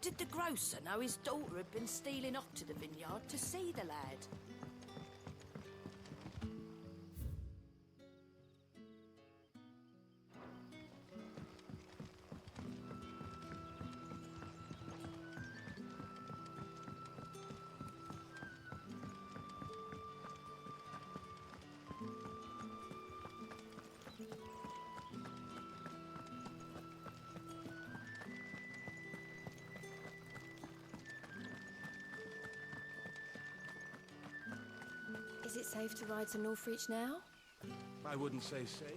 did the grocer know his daughter had been stealing off to the vineyard to see the lad? Is it safe to ride to Northreach now? I wouldn't say safe.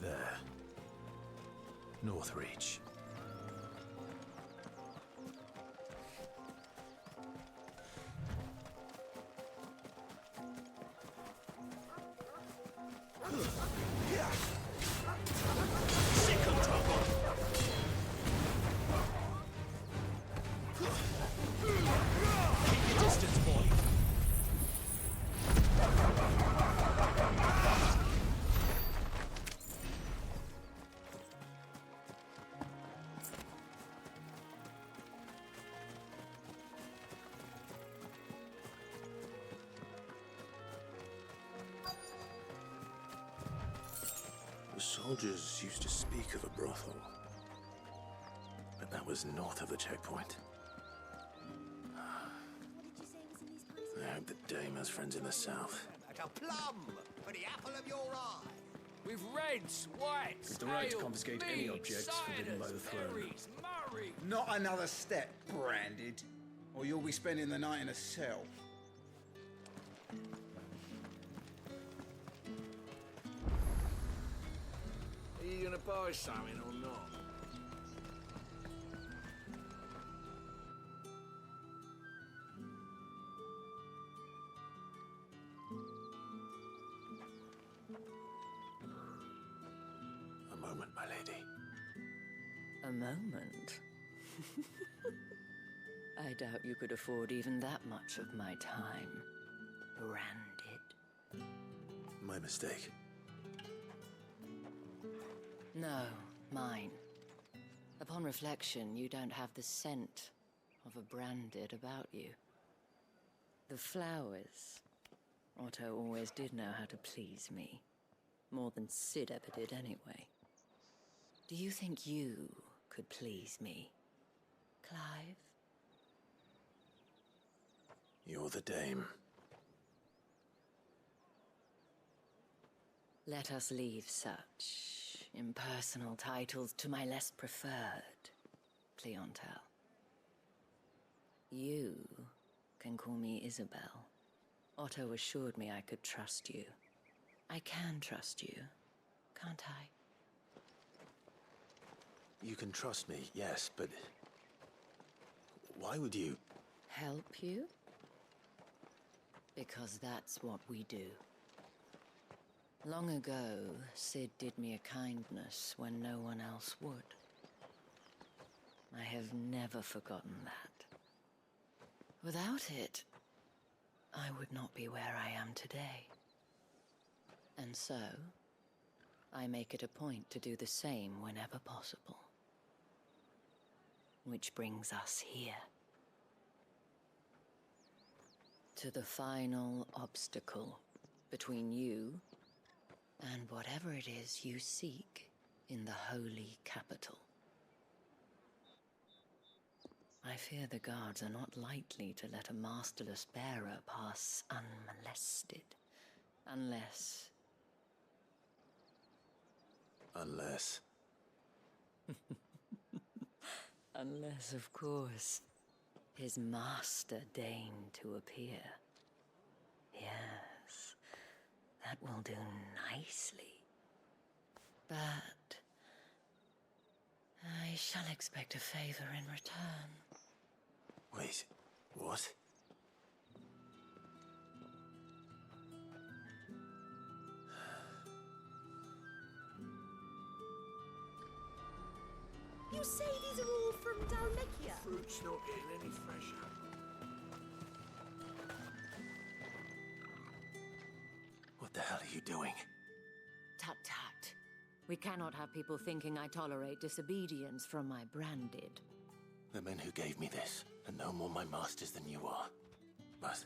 There. Northreach. The soldiers used to speak of a brothel, but that was north of the checkpoint. I hope that Dame has friends in the south. Like a plum for the apple of your eye. With reds, whites, With the right to ale, confiscate any mead, objects forbidden by the ciders, throne. berries, murray. Not another step, Branded, or you'll be spending the night in a cell. Are you gonna buy something or not? A moment, my lady. A moment? I doubt you could afford even that much of my time. Branded. My mistake. No, mine. Upon reflection, you don't have the scent of a branded about you. The flowers. Otto always did know how to please me. More than Sid ever did anyway. Do you think you could please me, Clive? You're the Dame. Let us leave such impersonal titles to my less preferred clientele. You can call me Isabel. Otto assured me I could trust you. I can trust you, can't I? You can trust me, yes, but why would you? Help you? Because that's what we do. Long ago, Sid did me a kindness when no one else would. I have never forgotten that. Without it, I would not be where I am today. And so, I make it a point to do the same whenever possible. Which brings us here. To the final obstacle between you and whatever it is you seek in the holy capital. I fear the guards are not likely to let a masterless bearer pass unmolested. Unless... Unless... Unless, of course, his master deigned to appear. Yes, that will do nicely. But... I shall expect a favor in return. Wait, what? You say these are all from Dalmekia? Fruit's not getting any fresher. What the hell are you doing? Tut tut. We cannot have people thinking I tolerate disobedience from my branded. The men who gave me this are no more my masters than you are. But...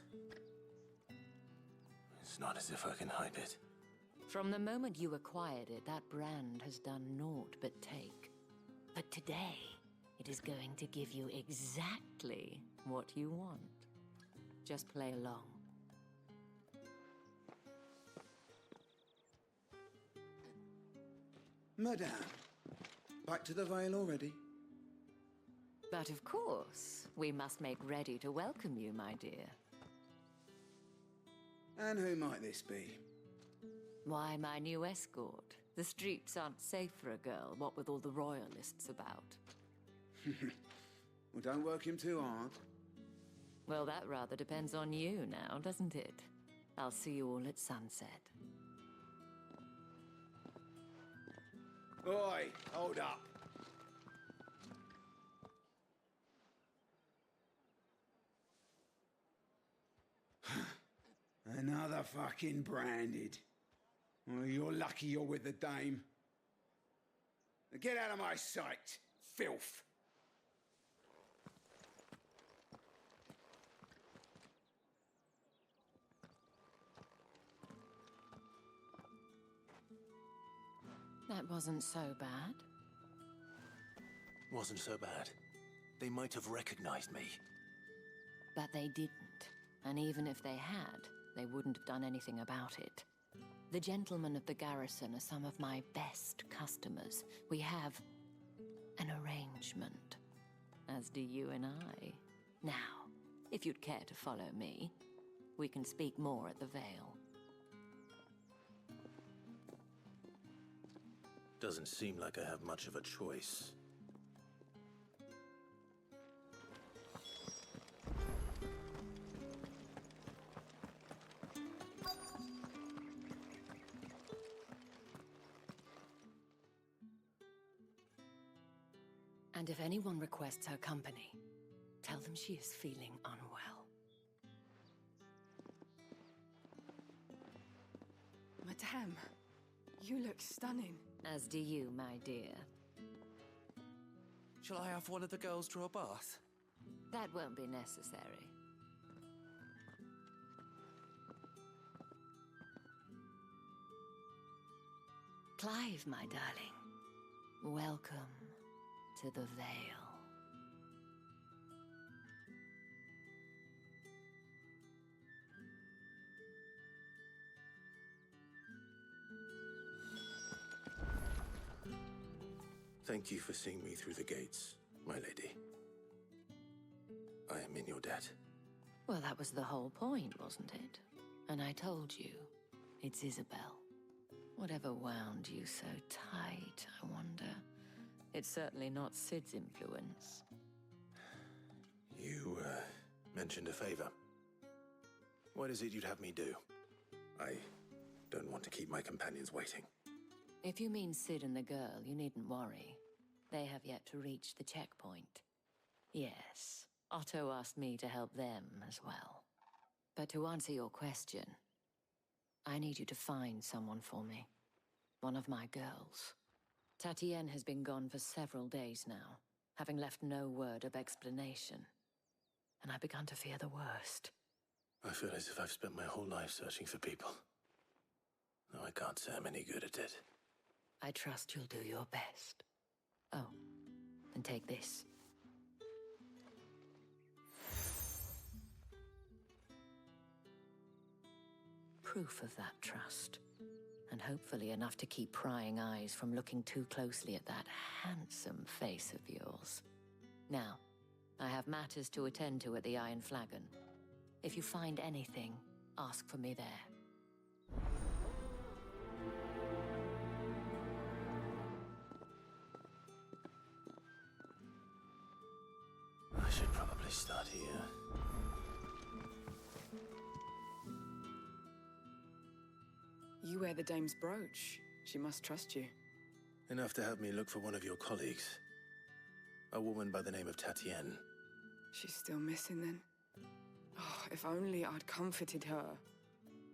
it's not as if I can hide it. From the moment you acquired it, that brand has done naught but take. But today, it is going to give you exactly what you want. Just play along. Madame, back to the Vale already? But of course, we must make ready to welcome you, my dear. And who might this be? Why, my new escort. The streets aren't safe for a girl, what with all the royalists about. Well, don't work him too hard. Well, that rather depends on you now, doesn't it? I'll see you all at sunset. Oi, hold up. Another fucking branded. Well, you're lucky you're with the dame. Now get out of my sight, filth. That wasn't so bad. Wasn't so bad. They might have recognized me. But they didn't. And even if they had, they wouldn't have done anything about it. The gentlemen of the garrison are some of my best customers. We have an arrangement, as do you and I. Now, if you'd care to follow me, we can speak more at the Vale. Doesn't seem like I have much of a choice. And if anyone requests her company, tell them she is feeling unwell. Madame, you look stunning. As do you, my dear. Shall I have one of the girls draw a bath? That won't be necessary. Clive, my darling. Welcome to the Vale. Thank you for seeing me through the gates, my lady. I am in your debt. Well, that was the whole point, wasn't it? And I told you, it's Isabel. Whatever wound you so tight, I wonder. It's certainly not Sid's influence. You, mentioned a favor. What is it you'd have me do? I don't want to keep my companions waiting. If you mean Sid and the girl, you needn't worry. They have yet to reach the checkpoint. Yes, Otto asked me to help them as well. But to answer your question, I need you to find someone for me. One of my girls. Tatienne has been gone for several days now, having left no word of explanation. And I've begun to fear the worst. I feel as if I've spent my whole life searching for people. No, I can't say I'm any good at it. I trust you'll do your best. Oh, and take this. Proof of that trust. And hopefully enough to keep prying eyes from looking too closely at that handsome face of yours. Now, I have matters to attend to at the Iron Flagon. If you find anything, ask for me there. I should probably start here. You wear the dame's brooch. She must trust you. Enough to have me look for one of your colleagues. A woman by the name of Tatienne. She's still missing then? Oh, if only I'd comforted her.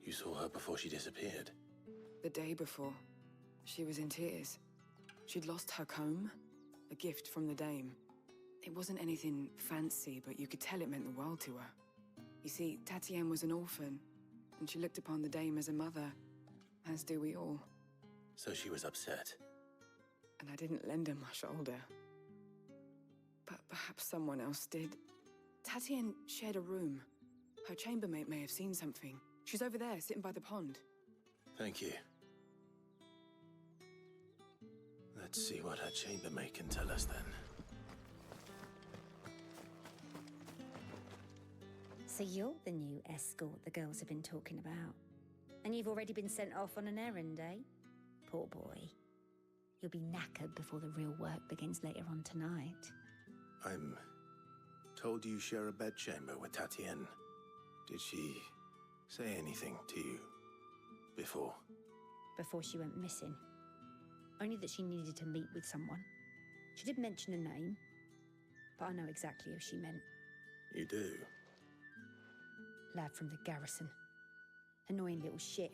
You saw her before she disappeared. The day before, she was in tears. She'd lost her comb, a gift from the dame. It wasn't anything fancy, but you could tell it meant the world to her. You see, Tatienne was an orphan, and she looked upon the dame as a mother, as do we all. So she was upset. And I didn't lend her my shoulder. But perhaps someone else did. Tatienne shared a room. Her chambermaid may have seen something. She's over there, sitting by the pond. Thank you. Let's see what her chambermaid can tell us then. So you're the new escort the girls have been talking about. And you've already been sent off on an errand, eh? Poor boy. You'll be knackered before the real work begins later on tonight. I'm told you share a bedchamber with Tatienne. Did she say anything to you before? Before she went missing. Only that she needed to meet with someone. She did mention a name, but I know exactly who she meant. You do? Lad from the garrison. Annoying little shit.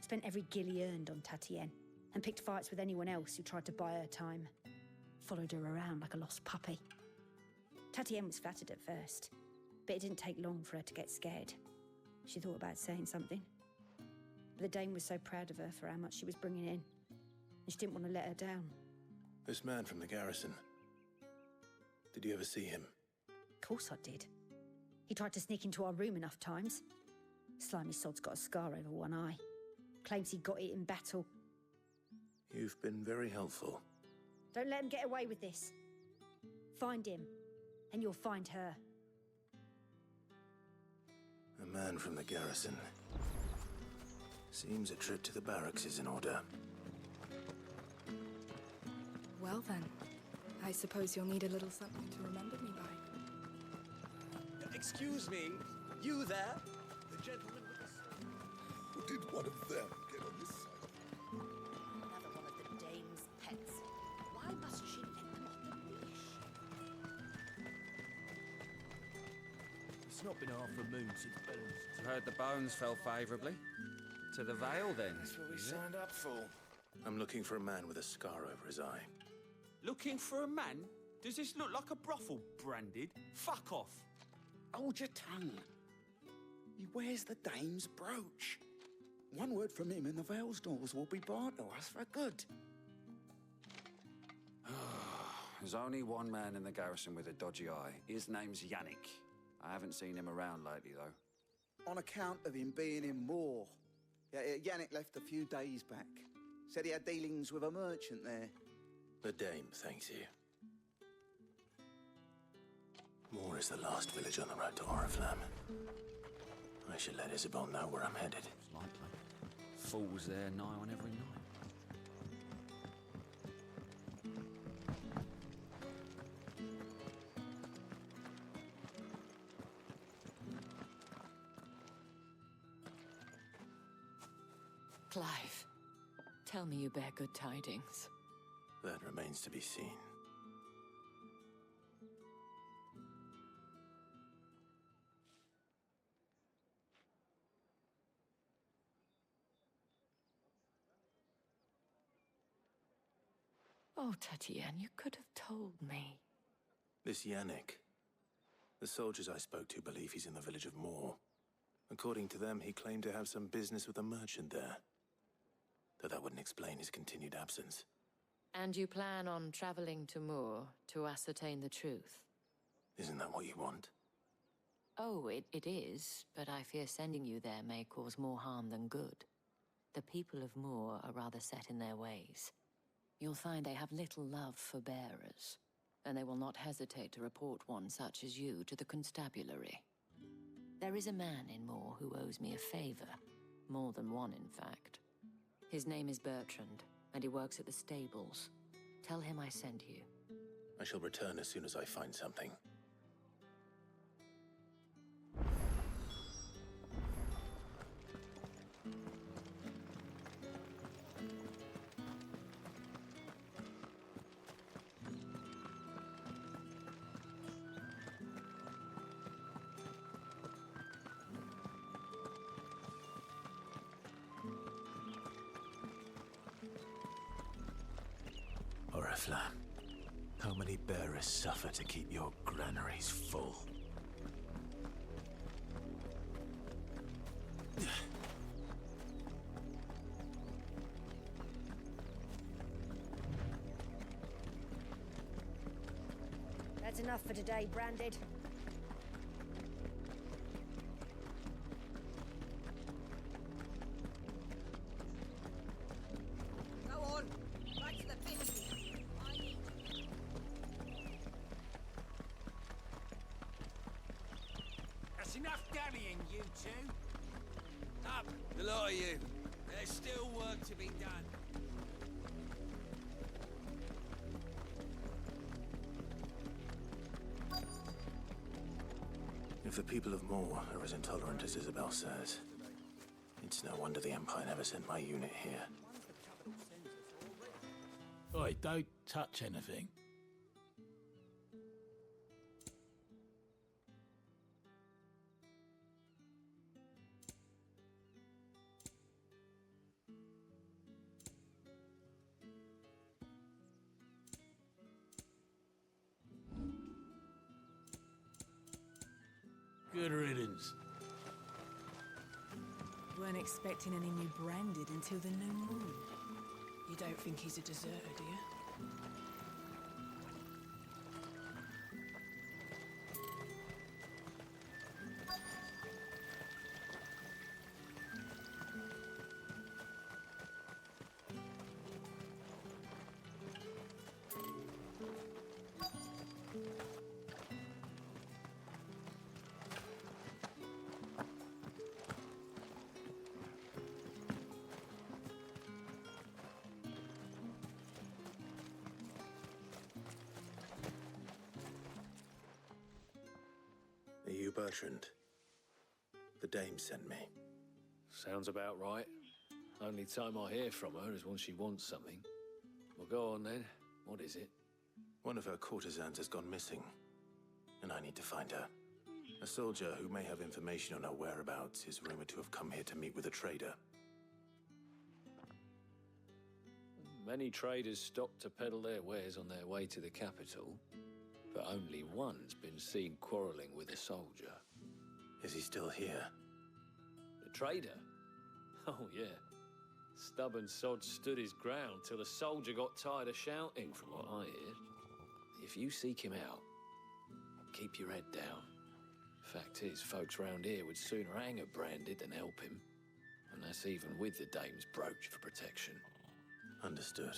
Spent every gil he earned on Tatienne, and picked fights with anyone else who tried to buy her time. Followed her around like a lost puppy. Tatienne was flattered at first, but it didn't take long for her to get scared. She thought about saying something. But the dame was so proud of her for how much she was bringing in, and she didn't want to let her down. This man from the garrison. Did you ever see him? Of course I did. He tried to sneak into our room enough times. Slimy sod's got a scar over one eye. Claims he got it in battle. You've been very helpful. Don't let him get away with this. Find him, and you'll find her. A man from the garrison. Seems a trip to the barracks is in order. Well then, I suppose you'll need a little something to remember me by. Excuse me, you there? The gentleman with the... Or did one of them get on this side? Another one of the dame's pets. Why must she let them off the leash? It's not been half a moon since Bones. Heard the bones fell favourably. To the Vale, then. That's what we signed up for. I'm looking for a man with a scar over his eye. Looking for a man? Does this look like a brothel, Branded? Fuck off. Hold your tongue. He wears the dame's brooch. One word from him and the Vale's doors will be barred to us for good. There's only one man in the garrison with a dodgy eye. His name's Yannick. I haven't seen him around lately, though. On account of him being in war. Yeah, Yannick left a few days back. Said he had dealings with a merchant there. The dame thanks you. Moor is the last village on the road to Oriflamme. I should let Isabel know where I'm headed. It's likely. Fools there nigh on every night. Clive, tell me you bear good tidings. That remains to be seen. Oh, Tatienne, you could have told me. This Yannick. The soldiers I spoke to believe he's in the village of Moor. According to them, he claimed to have some business with a merchant there. Though that wouldn't explain his continued absence. And you plan on traveling to Moor to ascertain the truth? Isn't that what you want? Oh, it is, but I fear sending you there may cause more harm than good. The people of Moor are rather set in their ways. You'll find they have little love for bearers, and they will not hesitate to report one such as you to the constabulary. There is a man in Moor who owes me a favor. More than one, in fact. His name is Bertrand, and he works at the stables. Tell him I sent you. I shall return as soon as I find something. Orifla, how many bearers suffer to keep your granaries full? That's enough for today, Branded. Go on. Right to the finish. I need you. That's enough dallying, you two. Up, the lot of you. There's still work to be done. If the people of Moor are as intolerant as Isabel says, it's no wonder the Empire never sent my unit here. Oi, don't touch anything. Good riddance. Weren't expecting any new Branded until the new moon. You don't think he's a deserter, do you? Are you Bertrand? The dame sent me. Sounds about right. Only time I hear from her is when she wants something. Well, go on then. What is it? One of her courtesans has gone missing, and I need to find her. A soldier who may have information on her whereabouts is rumored to have come here to meet with a trader. Many traders stop to peddle their wares on their way to the capital, but only one's been seen quarreling with a soldier. Is he still here? The trader? Oh, yeah. Stubborn sod stood his ground till the soldier got tired of shouting, from what I hear. If you seek him out, keep your head down. Fact is, folks round here would sooner hang a Branded than help him. And that's even with the dame's brooch for protection. Understood.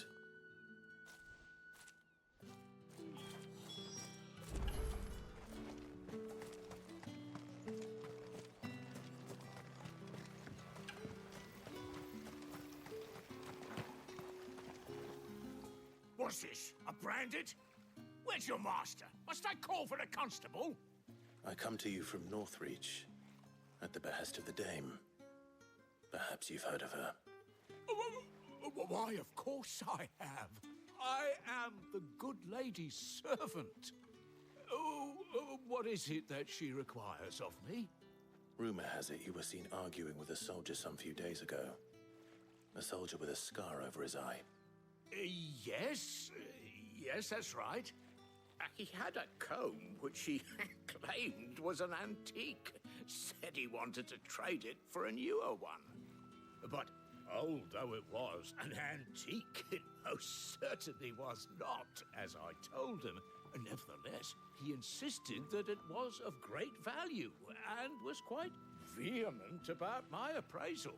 What's this? A Branded? Where's your master? Must I call for the constable? I come to you from Northreach, at the behest of the dame. Perhaps you've heard of her. Why, of course I have. I am the good lady's servant. What is it that she requires of me? Rumor has it you were seen arguing with a soldier some few days ago. A soldier with a scar over his eye. Yes, Yes, that's right. He had a comb which he claimed was an antique. Said he wanted to trade it for a newer one. But old though it was, an antique it most certainly was not, as I told him. Nevertheless, he insisted that it was of great value and was quite vehement about my appraisal.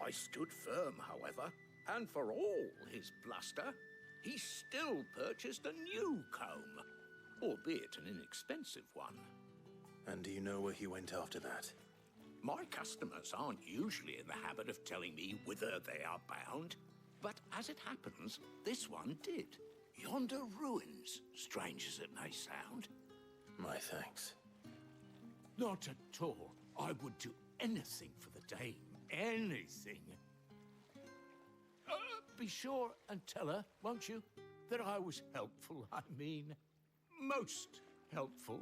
I stood firm, however, and for all his bluster, he still purchased a new comb, albeit an inexpensive one. And do you know where he went after that? My customers aren't usually in the habit of telling me whither they are bound, but as it happens, this one did. Yonder ruins, strange as it may sound. My thanks. Not at all. I would do anything for the dame. Anything. Be sure and tell her, won't you, that I was helpful. I mean, most helpful.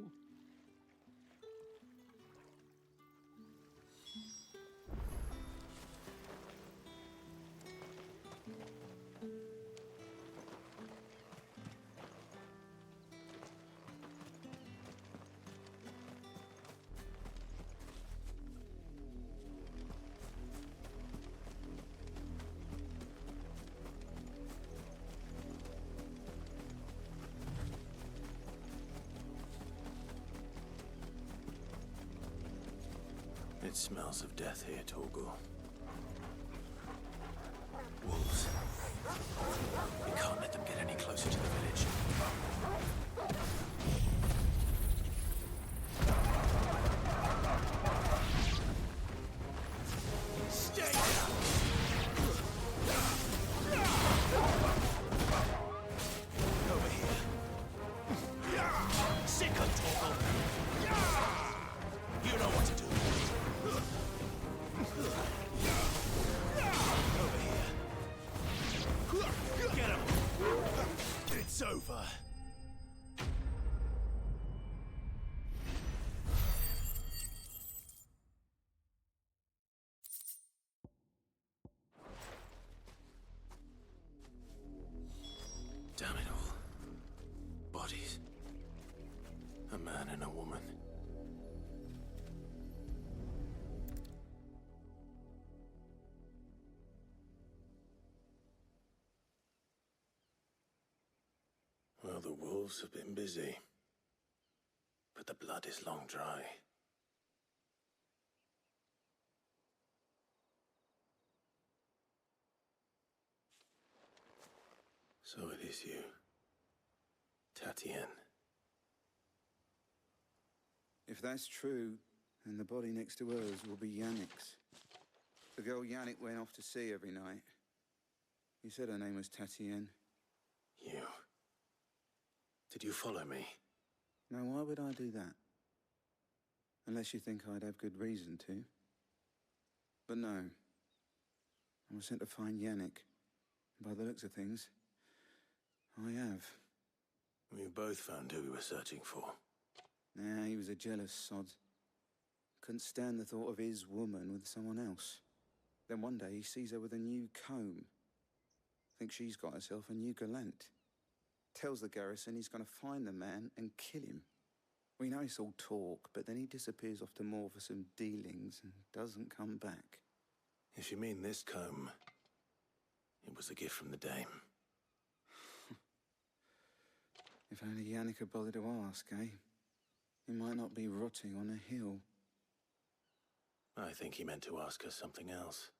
It smells of death here, Torgal. Wolves. We can't let them get any closer to the village. Stay down! Over here. Sick of Torgal. You know what to do. Over here. Get him! It's over. Damn it all. Bodies. A man and a woman. Well, the wolves have been busy, but the blood is long dry. So it is you, Tatienne. If that's true, then the body next to hers will be Yannick's. The girl Yannick went off to see every night. You said her name was Tatienne. You. Did you follow me? Now, why would I do that? Unless you think I'd have good reason to. But no. I was sent to find Yannick. By the looks of things, I have. We both found who we were searching for. Nah, he was a jealous sod. Couldn't stand the thought of his woman with someone else. Then one day he sees her with a new comb. Thinks she's got herself a new gallant. Tells the garrison he's going to find the man and kill him. We know it's all talk, but then he disappears off to Moor for some dealings and doesn't come back. If you mean this comb, it was a gift from the dame. If only Yannick had bothered to ask, eh? He might not be rotting on a hill. I think he meant to ask her something else.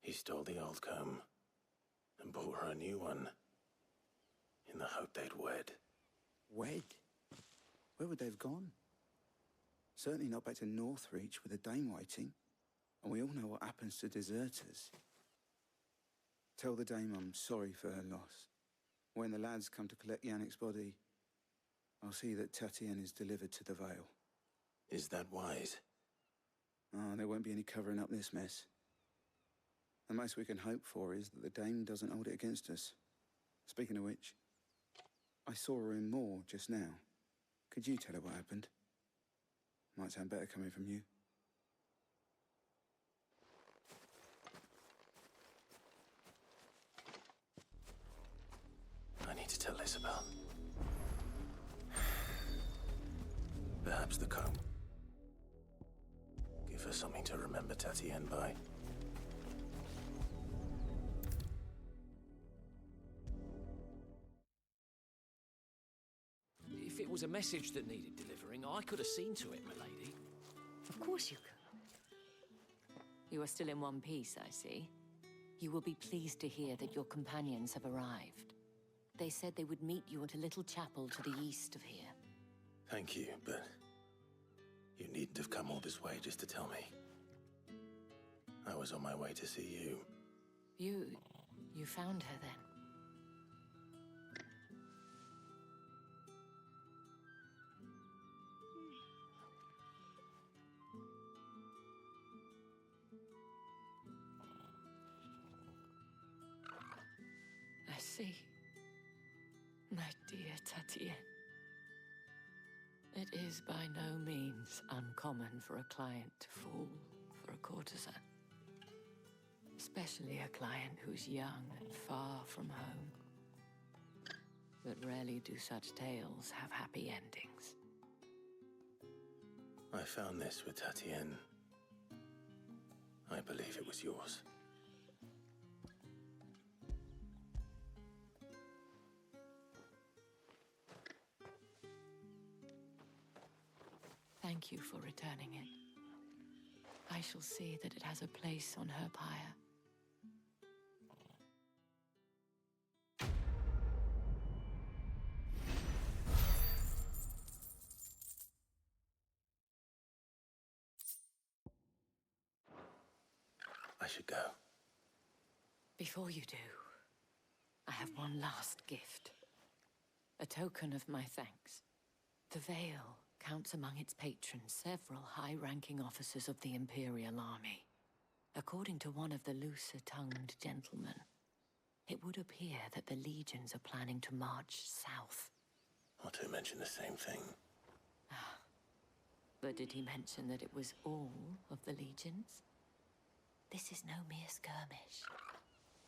He stole the old comb and bought her a new one in the hope they'd wed. Wed? Where would they have gone? Certainly not back to Northreach with a dame waiting. And we all know what happens to deserters. Tell the dame I'm sorry for her loss. When the lads come to collect Yannick's body, I'll see that Tatienne is delivered to the Vale. Is that wise? Oh, there won't be any covering up this mess. The most we can hope for is that the dame doesn't hold it against us. Speaking of which, I saw her in Moor just now. Could you tell her what happened? Might sound better coming from you. to tell Isabel? Perhaps the comb. Give her something to remember Tatienne by. If it was a message that needed delivering, I could have seen to it, milady. Of course you could. You are still in one piece, I see. You will be pleased to hear that your companions have arrived. They said they would meet you at a little chapel to the east of here. Thank you, but you needn't have come all this way just to tell me. I was on my way to see you. You found her then? I see. My dear Tatienne. It is by no means uncommon for a client to fall for a courtesan. Especially a client who's young and far from home. But rarely do such tales have happy endings. I found this with Tatienne. I believe it was yours. Thank you for returning it. I shall see that it has a place on her pyre. I should go. Before you do, I have one last gift. A token of my thanks. The Veil counts among its patrons several high-ranking officers of the Imperial Army. According to one of the looser-tongued gentlemen, it would appear that the legions are planning to march south. Otto mentioned the same thing. But did he mention that it was all of the legions? This is no mere skirmish.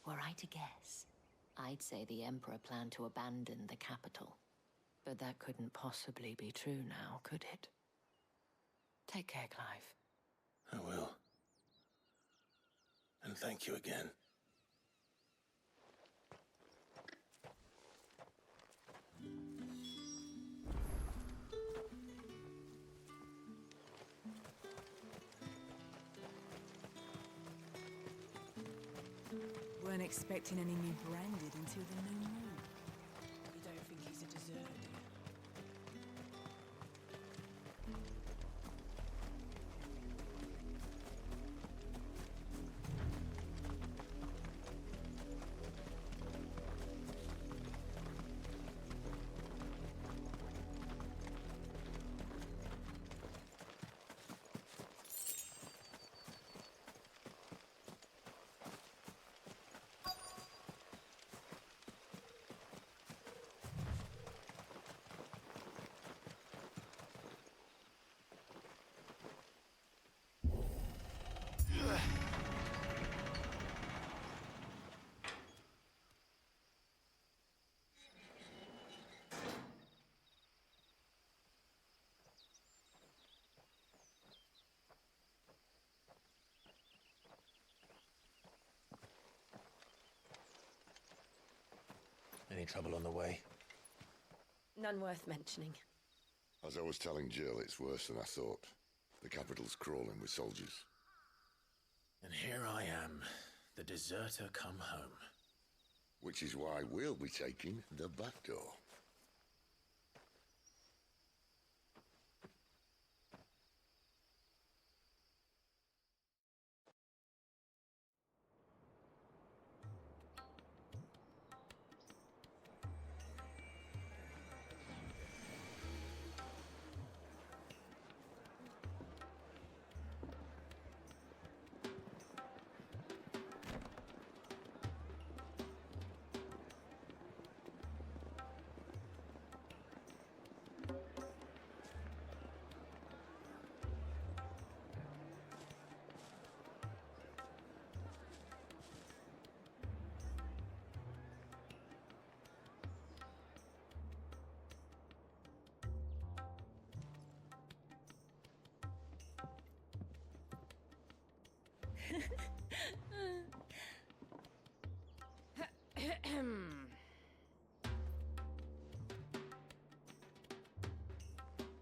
Were I to guess, I'd say the Emperor planned to abandon the capital. But that couldn't possibly be true now, could it? Take care, Clive. I will. And thank you again. Weren't expecting any new branded until the new moon. You don't think he's a deserter, do you? Any trouble on the way? None worth mentioning. As I was telling Jill, it's worse than I thought. The capital's crawling with soldiers. And here I am, the deserter come home. Which is why we'll be taking the back door.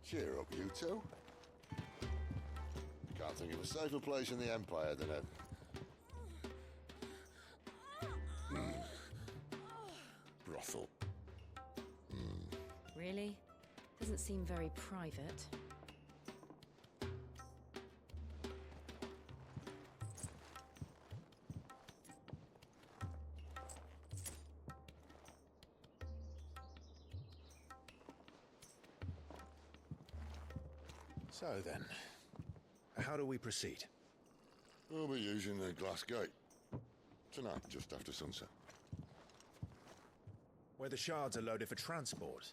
Cheer up, you two. Can't think of a safer place in the Empire than it. Brothel. Really? Doesn't seem very private. So then, how do we proceed? We'll be using the glass gate. Tonight, just after sunset. Where the shards are loaded for transport.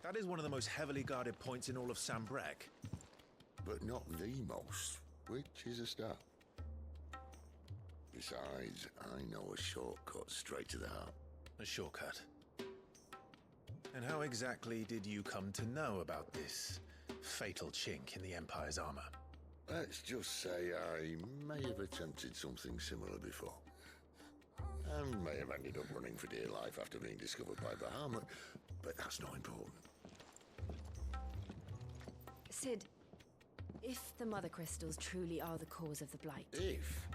That is one of the most heavily guarded points in all of Sambrek. But not the most, which is a start. Besides, I know a shortcut straight to the heart. A shortcut? And how exactly did you come to know about this fatal chink in the Empire's armor? Let's just say I may have attempted something similar before. And may have ended up running for dear life after being discovered by Bahamut, but that's not important. Sid, if the Mother Crystals truly are the cause of the Blight... If?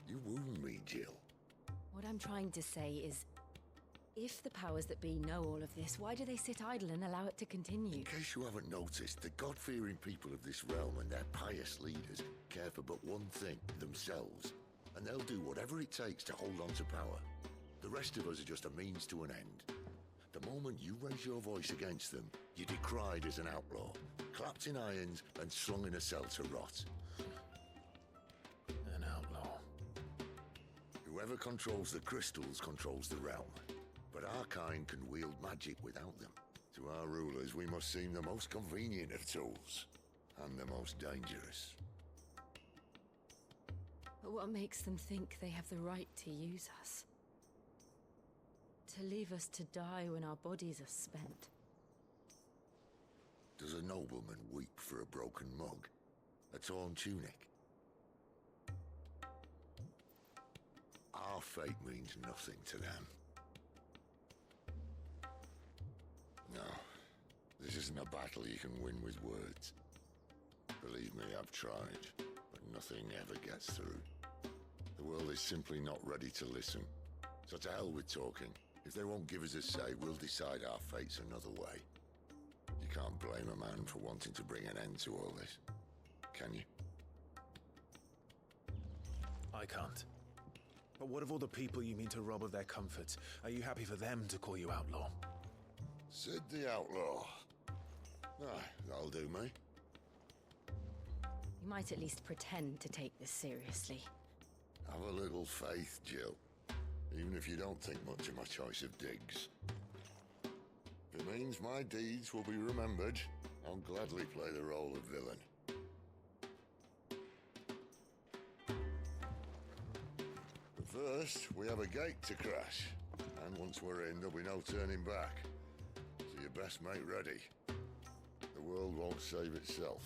You wound me, Jill. What I'm trying to say is, if the powers that be know all of this, why do they sit idle and allow it to continue? In case you haven't noticed, the God-fearing people of this realm and their pious leaders care for but one thing, themselves. And they'll do whatever it takes to hold on to power. The rest of us are just a means to an end. The moment you raise your voice against them, you're decried as an outlaw, clapped in irons and slung in a cell to rot. An outlaw. Whoever controls the crystals controls the realm. But our kind can wield magic without them. To our rulers, we must seem the most convenient of tools, and the most dangerous. But what makes them think they have the right to use us? To leave us to die when our bodies are spent? Does a nobleman weep for a broken mug? A torn tunic? Our fate means nothing to them. No, this isn't a battle you can win with words. Believe me, I've tried, but nothing ever gets through. The world is simply not ready to listen. So to hell with talking. If they won't give us a say, we'll decide our fates another way. You can't blame a man for wanting to bring an end to all this, can you? I can't. But what of all the people you mean to rob of their comforts? Are you happy for them to call you outlaw? Sid the Outlaw. Aye, that'll do me. You might at least pretend to take this seriously. Have a little faith, Jill. Even if you don't think much of my choice of digs. If it means my deeds will be remembered, I'll gladly play the role of villain. But first, we have a gate to crash. And once we're in, there'll be no turning back. So you best make ready. The world won't save itself.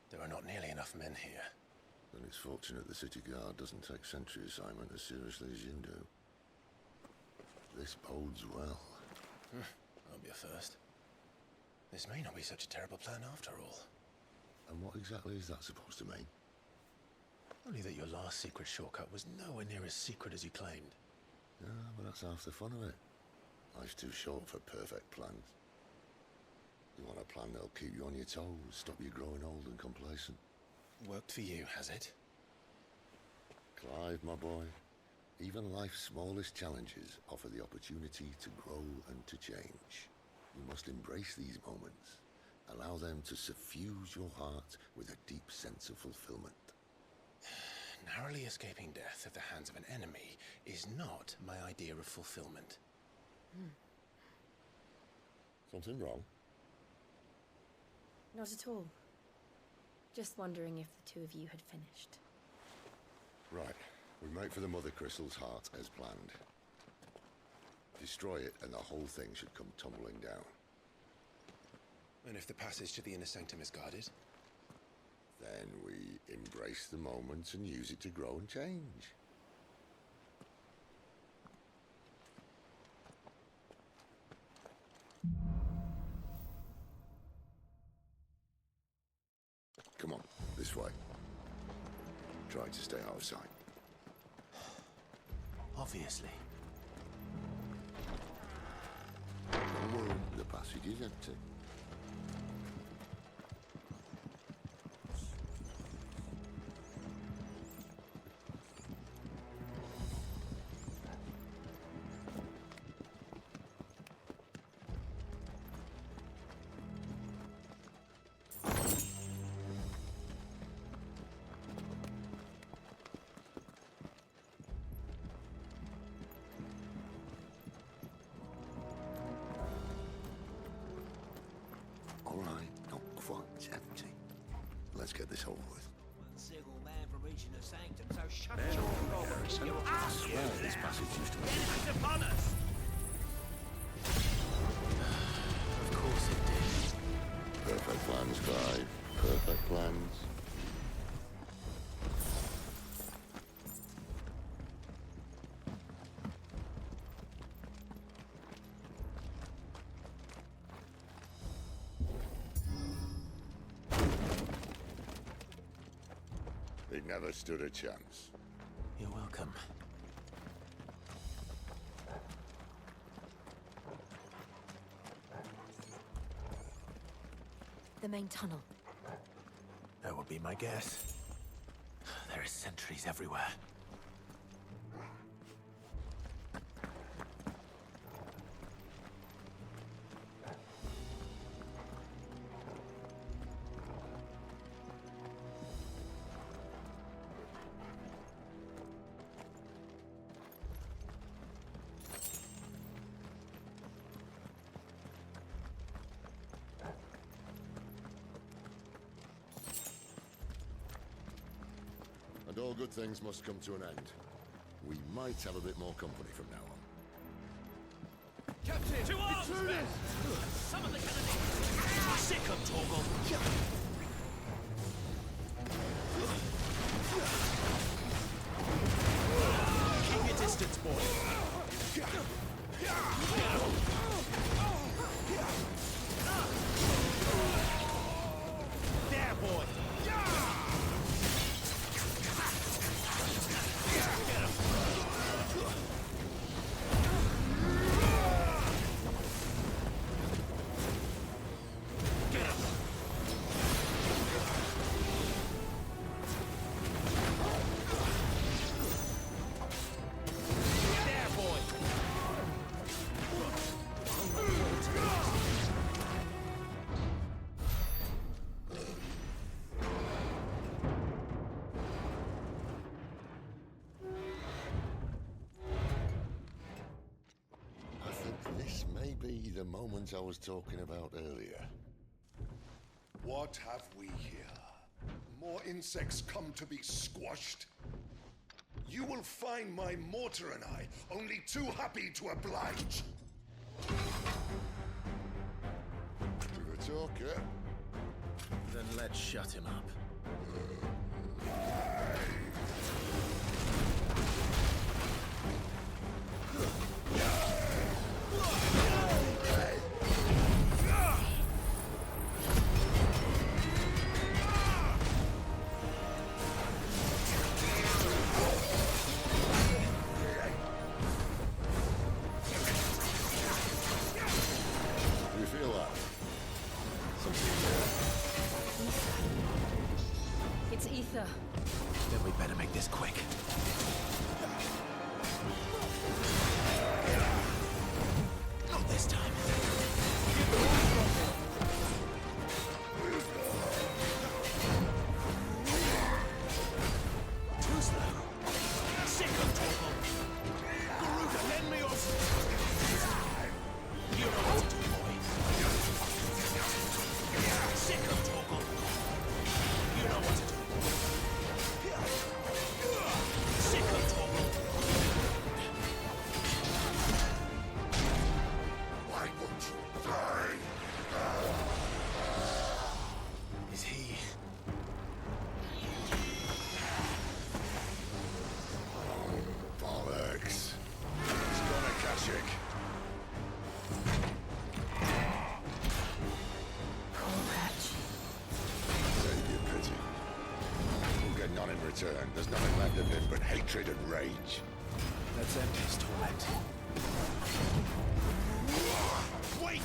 There are not nearly enough men here. Then it's fortunate the city guard doesn't take sentry assignment as seriously as you do. This bodes well. That'll be a first. This may not be such a terrible plan after all. And what exactly is that supposed to mean? Only that your last secret shortcut was nowhere near as secret as you claimed. Yeah, but that's half the fun of it. Life's too short for perfect plans. You want a plan that'll keep you on your toes, stop you growing old and complacent. Worked for you, has it? Clive, my boy, Even life's smallest challenges offer the opportunity to grow and to change. You must embrace these moments. Allow them to suffuse your heart with a deep sense of fulfillment. Narrowly escaping death at the hands of an enemy is not my idea of fulfillment. Something wrong? Not at all. Just wondering if the two of you had finished. Right. We make for the Mother Crystal's heart as planned. Destroy it and the whole thing should come tumbling down. And if the passage to the inner sanctum is guarded? Then we embrace the moment and use it to grow and change. Come on, this way. Try to stay out of sight. Obviously. Don't worry, the passage is empty. Let's get this over with. One single man for reaching the sanctum, so shut your mouth. You're I swear this passage used to be. It's upon us! Of course it did. Perfect plans, Clive. Perfect plans. He never stood a chance. You're welcome. The main tunnel. That would be my guess. There are sentries everywhere. And all good things must come to an end. We might have a bit more company from now on. Captain! To arms, men! Summon the cannon! Sick of Torgal! Keep your distance, boy! There, boy! The moment I was talking about earlier. What have we here? More insects come to be squashed? You will find my mortar and I only too happy to oblige. To the talker. Then let's shut him up. It's Ethan. return, there's nothing left of him but hatred and rage. Let's end his torment. Wake!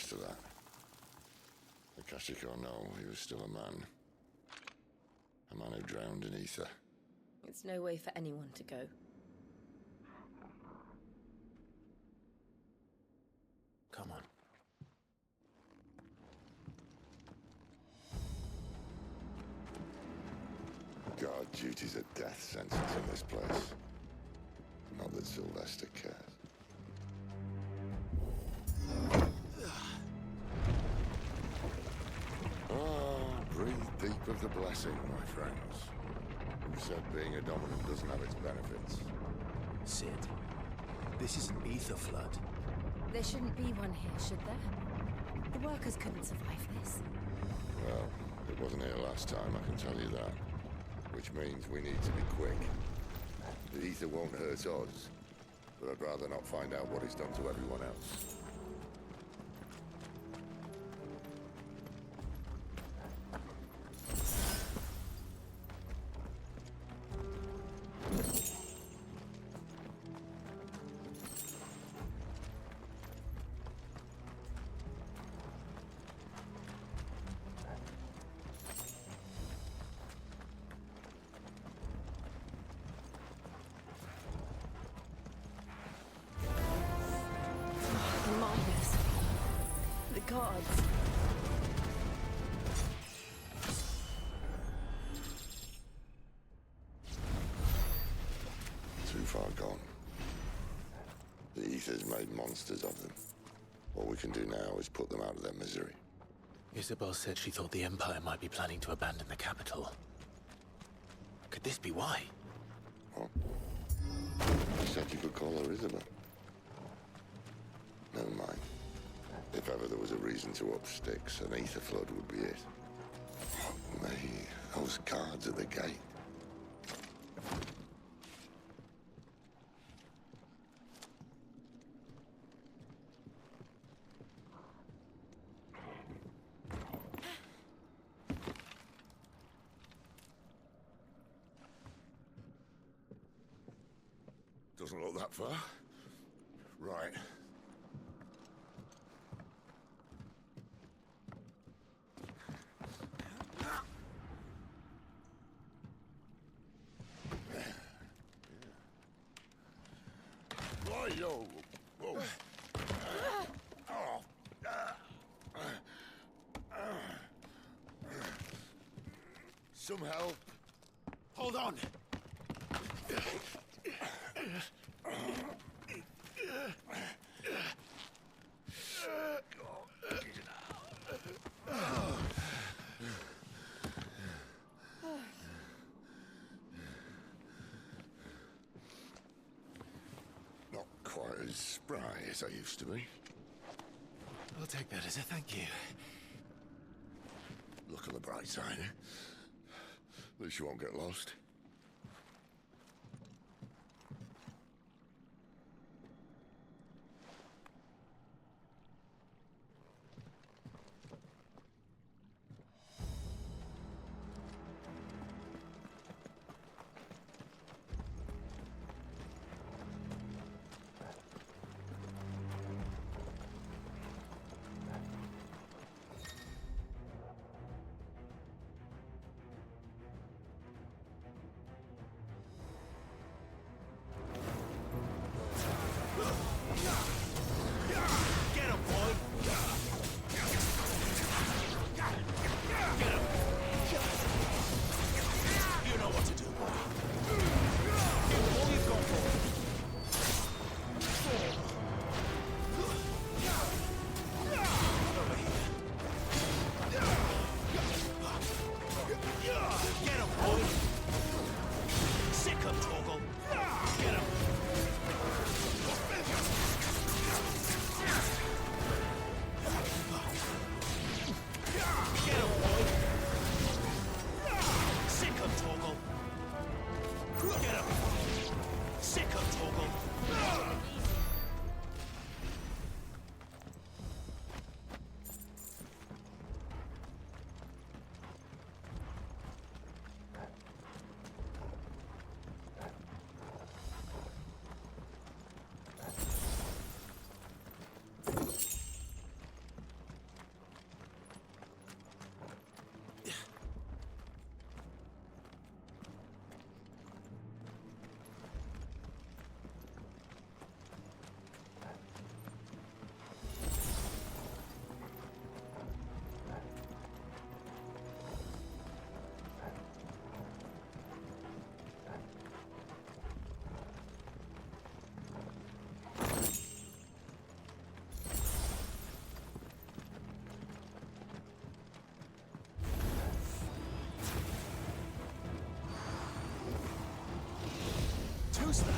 To that. Akashic or no, he was still a man. A man who drowned in ether. It's no way for anyone to go. Come on. Guard duty's a death sentence in this place. Not that Sylvester cares. Breathe deep of the blessing, my friends. Who said being a dominant doesn't have its benefits? Sid, this is an ether flood. There shouldn't be one here, should there? The workers couldn't survive this. Well, it wasn't here last time, I can tell you that. Which means we need to be quick. The ether won't hurt us, but I'd rather not find out what it's done to everyone else. Gods. Too far gone. The ether's made monsters of them. What we can do now is put them out of their misery. Isabel said she thought the Empire might be planning to abandon the capital. Could this be why? What? You said you could call her Isabel. Never mind. If ever there was a reason to up sticks, an ether flood would be it. Me, those guards at the gate. Doesn't look that far. Right. Yo. Whoa. some help? Hold on! Not quite as spry as I used to be. I'll take that as a thank you. Look on the bright side, eh? At least you won't get lost. Too slow.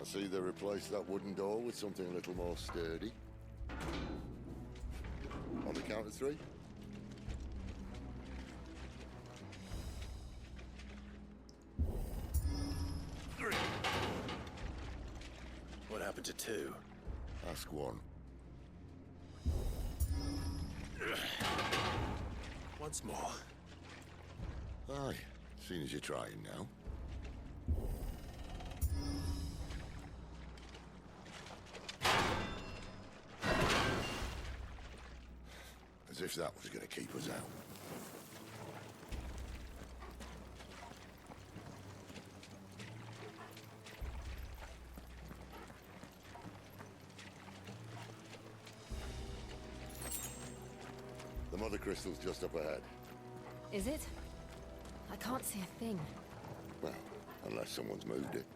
see they replaced that wooden door with something a little more sturdy. On the count of 3. What happened to 2? Ask 1. Once more. Aye, seeing as you're trying now. As if that was going to keep us out. The mother crystal's just up ahead. Is it? I can't see a thing. Well, unless someone's moved it.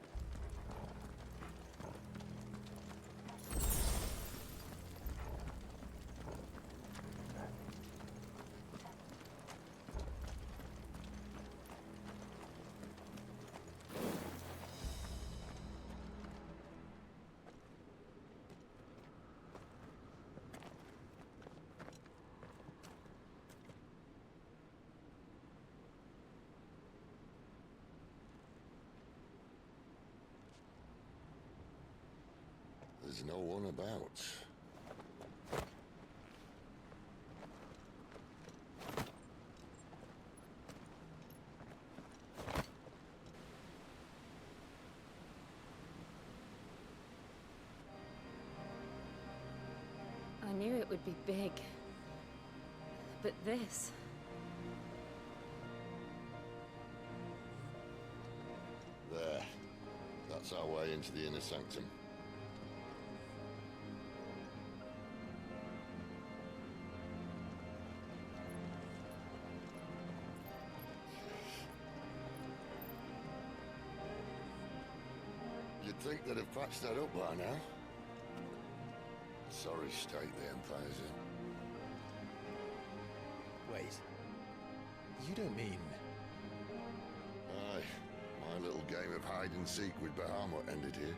There's no one about. I knew it would be big. But this... There. That's our way into the inner sanctum. You'd think they'd have patched that up by now. Sorry state the Empire's in. Wait. You don't mean... Aye. My little game of hide-and-seek with Bahamut ended here.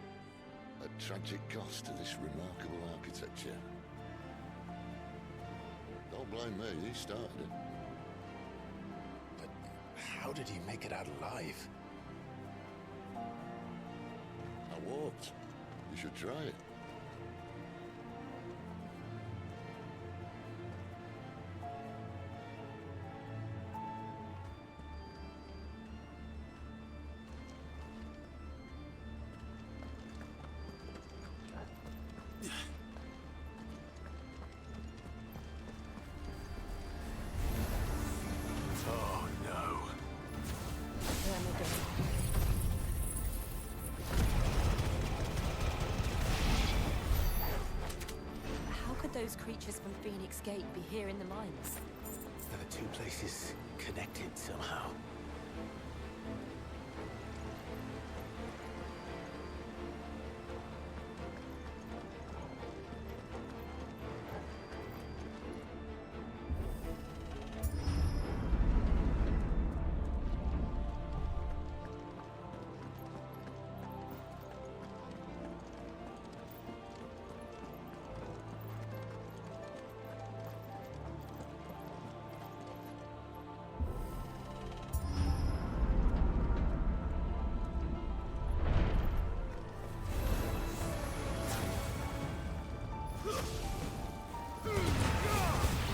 At tragic cost to this remarkable architecture. Don't blame me, he started it. But how did he make it out alive? I walked. You should try it. Oh no. How could those creatures from Phoenix Gate be here in the mines? Are the two places connected somehow?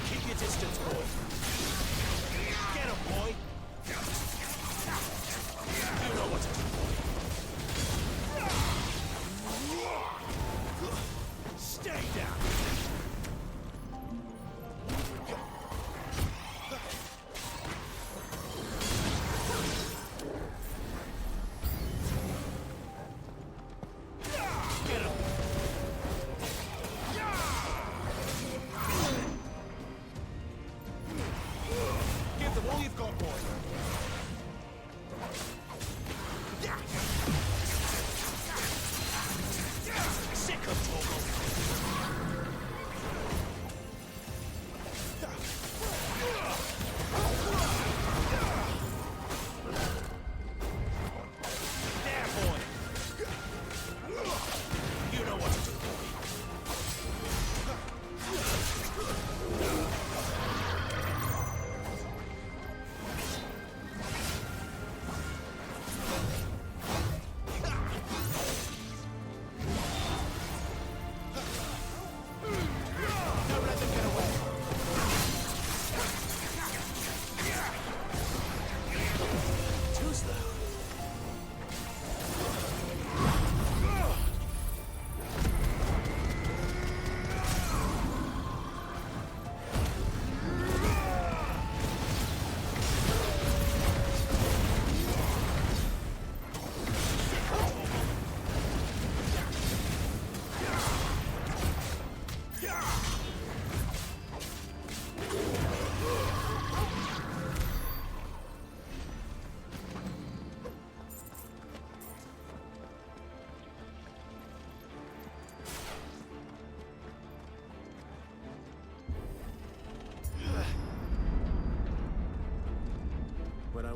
Keep your distance, boy. Get him, boy. You know what to do. Stay down. Get him. Give them all you've got, boy. Sick of There, boy.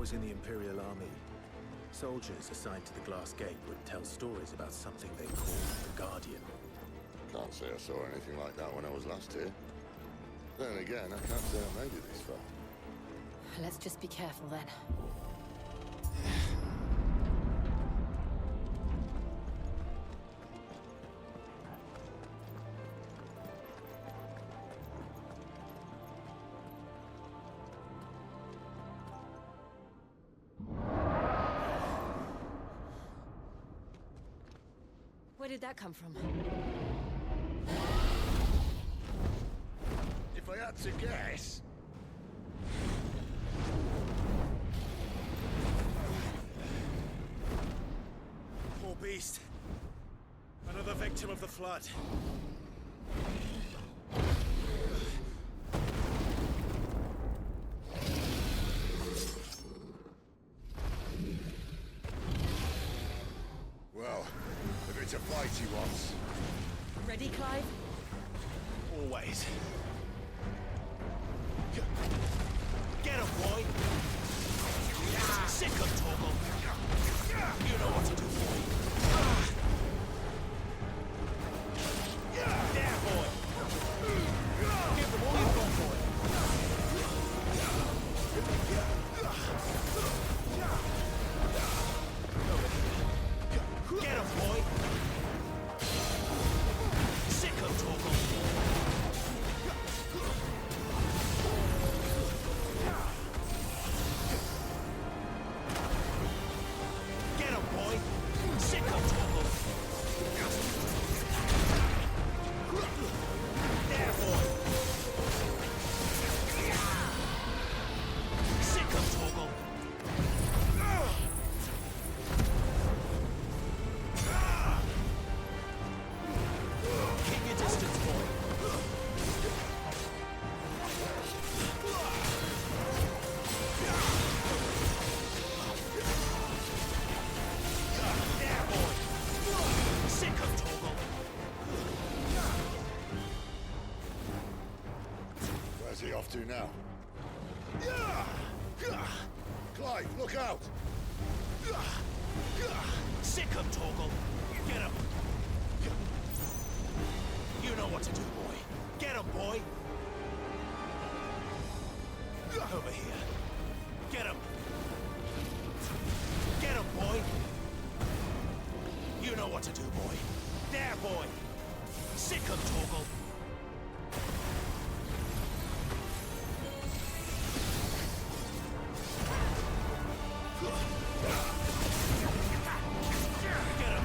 was in the Imperial Army, soldiers assigned to the Glass Gate would tell stories about something they called the Guardian. Can't say I saw anything like that when I was last here. Then again, I can't say I made it this far. Let's just be careful then. Where did that come from? If I had to guess... Poor beast. Another victim of the flood. Well, if it's a fight he wants. Ready, Clive? Always. Get him, boy! Sick of Toggle! You know what to do, boy! There, boy! Give them all you've got, boy! Get him, boy! Sick of Toggle! Get him, boy! Sick of Toggle! There, boy! Sick of Toggle! Keep your distance, boy! There, boy! Sick of Toggle! Where's he off to now? Clive, look out! Sick of Toggle! Get him! You know what to do, boy. Get him, boy! Over here. Get him! Get him, boy! You know what to do, boy. There, boy! Sick of Toggle! Get him!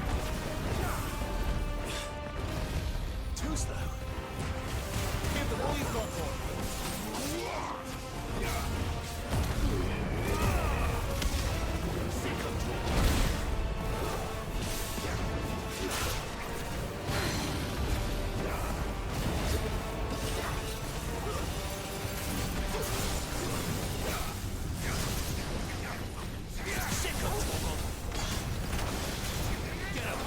Too slow. Give them all you've got, boy. Sick of Toggle! Sick of Toggle! Get him!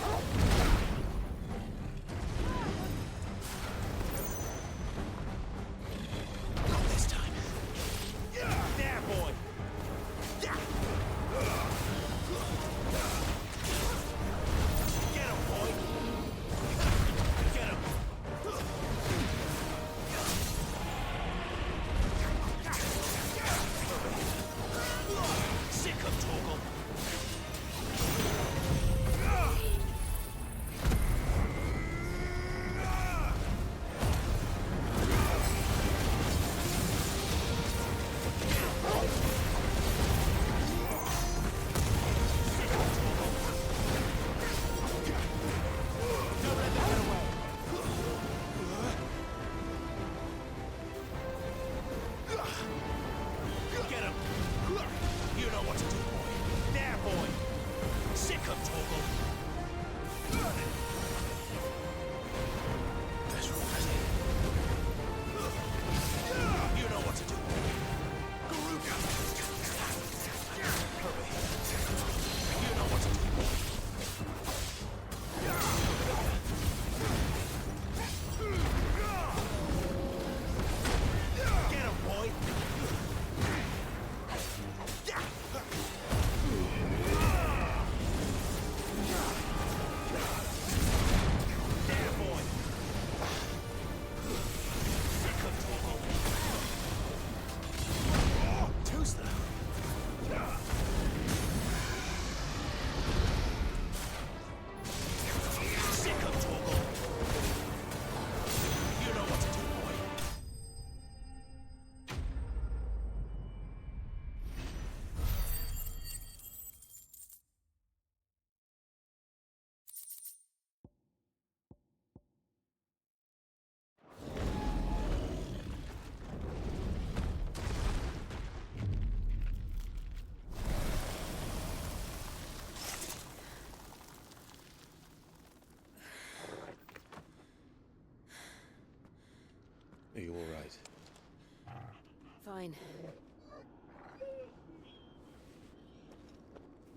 fine.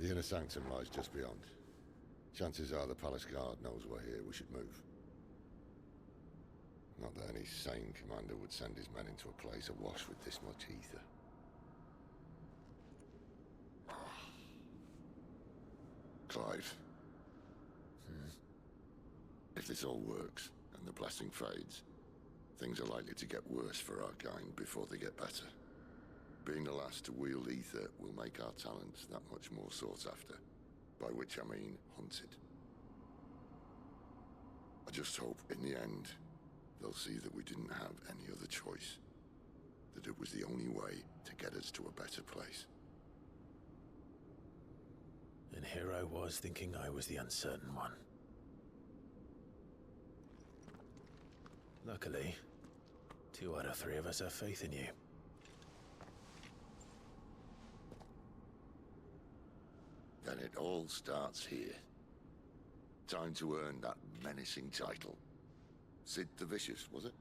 The inner sanctum lies just beyond. Chances are the palace guard knows we're here. We should move. Not that any sane commander would send his men into a place awash with this much ether. Clive. If this all works, and the blessing fades, things are likely to get worse for our kind before they get better. Being the last to wield ether will make our talents that much more sought after. By which I mean hunted. I just hope, in the end, they'll see that we didn't have any other choice. That it was the only way to get us to a better place. And here I was thinking I was the uncertain one. Luckily, 2 out of 3 of us have faith in you. Then it all starts here. Time to earn that menacing title. Sid the Vicious, was it?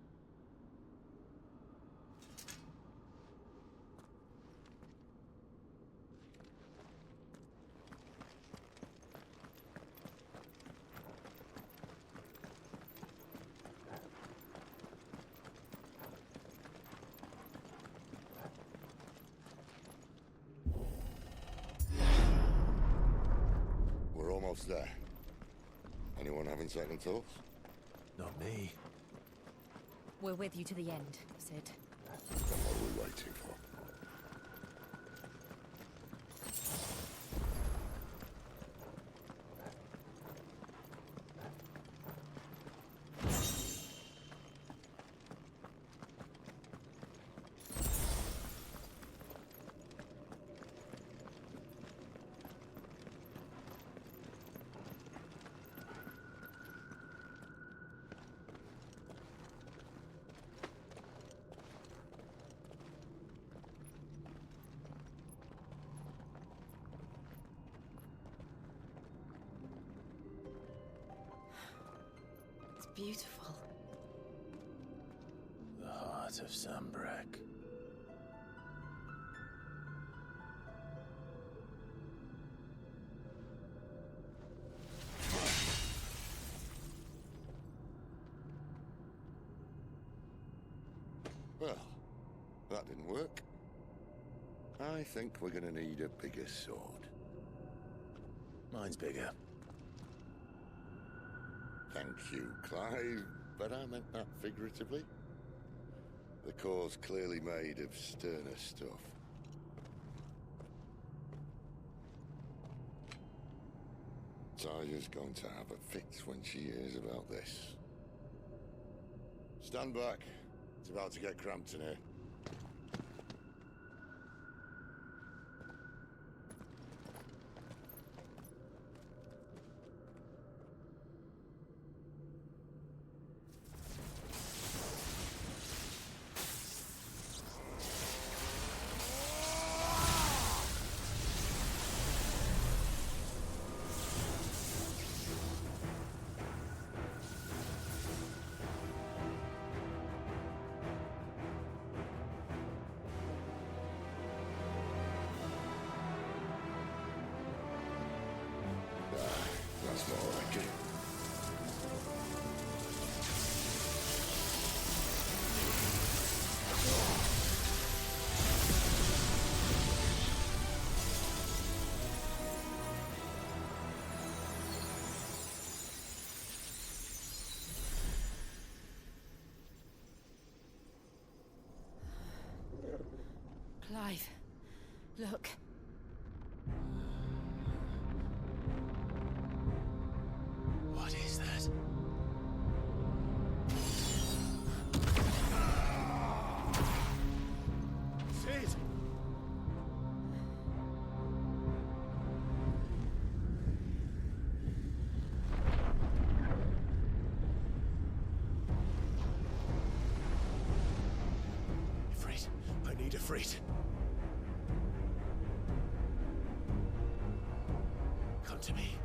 There. Anyone having second thoughts? Not me. We're with you to the end, Sid. Then what are we waiting for? Beautiful. The heart of Sambrek. Well, that didn't work. I think we're gonna need a bigger sword. Mine's bigger. Thank you, Clive, but I meant that figuratively. The core's clearly made of sterner stuff. Taya's going to have a fit when she hears about this. Stand back. It's about to get cramped in here. That's more like it. Clive, look. What is that? Sid! Ifrit, I need Ifrit. Come to me.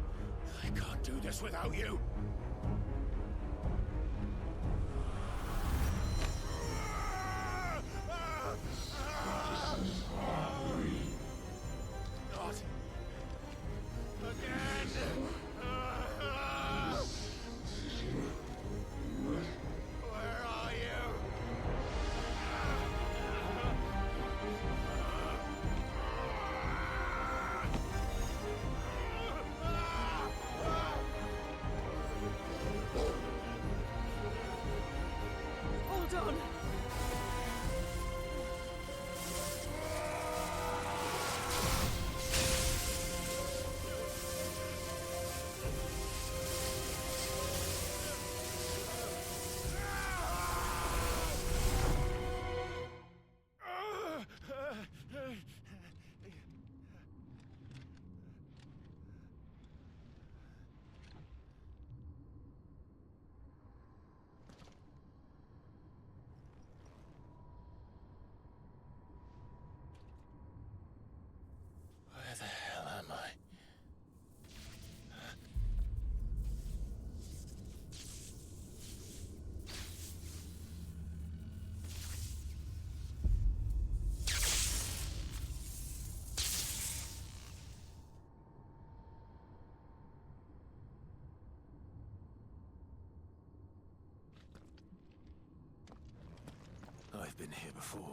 I can't do this without you. on! Where the hell am I? I've been here before.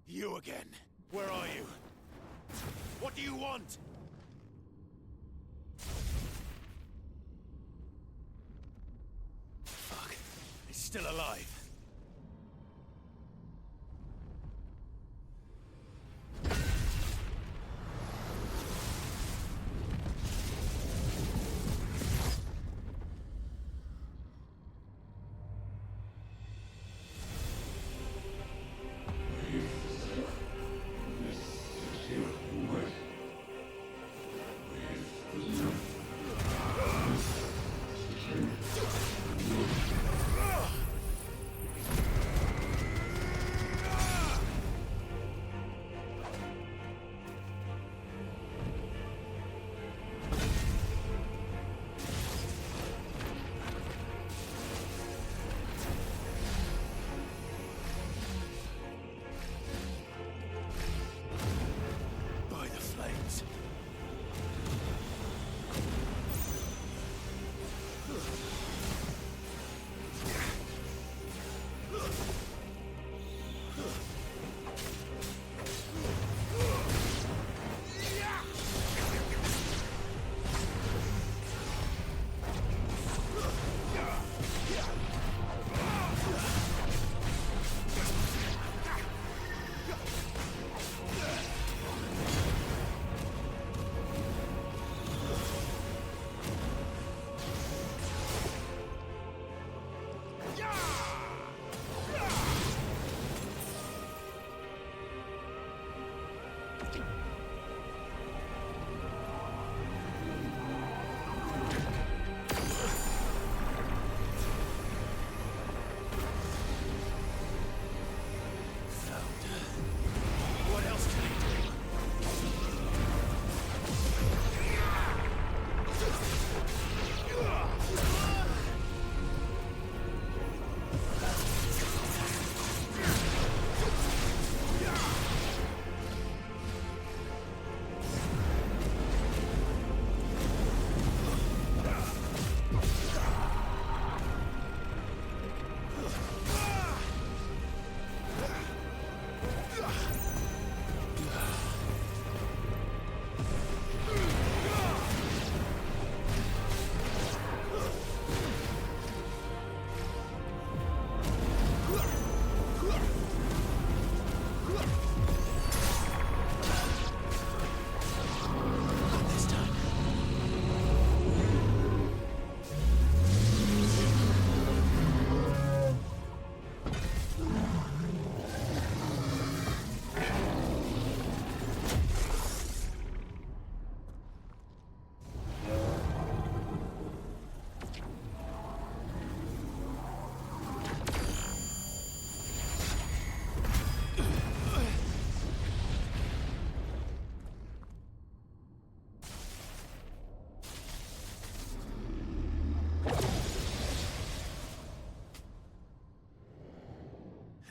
You again. Where are you? What do you want? Fuck. He's still alive.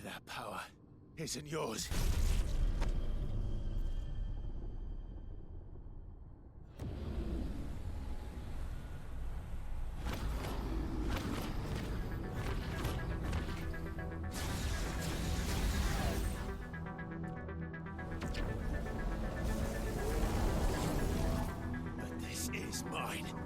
That power isn't yours. mine.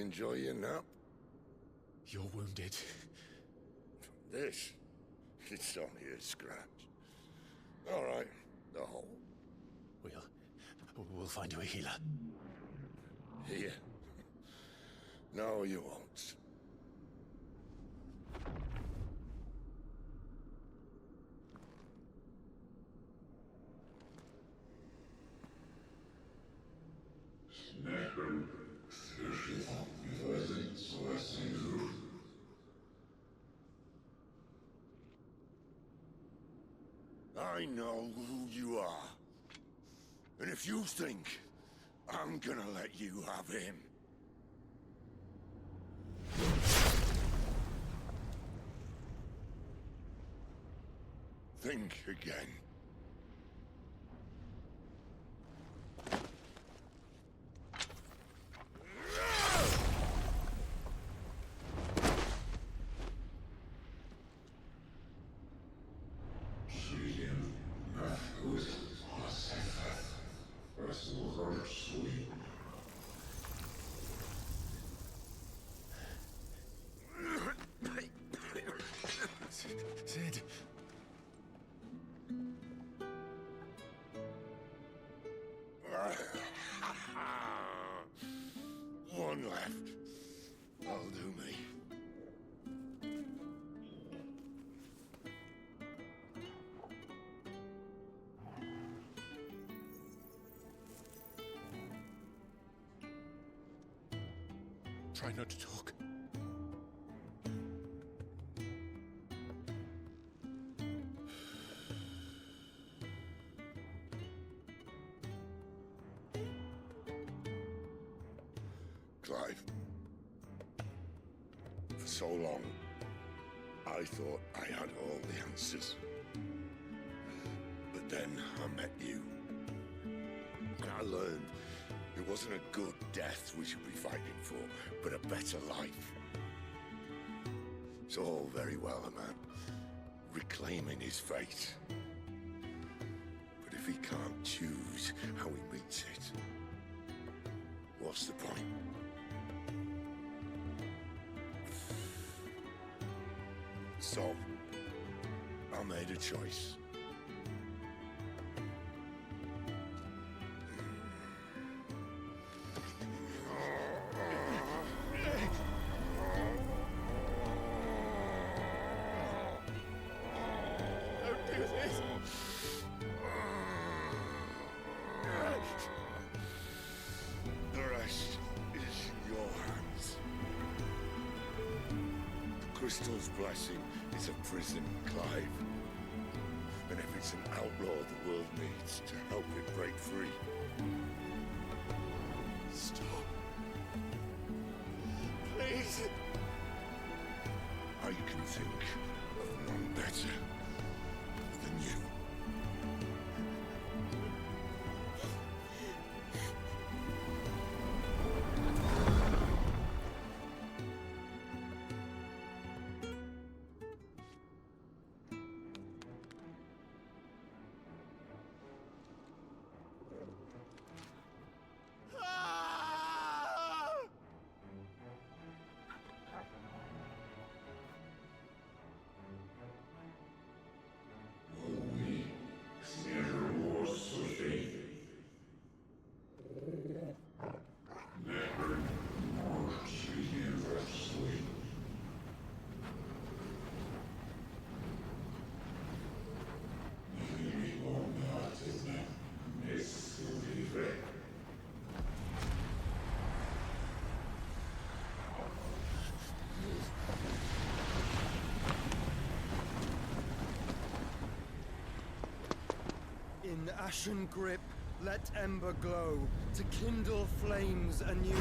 Enjoy your nap? You're wounded. This? It's only a scratch. All right, the hole. We'll find you a healer. Here? No, you won't. I know who you are. And if you think I'm gonna let you have him... think again. Sid. One left. That'll do me. Try not to talk. Clive. For so long, I thought I had all the answers. But then I met you. And I learned it wasn't a good death we should be fighting for, but a better life. It's all very well, a man reclaiming his fate. But if he can't choose how he meets it, what's the point? So, I made a choice. Don't do this! The rest is in your hands. The crystal's blessing is a prison, Clive. And if it's an outlaw the world needs to help it break free. Stop. Please. I can think of none better than you. In ashen grip, let ember glow, to kindle flames anew.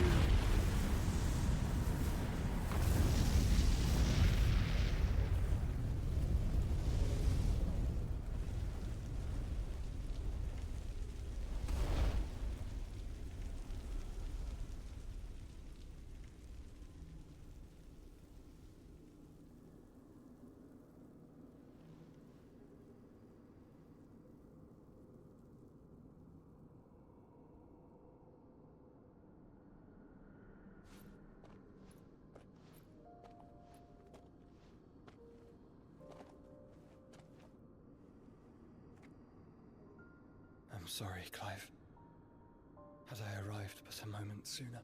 sorry, Clive. Had I arrived but a moment sooner.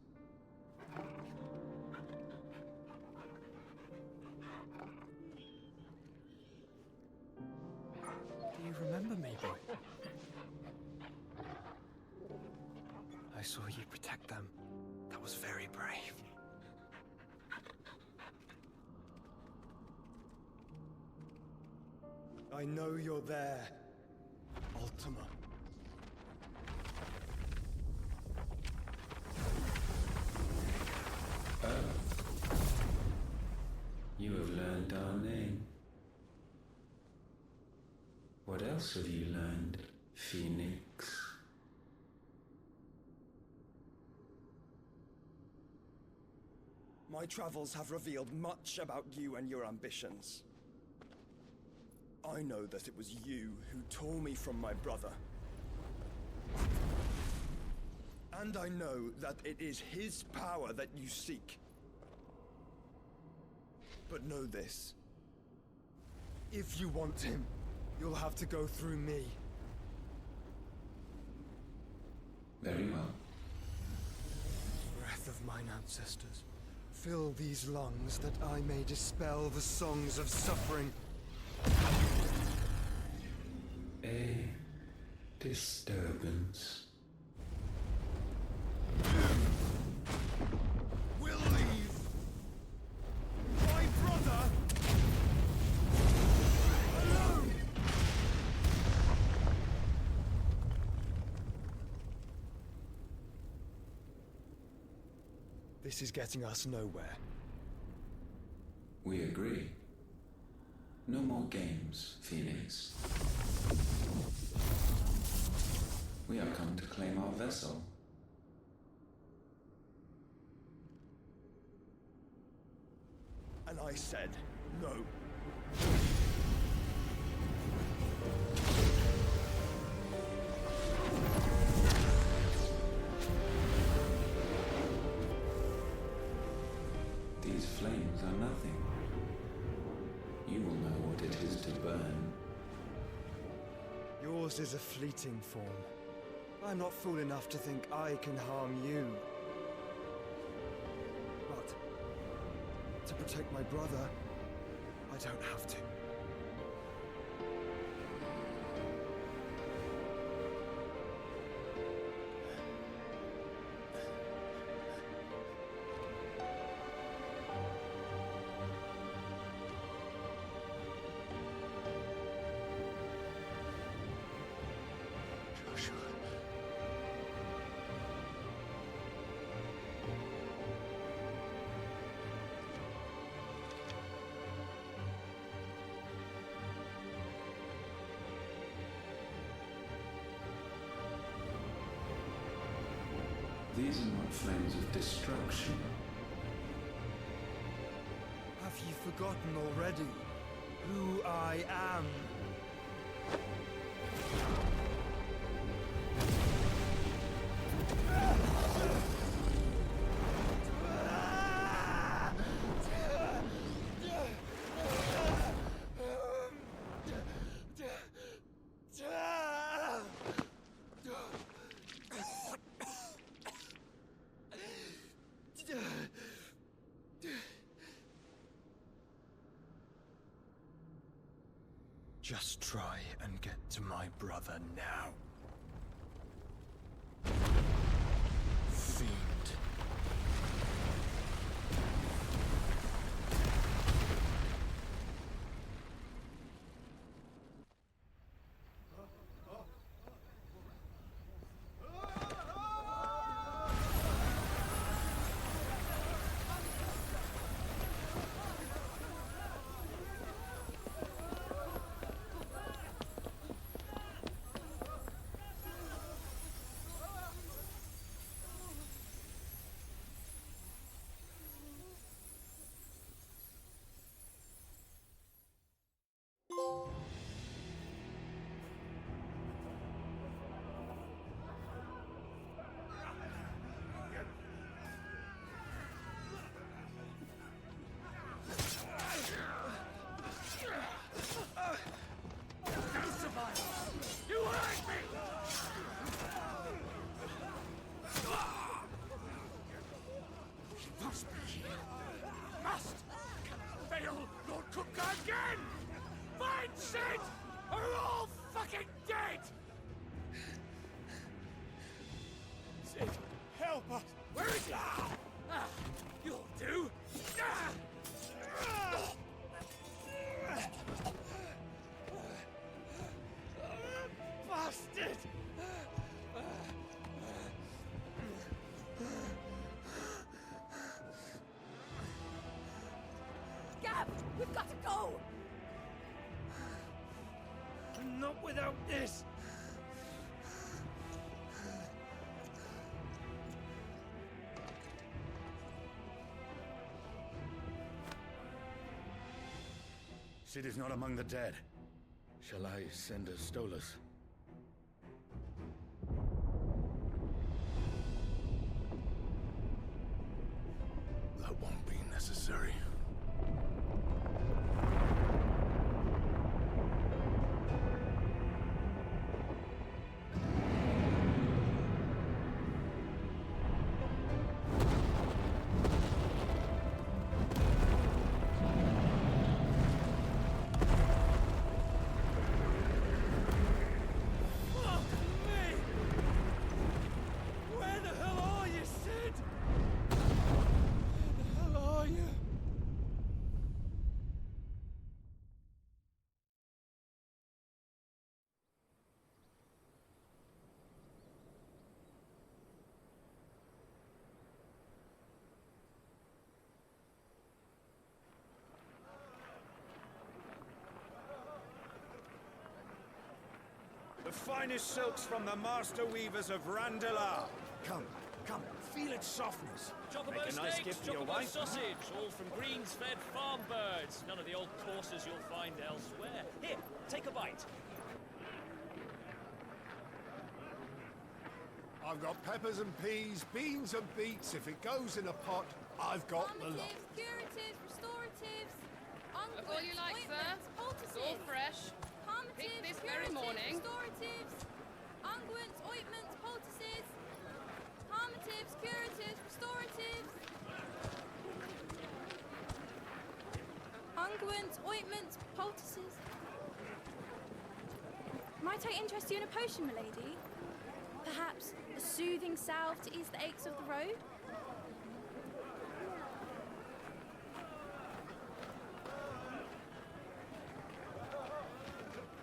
Do you remember me, boy? I saw you protect them. That was very brave. I know you're there, Ultima. Oh. You have learned our name. What else have you learned, Phoenix? My travels have revealed much about you and your ambitions. I know that it was you who tore me from my brother. And I know that it is his power that you seek. But know this. If you want him, you'll have to go through me. Very well. Breath of mine ancestors, fill these lungs that I may dispel the songs of suffering. A disturbance. We'll leave. My brother alone. This is getting us nowhere. We agree. No more games, Phoenix. We have come to claim our vessel. And I said no. These flames are nothing. You will know what it is to burn. Yours is a fleeting form. I'm not fool enough to think I can harm you. But to protect my brother, I don't have to. These are not flames of destruction. Have you forgotten already who I am? Just try and get to my brother now. Fiend. Sid, help us! Where is he? You'll do! Bastard! Gab, we've got to go! Not without this! Sid is not among the dead. Shall I send a Stolas? That won't be necessary. The finest silks from the master weavers of Randalar. Come, feel its softness. Chocobos Make a nice steaks, gift for your Chocobos wife. sausage, all from greens-fed farm birds. None of the old courses you'll find elsewhere. Here, take a bite. I've got peppers and peas, beans and beets. If it goes in a pot, I've got the lot. Curatives, restoratives, unguents, All you like, sir. ointments, poultices. It's all fresh. Pick Calmatives, this very curatives, morning. Restoratives, unguents, ointments, poultices. Calmatives, curatives, restoratives. Unguents, ointments, poultices. Might I interest you in a potion, milady? Perhaps a soothing salve to ease the aches of the road?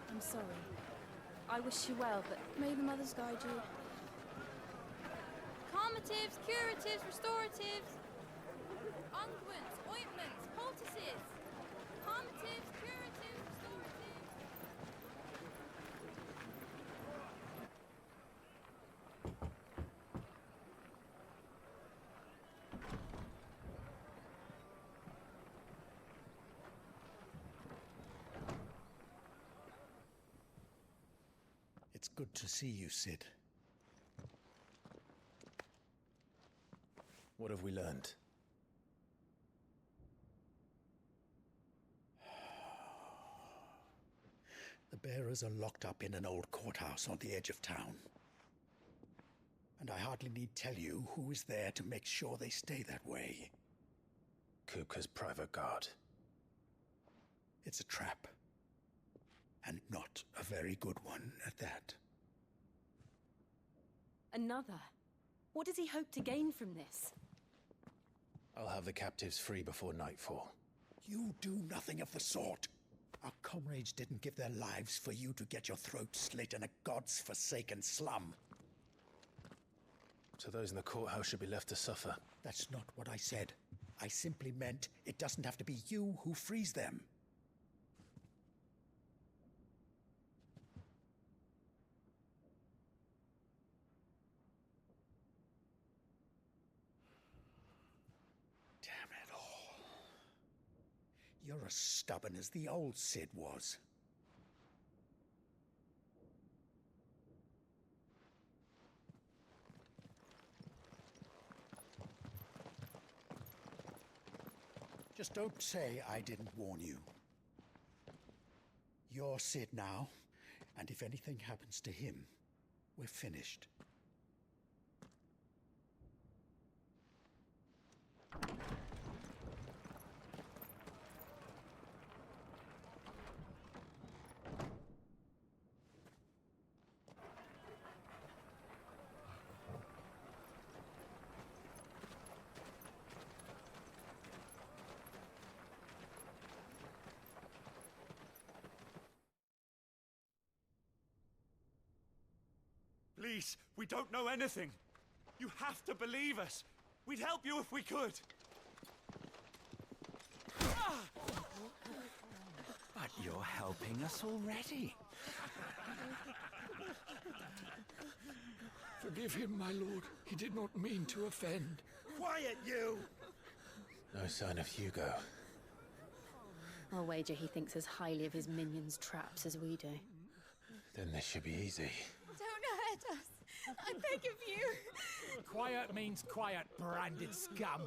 I'm sorry. I wish you well, but may the mothers guide you. Calmatives, curatives, restoratives. Unguents, ointments, poultices. Calmatives, curatives, restoratives. It's good to see you, Sid. What have we learned? The bearers are locked up in an old courthouse on the edge of town. And I hardly need tell you who is there to make sure they stay that way. Kupka's private guard. It's a trap. And not a very good one at that. Another? What does he hope to gain from this? I'll have the captives free before nightfall. You do nothing of the sort. Our comrades didn't give their lives for you to get your throat slit in a god's forsaken slum. So those in the courthouse should be left to suffer. That's not what I said. I simply meant it doesn't have to be you who frees them. Damn it all. You're as stubborn as the old Sid was. Just don't say I didn't warn you. You're Sid now, and if anything happens to him, we're finished. Please, we don't know anything. You have to believe us. We'd help you if we could. But you're helping us already. Forgive him, my lord. He did not mean to offend. Quiet, you! No sign of Hugo. I'll wager he thinks as highly of his minions' traps as we do. Then this should be easy. Don't hurt us. I beg of you. Quiet means quiet, branded scum.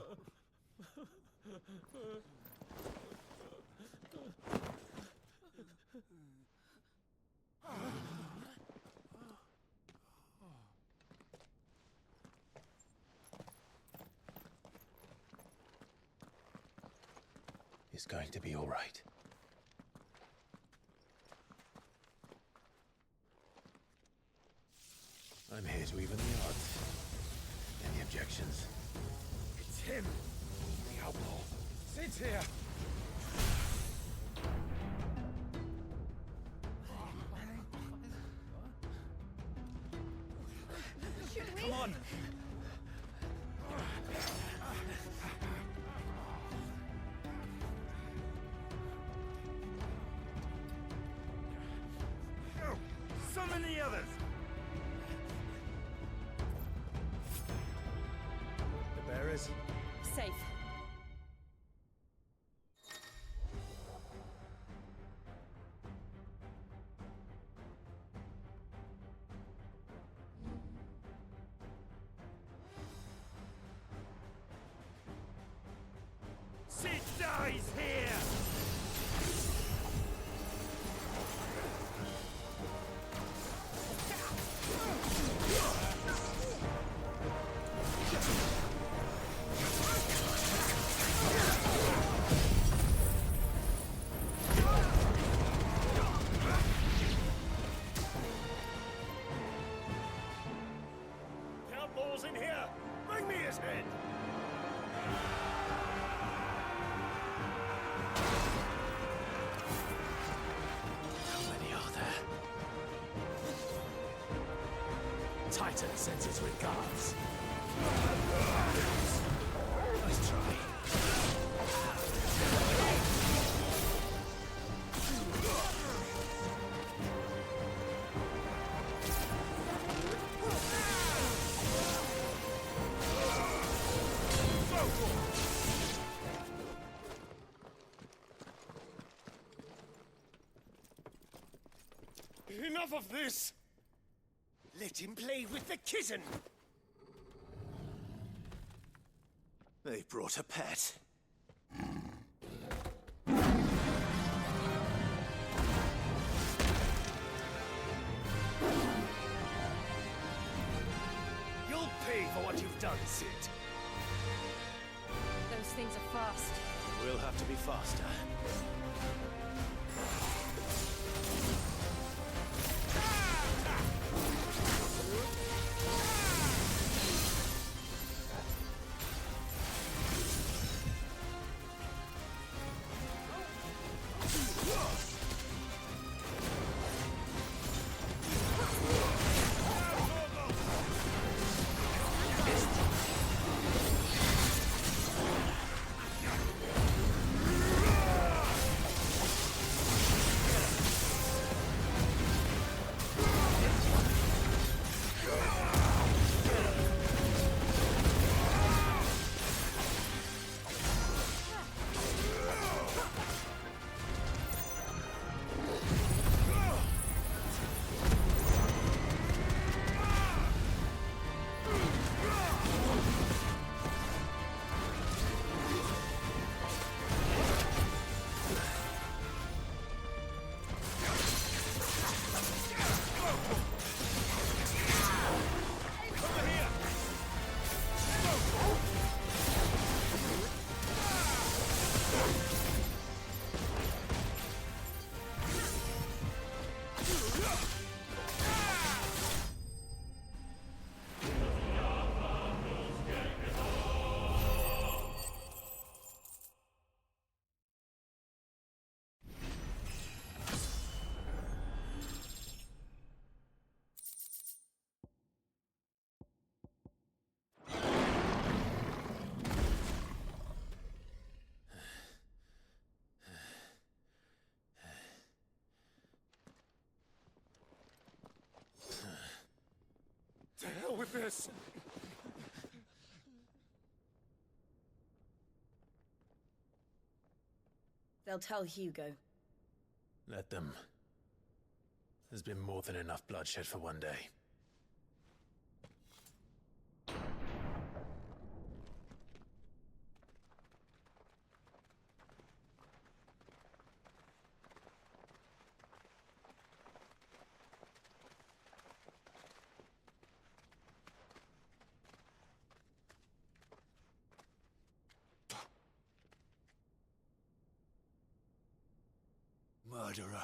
It's going to be all right. I'm here to even the odds. Any objections? It's him, the outlaw. Sit here. Should we? Come on. Summon the others! The bearers? Safe. Sid dies here! Outlaws in here! Bring me his head! How many are there? Titan sends his regards. Nice try. Enough of this! Let him play with the kitten! They brought a pet. You'll pay for what you've done, Sid. Those things are fast. We'll have to be faster. us! They'll tell Hugo. Let them. There's been more than enough bloodshed for one day. Murderer.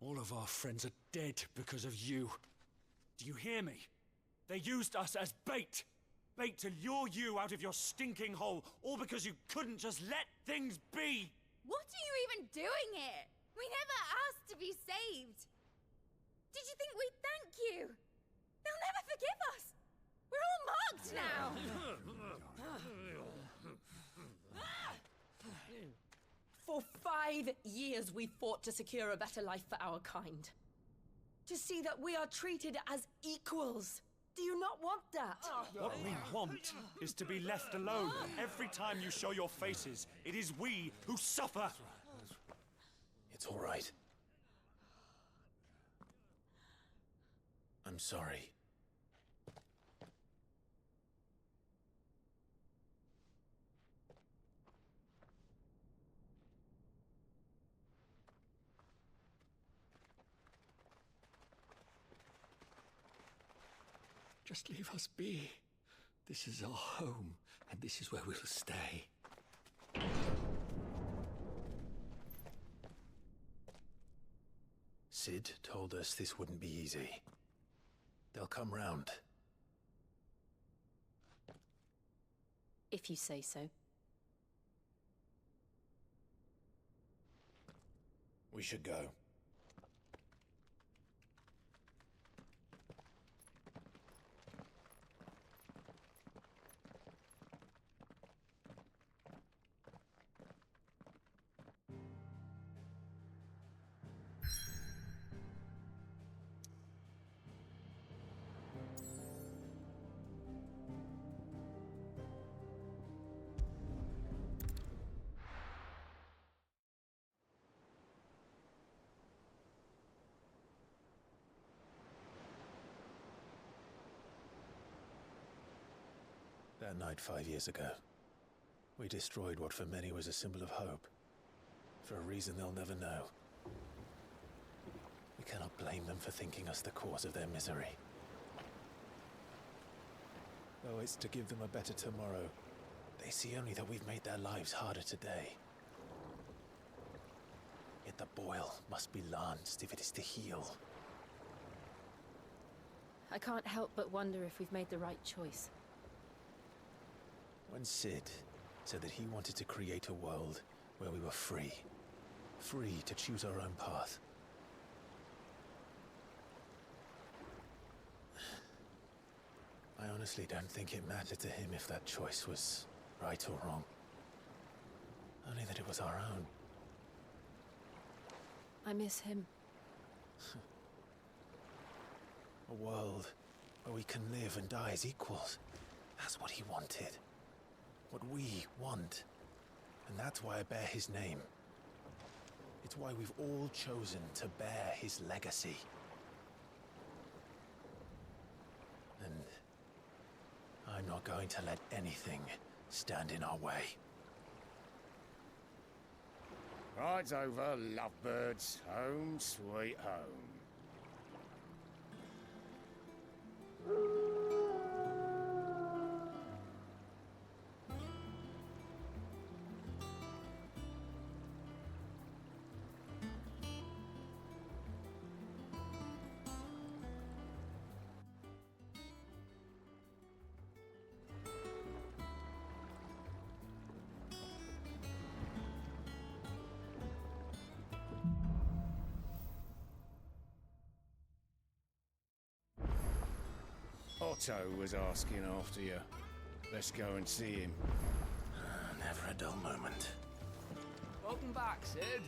All of our friends are dead because of you. Do you hear me? They used us as bait. Bait to lure you out of your stinking hole, all because you couldn't just let things be. What are you even doing here? We never asked to be saved. Did you think we'd thank you? They'll never forgive us. We're all marked now. For 5 years we fought to secure a better life for our kind. To see that we are treated as equals. Do you not want that? What we want is to be left alone. Every time you show your faces, it is we who suffer. It's all right. I'm sorry. Just leave us be. This is our home, and this is where we'll stay. Sid told us this wouldn't be easy. They'll come round. If you say so. We should go. That night 5 years ago, we destroyed what for many was a symbol of hope. For a reason they'll never know. We cannot blame them for thinking us the cause of their misery. Though it's to give them a better tomorrow, they see only that we've made their lives harder today. Yet the boil must be lanced if it is to heal. I can't help but wonder if we've made the right choice. When Sid said that he wanted to create a world where we were free. Free to choose our own path. I honestly don't think it mattered to him if that choice was right or wrong. Only that it was our own. I miss him. A world where we can live and die as equals. That's what he wanted. What we want. And that's why I bear his name. It's why we've all chosen to bear his legacy. And I'm not going to let anything stand in our way. Ride's over, lovebirds. Home sweet home. Otto was asking after you. Let's go and see him. Never a dull moment. Welcome back, Sid.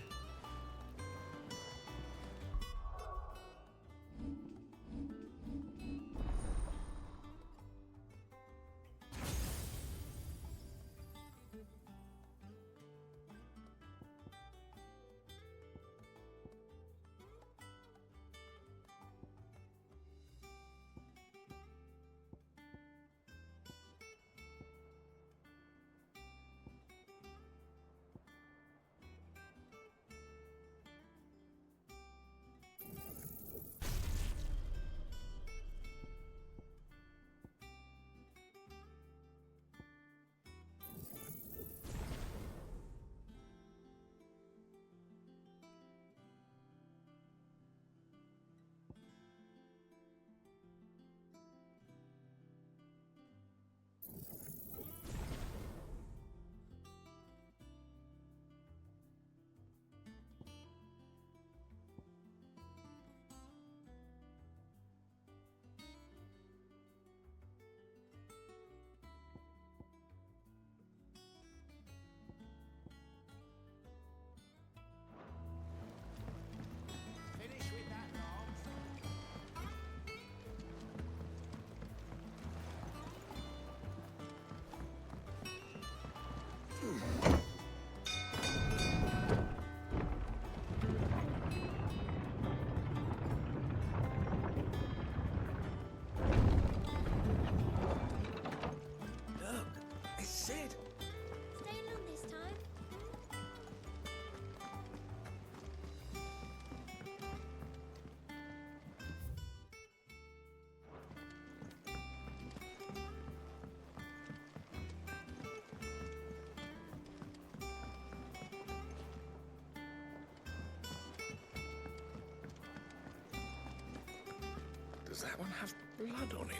that one have blood on it?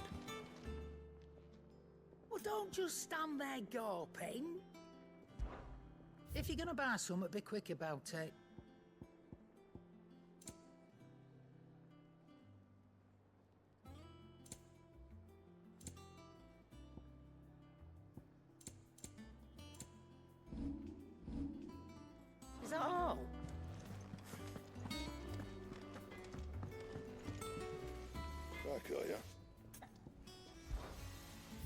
Well, don't just stand there gawping. If you're gonna buy something, be quick about it. Is that all? Back, are ya?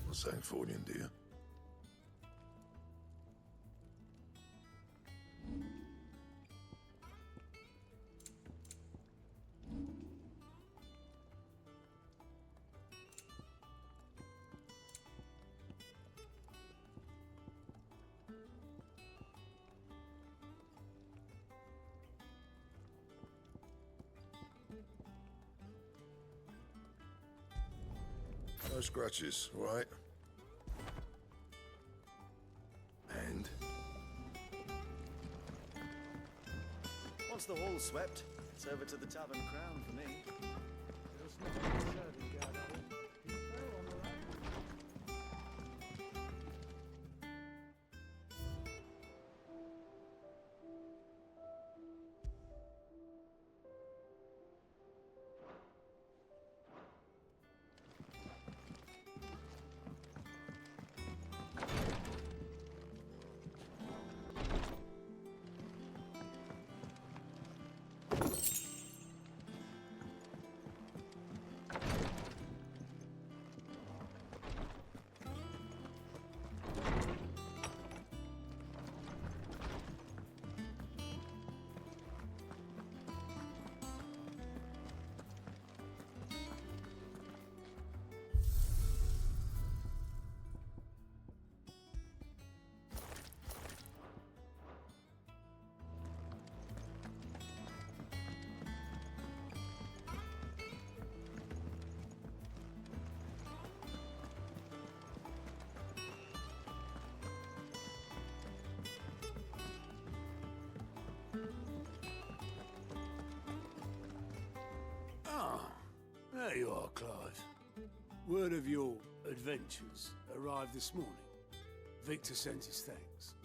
What's that for you, dear? No scratches, right? And? Once the hall's swept, it's over to the Tavern Crown for me. There you are, Clive. Word of your adventures arrived this morning. Victor sent his thanks.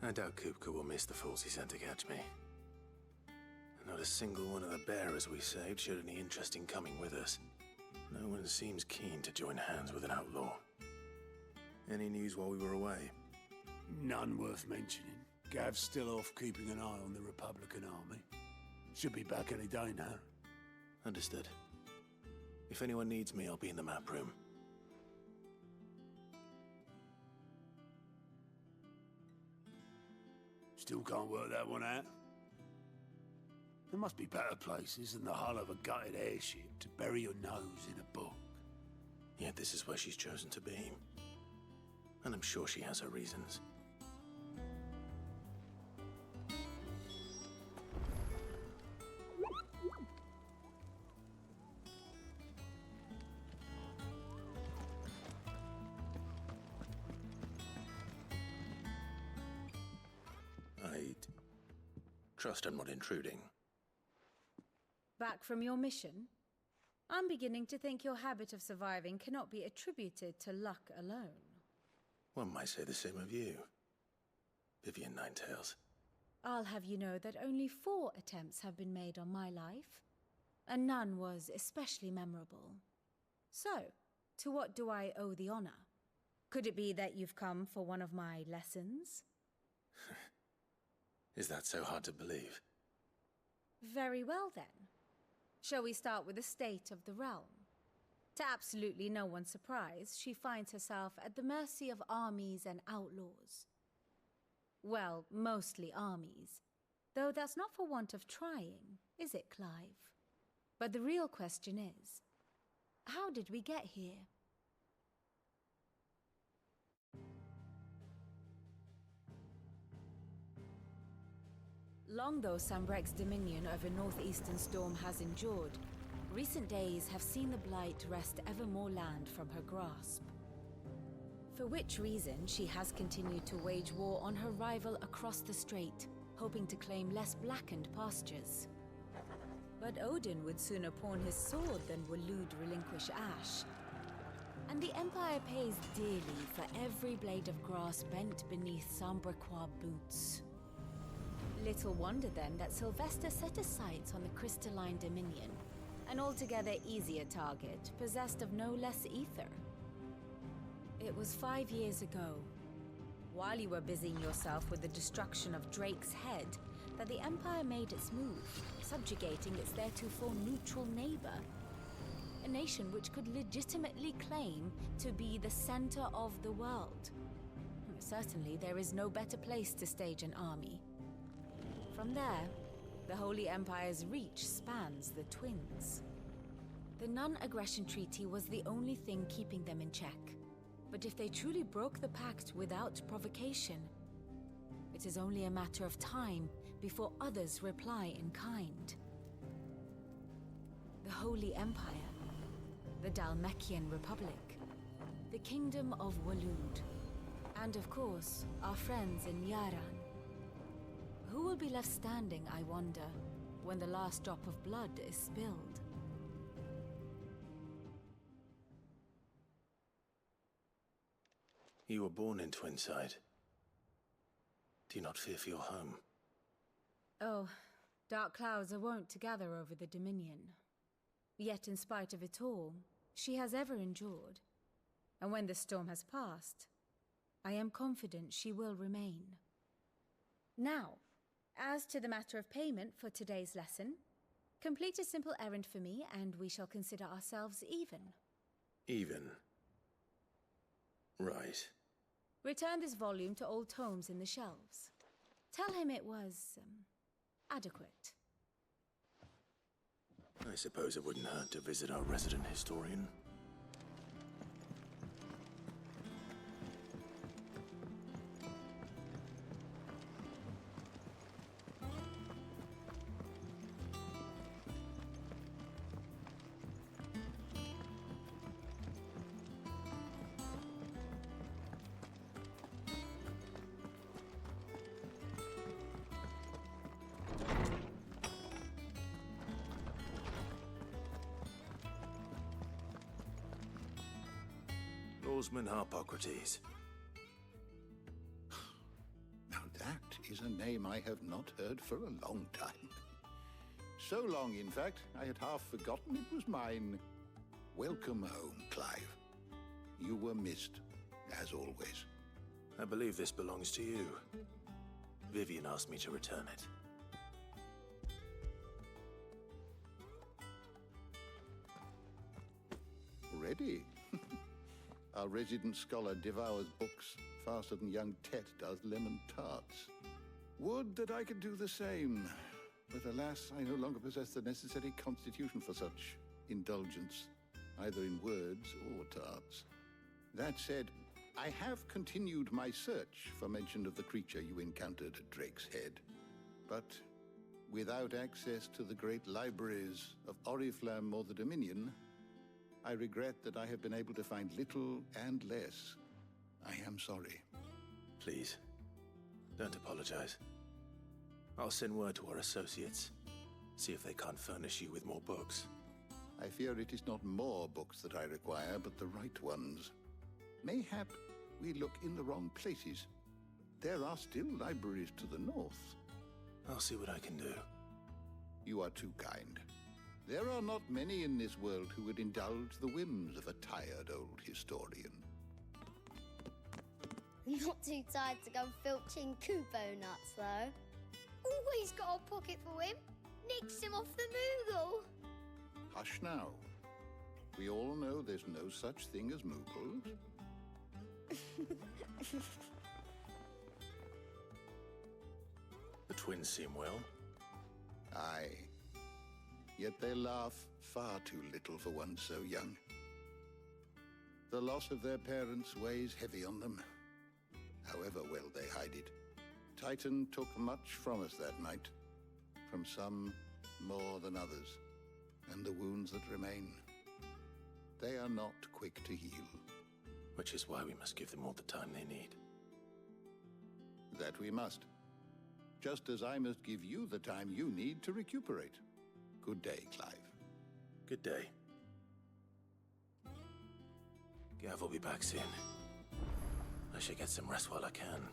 I doubt Kupka will miss the fools he sent to catch me. Not a single one of the bearers we saved showed any interest in coming with us. No one seems keen to join hands with an outlaw. Any news while we were away? None worth mentioning. Gav's still off keeping an eye on the Republican army. Should be back any day now. Understood. If anyone needs me, I'll be in the map room. Still can't work that one out. There must be better places than the hull of a gutted airship to bury your nose in a book. Yet this is where she's chosen to be. And I'm sure she has her reasons. Trust I'm not intruding. Back from your mission? I'm beginning to think your habit of surviving cannot be attributed to luck alone. One might say the same of you, Vivian Ninetails. I'll have you know that only 4 attempts have been made on my life, and none was especially memorable. So, to what do I owe the honor? Could it be that you've come for one of my lessons? Is that so hard to believe? Very well, then. Shall we start with the state of the realm? To absolutely no one's surprise, she finds herself at the mercy of armies and outlaws. Well, mostly armies. Though that's not for want of trying, is it, Clive? But the real question is, how did we get here? Long though Sambrek's dominion over northeastern Storm has endured, recent days have seen the Blight wrest ever more land from her grasp. For which reason she has continued to wage war on her rival across the strait, hoping to claim less blackened pastures. But Odin would sooner pawn his sword than Waloed relinquish Ash. And the Empire pays dearly for every blade of grass bent beneath Sambraquois boots. Little wonder then that Sylvester set his sights on the crystalline Dominion, an altogether easier target, possessed of no less ether. It was 5 years ago, while you were busying yourself with the destruction of Drake's head, that the Empire made its move, subjugating its theretofore neutral neighbor. A nation which could legitimately claim to be the center of the world. Certainly, there is no better place to stage an army. From there, the Holy Empire's reach spans the Twins. The non-aggression treaty was the only thing keeping them in check. But if they truly broke the pact without provocation, it is only a matter of time before others reply in kind. The Holy Empire, the Dhalmekian Republic, the Kingdom of Waloed, and of course, our friends in Yaran. Who will be left standing, I wonder, when the last drop of blood is spilled? You were born in Twinside. Do you not fear for your home? Oh, dark clouds are wont to gather over the Dominion. Yet in spite of it all, she has ever endured. And when the storm has passed, I am confident she will remain. Now, as to the matter of payment for today's lesson, complete a simple errand for me and we shall consider ourselves even. Even? Right. Return this volume to old tomes in the shelves. Tell him it was, adequate. I suppose it wouldn't hurt to visit our resident historian. Norseman Harpocrates. Now that is a name I have not heard for a long time. So long, in fact, I had half forgotten it was mine. Welcome home, Clive. You were missed, as always. I believe this belongs to you. Vivian asked me to return it. Ready? Our resident scholar devours books faster than young Tet does lemon tarts. Would that I could do the same. But alas, I no longer possess the necessary constitution for such indulgence, either in words or tarts. That said, I have continued my search for mention of the creature you encountered at Drake's Head. But without access to the great libraries of Oriflamme or the Dominion, I regret that I have been able to find little and less. I am sorry. Please, don't apologize. I'll send word to our associates. See if they can't furnish you with more books. I fear it is not more books that I require, but the right ones. Mayhap we look in the wrong places. There are still libraries to the north. I'll see what I can do. You are too kind. There are not many in this world who would indulge the whims of a tired old historian. Not too tired to go filching Kupo nuts, though. Always got a pocket for him. Nicks him off the Moogle. Hush now. We all know there's no such thing as Moogles. The twins seem well. Aye. Yet they laugh far too little for one so young. The loss of their parents weighs heavy on them, however well they hide it. Titan took much from us that night, from some more than others, and the wounds that remain, they are not quick to heal. Which is why we must give them all the time they need. That we must. Just as I must give you the time you need to recuperate. Good day, Clive. Good day. Gav will be back soon. I should get some rest while I can.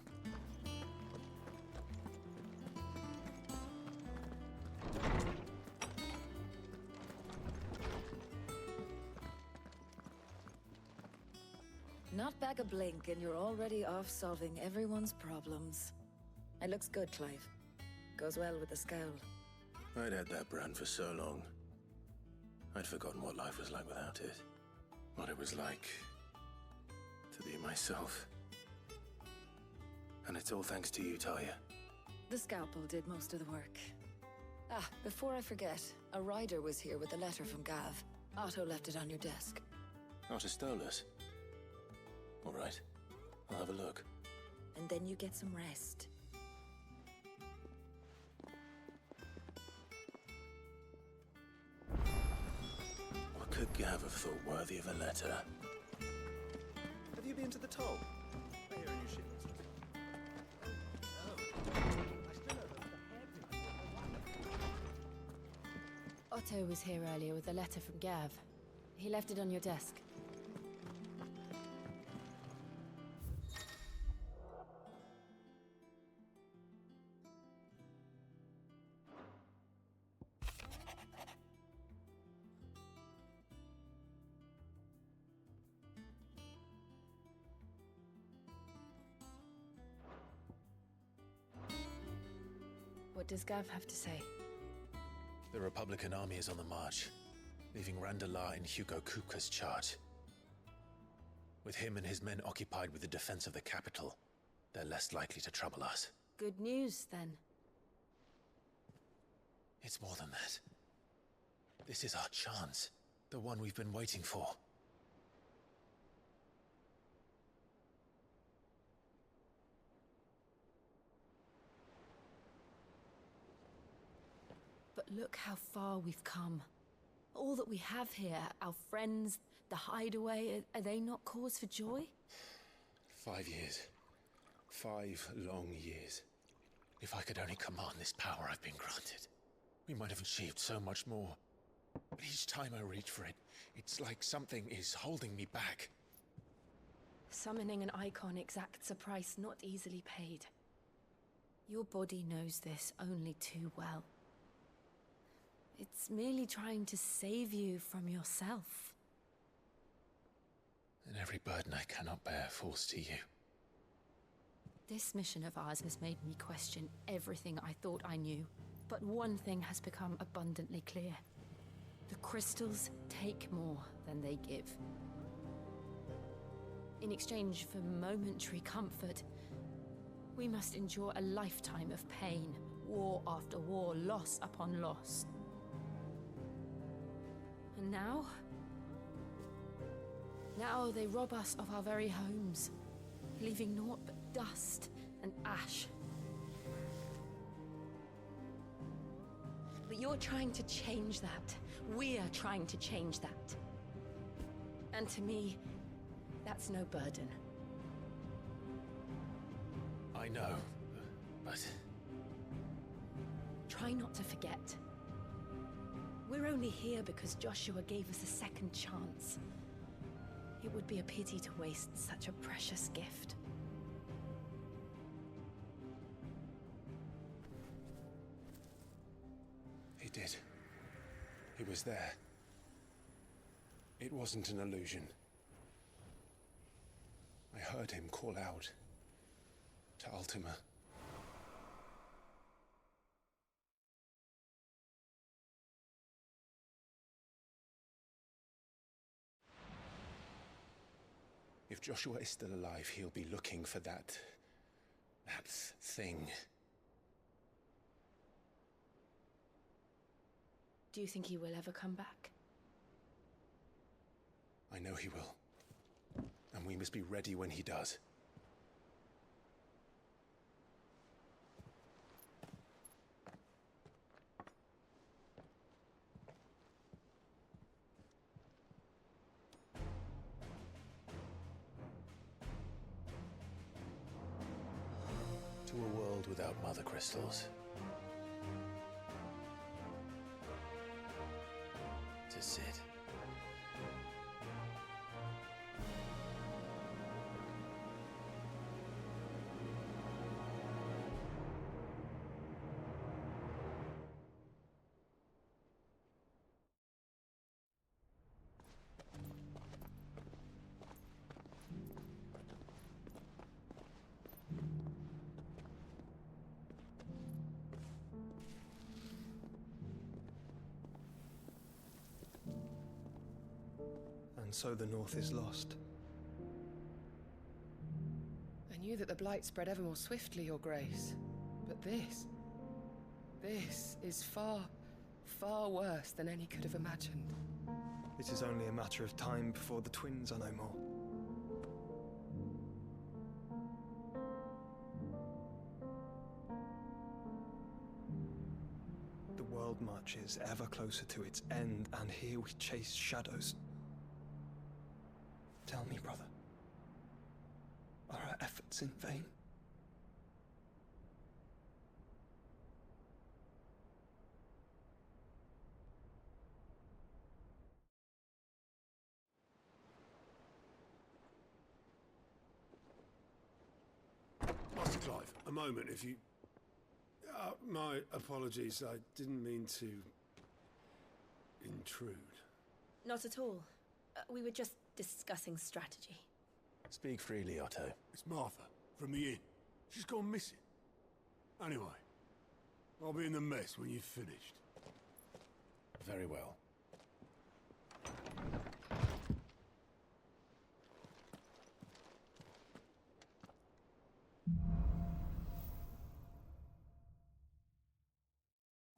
Not back a blink and you're already off solving everyone's problems. It looks good, Clive. Goes well with the scowl. I'd had that brand for so long. I'd forgotten what life was like without it. What it was like to be myself. And it's all thanks to you, Talia. The scalpel did most of the work. Ah, before I forget, a rider was here with a letter from Gav. Otto left it on your desk. Not a stolus. All right. I'll have a look. And then you get some rest. What could Gav have thought worthy of a letter? Have you been to the toll? I hear a new ship. Otto was here earlier with a letter from Gav. He left it on your desk. What does Gav have to say? The Republican army is on the march, leaving Randalar in Hugo Kupka's charge. With him and his men occupied with the defense of the capital, they're less likely to trouble us. Good news, then. It's more than that. This is our chance, the one we've been waiting for. But look how far we've come. All that we have here, our friends, the hideaway, are they not cause for joy? 5 years. 5 long years. If I could only command this power I've been granted, we might have achieved so much more. But each time I reach for it, it's like something is holding me back. Summoning an Eikon exacts a price not easily paid. Your body knows this only too well. It's merely trying to save you from yourself. And every burden I cannot bear falls to you. This mission of ours has made me question everything I thought I knew. But one thing has become abundantly clear. The crystals take more than they give. In exchange for momentary comfort, we must endure a lifetime of pain, war after war, loss upon loss. And now they rob us of our very homes, leaving naught but dust and ash. But you're trying to change that. We're trying to change that. And to me, that's no burden. I know, but... Try not to forget. We're only here because Joshua gave us a second chance. It would be a pity to waste such a precious gift. He did. He was there. It wasn't an illusion. I heard him call out to Ultima. If Joshua is still alive, he'll be looking for that thing. Do you think he will ever come back? I know he will. And we must be ready when he does. To a world without mother crystals. And so the North is lost. I knew that the Blight spread ever more swiftly, Your Grace. But this is far, far worse than any could have imagined. It is only a matter of time before the twins are no more. The world marches ever closer to its end, and here we chase shadows. Tell me, brother, are our efforts in vain? Master Clive, a moment, if you... my apologies, I didn't mean to... intrude. Not at all. We were just discussing strategy. Speak freely, Otto. It's Martha, from the inn. She's gone missing. Anyway, I'll be in the mess when you've finished. Very well.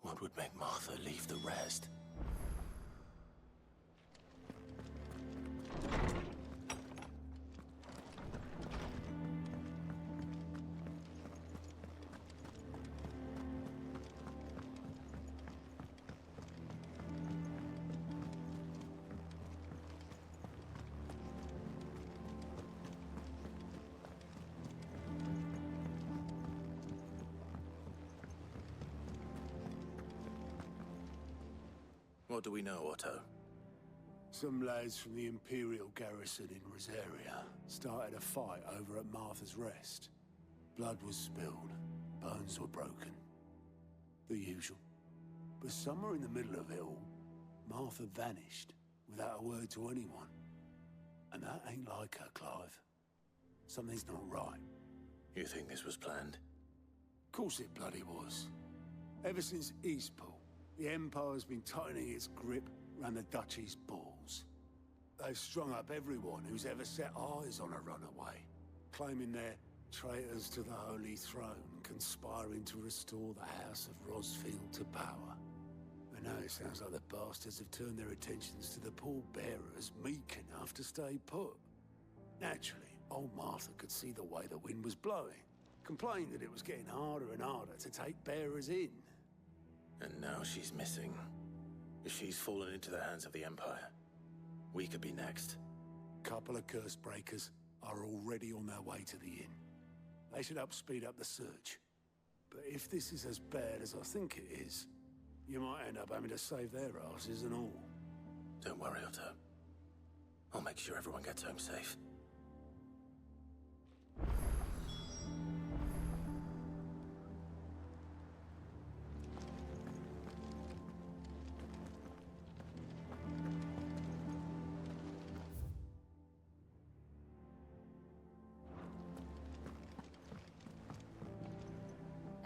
What would make Martha leave the rest? What do we know, Otto? Some lads from the Imperial garrison in Rosaria started a fight over at Martha's Rest. Blood was spilled, bones were broken. The usual. But somewhere in the middle of it all, Martha vanished without a word to anyone. And that ain't like her, Clive. Something's not right. You think this was planned? Of course it bloody was. Ever since Eastpool, the Empire's been tightening its grip around the Duchy's balls. They've strung up everyone who's ever set eyes on a runaway, claiming they're traitors to the Holy Throne, conspiring to restore the House of Rosfield to power. And now it sounds like the bastards have turned their attentions to the pallbearers meek enough to stay put. Naturally, old Martha could see the way the wind was blowing, complained that it was getting harder and harder to take bearers in. And now she's missing. If she's fallen into the hands of the Empire, we could be next. Couple of curse breakers are already on their way to the inn. They should help speed up the search. But if this is as bad as I think it is, you might end up having to save their asses and all. Don't worry, Otto. I'll make sure everyone gets home safe.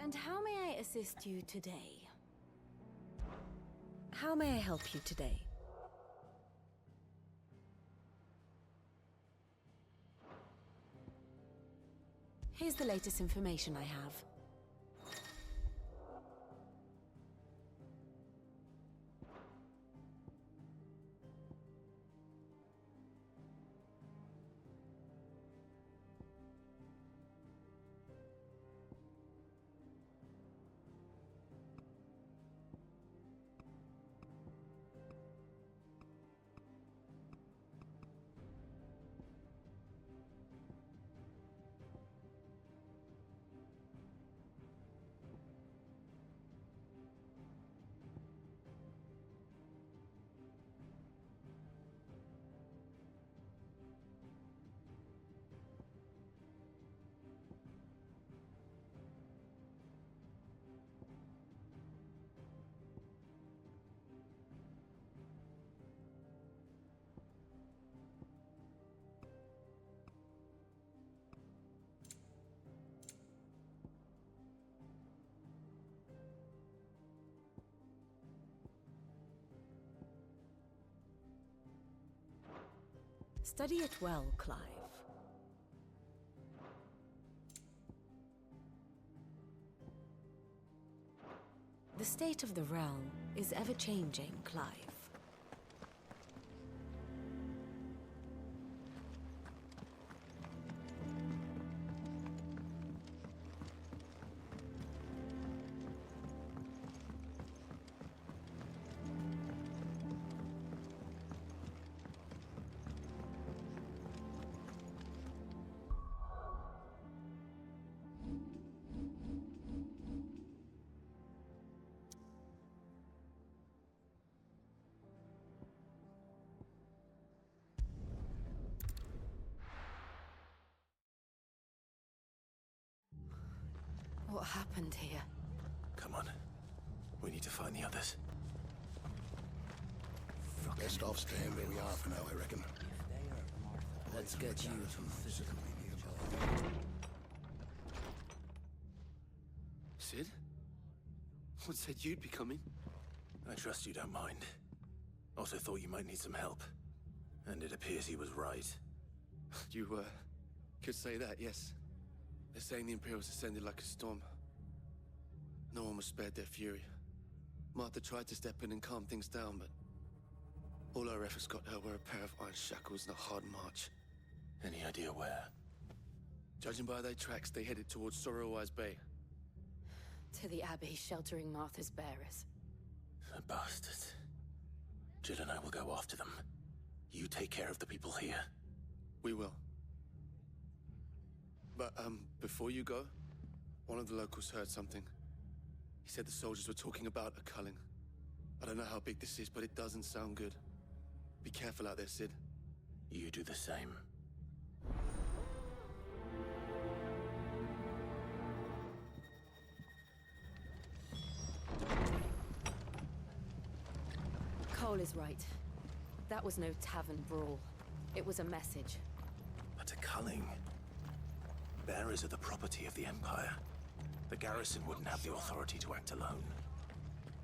And how may I assist you today? How may I help you today? Here's the latest information I have. Study it well, Clive. The state of the realm is ever-changing, Clive. What happened here? Come on. We need to find the others. Best off staying where we are for now, I reckon. Let's get you to physically Sid? What said you'd be coming? I trust you don't mind. Also thought you might need some help. And it appears he was right. You, could say that, yes. They're saying the Imperials ascended like a storm. No one was spared their fury. Martha tried to step in and calm things down, but all our efforts got her were a pair of iron shackles and a hard march. Any idea where? Judging by their tracks, they headed towards Sorrowwise Bay. To the Abbey sheltering Martha's bearers. The bastards. Jill and I will go after them. You take care of the people here. We will. But, before you go, one of the locals heard something. He said the soldiers were talking about a culling. I don't know how big this is, but it doesn't sound good. Be careful out there, Sid. You do the same. Cole is right. That was no tavern brawl. It was a message. But a culling. Bearers are the property of the Empire. The garrison wouldn't have the authority to act alone.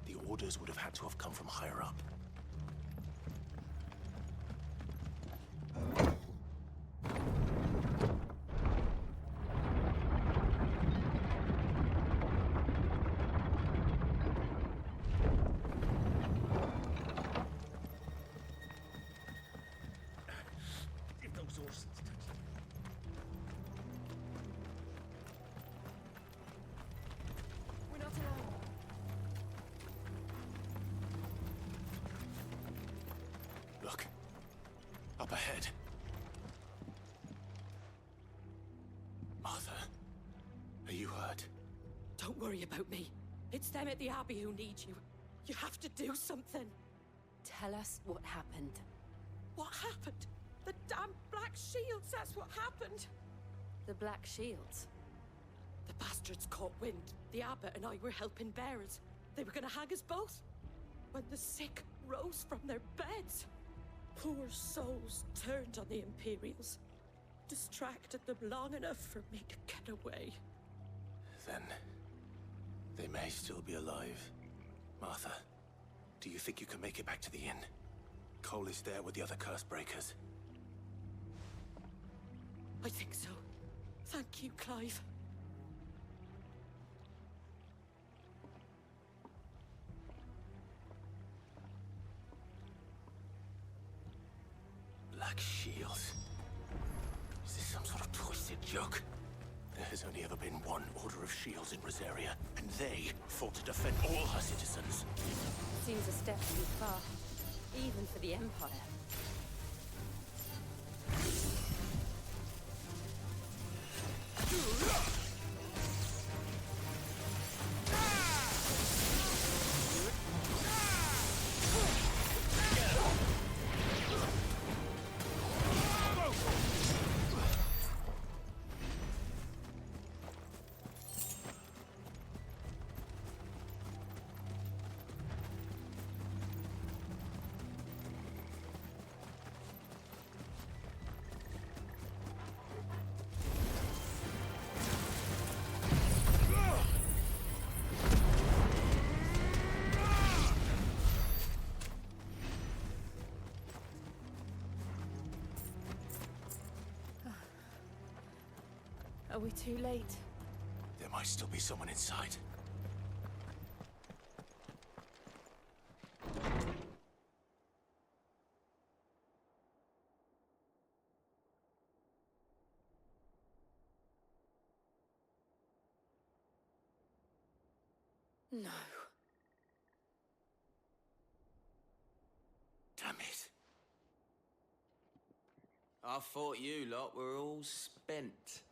The orders would have had to have come from higher up. If those horses touch We're not alone. Look. Up ahead. Martha. Are you hurt? Don't worry about me. It's them at the Abbey who need you. You have to do something. Tell us what happened. What happened? The damn Black Shields, that's what happened. The Black Shields? The bastards caught wind. The abbot and I were helping bearers. They were gonna hang us both. When the sick rose from their beds, poor souls turned on the Imperials. Distracted them long enough for me to get away. Then they may still be alive. Martha, do you think you can make it back to the inn? Cole is there with the other curse breakers. I think so. Thank you, Clive. Black Shields? Is this some sort of twisted joke? There has only ever been one Order of Shields in Rosaria, and they fought to defend all her citizens. Seems a step too far, even for the Empire. Are we too late? There might still be someone inside. No. Damn it. I thought you lot were all spent.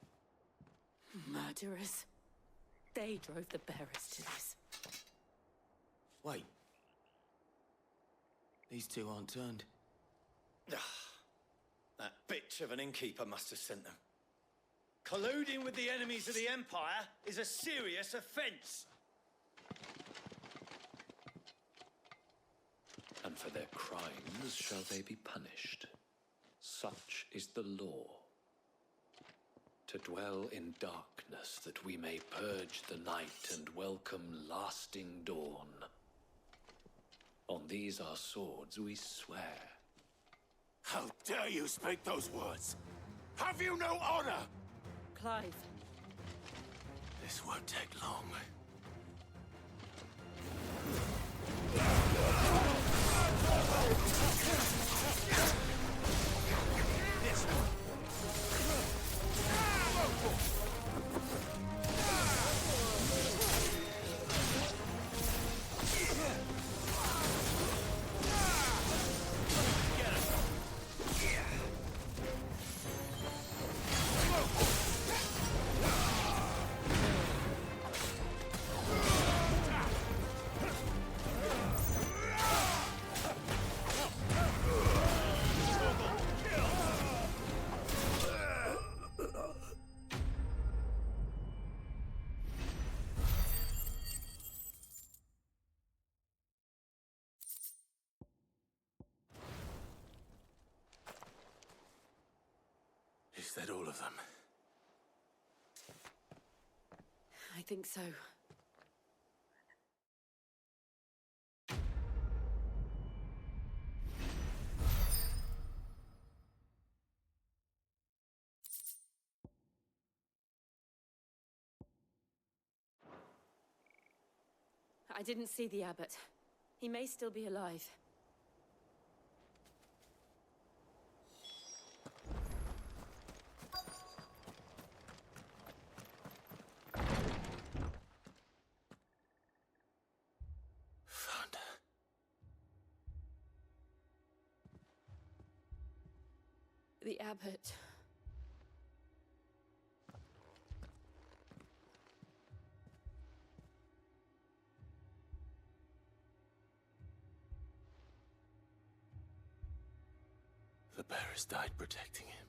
Murderers. They drove the bearers to this. Wait. These two aren't turned. That bitch of an innkeeper must have sent them. Colluding with the enemies of the Empire is a serious offence. And for their crimes shall they be punished. Such is the law. To dwell in darkness that we may purge the night and welcome lasting dawn. On these our swords we swear. How dare you speak those words? Have you no honor? Clive. This won't take long. Is that all of them? I think so. I didn't see the abbot. He may still be alive. The abbot. The bearers died protecting him.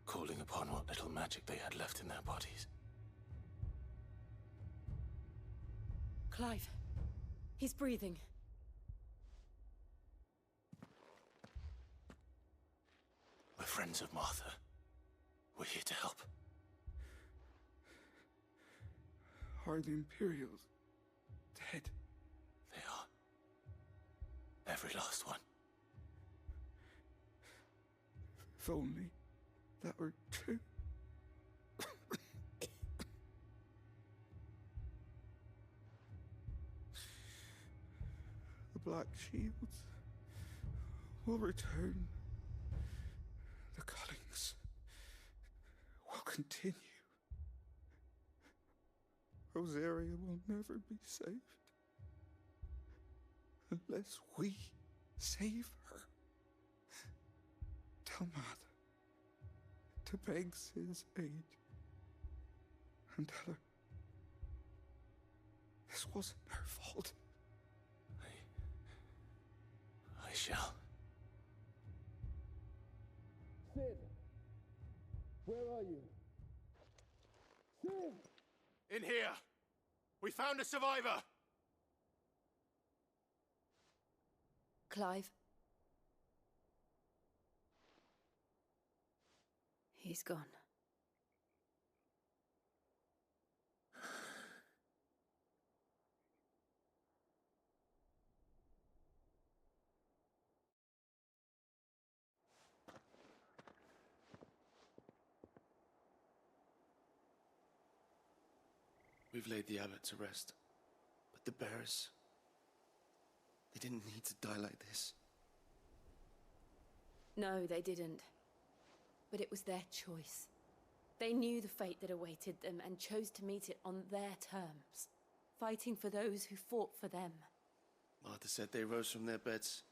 Calling upon what little magic they had left in their bodies. Clive. He's breathing. We're friends of Martha. We're here to help. Are the Imperials dead? They are. Every last one. If only that were true. The Black Shields will return. The cullings will continue. Rosaria will never be saved unless we save her. Tell Mother to beg Sid's aid and tell her this wasn't her fault. I shall. Sid! Where are you? Sid! In here! We found a survivor! Clive. He's gone. we've laid the abbot to rest. But the bearers... they didn't need to die like this. No, they didn't. But it was their choice. They knew the fate that awaited them and chose to meet it on their terms, fighting for those who fought for them. Martha said they rose from their beds,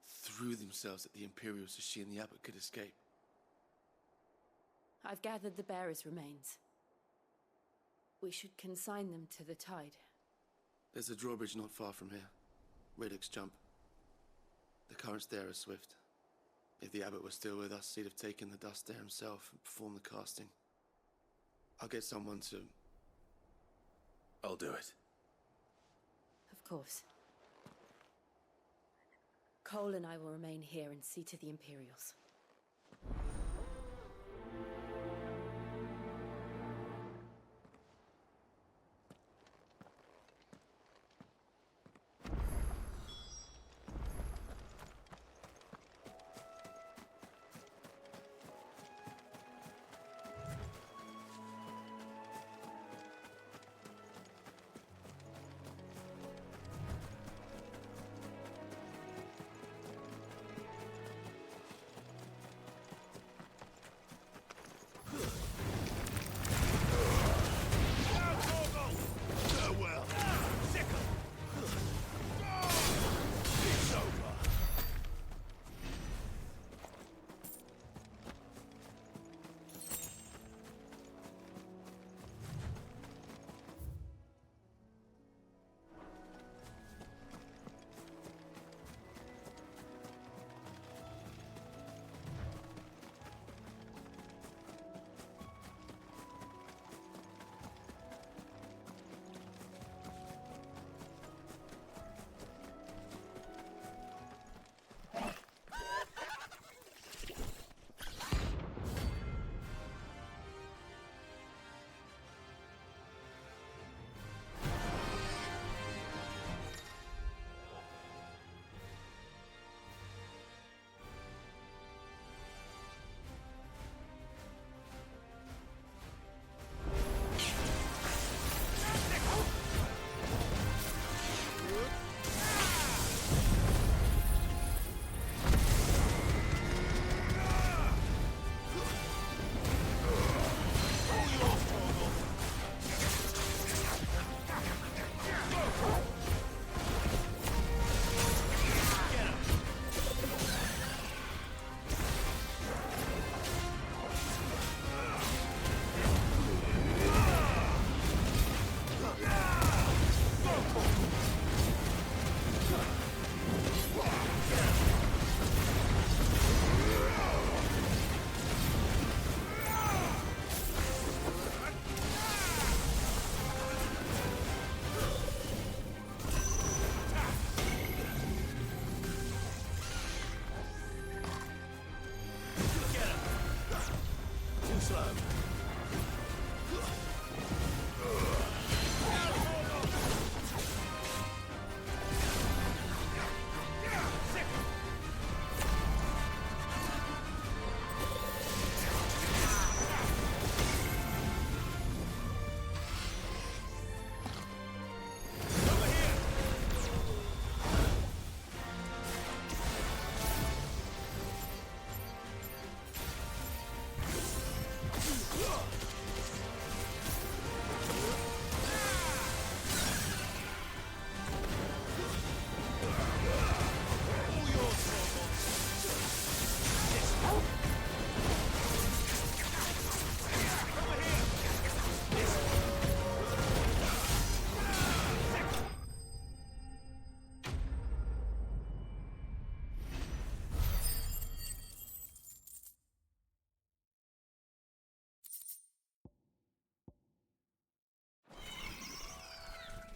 threw themselves at the Imperials so she and the abbot could escape. I've gathered the bearers' remains. We should consign them to the tide. There's a drawbridge not far from here. Radix jump. The currents there are swift. If the abbot was still with us, he'd have taken the dust there himself and performed the casting. I'll get someone to... I'll do it. Of course. Cole and I will remain here and see to the Imperials.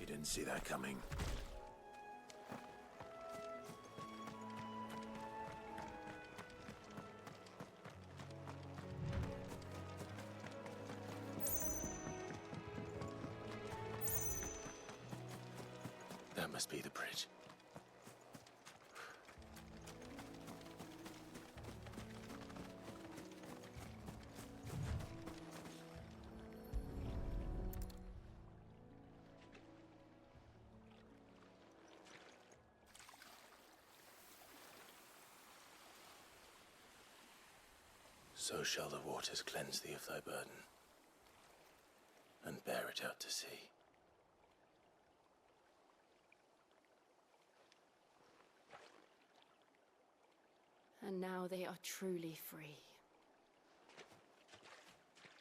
Didn't see that coming. That must be the bridge. So shall the waters cleanse thee of thy burden, and bear it out to sea. And now they are truly free.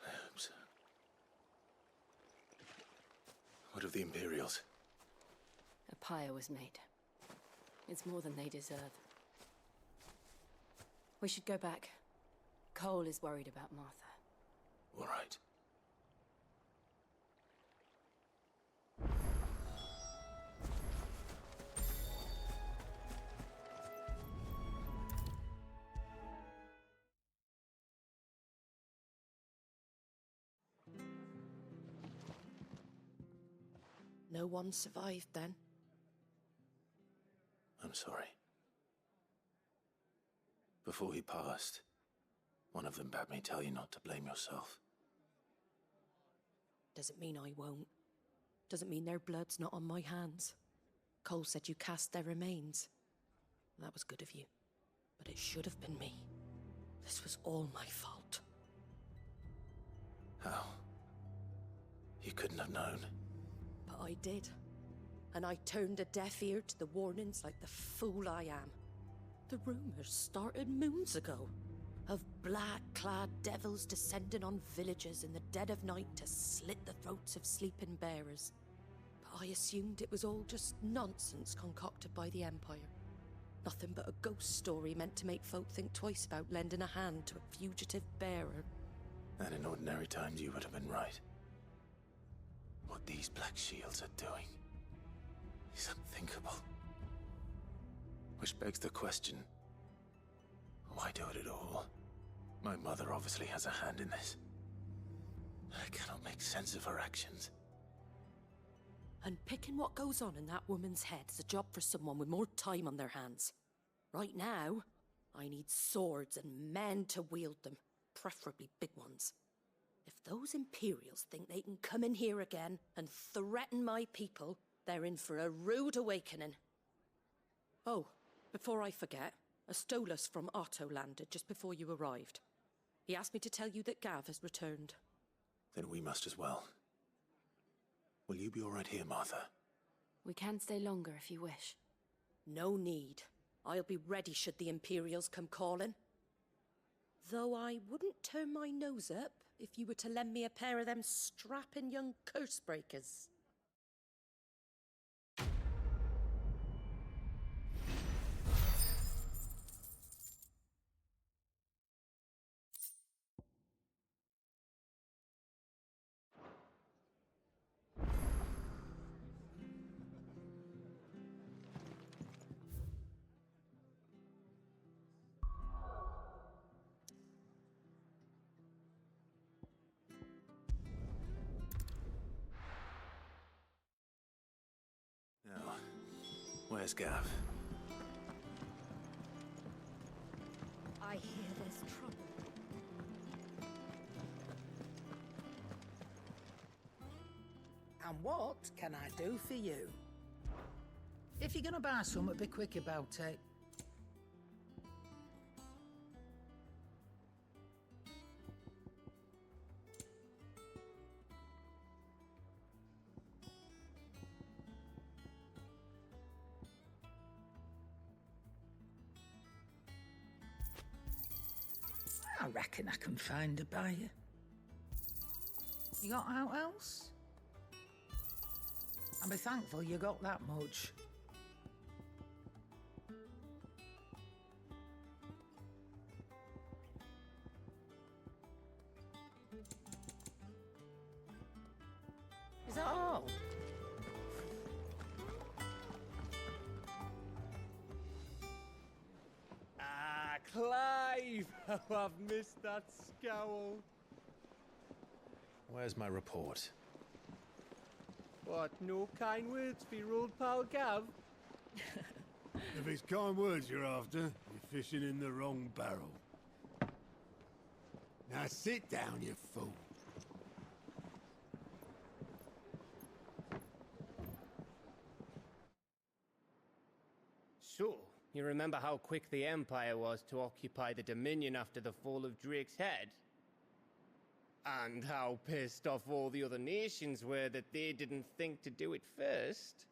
I hope so. What of the Imperials? A pyre was made. It's more than they deserve. We should go back. Cole is worried about Martha. All right. No one survived then? I'm sorry. Before he passed, one of them bade me tell you not to blame yourself. Doesn't mean I won't. Doesn't mean their blood's not on my hands. Cole said you cast their remains. That was good of you. But it should have been me. This was all my fault. How? You couldn't have known. But I did. And I turned a deaf ear to the warnings like the fool I am. The rumors started moons ago. Of black-clad devils descending on villages in the dead of night to slit the throats of sleeping bearers. But I assumed it was all just nonsense concocted by the Empire. Nothing but a ghost story meant to make folk think twice about lending a hand to a fugitive bearer. And in ordinary times you would have been right. What these Black Shields are doing is unthinkable. Which begs the question, why do it at all? My mother obviously has a hand in this. I cannot make sense of her actions. And picking what goes on in that woman's head is a job for someone with more time on their hands. Right now, I need swords and men to wield them, preferably big ones. If those Imperials think they can come in here again and threaten my people, they're in for a rude awakening. Oh, before I forget, a Stolas from Otto landed just before you arrived. He asked me to tell you that Gav has returned. Then we must as well. Will you be all right here, Martha? We can stay longer if you wish. No need. I'll be ready should the Imperials come calling. Though I wouldn't turn my nose up if you were to lend me a pair of them strapping young curse breakers. Now, where's Gav? I hear there's trouble. And what can I do for you? If you're gonna buy something, be quick about it. I reckon I can find a buyer. You got out else? And be thankful you got that much. Is that all? Ah, Clive! How I've missed that scowl. Where's my report? What, no kind words for your old pal Gav? If it's kind words you're after, you're fishing in the wrong barrel. Now sit down, you fool. So, You remember how quick the Empire was to occupy the Dominion after the fall of Drake's head? And how pissed off all the other nations were that they didn't think to do it first?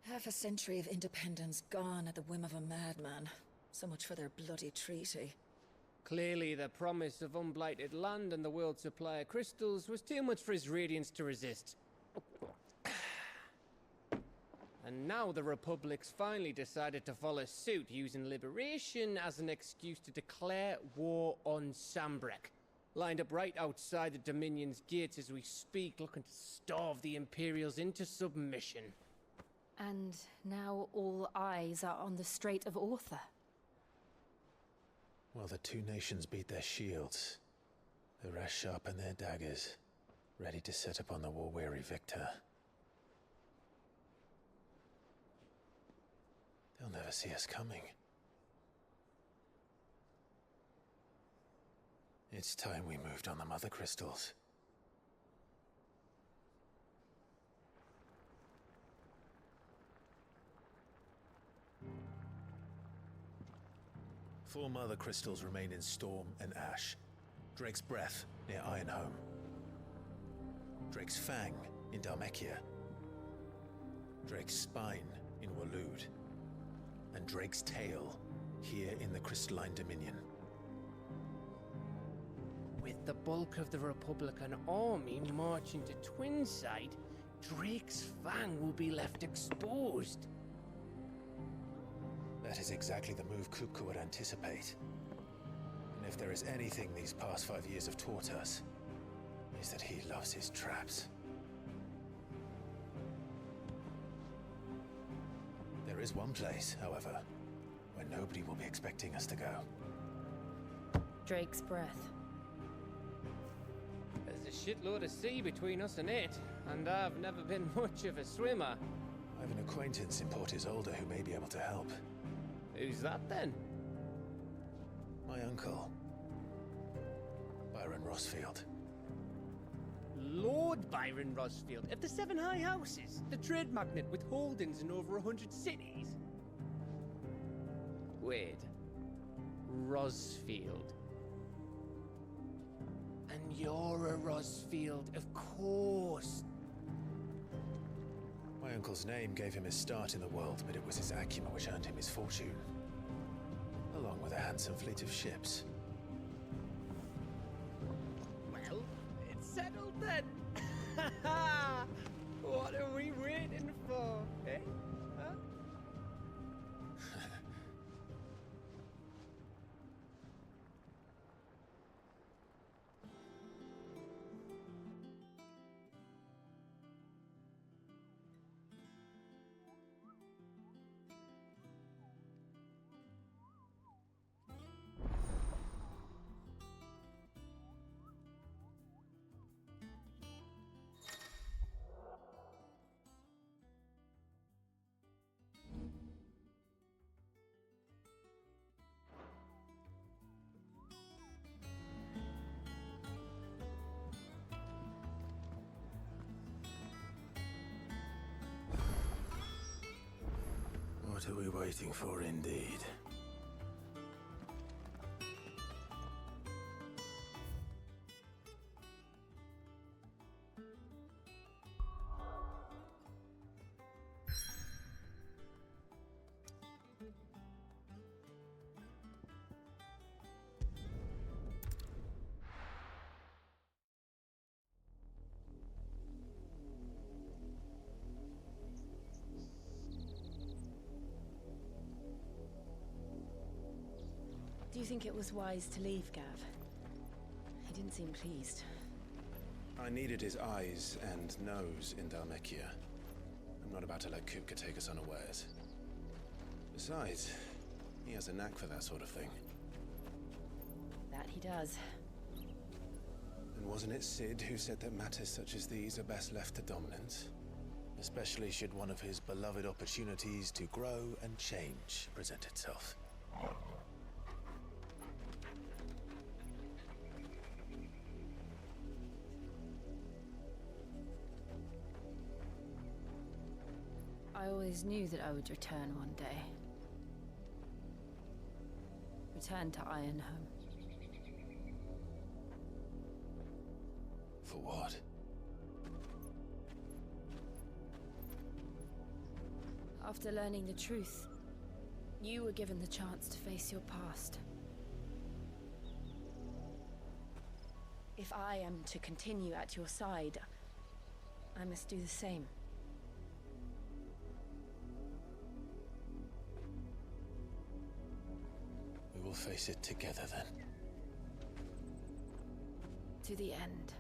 Half a century of independence gone at the whim of a madman. So much for their bloody treaty. Clearly, the promise of unblighted land and the world's supply of crystals was too much for his radiance to resist. And now the Republic's finally decided to follow suit, using liberation as an excuse to declare war on Sambrek. Lined up right outside the Dominion's gates as we speak, looking to starve the Imperials into submission. And now all eyes are on the Strait of Author. While the two nations beat their shields, the rest sharpen their daggers, ready to set upon the war-weary victor. They'll never see us coming. It's time we moved on the Mother Crystals. Four Mother Crystals remain in Storm and Ash. Drake's Breath near Ironhome. Drake's Fang in Dhalmekia. Drake's Spine in Waloed. And Drake's Tail here in the Crystalline Dominion. With the bulk of the Republican army marching to Twinside, Drake's Fang will be left exposed. That is exactly the move Kupka would anticipate. And if there is anything these past 5 years have taught us, is that he loves his traps. There is one place, however, where nobody will be expecting us to go. Drake's Breath. There's a shitload of sea between us and it, and I've never been much of a swimmer. I have an acquaintance in Port Isolde who may be able to help. Who's that then? My uncle, Byron Rosfield. Lord Byron Rosfield of the Seven High Houses, the trade magnate with holdings in over 100 cities. Wait, Rosfield. And you're a Rosfield, of course. My uncle's name gave him his start in the world, but it was his acumen which earned him his fortune. Along with a handsome fleet of ships. Well, it's settled then. What are we waiting for, eh? Huh? What are we waiting for, indeed? Do you think it was wise to leave, Gav? He didn't seem pleased. I needed his eyes and nose in Dhalmekia. I'm not about to let Kupka take us unawares. Besides, he has a knack for that sort of thing. That he does. And wasn't it Sid who said that matters such as these are best left to dominance? Especially should one of his beloved opportunities to grow and change present itself. I always knew that I would return one day. return to Ironhome. For what? After learning the truth, you were given the chance to face your past. If I am to continue at your side, I must do the same. We will face it together then. To the end.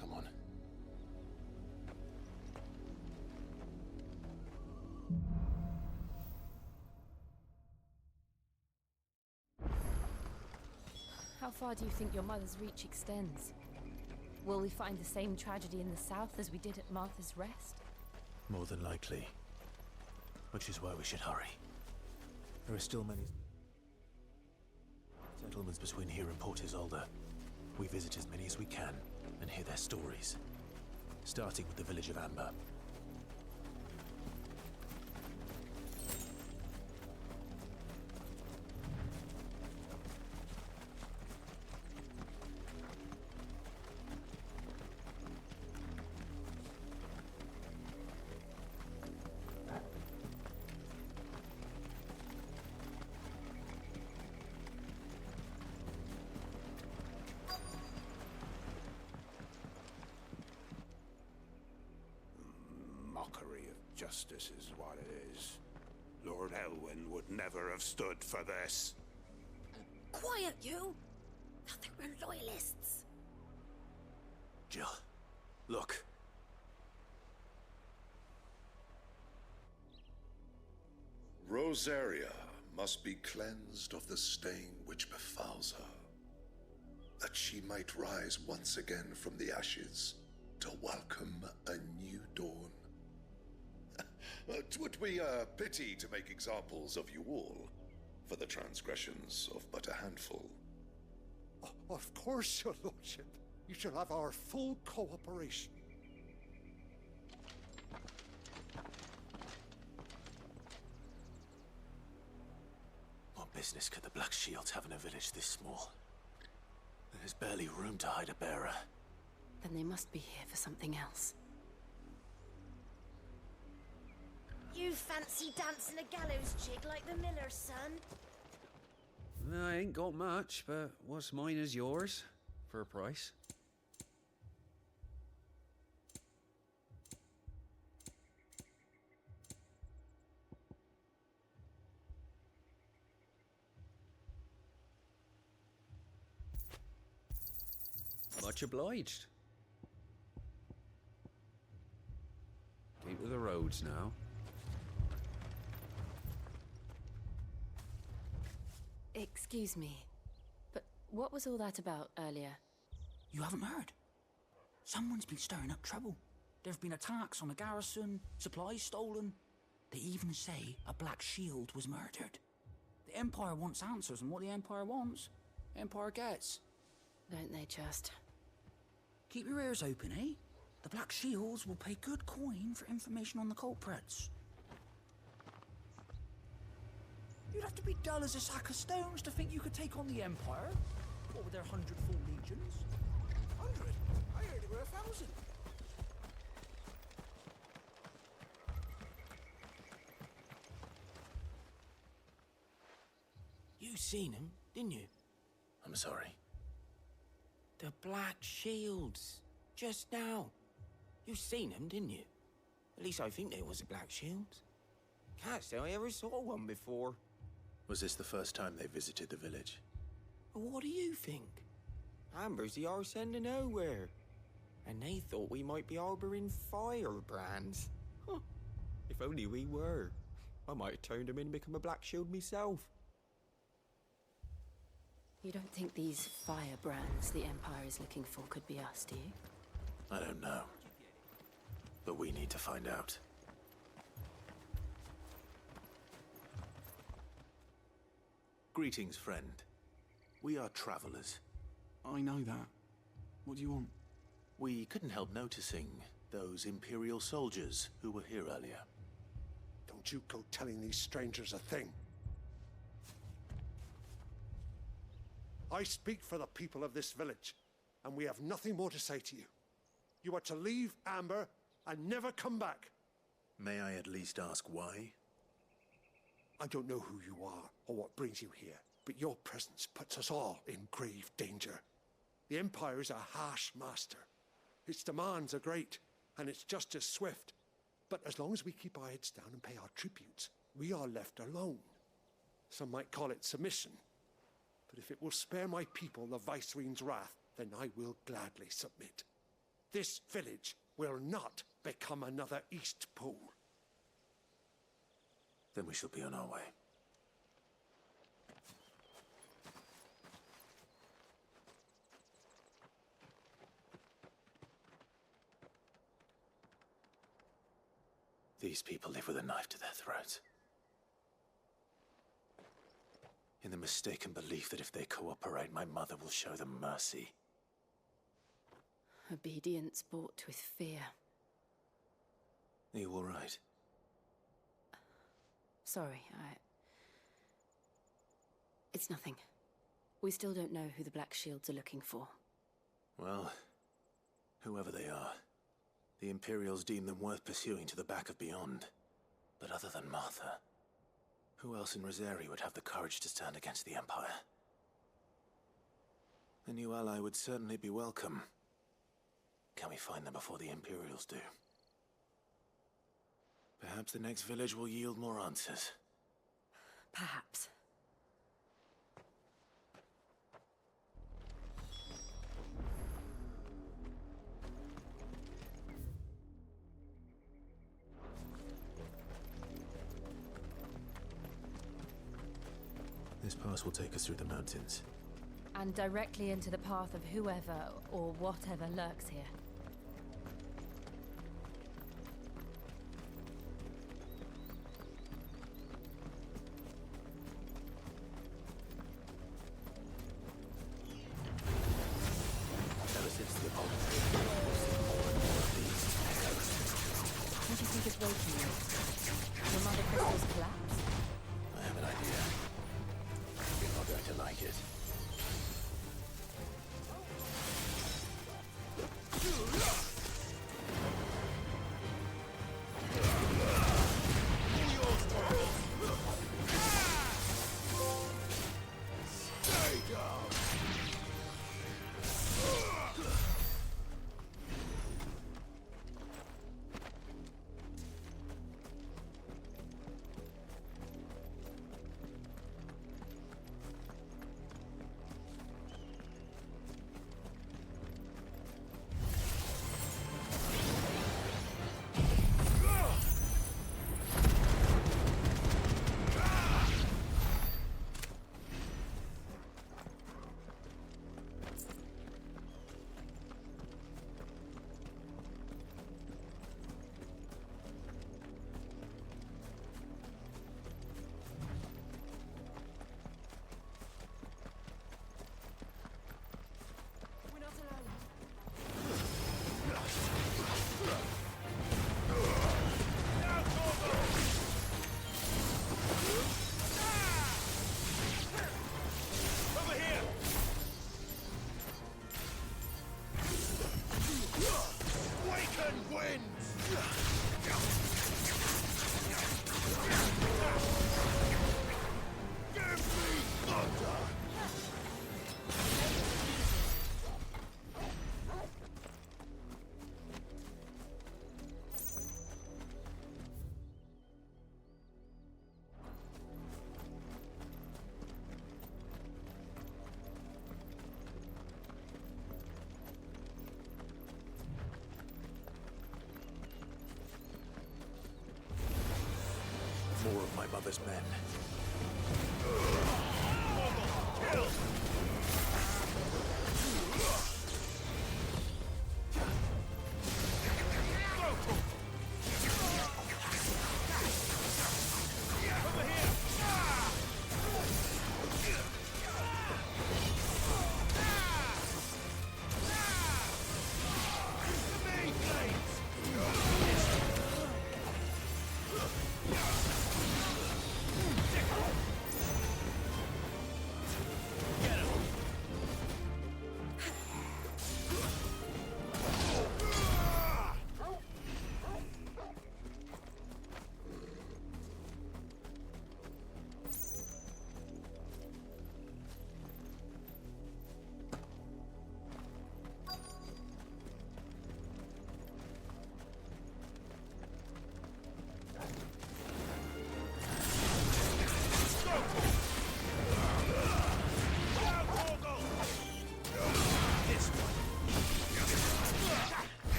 Come on. How far do you think your mother's reach extends? Will we find the same tragedy in the south as we did at Martha's Rest? More than likely. Which is why we should hurry. There are still many settlements between here and Port Isolde. We visit as many as we can and hear their stories. Starting with the village of Amber. Mockery of justice is what it is. Lord Elwyn would never have stood for this. Quiet, you! Thought they were loyalists. Jill, look. Rosaria must be cleansed of the stain which befouls her, that she might rise once again from the ashes to welcome a new dawn. 'Twould be a pity to make examples of you all for the transgressions of but a handful. Of course, your lordship. You shall have our full cooperation. What business could the Black Shields have in a village this small? There's barely room to hide a bearer. Then they must be here for something else. You fancy dancing a gallows jig like the miller's son? I ain't got much, but what's mine is yours, for a price. Much obliged. Keep to the roads now. Excuse me, but what was all that about earlier? You haven't heard? Someone's been stirring up trouble. There've been attacks on the garrison, supplies stolen. They even say a Black Shield was murdered. The Empire wants answers, and what the Empire wants, Empire gets. Don't they just? Keep your ears open, eh? The Black Shields will pay good coin for information on the culprits. You'd have to be dull as a sack of stones to think you could take on the Empire. What with their 100 full legions? 100? I heard there were 1,000. You seen him, didn't you? I'm sorry. The Black Shields. Just now. You seen them, didn't you? At least I think they was the Black Shields. Can't say I ever saw one before. Was this the first time they visited the village? What do you think? Amber's the arse end of nowhere. And they thought we might be harboring firebrands. Huh. If only we were. I might have turned them in and become a Black Shield myself. You don't think these firebrands the Empire is looking for could be us, do you? I don't know. But we need to find out. Greetings, friend. We are travelers. I know that. What do you want? We couldn't help noticing Those Imperial soldiers who were here earlier. Don't you go telling these strangers a thing. I speak for the people of this village, and we have nothing more to say to you. You are to leave Amber and never come back. May I at least ask why? I don't know who you are or what brings you here, but your presence puts us all in grave danger. The Empire is a harsh master. Its demands are great, and its justice swift. But as long as we keep our heads down and pay our tributes, we are left alone. Some might call it submission. But if it will spare my people the Viceroy's wrath, then I will gladly submit. This village will not become another East Pool. Then we shall be on our way. These people live with a knife to their throats. In the mistaken belief that if they cooperate, my mother will show them mercy. Obedience bought with fear. Are you all right? Sorry, It's nothing. We still don't know who the Black Shields are looking for. Well, whoever they are, the Imperials deem them worth pursuing to the back of beyond. But other than Martha, who else in Rosari would have the courage to stand against the Empire? A new ally would certainly be welcome. Can we find them before the Imperials do? Perhaps the next village will yield more answers. Perhaps. This pass will take us through the mountains. And directly into the path of whoever or whatever lurks here. Ever since the Apollo, we've seen more and more of these echoes. What do you think is waiting you? Will Mother Crystal's collapse? I have an idea. You're not going to like it. More of my mother's men.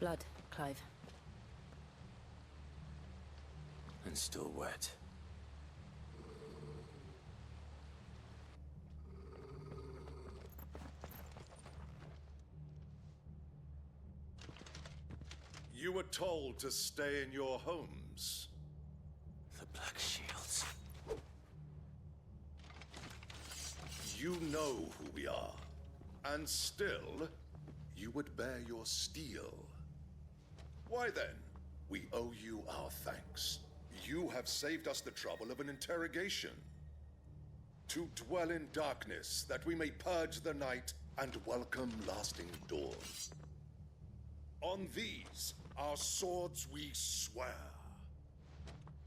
blood, Clive. And still wet. You were told to stay in your homes. The Black Shields. You know who we are. And still, you would bear your steel. Why then, we owe you our thanks. You have saved us the trouble of an interrogation. To dwell in darkness, that we may purge the night and welcome lasting dawn. On these, our swords we swear.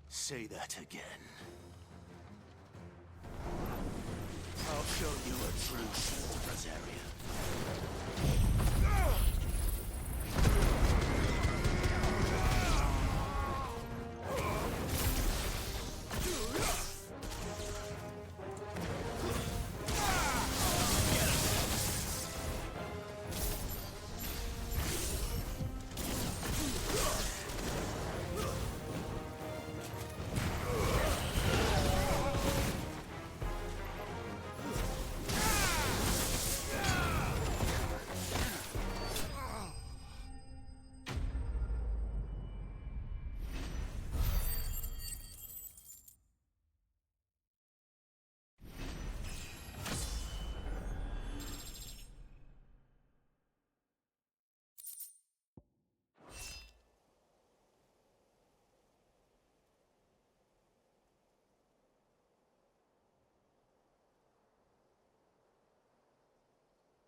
Say that again. I'll show you a true shield of Rosaria.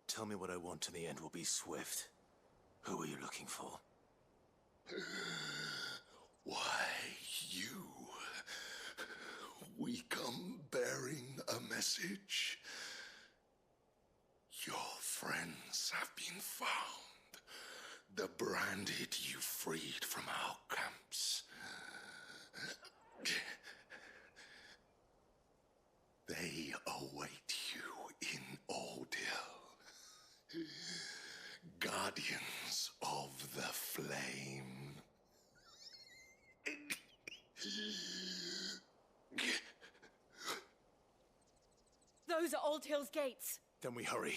Tell me what I want and the end will be swift. Who are you looking for? Why, you. We come bearing a message. Your friends have been found. The branded you freed from our camps. They await you in Ordeal. Guardians of the Flame. Those are Old Hill's gates. Then we hurry.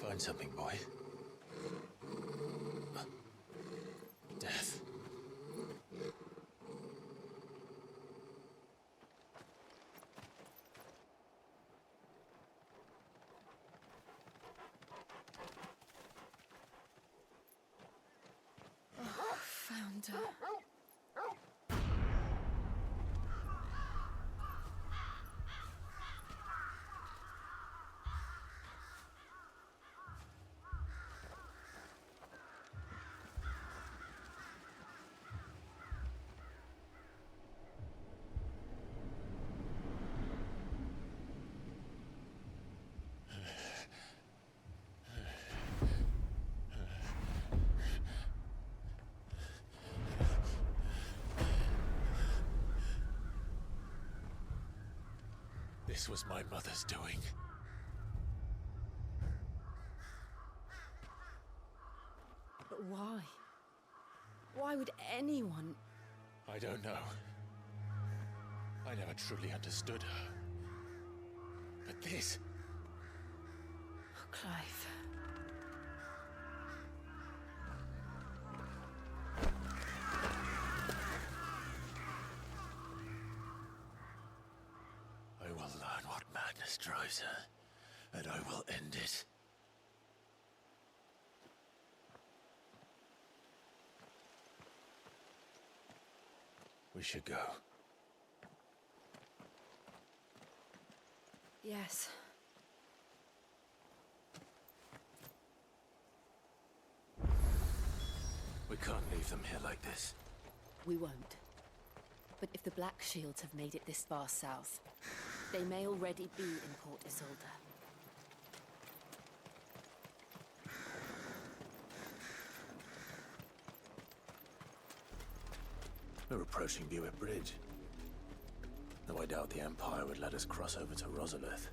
Find something, boy. Death. Found her. This was my mother's doing. But why? Why would anyone... I don't know. I never truly understood her. But this... Oh, Clive. I will learn what madness drives her, and I will end it. We should go. Yes. We can't leave them here like this. We won't. But if the Black Shields have made it this far south, they may already be in Port Isolde. We're approaching Buick Bridge. Though I doubt the Empire would let us cross over to Rosalith.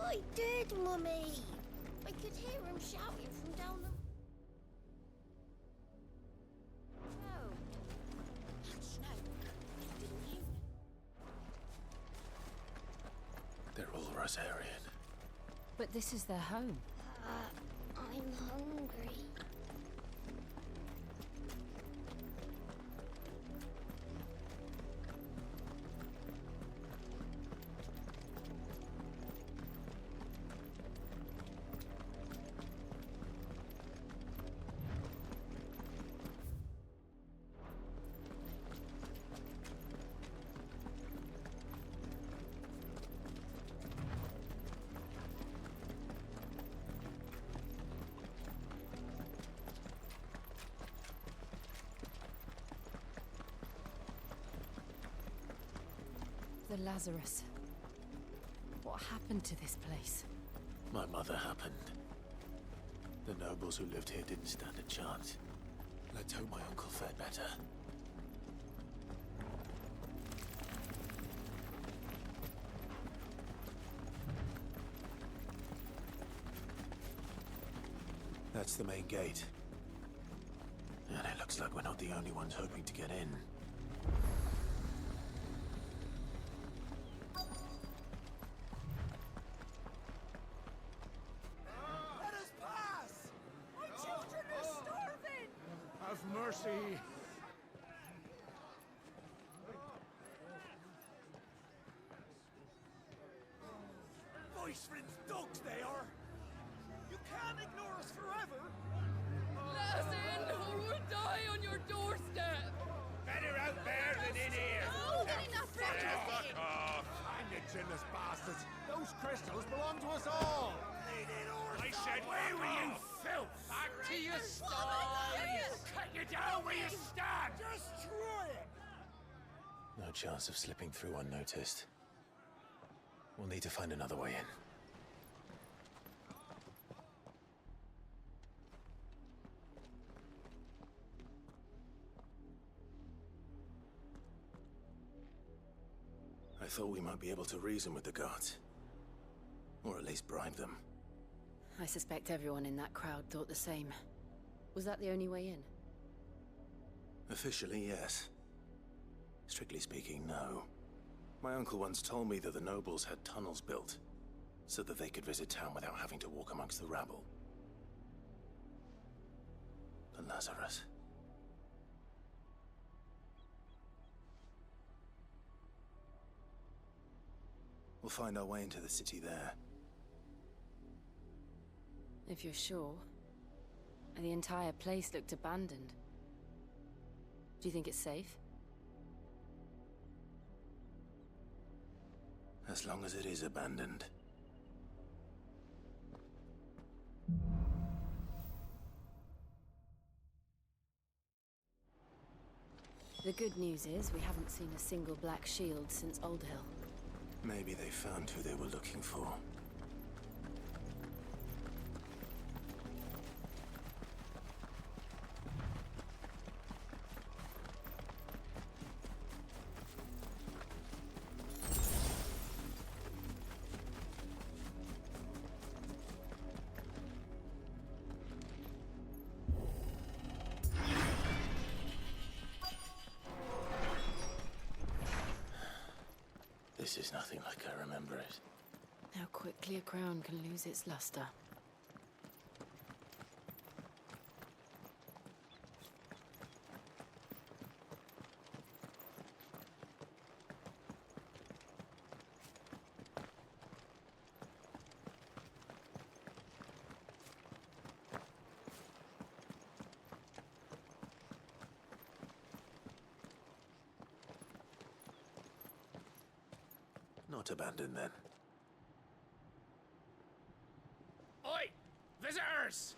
I did, Mummy. I could hear him shouting from down the... Oh. That's no. Didn't hear him. They're all Rosarian. But this is their home. I'm hungry. The Lazarus. What happened to this place? My mother happened. The nobles who lived here didn't stand a chance. Let's hope my uncle fared better. That's the main gate. And it looks like we're not the only ones hoping to get in. Let us pass! My children are starving! Have mercy! Voice-friends dogs they are! You can't ignore us forever! Let us in, or we'll die on your doorstep! Better out there than in here! Oh, enough Fuck off! I'm the chinless bastards! Those crystals belong to us all! I said, where were you, filth? Back to your sties! Cut you down where you stand! Destroy it! No chance of slipping through unnoticed. We'll need to find another way in. I thought we might be able to reason with the guards. Or at least bribe them. I suspect everyone in that crowd thought the same. Was that the only way in? Officially, yes. Strictly speaking, no. My uncle once told me that the nobles had tunnels built, so that they could visit town without having to walk amongst the rabble. The Lazarus. We'll find our way into the city there. If you're sure. The entire place looked abandoned. Do you think it's safe? As long as it is abandoned. The good news is we haven't seen a single black shield since Old Hill. Maybe they found who they were looking for. This is nothing like I remember it. How quickly a crown can lose its luster. not abandoned then. Oi! Visitors!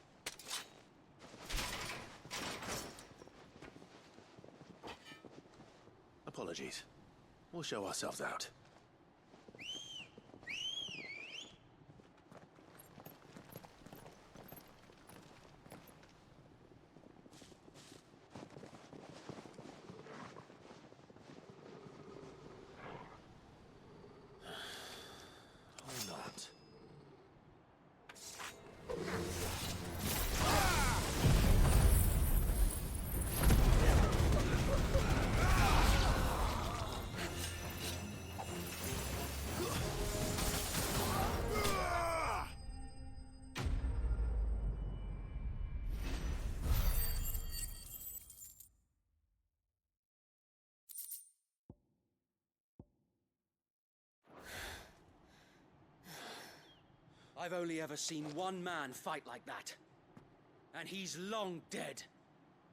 Apologies. We'll show ourselves out. Or not. I've only ever seen one man fight like that. And he's long dead.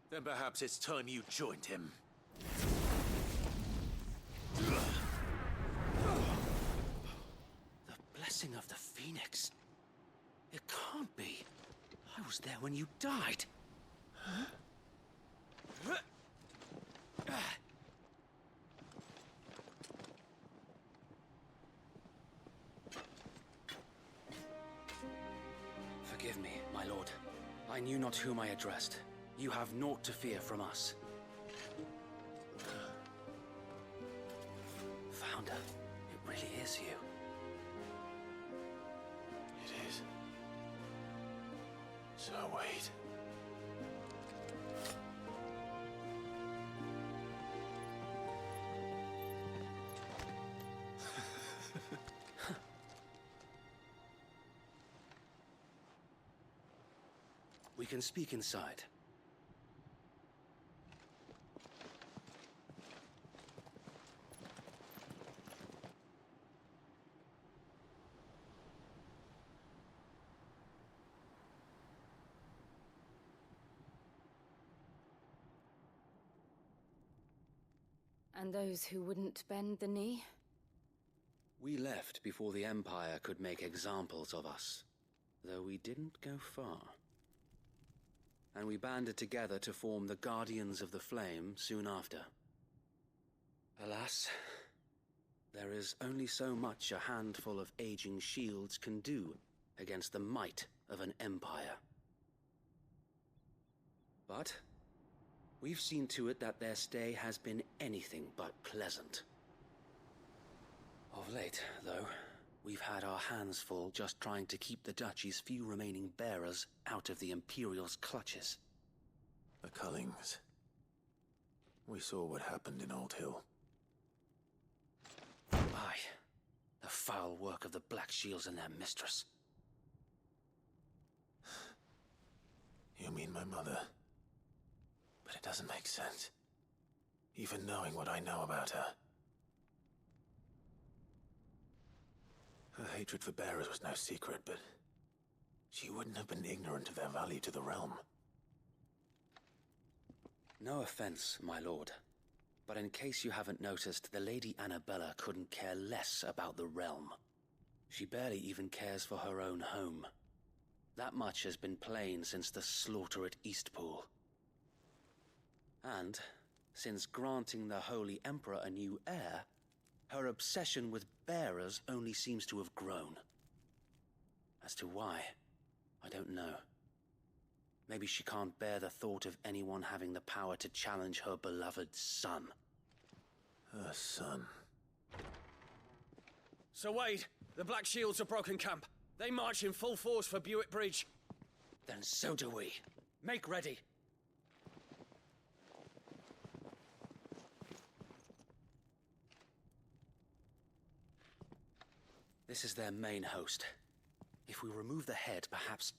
Then perhaps it's time you joined him. The blessing of the Phoenix. It can't be. I was there when you died. Forgive me, my lord. I knew not whom I addressed. You have naught to fear from us. Founder, it really is you. It is. So wait. We can speak inside. And those who wouldn't bend the knee? We left before the Empire could make examples of us, though we didn't go far. And we banded together to form the Guardians of the Flame soon after. Alas, there is only so much a handful of aging shields can do against the might of an empire. But we've seen to it that their stay has been anything but pleasant. Of late, though, we've had our hands full just trying to keep the Duchy's few remaining bearers out of the Imperial's clutches. The Cullings. We saw what happened in Old Hill. Aye. The foul work of the Black Shields and their mistress. You mean my mother? But it doesn't make sense. Even knowing what I know about her. Her hatred for bearers was no secret, but she wouldn't have been ignorant of their value to the realm. No offense, my lord, but in case you haven't noticed, the Lady Annabella couldn't care less about the realm. She barely even cares for her own home. That much has been plain since the slaughter at Eastpool. And, since granting the Holy Emperor a new heir, her obsession with bearers only seems to have grown. As to why, I don't know. Maybe she can't bear the thought of anyone having the power to challenge her beloved son. Her son. Sir Wade, the Black Shields have broken camp. They march in full force for Buick Bridge. Then so do we. Make ready. This is their main host. If we remove the head, perhaps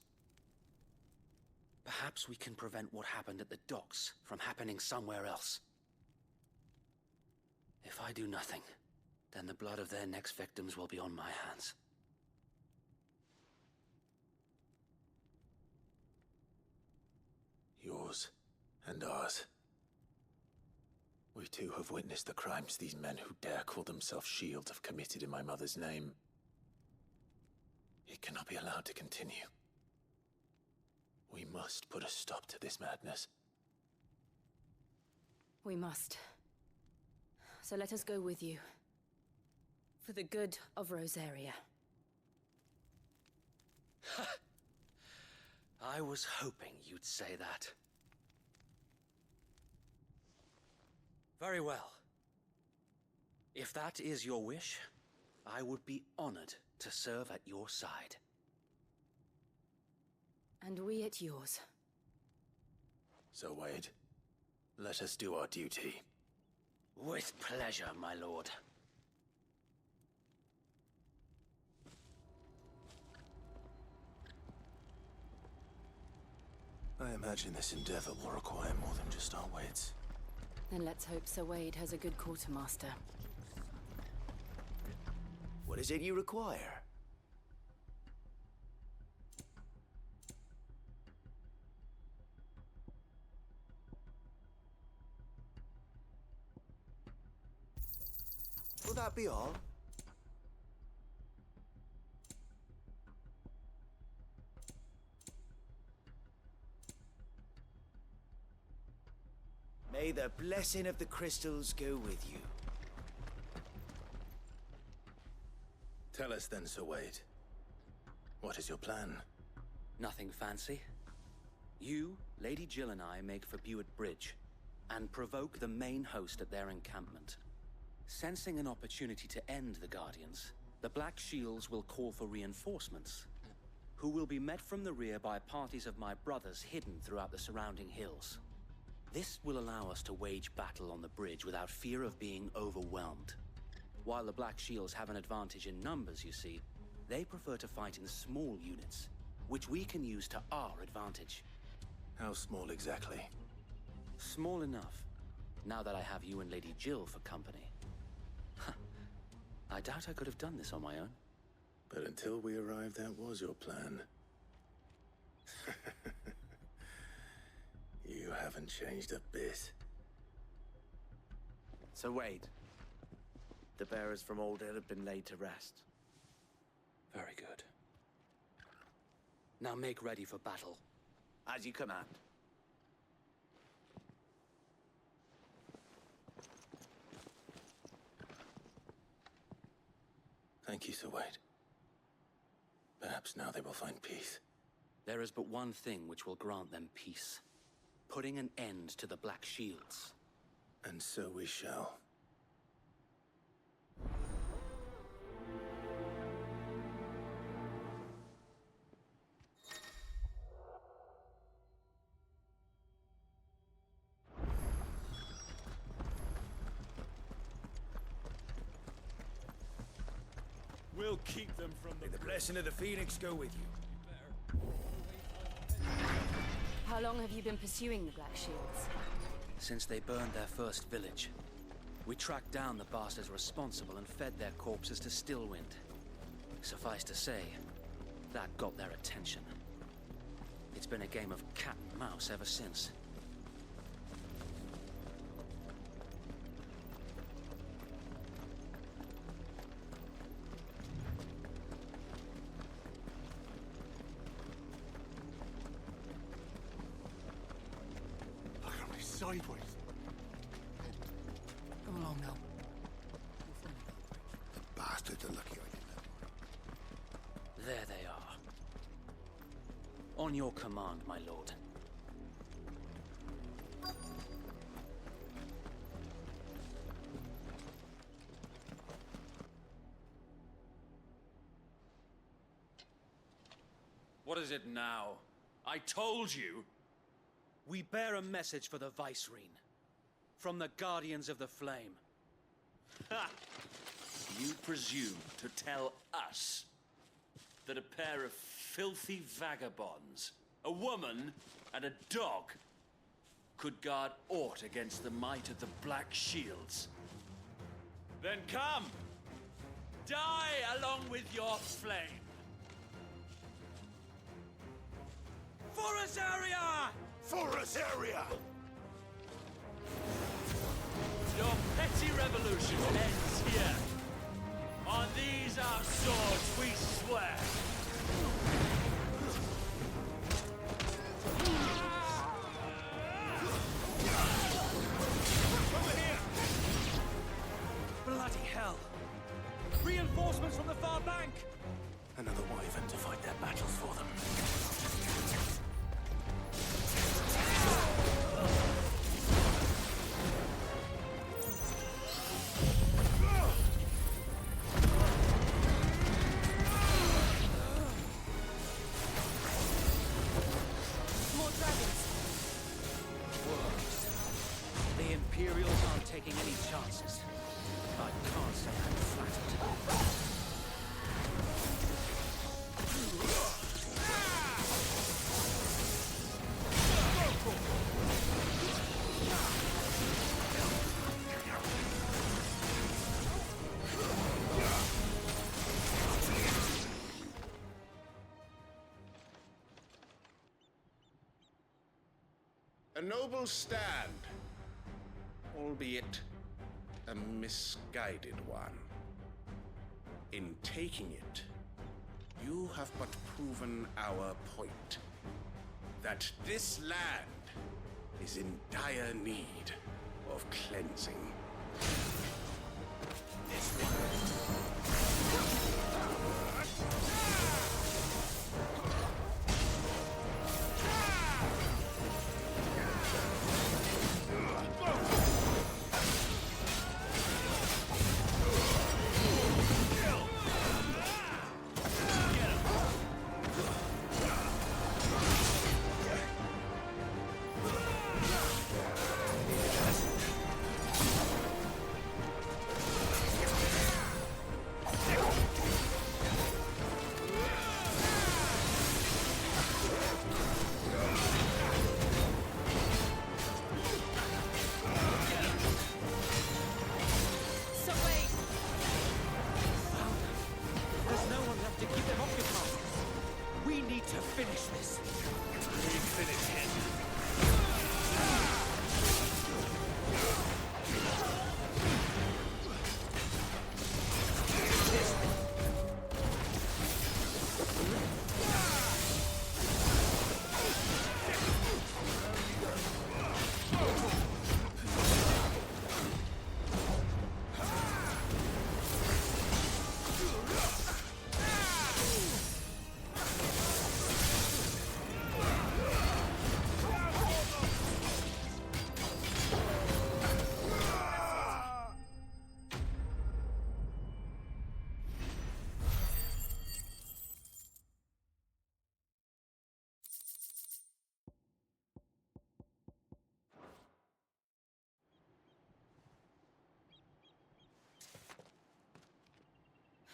we can prevent what happened at the docks from happening somewhere else. If I do nothing, then the blood of their next victims will be on my hands. Yours and ours. We too have witnessed the crimes these men who dare call themselves shields have committed in my mother's name. It cannot be allowed to continue. We must put a stop to this madness. We must. So let us go with you. For the good of Rosaria. I was hoping you'd say that. Very well. If that is your wish, I would be honored to serve at your side. And we at yours. So, Wade, let us do our duty. With pleasure, my lord. I imagine this endeavor will require more than just our wits. Then let's hope Sir Wade has a good quartermaster. What is it you require? Will that be all? May the blessing of the crystals go with you. Tell us then, Sir Wade. What is your plan? Nothing fancy. You, Lady Jill and I make for Buett Bridge, and provoke the main host at their encampment. Sensing an opportunity to end the Guardians, the Black Shields will call for reinforcements, who will be met from the rear by parties of my brothers hidden throughout the surrounding hills. This will allow us to wage battle on the bridge without fear of being overwhelmed. While the Black Shields have an advantage in numbers, you see, they prefer to fight in small units, which we can use to our advantage. How small exactly? Small enough, now that I have you and Lady Jill for company. I doubt I could have done this on my own. But until we arrived, that was your plan. You haven't changed a bit. So Wade, the bearers from Old Hill have been laid to rest. Very good. Now make ready for battle. As you command. Thank you, Sir Wade. Perhaps now they will find peace. There is but one thing which will grant them peace. Putting an end to the Black Shields. And so we shall. We'll keep them from the... May the blessing of the Phoenix go with you. How long have you been pursuing the Black Shields? Since they burned their first village. We tracked down the bastards responsible and fed their corpses to Stillwind. Suffice to say, that got their attention. It's been a game of cat and mouse ever since. Sideways. Come along now. The bastards are lucky I didn't. There they are. On your command, my lord. What is it now? I told you! We bear a message for the Vicereine. From the Guardians of the Flame. Ha! You presume to tell us that a pair of filthy vagabonds, a woman and a dog, could guard aught against the might of the Black Shields? Then come! Die along with your flame! For Rosaria! For Rosaria! Your petty revolution ends here. On these our swords we swear. Over here! Bloody hell! Reinforcements from the far bank! Another wyvern to fight their battles for them. More dragons! Worse. The Imperials aren't taking any chances. I can't say I'm flattered. A noble stand, albeit a misguided one. In taking it, you have but proven our point. That this land is in dire need of cleansing. This There's no one left to keep them occupied. We need to finish this. We finish it.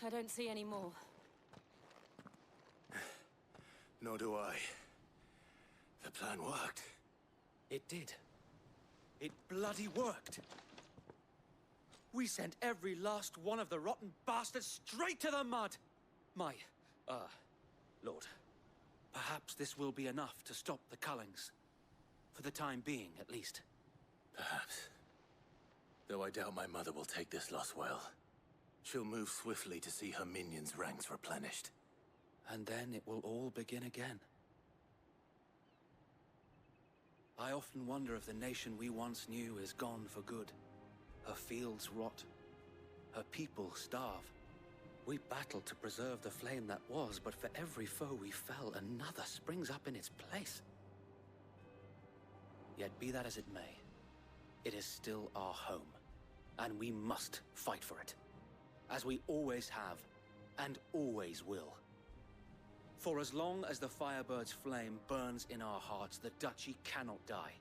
I don't see any more. Nor do I. The plan worked. It did. It bloody worked. We sent every last one of the rotten bastards straight to the mud! My, Lord, perhaps this will be enough to stop the Cullings. For the time being, at least. Perhaps. Though I doubt my mother will take this loss well. She'll move swiftly to see her minions' ranks replenished. And then it will all begin again. I often wonder if the nation we once knew is gone for good. Her fields rot. Her people starve. We battled to preserve the flame that was, but for every foe we fell, another springs up in its place. Yet be that as it may, it is still our home, and we must fight for it. As we always have, and always will. For as long as the Firebird's flame burns in our hearts, the Duchy cannot die.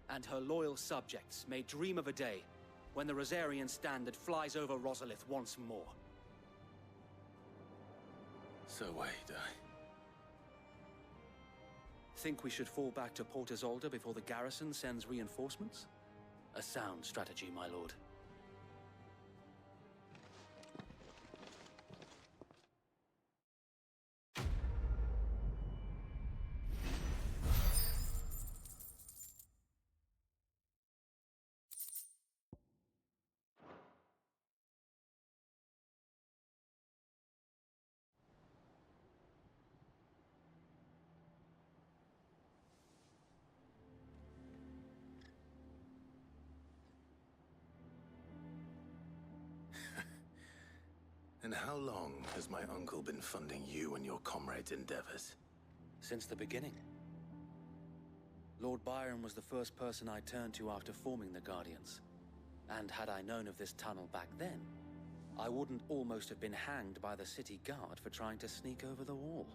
And her loyal subjects may dream of a day when the Rosarian standard flies over Rosalith once more. So wait, Think we should fall back to Port Isolde before the garrison sends reinforcements? A sound strategy, my lord. And how long has my uncle been funding you and your comrades' endeavors? Since the beginning. Lord Byron was the first person I turned to after forming the Guardians. And had I known of this tunnel back then, I wouldn't almost have been hanged by the city guard for trying to sneak over the wall.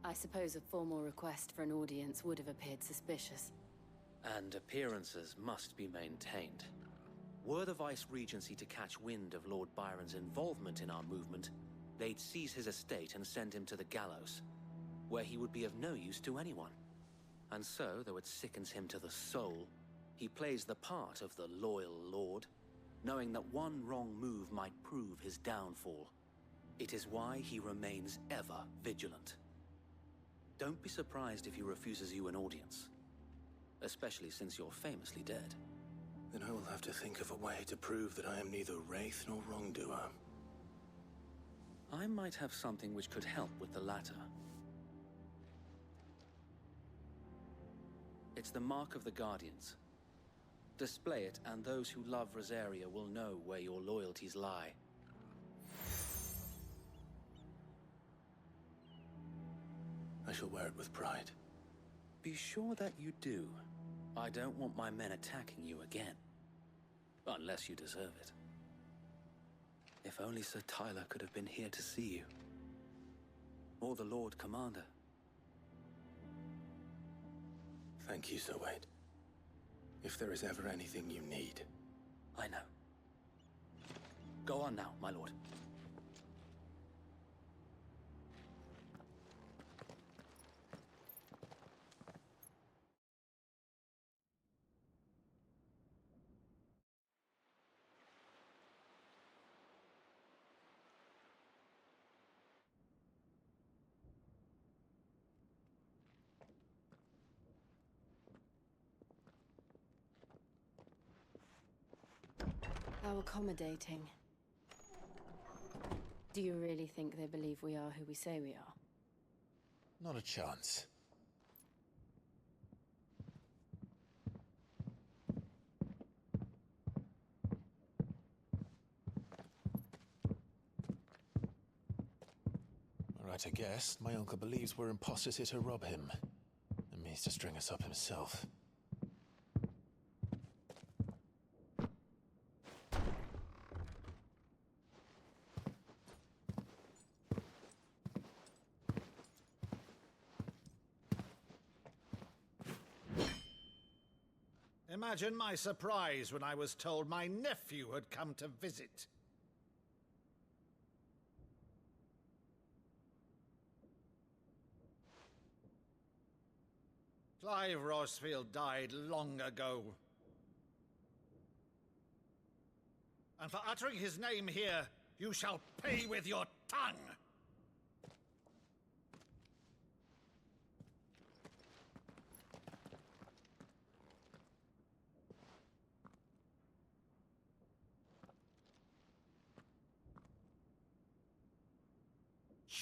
I suppose a formal request for an audience would have appeared suspicious. And appearances must be maintained. Were the Vice-Regency to catch wind of Lord Byron's involvement in our movement, they'd seize his estate and send him to the gallows, where he would be of no use to anyone. And so, though it sickens him to the soul, he plays the part of the loyal lord, knowing that one wrong move might prove his downfall. It is why he remains ever vigilant. Don't be surprised if he refuses you an audience, especially since you're famously dead. Then I will have to think of a way to prove that I am neither wraith nor wrongdoer. I might have something which could help with the latter. It's the mark of the Guardians. Display it, and those who love Rosaria will know where your loyalties lie. I shall wear it with pride. Be sure that you do. I don't want my men attacking you again. Unless you deserve it. If only Sir Tyler could have been here to see you. Or the Lord Commander. Thank you, Sir Wade. If there is ever anything you need. I know. Go on now, my lord. How accommodating. Do you really think they believe we are who we say we are? Not a chance. Right, I guess. My uncle believes we're imposters here to rob him. And means to string us up himself. Imagine my surprise when I was told my nephew had come to visit. Clive Rosfield died long ago. And for uttering his name here, you shall pay with your tongue!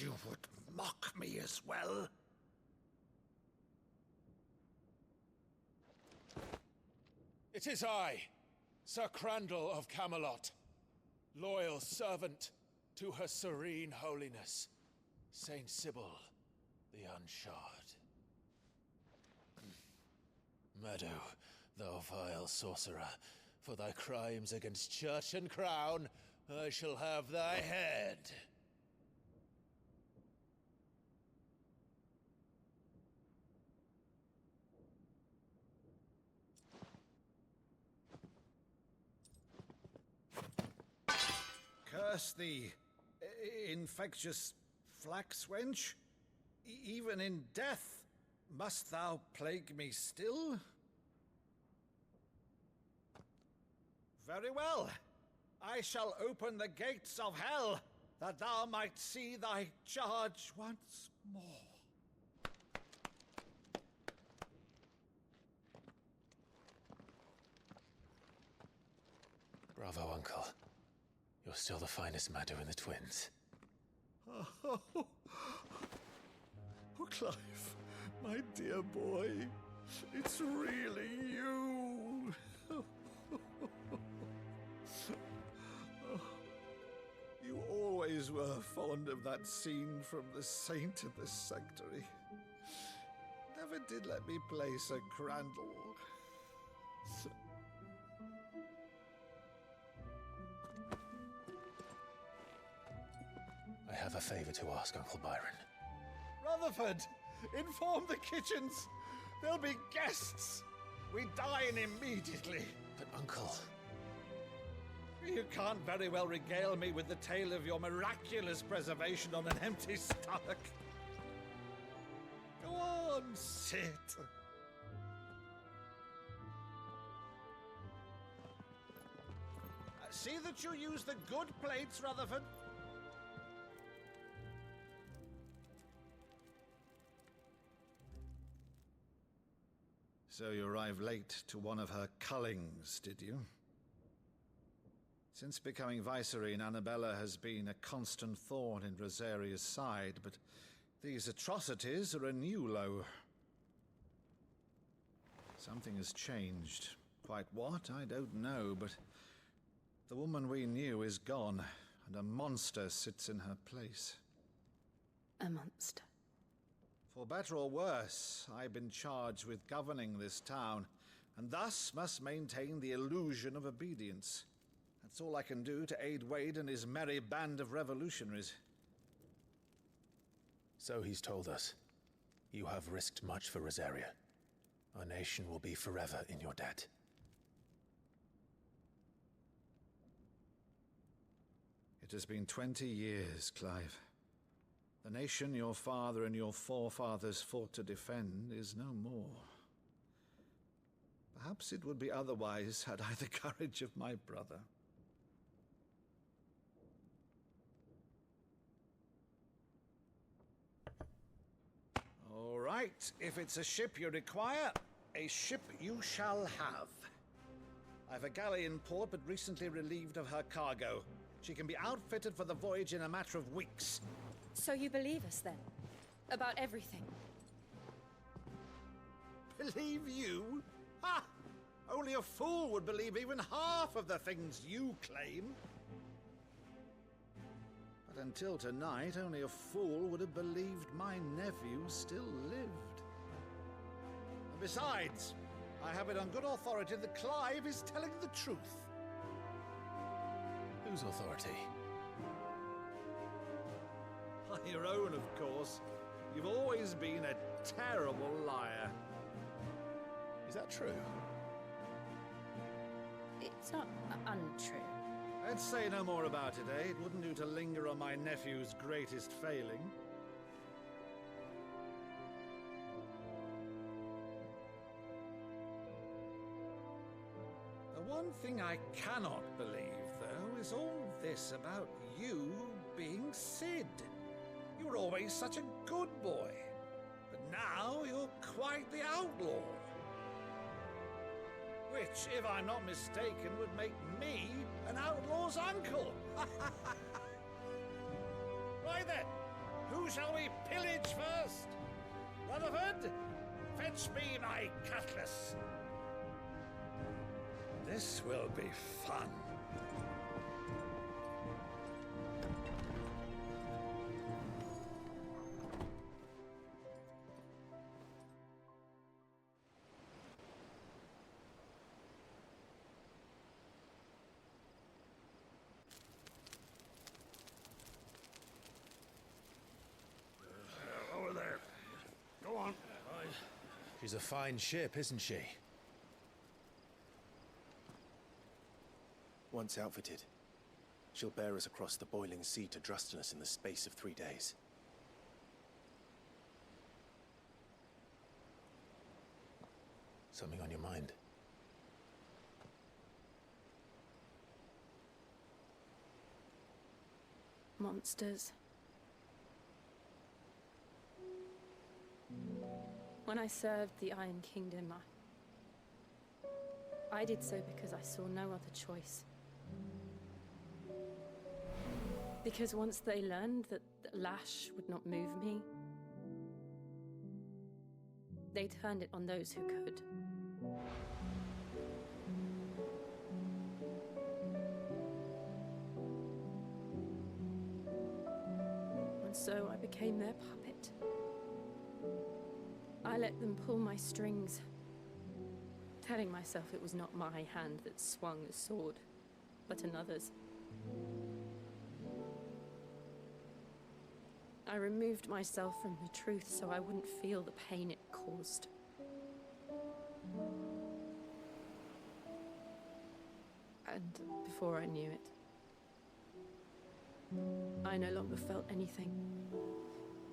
You would mock me as well? It is I, Sir Crandall of Camelot, loyal servant to Her Serene Holiness, Saint Sybil the Unshod. Meadow, thou vile sorcerer, for thy crimes against church and crown, I shall have thy head. Curse thee, infectious flax wench. Even in death, must thou plague me still? Very well. I shall open the gates of hell, that thou might see thy charge once more. Bravo, Uncle. You're still the finest Maddo in the twins. Oh, Clive, my dear boy, it's really you. You always always were fond of that scene from The Saint and the Sanctuary. Never did let me place a crandall. I have a favor to ask, Uncle Byron. Rutherford, inform the kitchens. There'll be guests. We dine immediately. But, Uncle... You can't very well regale me with the tale of your miraculous preservation on an empty stomach. Go on, sit. See that you use the good plates, Rutherford. So you arrived late to one of her cullings, did you? Since becoming Vicereine, Annabella has been a constant thorn in Rosaria's side, but these atrocities are a new low. Something has changed. Quite what, I don't know, but the woman we knew is gone, and a monster sits in her place. A monster. For better or worse, I've been charged with governing this town, and thus must maintain the illusion of obedience. That's all I can do to aid Wade and his merry band of revolutionaries. So he's told us. You have risked much for Rosaria. Our nation will be forever in your debt. It has been 20 years, Clive. The nation your father and your forefathers fought to defend is no more. Perhaps it would be otherwise had I the courage of my brother. All right, if it's a ship you require, a ship you shall have. I've a galley in port, but recently relieved of her cargo. She can be outfitted for the voyage in a matter of weeks. So you believe us, then? About everything? Believe you? Ha! Only a fool would believe even half of the things you claim. But until tonight, only a fool would have believed my nephew still lived. And besides, I have it on good authority that Clive is telling the truth. Whose authority? On your own, of course. You've always been a terrible liar. Is that true? It's not untrue. Let's say no more about it, eh? It wouldn't do to linger on my nephew's greatest failing. The one thing I cannot believe, though, is all this about you being Sid. You were always such a good boy, but now you're quite the outlaw. Which, if I'm not mistaken, would make me an outlaw's uncle. Right then, who shall we pillage first? Rutherford, fetch me my cutlass. This will be fun. Over there. Go on. She's a fine ship, isn't she? Once outfitted, she'll bear us across the boiling sea to Drustinus in the space of 3 days. Something on your mind? Monsters. When I served the Iron Kingdom, I did so because I saw no other choice. Because once they learned that the lash would not move me, they turned it on those who could. so I became their puppet. I let them pull my strings, telling myself it was not my hand that swung the sword, but another's. I removed myself from the truth so I wouldn't feel the pain it caused. And before I knew it, I no longer felt anything.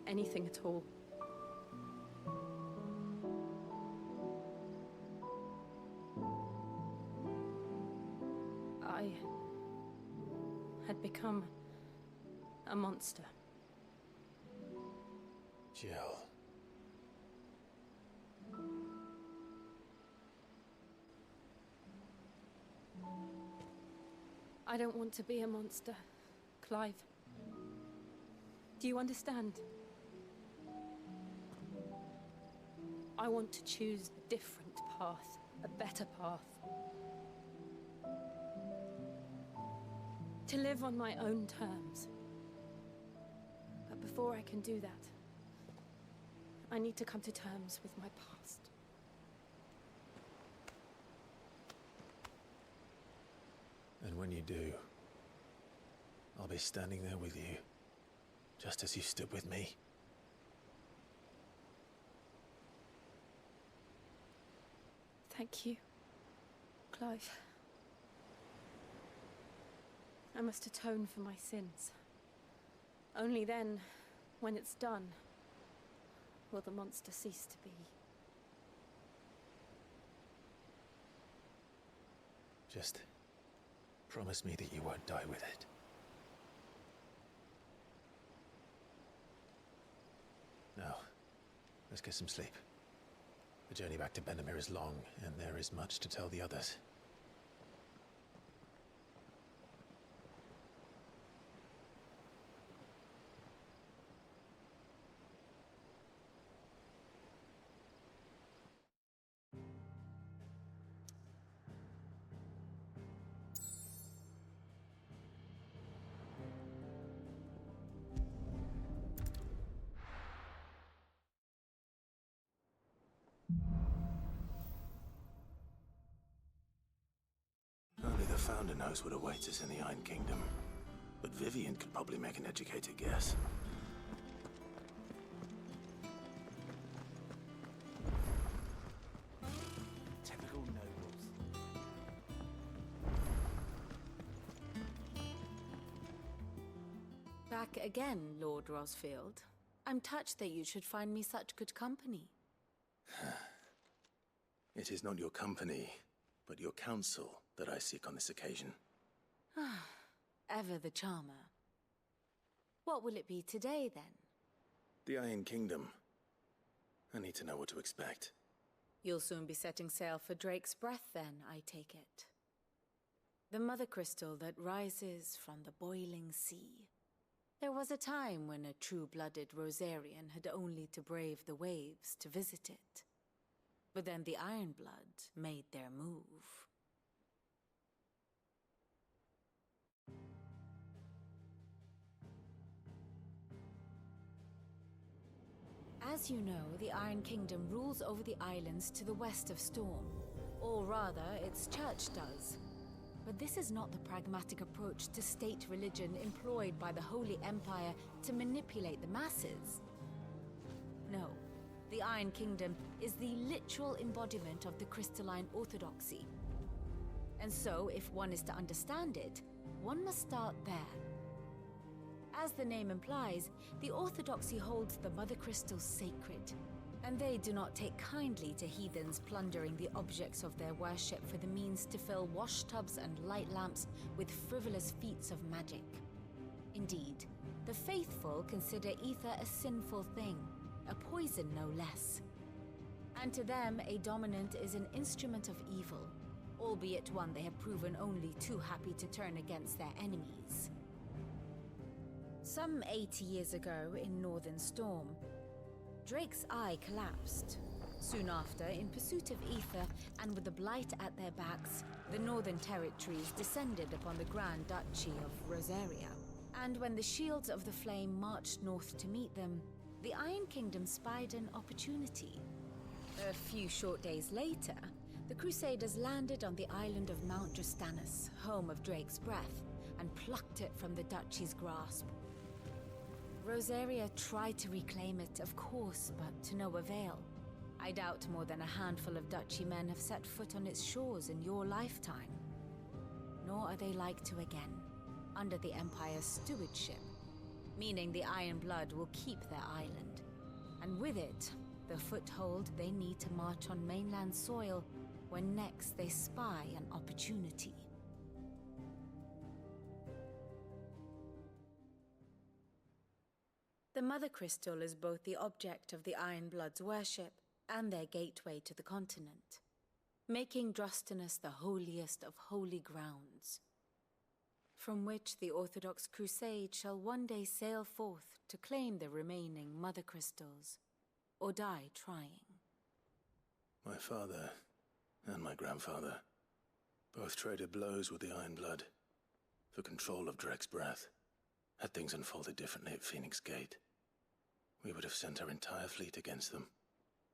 Anything at all. I had become a monster. Jill. I don't want to be a monster, Clive. Do you understand? I want to choose a different path, a better path. To live on my own terms. But before I can do that, I need to come to terms with my past. And when you do, I'll be standing there with you, just as you stood with me. Thank you, Clive. I must atone for my sins. Only then, when it's done, will the monster cease to be. Just promise me that you won't die with it. Now, let's get some sleep. The journey back to Benamir is long, and there is much to tell the others. Only the Founder knows what awaits us in the Iron Kingdom. But Vivian could probably make an educated guess. Typical nobles. Back again, Lord Rosfield. I'm touched that you should find me such good company. It is not your company, but your counsel that I seek on this occasion. Ever the charmer. What will it be today, then? The Iron Kingdom. I need to know what to expect. You'll soon be setting sail for Drake's Breath, then, I take it. The mother crystal that rises from the boiling sea. There was a time when a true-blooded Rosarian had only to brave the waves to visit it. But then the Ironblood made their move. As you know, the Iron Kingdom rules over the islands to the west of Storm. Or rather, its church does. But this is not the pragmatic approach to state religion employed by the Holy Empire to manipulate the masses. No, the Iron Kingdom is the literal embodiment of the crystalline orthodoxy. And so, if one is to understand it, one must start there. As the name implies, the orthodoxy holds the Mother Crystal sacred, and they do not take kindly to heathens plundering the objects of their worship for the means to fill washtubs and light lamps with frivolous feats of magic. Indeed, the faithful consider ether a sinful thing, a poison no less. And to them, a dominant is an instrument of evil, albeit one they have proven only too happy to turn against their enemies. Some 80 years ago in Northern Storm, Drake's eye collapsed. Soon after, in pursuit of ether and with the Blight at their backs, the Northern Territories descended upon the Grand Duchy of Rosaria. And when the Shields of the Flame marched north to meet them, the Iron Kingdom spied an opportunity. A few short days later, the Crusaders landed on the island of Mount Justanus, home of Drake's Breath, and plucked it from the Duchy's grasp. Rosaria tried to reclaim it, of course, but to no avail. I doubt more than a handful of Duchy men have set foot on its shores in your lifetime. Nor are they like to again, under the Empire's stewardship, meaning the Iron Blood will keep their island. And with it, the foothold they need to march on mainland soil when next they spy an opportunity. The Mother Crystal is both the object of the Iron Blood's worship and their gateway to the continent, making Drostanus the holiest of holy grounds, from which the Orthodox Crusade shall one day sail forth to claim the remaining Mother Crystals, or die trying. My father and my grandfather both traded blows with the Iron Blood for control of Drake's Breath. Had things unfolded differently at Phoenix Gate, we would have sent our entire fleet against them.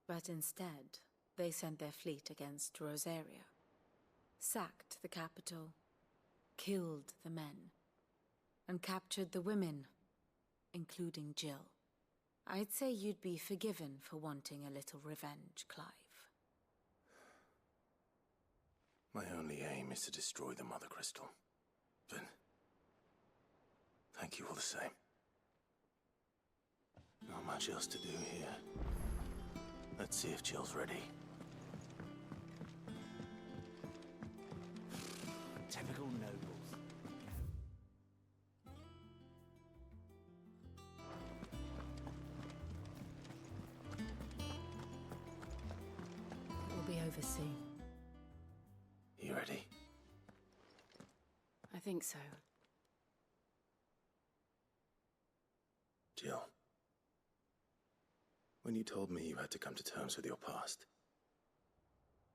But instead, they sent their fleet against Rosaria, sacked the capital, killed the men, and captured the women, including Jill. I'd say you'd be forgiven for wanting a little revenge, Clive. My only aim is to destroy the Mother Crystal. But thank you all the same. Not much else to do here. Let's see if Jill's ready. Typical nobles. We'll be over soon. You ready? I think so. Jill. When you told me you had to come to terms with your past,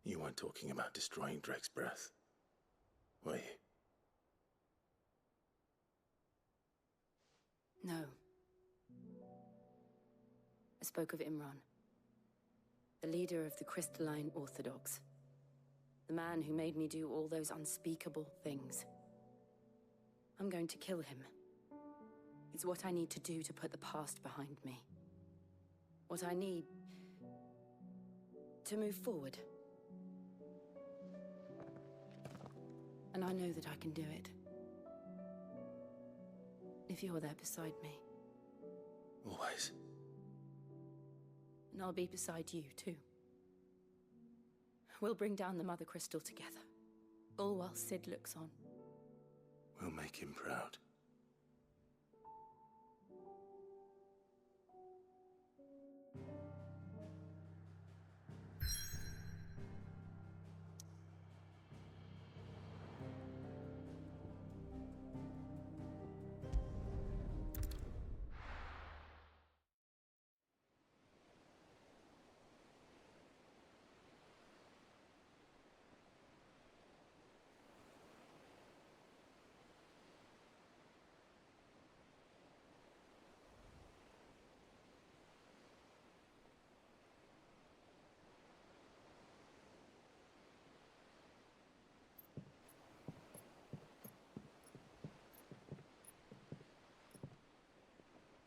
you weren't talking about destroying Drake's Breath, were you? No. I spoke of Imran, the leader of the Crystalline Orthodox. The man who made me do all those unspeakable things. I'm going to kill him. It's what I need to do to put the past behind me. What I need to move forward. And I know that I can do it. If you're there beside me. Always. And I'll be beside you, too. We'll bring down the Mother Crystal together. All while Sid looks on. We'll make him proud.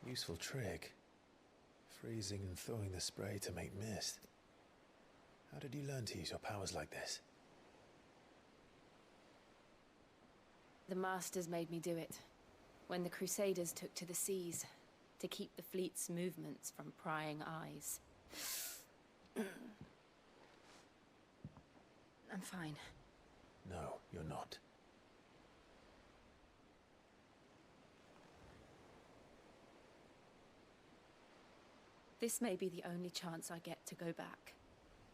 Useful trick. Freezing and thawing the spray to make mist. How did you learn to use your powers like this? The Masters made me do it. When the Crusaders took to the seas, to keep the fleet's movements from prying eyes. I'm fine. No, you're not. This may be the only chance I get to go back.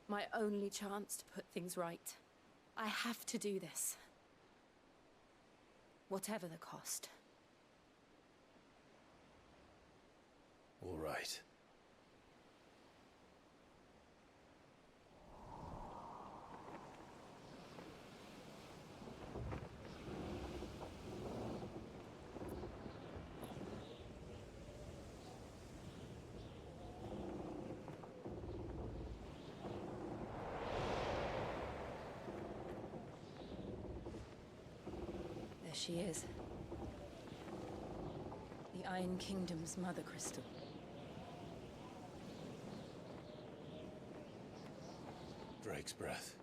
My only chance to put things right. I have to do this. Whatever the cost. All right. she is. The Iron Kingdom's mother crystal. Drake's breath.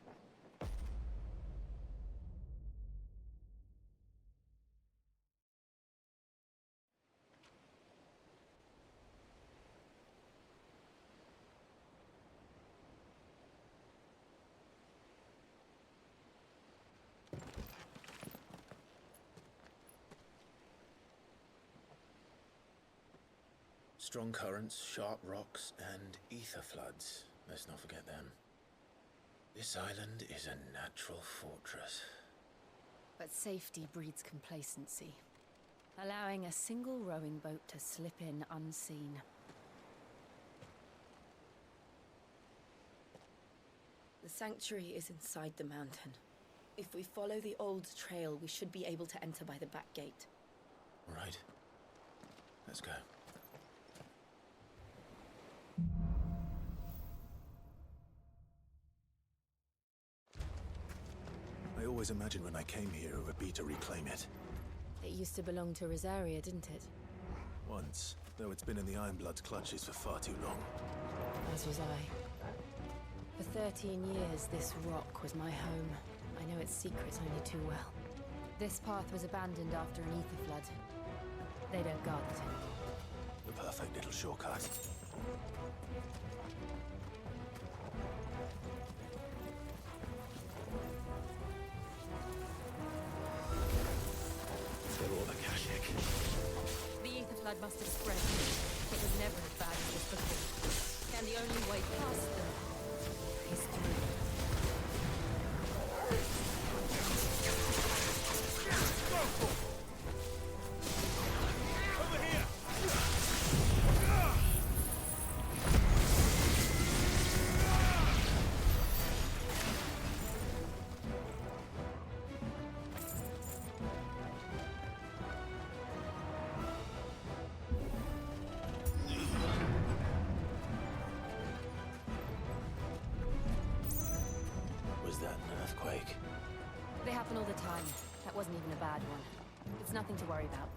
Strong currents, sharp rocks, and ether floods. Let's not forget them. This island is a natural fortress. But safety breeds complacency, allowing a single rowing boat to slip in unseen. The sanctuary is inside the mountain. If we follow the old trail, we should be able to enter by the back gate. Right. Let's go. I always imagined when I came here it would be to reclaim it. It used to belong to Rosaria, didn't it? Once, though it's been in the Ironblood's clutches for far too long. As was I. For 13 years, this rock was my home. I know its secrets only too well. This path was abandoned after an ether flood. They don't guard the temple. The perfect little shortcut. The ether flood must have spread. It was never as bad as this before. And the only way past them is through. Over here! Was that an earthquake? They happen all the time. That wasn't even a bad one. It's nothing to worry about.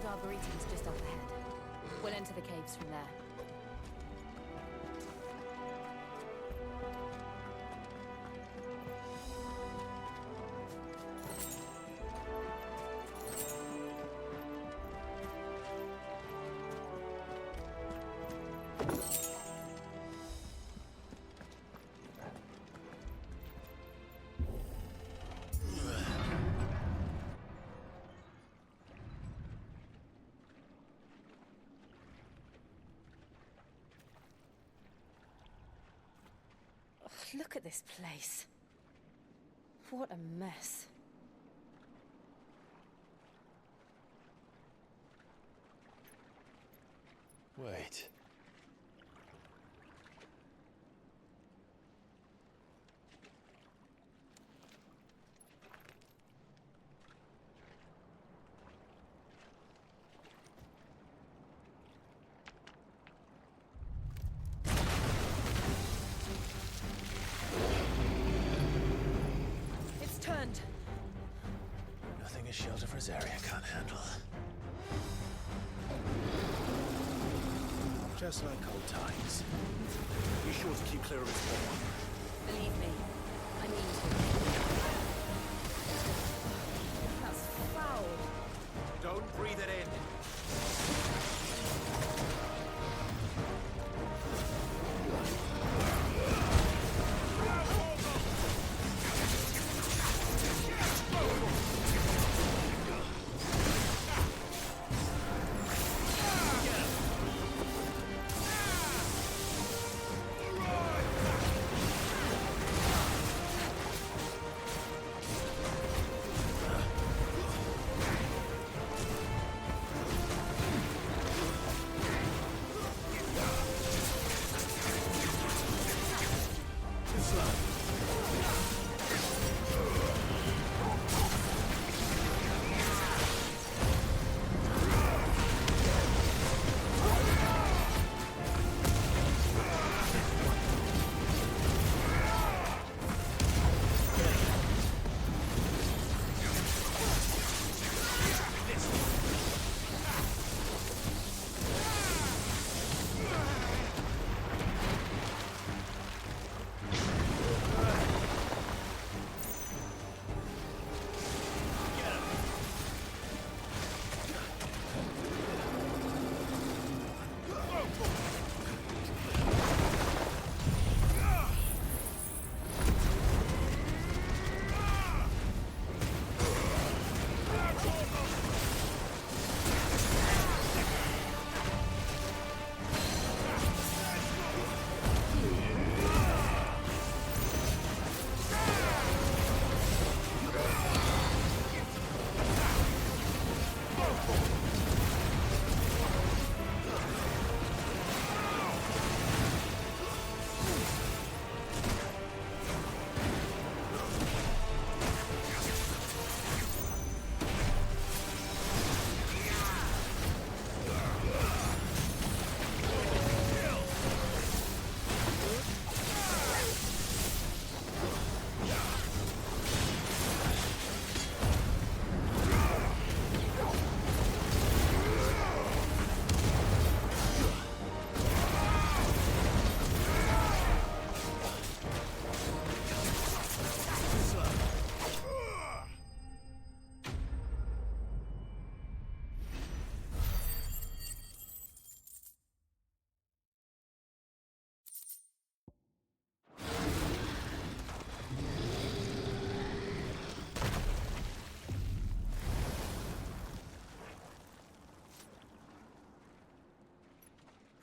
Arboretum's just up ahead. We'll enter the caves from there. Look at this place. What a mess. Wait. It's turned. Nothing a shelter for this area can't handle. Just like old times. Be sure to keep clear of his wall. Believe me, I mean to. That's foul. Don't breathe it in.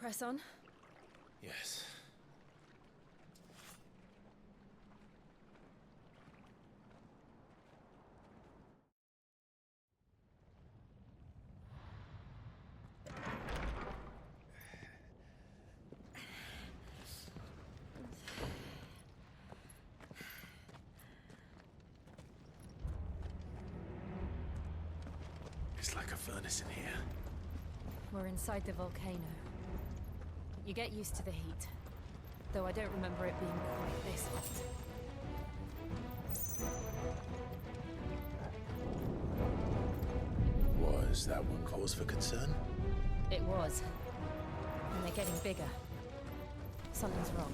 Press on. Yes. It's like a furnace in here. We're inside the volcano. You get used to the heat, though I don't remember it being quite this hot. Was that one cause for concern? It was. And they're getting bigger. Something's wrong.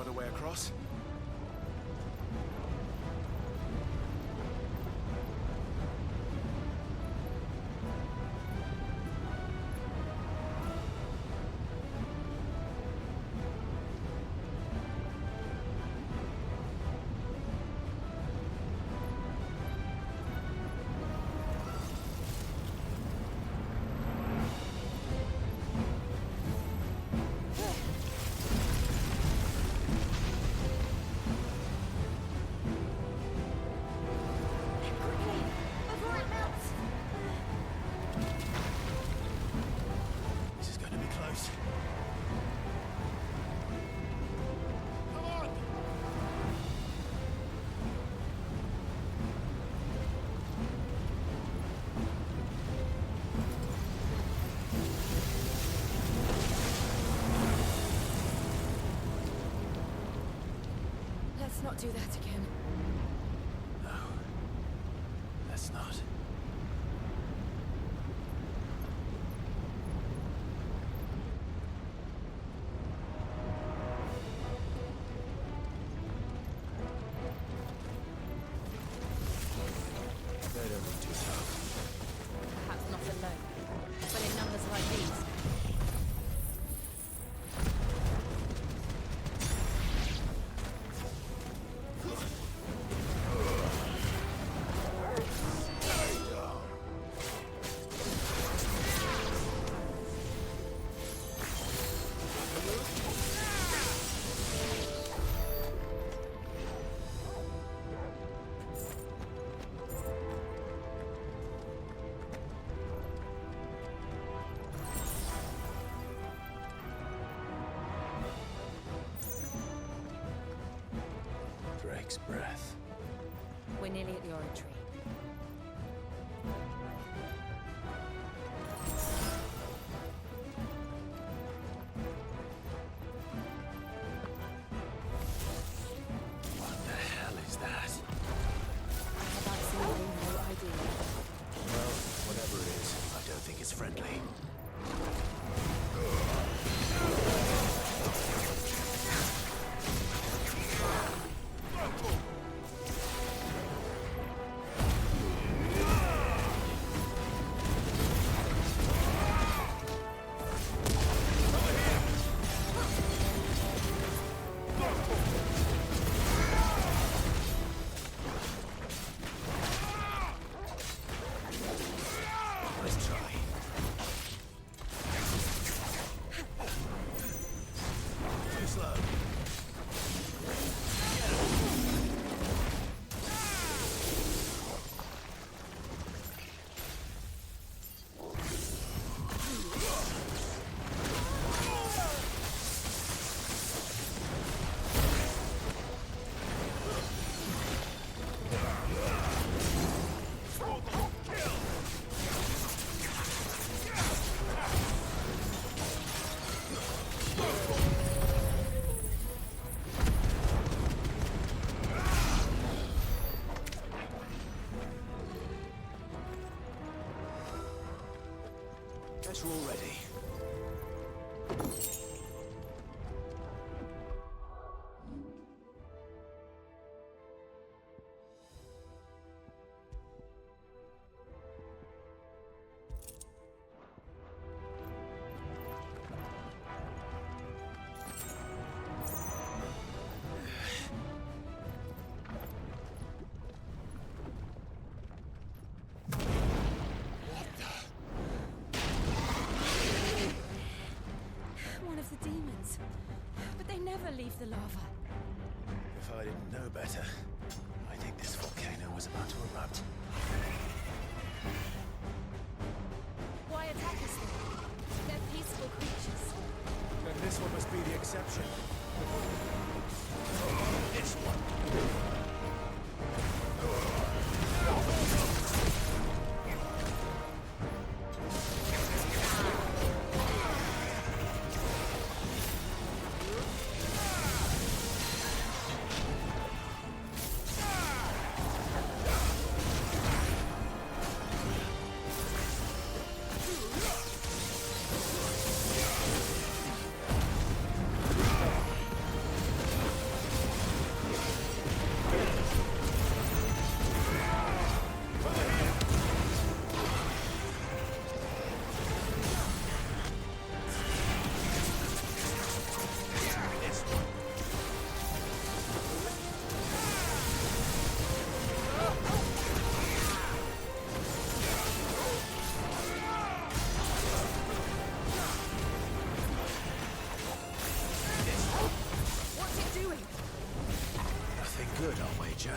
no other way across? Let's not do that again. No. Let's not. They don't look too tough. Perhaps not alone, but in numbers like these. Drake's breath. We're nearly at the oratory. What the hell is that? I have absolutely no idea. Well, whatever it is, I don't think it's friendly. Let's try. Too slow. Guess we're all ready. One of the demons. But they never leave the lava. If I didn't know better, I think this volcano was about to erupt. Why attack us then? They're peaceful creatures. Then this one must be the exception. This one. good, I'll wager.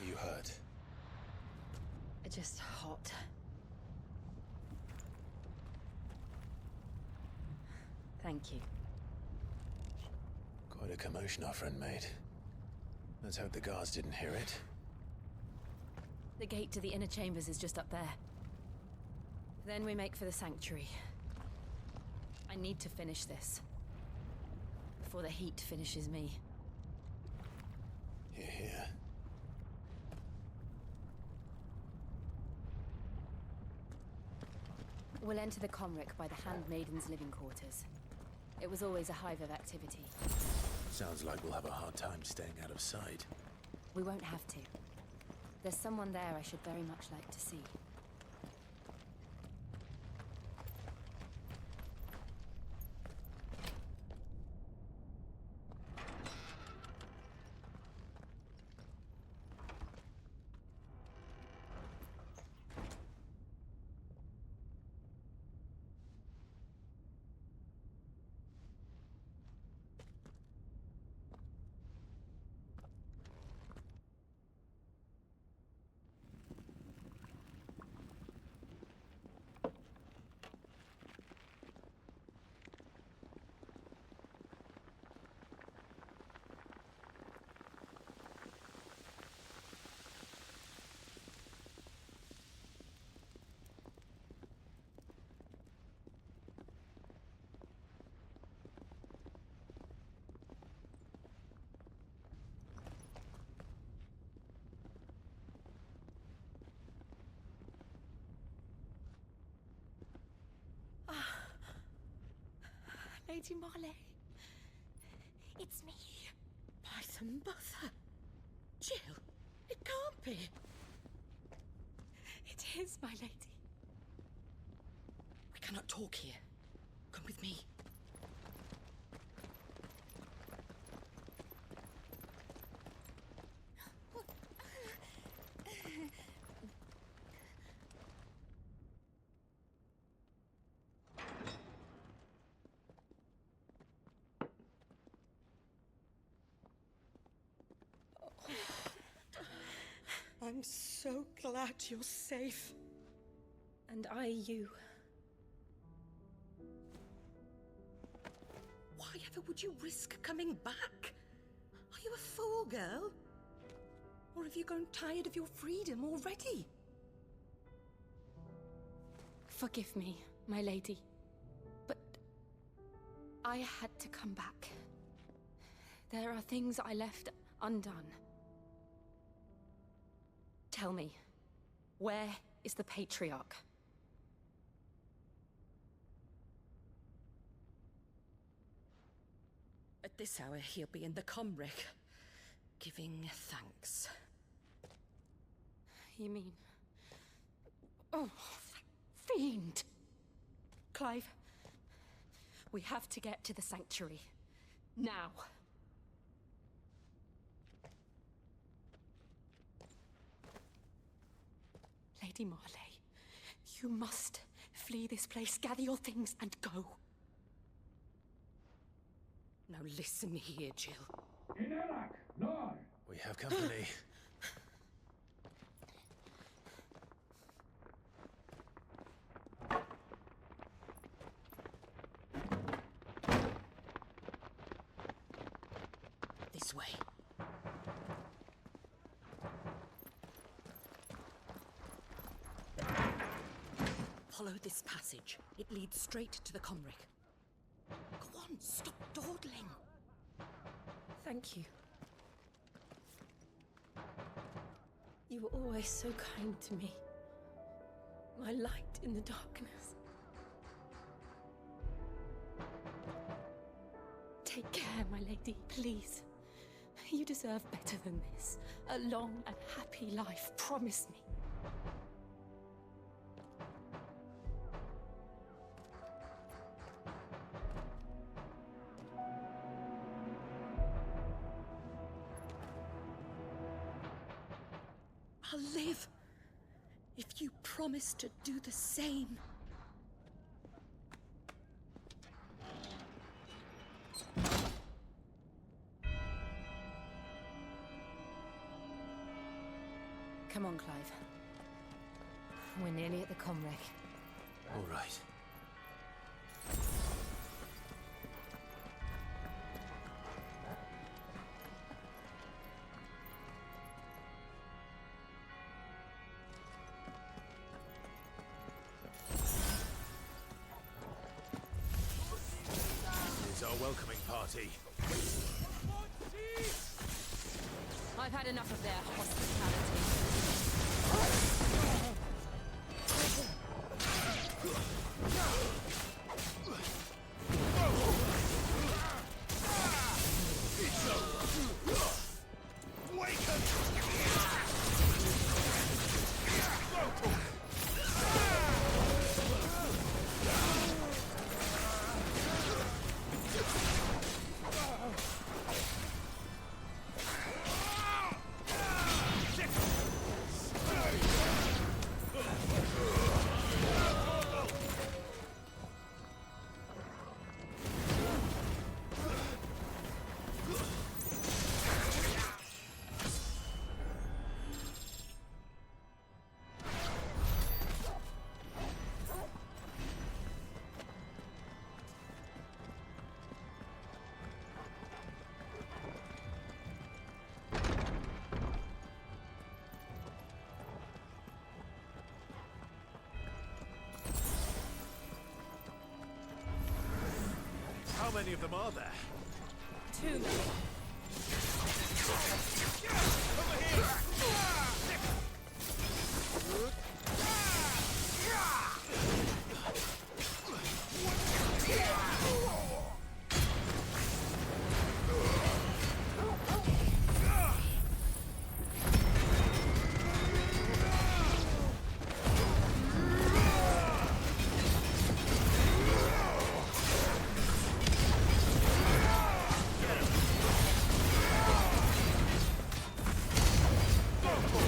You hurt? Just hot. Thank you. Quite a commotion our friend made. Let's hope the guards didn't hear it. The gate to the inner chambers is just up there. Then we make for the sanctuary. I need to finish this. Before the heat finishes me. Hear, hear. We'll enter the Comric by the Handmaiden's living quarters. It was always a hive of activity. Sounds like we'll have a hard time staying out of sight. We won't have to. There's someone there I should very much like to see. Lady Marley. It's me. By the mother. Jill, it can't be. It is, my lady. We cannot talk here. Come with me. I'm so glad you're safe. And I you. Why ever would you risk coming back? Are you a fool, girl? Or have you grown tired of your freedom already? Forgive me, my lady. But I had to come back. There are things I left undone. Tell me, where is the Patriarch? At this hour, he'll be in the Comric, giving thanks. You mean... Oh, that fiend! Clive, we have to get to the sanctuary. Now. Lady Marley, you must flee this place, gather your things, and go. Now listen here, Jill. We have company. This way. Follow this passage. It leads straight to the Comric. Go on, stop dawdling. Thank you. You were always so kind to me. My light in the darkness. Take care, my lady, please. You deserve better than this. A long and happy life, promise me. I'll live if you promise to do the same. Come on, Clive. We're nearly at the Comrec. All right. Here's our welcoming party. I've had enough of their hospitality. How many of them are there? Too many. Over here! Go!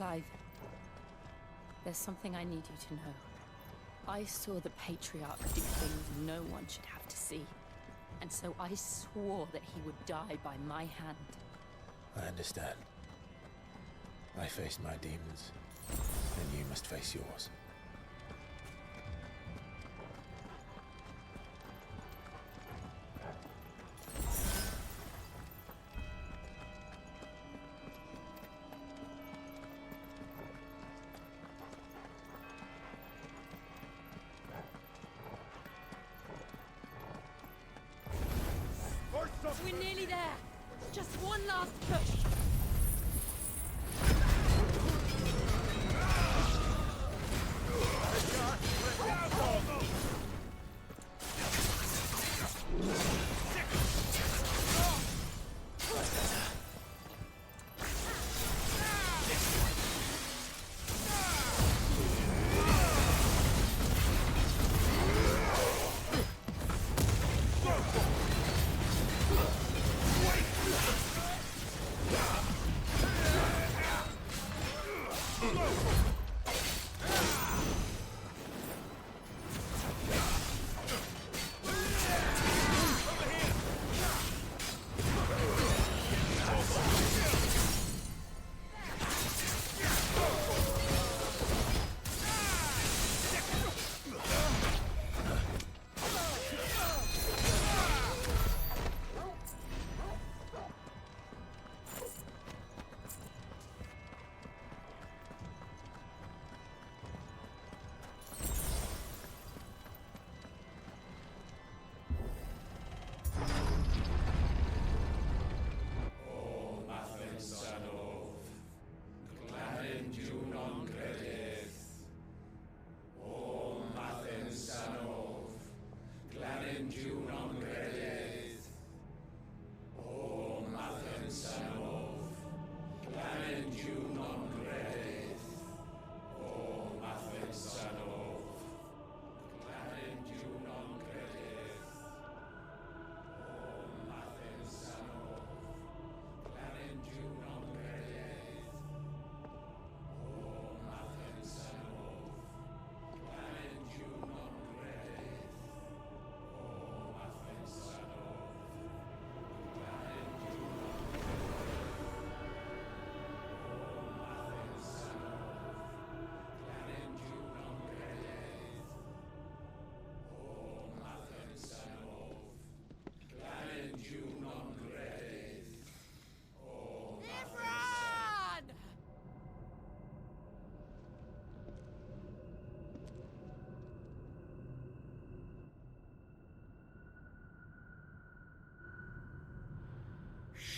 Clive, there's something I need you to know. I saw the Patriarch do things no one should have to see. And so I swore that he would die by my hand. I understand. I faced my demons, and you must face yours. We're nearly there. Just one last push.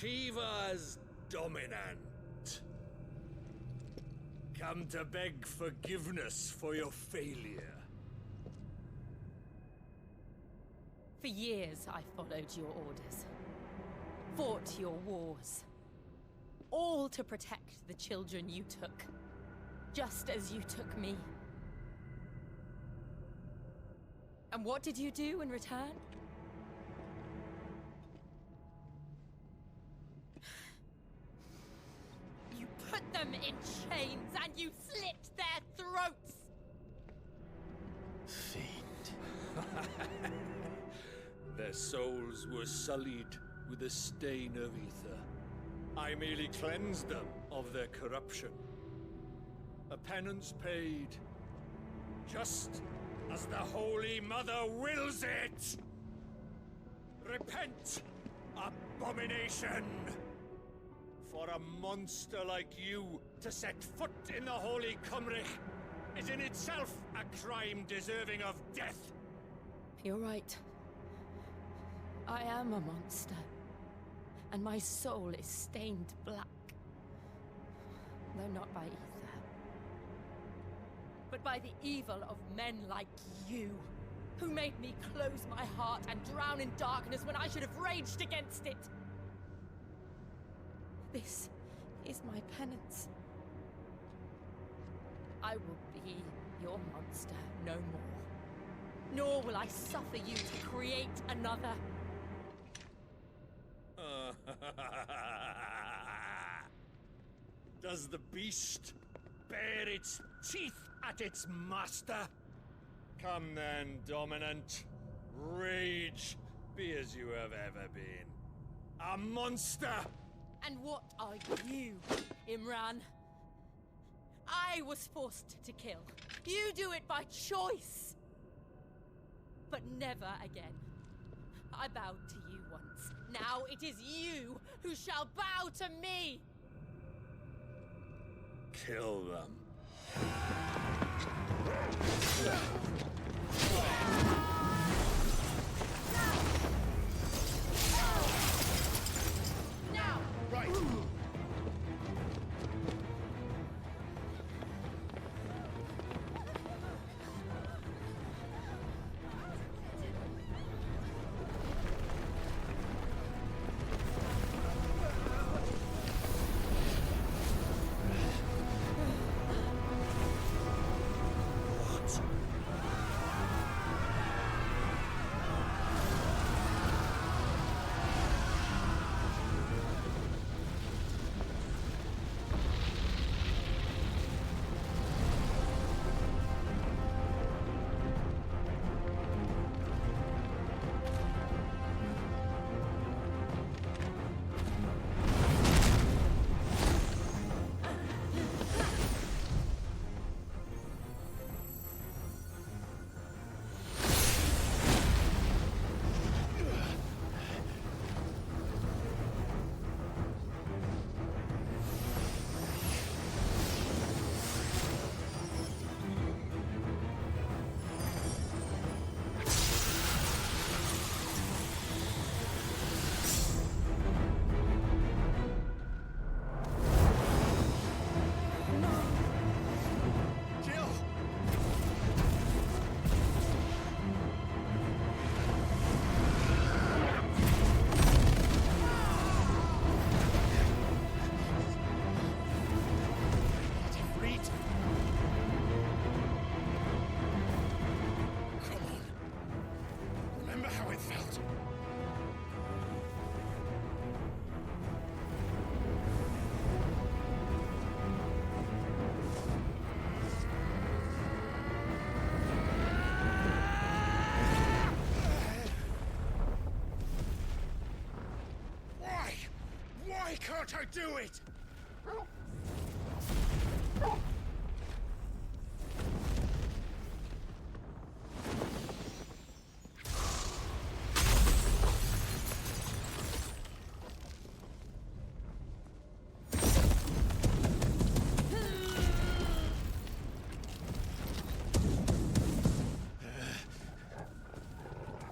Shiva's dominant. Come to beg forgiveness for your failure. For years, I followed your orders. Fought your wars. All to protect the children you took. Just as you took me. And what did you do in return? You put them in chains and you slit their throats! Fiend. Their souls were sullied with a stain of ether. I merely cleansed them of their corruption. A penance paid, just as the Holy Mother wills it! Repent, abomination! For a monster like you to set foot in the Holy Cymric is in itself a crime deserving of death. You're right. I am a monster. And my soul is stained black. Though not by ether. But by the evil of men like you, who made me close my heart and drown in darkness when I should have raged against it. This is my penance. I will be your monster no more. Nor will I suffer you to create another. Does the beast bare its teeth at its master. Come then, Dominant. Rage, be as you have ever been. A monster! And what are you, Imran? I was forced to kill. You do it by choice. But never again. I bowed to you once. Now it is you who shall bow to me! Kill them. Now! Right. Why can't I do it?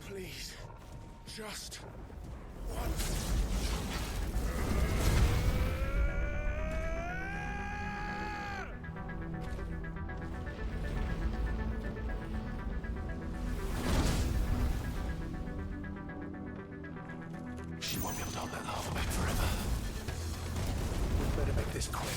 Please, just once. She won't be able to hold that lava back forever. We'd better make this quick.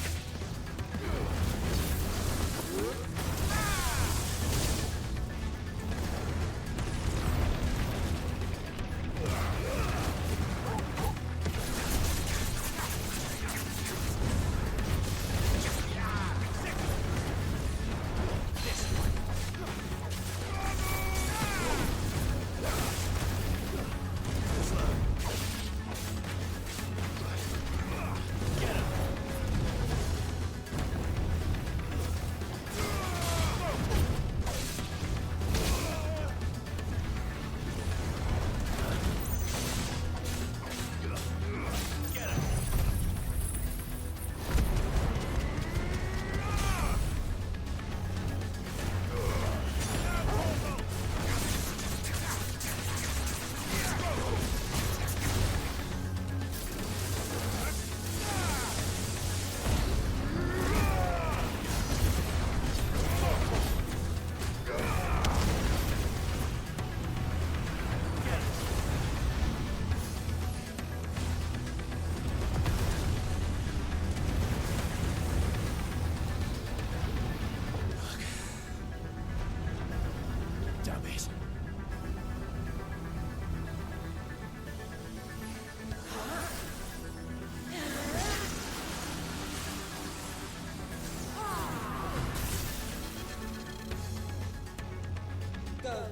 go.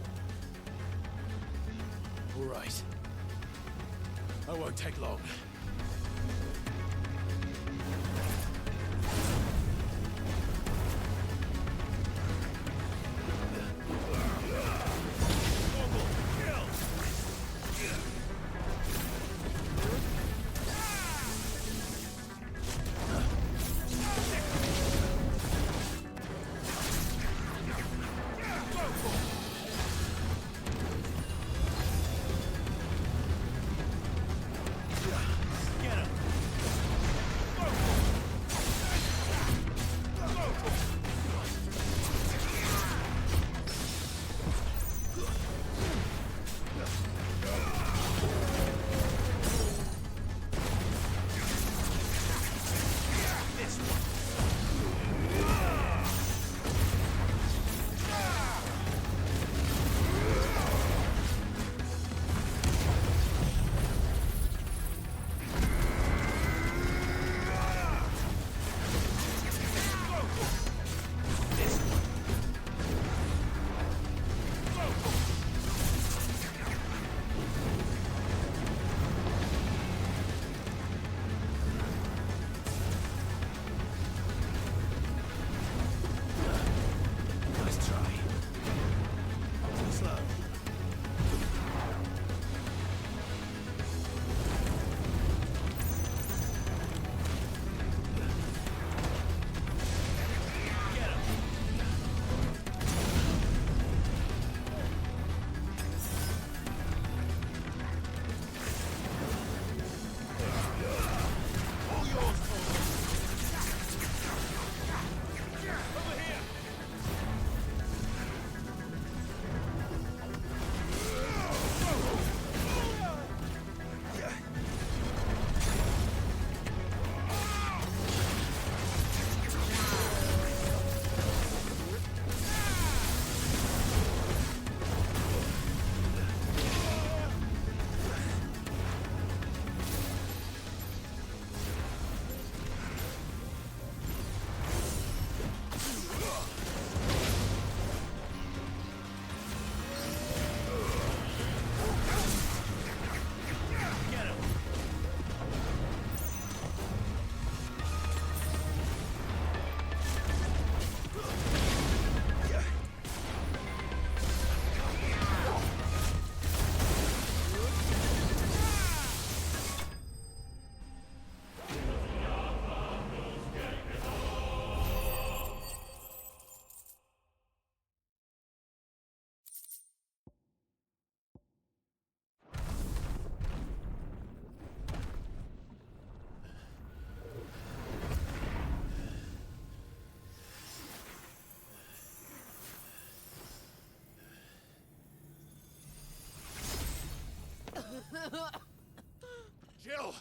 All right. I won't take long. Jill!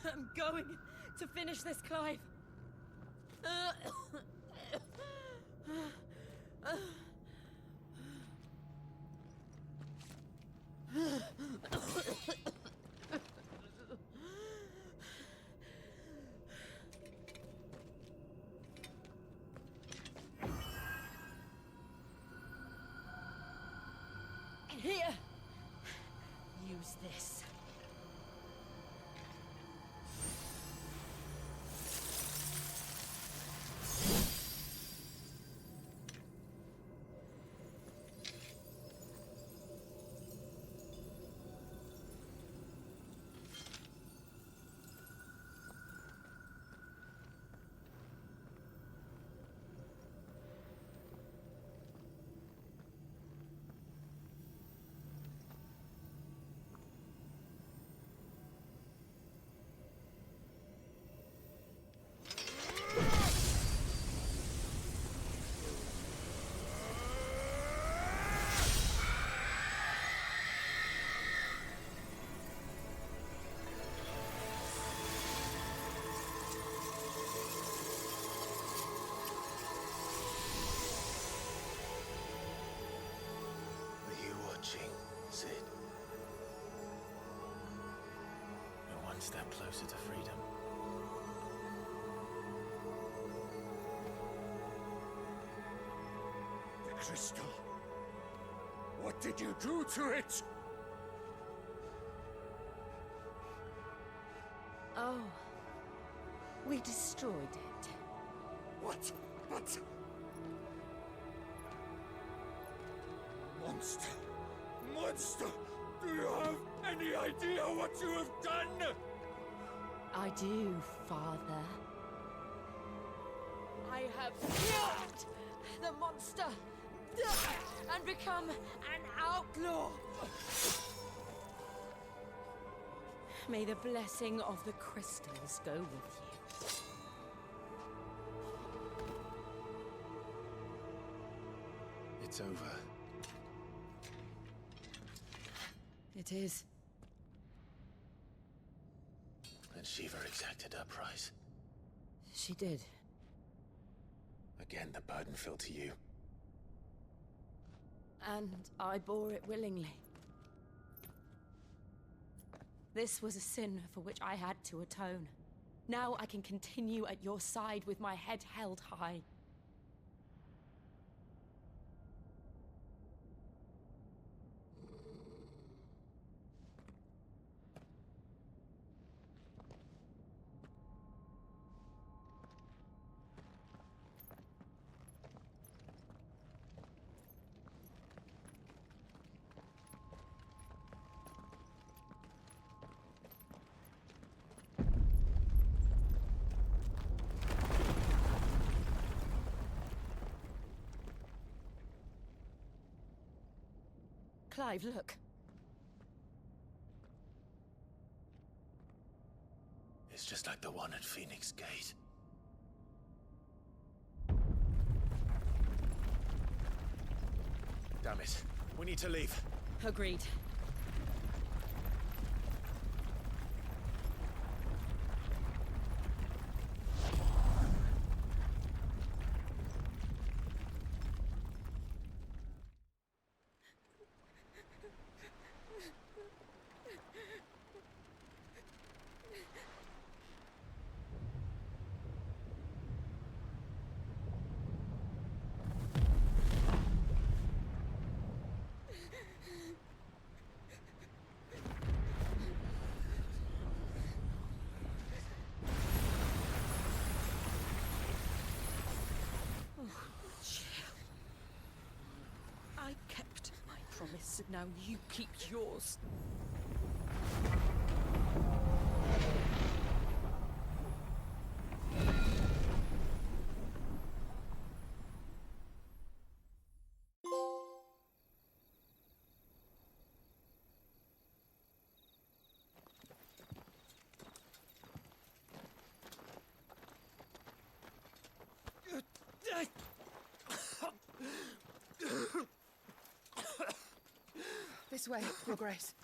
I'm going to finish this, Clive. Here. Use this. step closer to freedom. The crystal. What did you do to it? Oh. We destroyed it. What? What? Monster! Monster! Do you have any idea what you have done? I do, Father. I have killed the monster and become an outlaw. May the blessing of the crystals go with you. It's over. It is. And Shiva exacted her price. She did. Again, the burden fell to you. And I bore it willingly. This was a sin for which I had to atone. Now I can continue at your side with my head held high. Clive, look. It's just like the one at Phoenix Gate. Damn it. We need to leave. Agreed. I kept my promise, now you keep yours. This way, Your Grace.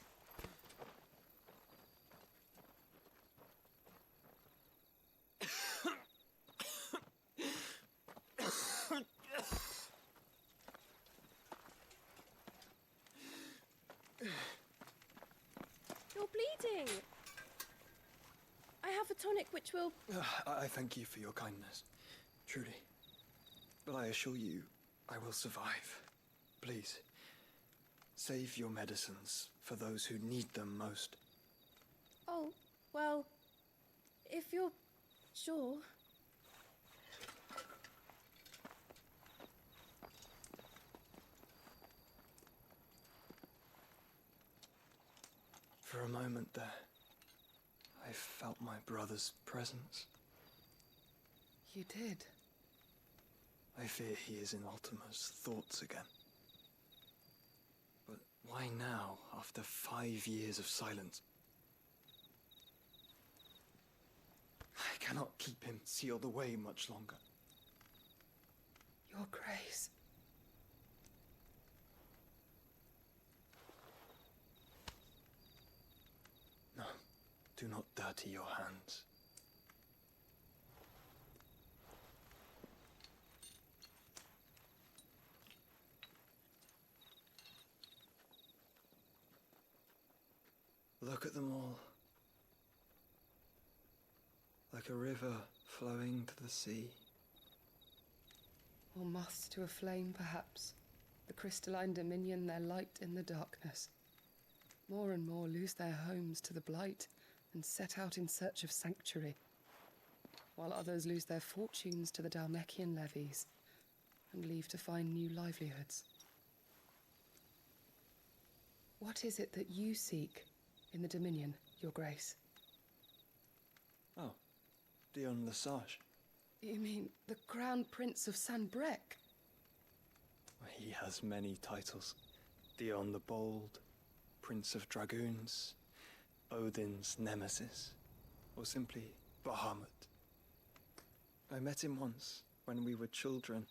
You're bleeding. I have a tonic which will... I thank you for your kindness, truly. But I assure you, I will survive. Please, save your medicines for those who need them most. Oh, well, if you're sure. For a moment there, I felt my brother's presence. You did? I fear he is in Ultima's thoughts again. But why now, after 5 years of silence? I cannot keep him sealed away much longer. Your Grace. No, do not dirty your hands. Look at them all. like a river flowing to the sea. Or moths to a flame, perhaps. The crystalline dominion their light in the darkness. More and more lose their homes to the Blight and set out in search of sanctuary, while others lose their fortunes to the Dhalmekian levies and leave to find new livelihoods. What is it that you seek in the Dominion, Your Grace? Oh, Dion Lesage. You mean the Crown Prince of Sanbrec? He has many titles. Dion the Bold, Prince of Dragoons, Odin's Nemesis, or simply Bahamut. I met him once, when we were children.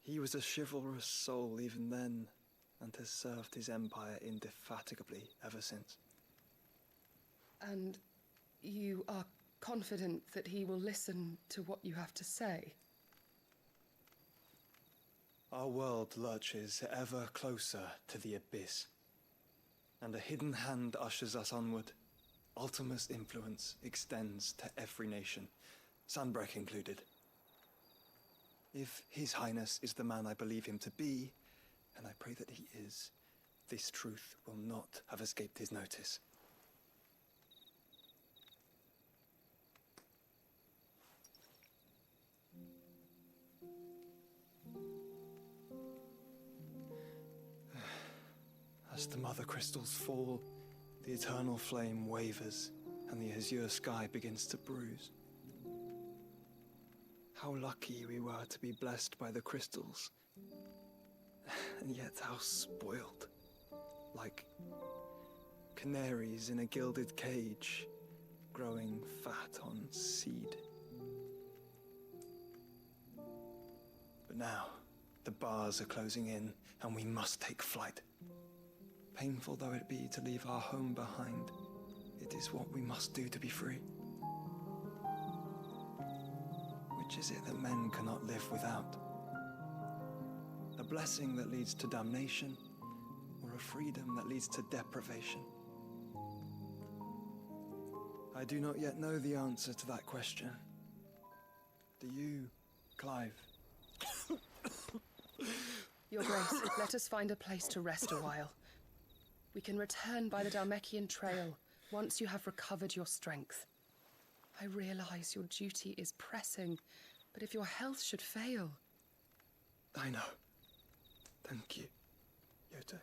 He was a chivalrous soul even then, and has served his empire indefatigably ever since. And you are confident that he will listen to what you have to say? Our world lurches ever closer to the abyss, and a hidden hand ushers us onward. Ultima's influence extends to every nation, Sanbrec included. If His Highness is the man I believe him to be, and I pray that he is, this truth will not have escaped his notice. As the mother crystals fall, the eternal flame wavers, and the azure sky begins to bruise. How lucky we were to be blessed by the crystals, and yet how spoiled. Like canaries in a gilded cage, growing fat on seed. But now, the bars are closing in, and we must take flight. Painful though it be to leave our home behind, it is what we must do to be free. Which is it that men cannot live without? A blessing that leads to damnation, or a freedom that leads to deprivation? I do not yet know the answer to that question. Do you, Clive? Your Grace, let us find a place to rest a while. We can return by the Dhalmekian trail once you have recovered your strength. I realize your duty is pressing, but if your health should fail... I know. Thank you, Yote.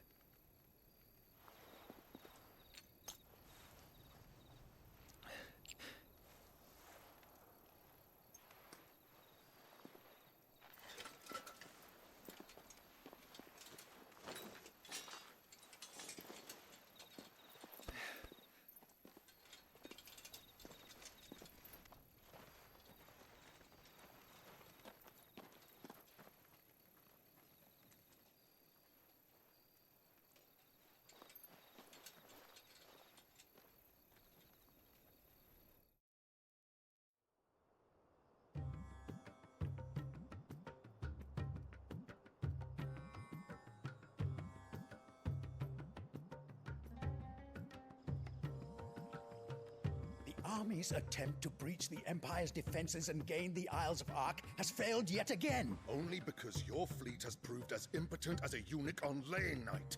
Army's attempt to breach the Empire's defenses and gain the Isles of Ark has failed yet again. Only because your fleet has proved as impotent as a eunuch on laying night.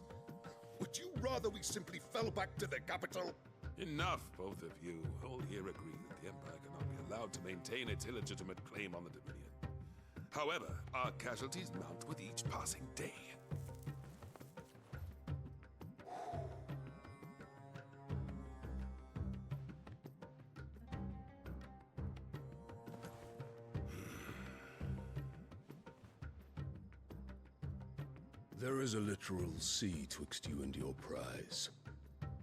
Would you rather we simply fell back to the capital? Enough, both of you. All here agree that the Empire cannot be allowed to maintain its illegitimate claim on the Dominion. However, our casualties mount with each passing day. There is a literal sea twixt you and your prize.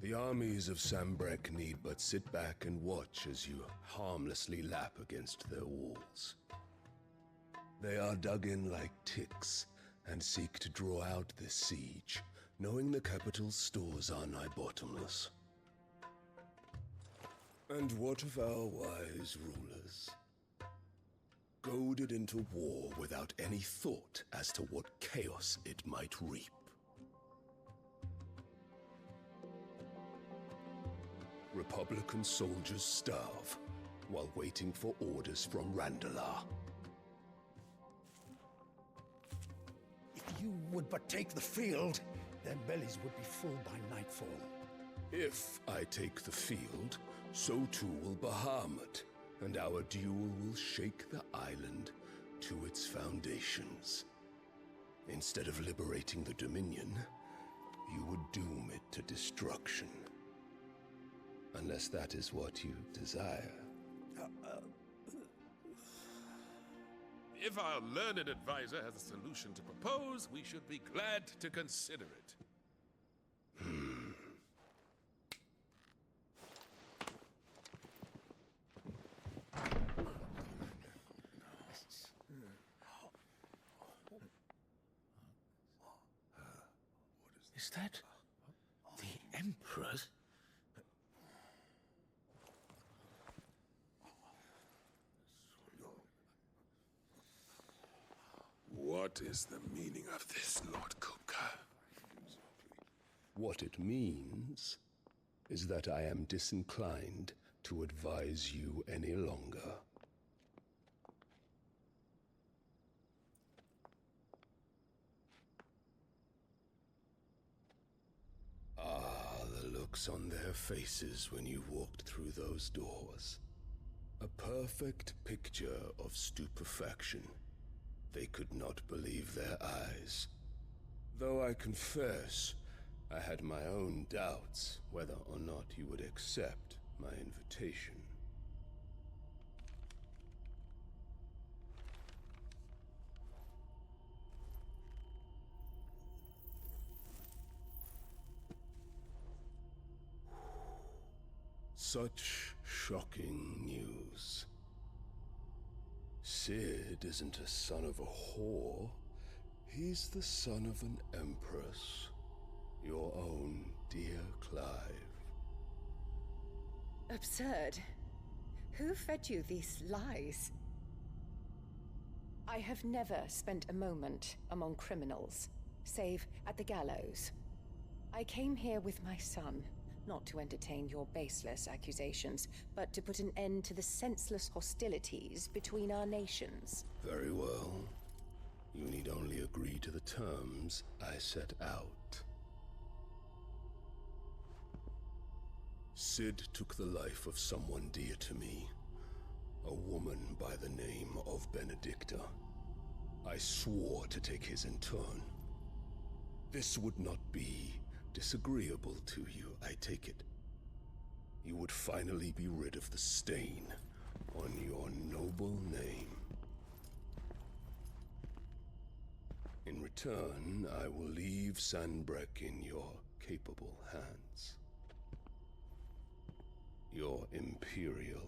The armies of Sanbrec need but sit back and watch as you harmlessly lap against their walls. They are dug in like ticks and seek to draw out this siege, knowing the capital's stores are nigh bottomless. And what of our wise rulers? Goaded into war without any thought as to what chaos it might reap. Republican soldiers starve, while waiting for orders from Randalar. If you would but take the field, their bellies would be full by nightfall. If I take the field, so too will Bahamut, and our duel will shake the island to its foundations. Instead of liberating the Dominion, you would doom it to destruction. Unless that is what you desire. If our learned advisor has a solution to propose, we should be glad to consider it. Is that the Emperor's? What is the meaning of this, Lord Kupka? What it means is that I am disinclined to advise you any longer. Ah, the looks on their faces when you walked through those doors. A perfect picture of stupefaction. They could not believe their eyes. Though I confess, I had my own doubts whether or not you would accept my invitation. Such shocking news. Sid isn't a son of a whore. He's the son of an empress. Your own dear Clive. Absurd. Who fed you these lies? I have never spent a moment among criminals, save at the gallows. I came here with my son, not to entertain your baseless accusations, but to put an end to the senseless hostilities between our nations. Very well. You need only agree to the terms I set out. Sid took the life of someone dear to me, a woman by the name of Benedicta. I swore to take his in turn. This would not be disagreeable to you, I take it. You would finally be rid of the stain on your noble name. In return, I will leave Sanbreque in your capable hands. Your Imperial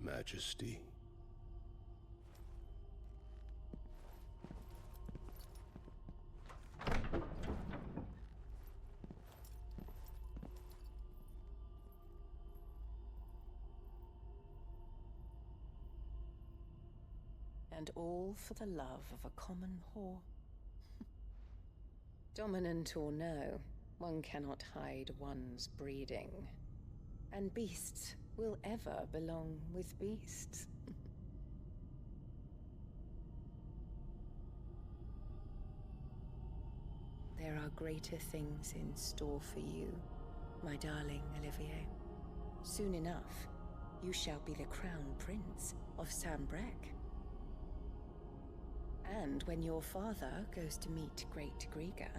Majesty. And all for the love of a common whore. Dominant or no, one cannot hide one's breeding. And beasts will ever belong with beasts. There are greater things in store for you, my darling Olivier. Soon enough, you shall be the crown prince of Sanbreque. And when your father goes to meet Great Griga,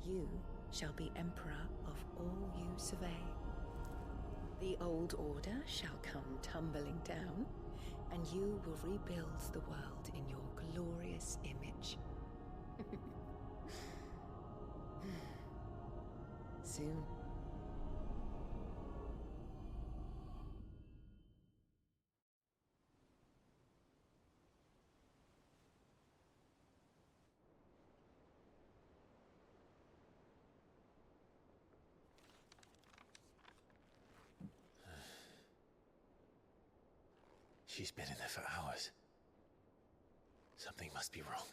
you shall be emperor of all you survey. The old order shall come tumbling down, and you will rebuild the world in your glorious image. Soon. She's been in there for hours. Something must be wrong.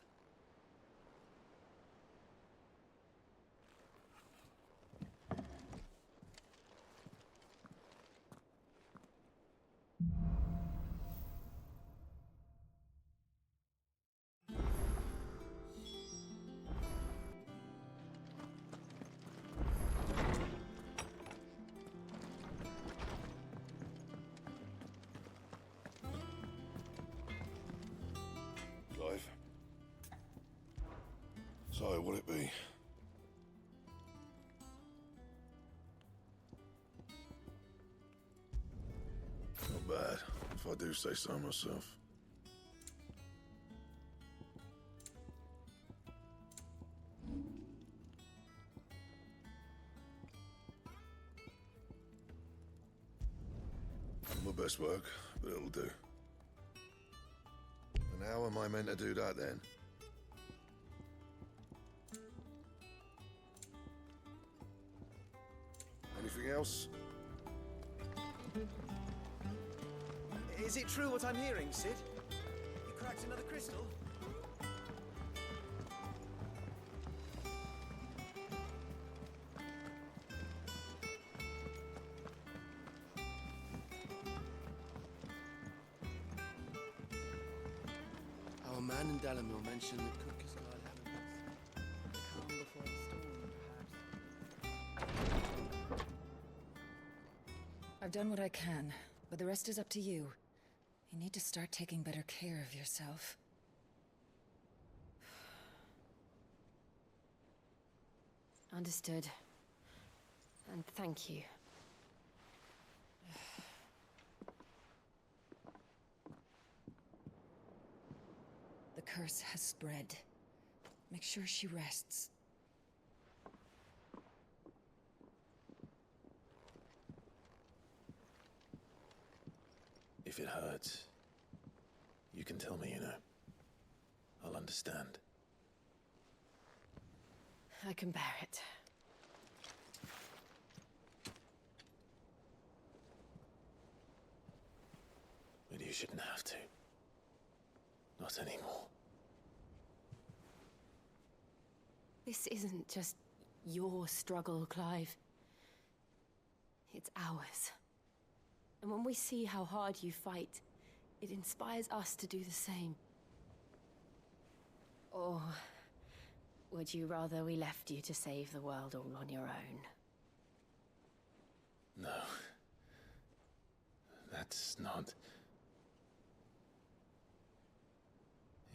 So, will it be? Not bad, if I do say so myself. Not my best work, but it'll do. And how am I meant to do that then? Anything else? Is it true what I'm hearing, Sid? You cracked another crystal? Our man in Dalamil mentioned that Cook is not having the calm before the storm, perhaps. I've done what I can, but the rest is up to you. You need to start taking better care of yourself. Understood. And thank you. The curse has spread. Make sure she rests. If it hurts, you can tell me, you know. I'll understand. I can bear it. But you shouldn't have to. Not anymore. This isn't just your struggle, Clive. It's ours. And when we see how hard you fight, it inspires us to do the same. Or would you rather we left you to save the world all on your own? No. That's not...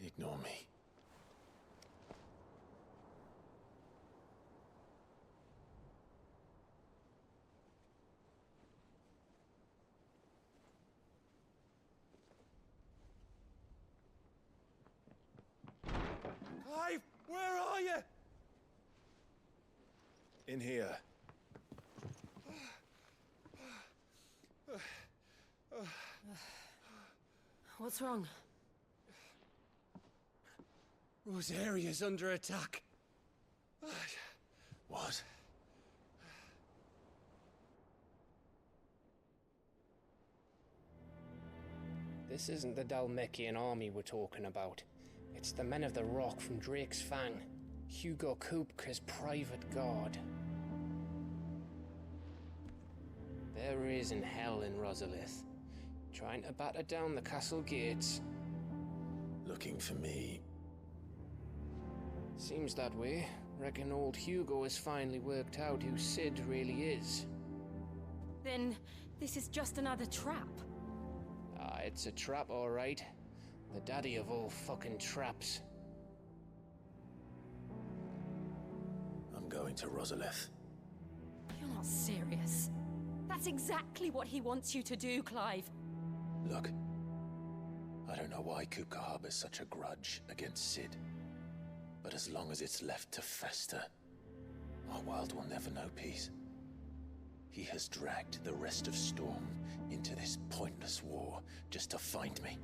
Ignore me. Clive, where are you? In here. What's wrong? Rosaria's under attack. What? This isn't the Dalmekian army we're talking about. It's the men of the Rock from Drake's Fang. Hugo Kupka's private guard. There is in hell in Rosalith, trying to batter down the castle gates. Looking for me. Seems that way. Reckon old Hugo has finally worked out who Sid really is. Then this is just another trap. Ah, it's a trap, all right. The daddy of all fucking traps. I'm going to Rosalith. You're not serious. That's exactly what he wants you to do, Clive. Look, I don't know why Kupka harbors such a grudge against Sid. But as long as it's left to fester, our world will never know peace. He has dragged the rest of Storm into this pointless war just to find me.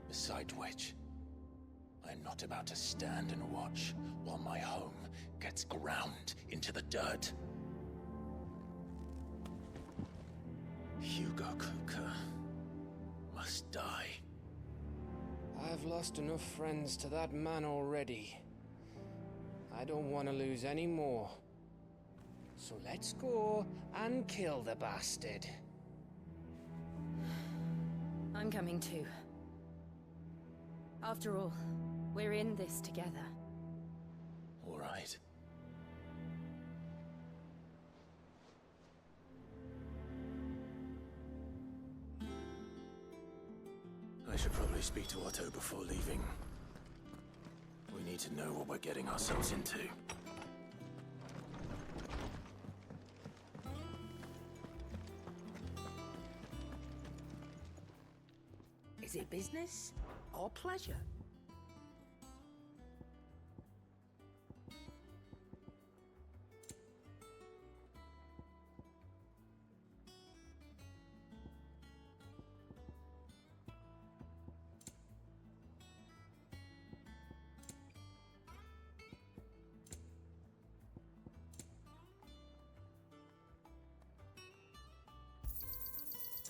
Besides which, I'm not about to stand and watch while my home gets ground into the dirt. Hugo Kupka must die. I've lost enough friends to that man already. I don't want to lose any more. So let's go and kill the bastard. I'm coming too. After all, we're in this together. All right. I should probably speak to Otto before leaving. We need to know what we're getting ourselves into. Is it business or pleasure?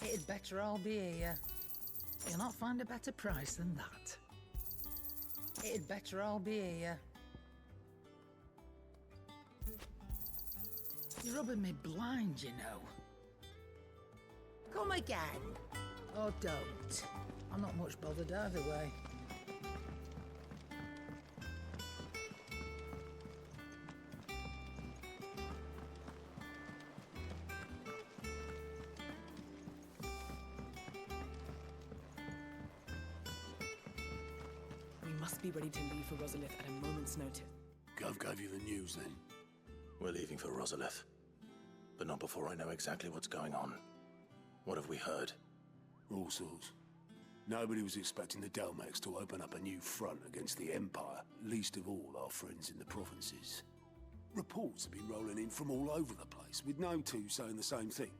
It'd better all be here. You'll not find a better price than that. It'd better all be here. You're rubbing me blind, you know. Come again. Or don't. I'm not much bothered either way. Be ready to leave for Rosalith at a moment's notice. Gov gave you the news then? We're leaving for Rosalith. But not before I know exactly what's going on. What have we heard? All sorts. Nobody was expecting the Dalmex to open up a new front against the Empire, least of all our friends in the provinces. Reports have been rolling in from all over the place, with no two saying the same thing.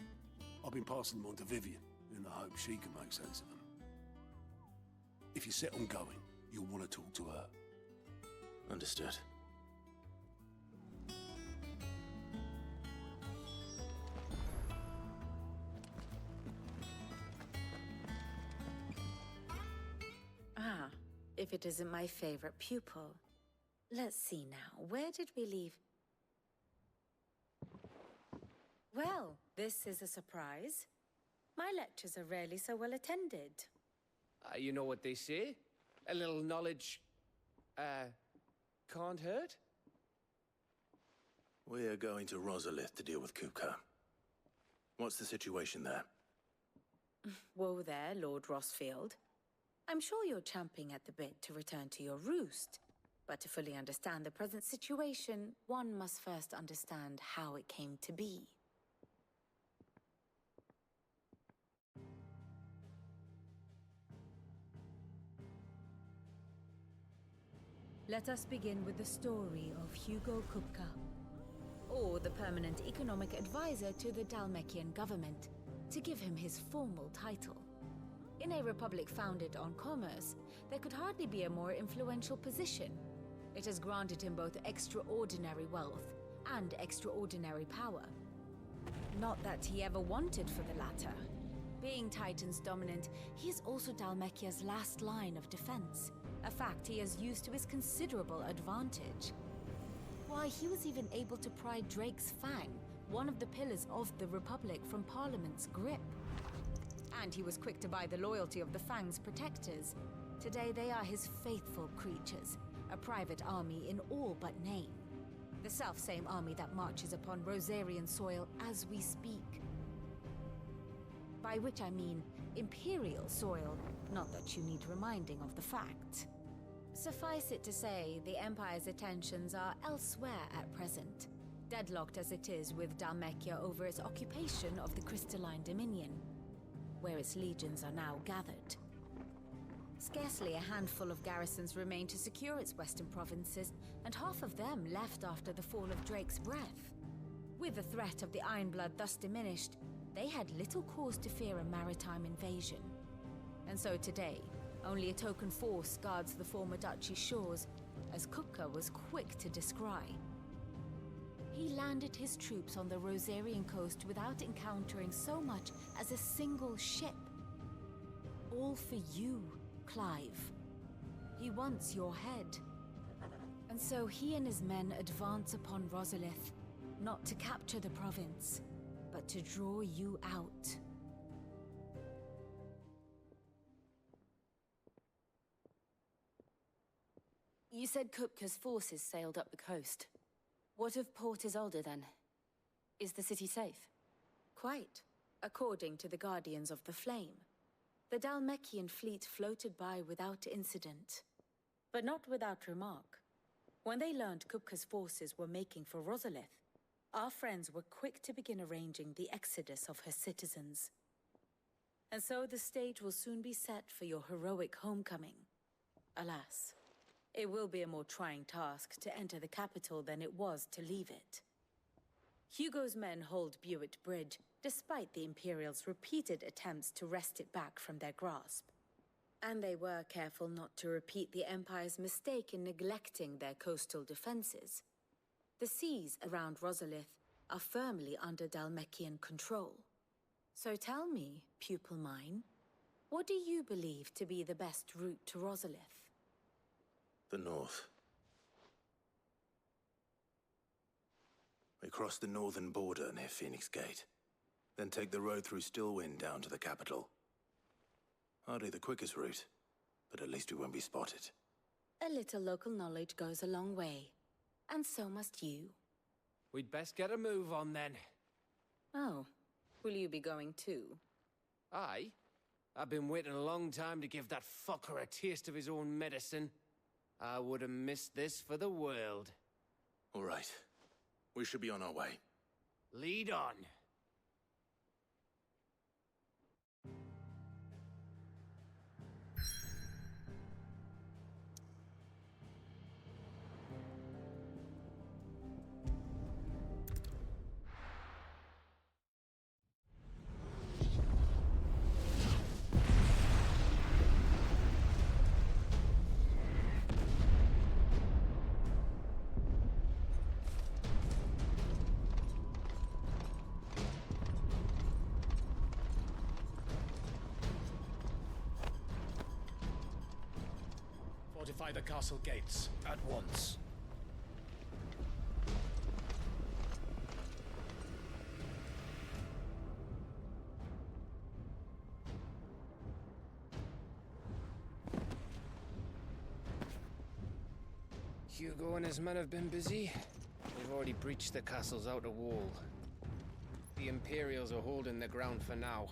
I've been passing them on to Vivian, in the hope she can make sense of them. If you're set on going, you'll want to talk to her. Understood. Ah, if it isn't my favorite pupil. Let's see now, where did we leave? Well, this is a surprise. My lectures are rarely so well attended. You know what they say? A little knowledge, can't hurt? We are going to Rosalith to deal with Kupka. What's the situation there? Whoa there, Lord Rosfield. I'm sure you're champing at the bit to return to your roost. But to fully understand the present situation, one must first understand how it came to be. Let us begin with the story of Hugo Kupka, or the permanent economic advisor to the Dalmekian government, to give him his formal title. In a republic founded on commerce, there could hardly be a more influential position. It has granted him both extraordinary wealth and extraordinary power. Not that he ever wanted for the latter. Being Titan's dominant, he is also Dalmekia's last line of defense. A fact he has used to his considerable advantage. Why, he was even able to pry Drake's Fang, one of the pillars of the Republic, from Parliament's grip. And he was quick to buy the loyalty of the Fang's protectors. Today they are his faithful creatures, a private army in all but name. The self-same army that marches upon Rosarian soil as we speak. By which I mean Imperial soil, not that you need reminding of the fact. Suffice it to say, the Empire's attentions are elsewhere at present, deadlocked as it is with Dalmekia over its occupation of the Crystalline Dominion, where its legions are now gathered. Scarcely a handful of garrisons remain to secure its western provinces, and half of them left after the fall of Drake's Breath. With the threat of the Ironblood thus diminished, they had little cause to fear a maritime invasion. And so today, only a token force guards the former duchy's shores, as Kupka was quick to descry. He landed his troops on the Rosarian coast without encountering so much as a single ship. All for you, Clive. He wants your head. And so he and his men advance upon Rosalith, not to capture the province, but to draw you out. You said Kupka's forces sailed up the coast. What of Port Isolde, then? Is the city safe? Quite, according to the Guardians of the Flame. The Dalmekian fleet floated by without incident. But not without remark. When they learned Kupka's forces were making for Rosalith, our friends were quick to begin arranging the exodus of her citizens. And so the stage will soon be set for your heroic homecoming. Alas, it will be a more trying task to enter the capital than it was to leave it. Hugo's men hold Buett Bridge, despite the Imperials' repeated attempts to wrest it back from their grasp. And they were careful not to repeat the Empire's mistake in neglecting their coastal defenses. The seas around Rosalith are firmly under Dhalmekian control. So tell me, pupil mine, what do you believe to be the best route to Rosalith? The north. We cross the northern border near Phoenix Gate, then take the road through Stillwind down to the capital. Hardly the quickest route, but at least we won't be spotted. A little local knowledge goes a long way, and so must you. We'd best get a move on then. Oh, will you be going too? Aye. I've been waiting a long time to give that fucker a taste of his own medicine. I would have missed this for the world. All right. We should be on our way. Lead on. Fortify the castle gates at once. Hugo and his men have been busy. They've already breached the castle's outer wall. The Imperials are holding the ground for now,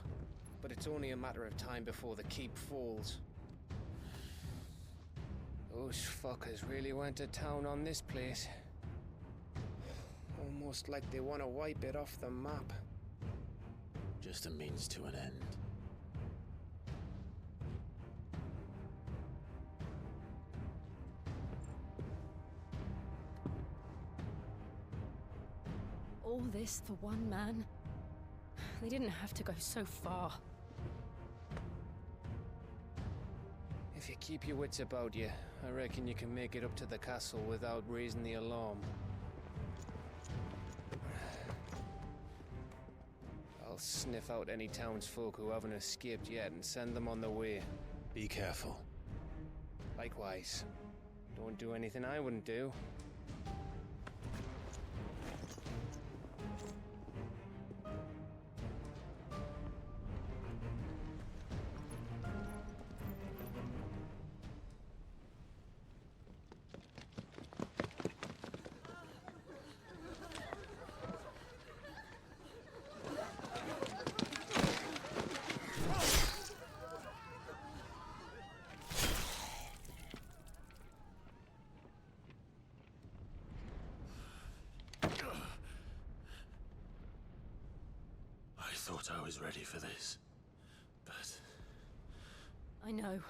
but it's only a matter of time before the keep falls. Those fuckers really went to town on this place. Almost like they want to wipe it off the map. Just a means to an end. All this for one man? They didn't have to go so far. If you keep your wits about you, I reckon you can make it up to the castle without raising the alarm. I'll sniff out any townsfolk who haven't escaped yet and send them on their way. Be careful. Likewise. Don't do anything I wouldn't do. I thought I was ready for this, but... I know.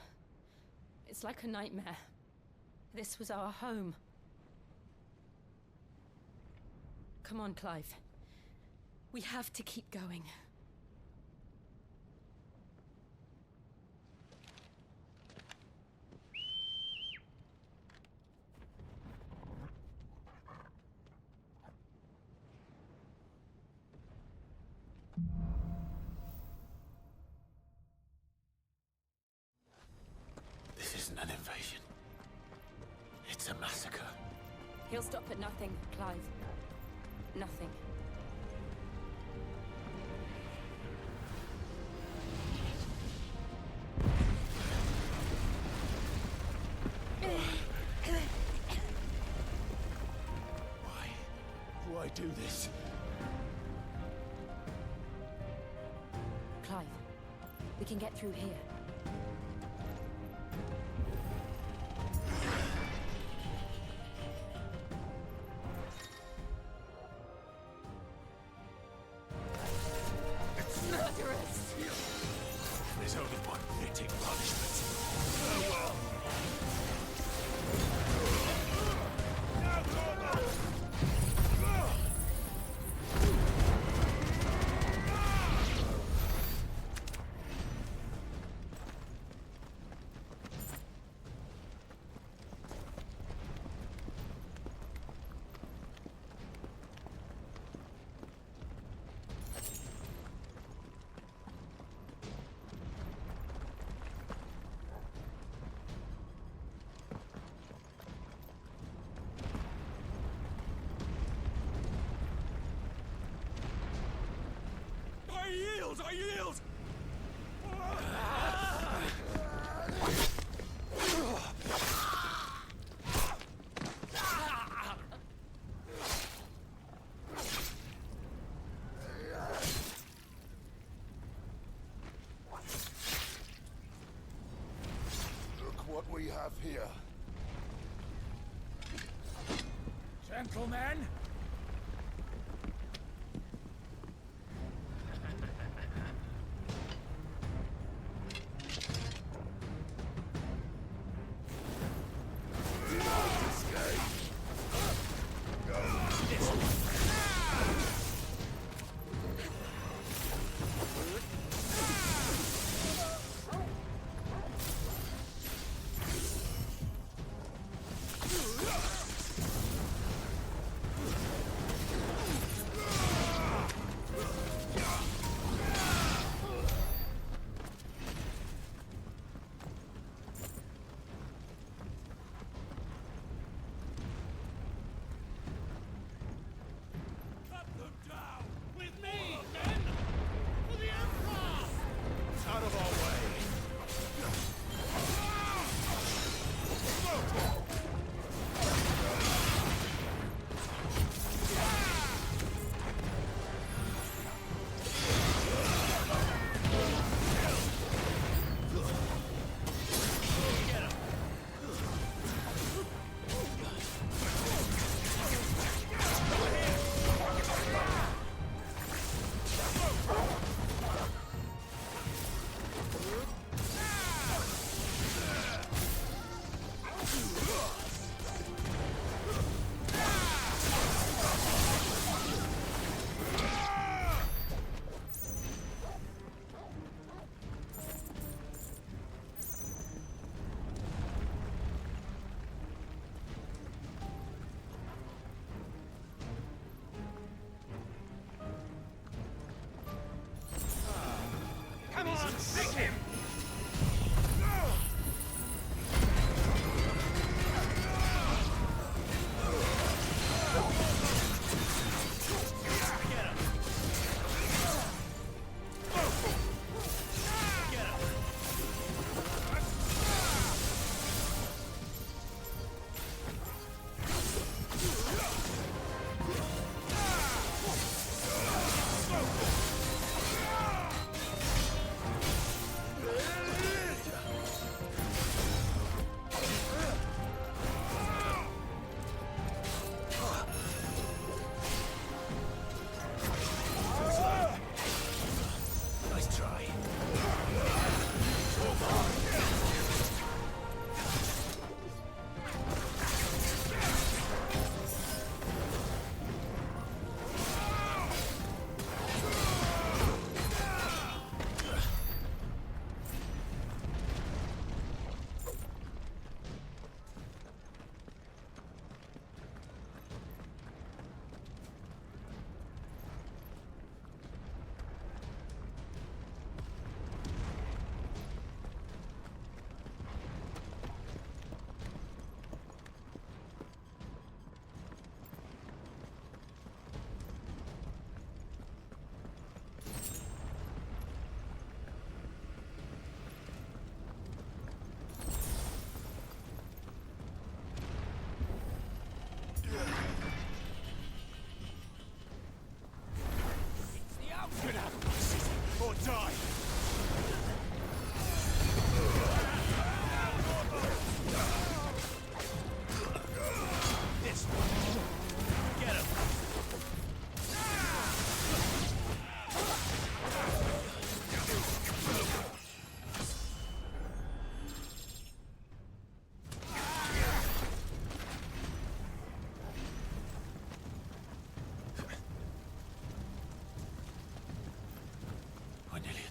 It's like a nightmare. This was our home. Come on, Clive. We have to keep going. This isn't an invasion. It's a massacre. He'll stop at nothing, Clive. Nothing. Why do this? Clive, we can get through here. is only one fitting punishment. Farewell. I yield! Look what we have here. Gentlemen!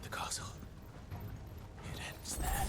The castle. It ends there.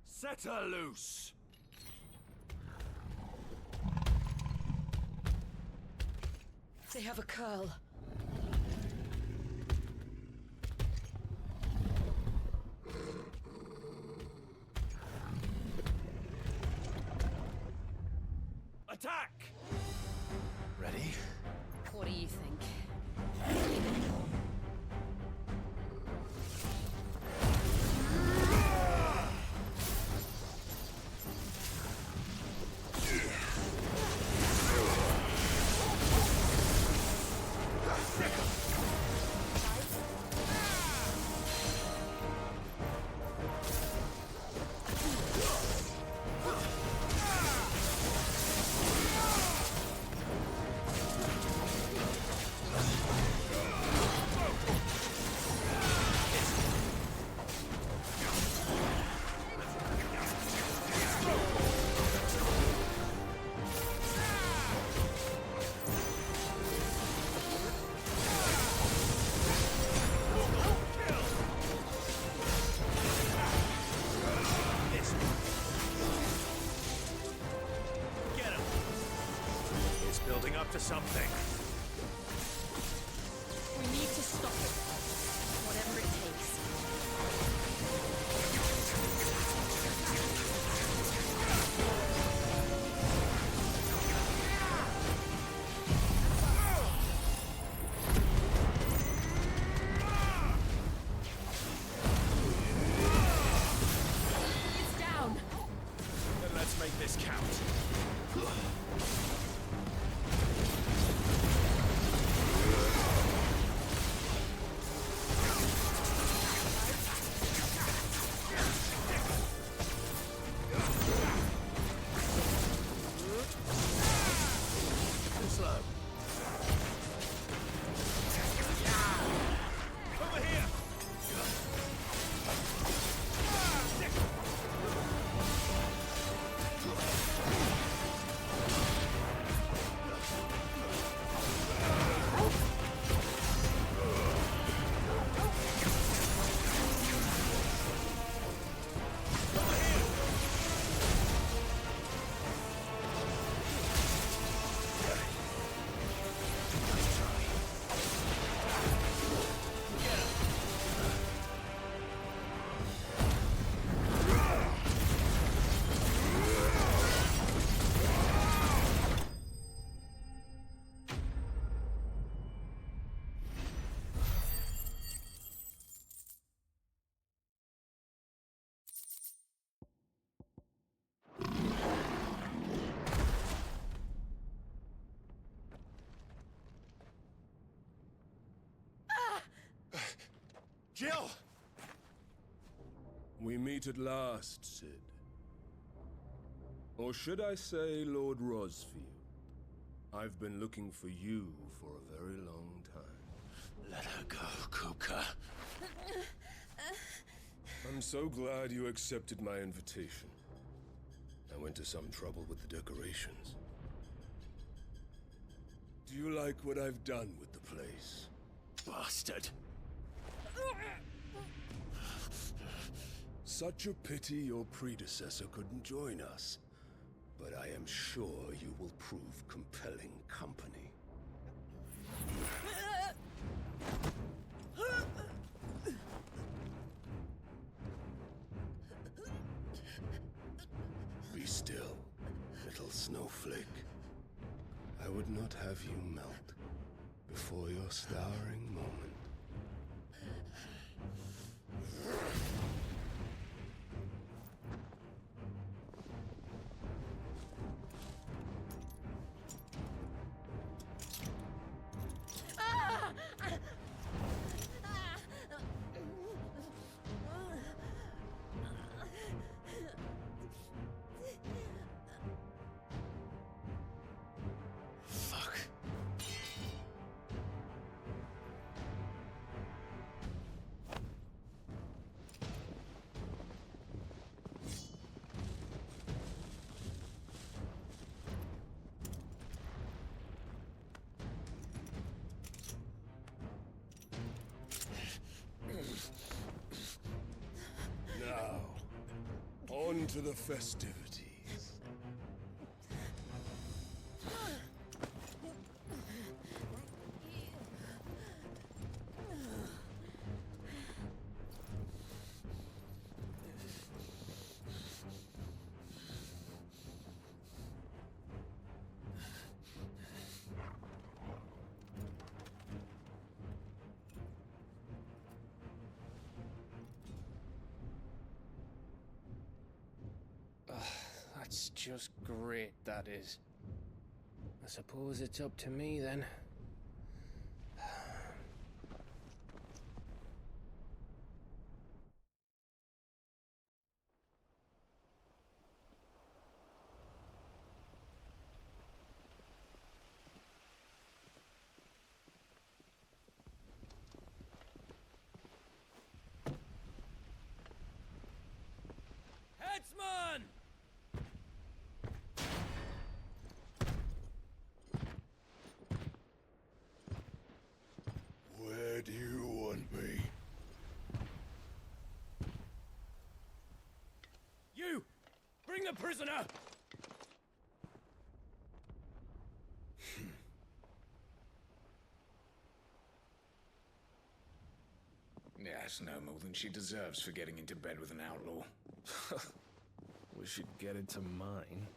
Set her loose! They have a curl. Attack! Ready? What do you think? Building up to something. We need to stop it. Whatever it takes. It's down. Then let's make this count. Jill! We meet at last, Sid. Or should I say, Lord Rosfield? I've been looking for you for a very long time. Let her go, Kuka. so glad you accepted my invitation. I went to some trouble with the decorations. Do you like what I've done with the place? Bastard! Such a pity your predecessor couldn't join us. But I am sure you will prove compelling company. Be still, little snowflake. I would not have you melt before your starring moment. On to the festivities. That's just great, that is. I suppose it's up to me then. Headsman! Where do you want me? You! Bring the prisoner! Yes, no more than she deserves for getting into bed with an outlaw. We should get into mine.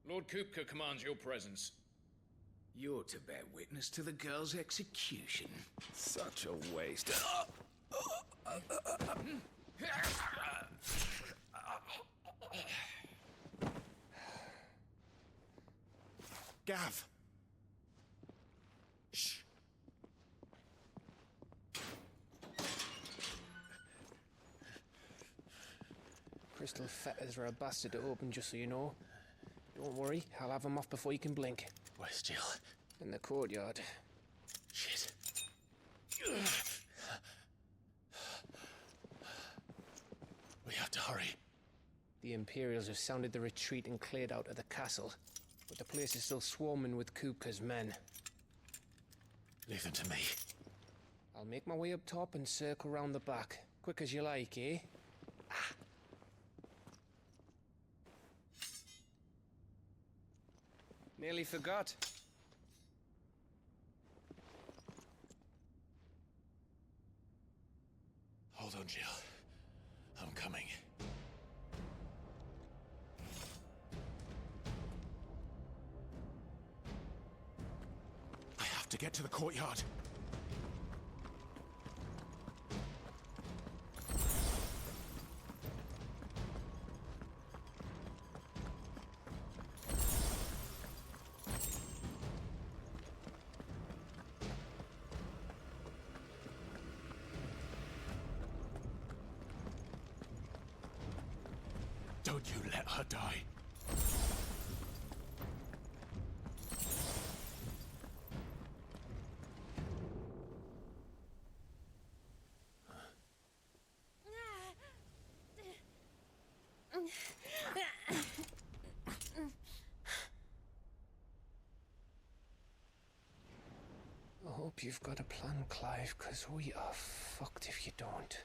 Lord Kupka commands your presence. You're to bear witness to the girl's execution. Such a waste. Gav! Shh! Crystal fetters are a bastard to open, just so you know. Don't worry, I'll have them off before you can blink. Where's Jill? In the courtyard. Shit. We have to hurry. The Imperials have sounded the retreat and cleared out of the castle, but the place is still swarming with Kupka's men. Leave them to me. I'll make my way up top and circle round the back. Quick as you like, eh? Nearly forgot. Hold on, Jill. I'm coming. I have to get to the courtyard. Don't you let her die. hope you've got a plan, Clive, because we are fucked if you don't.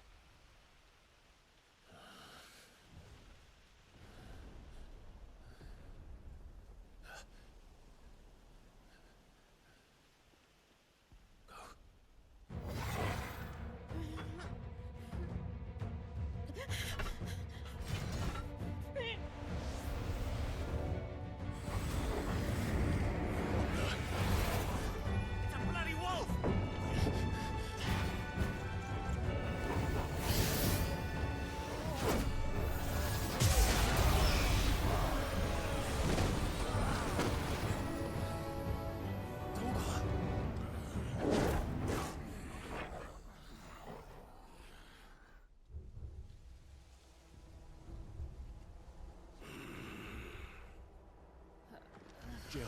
Jill,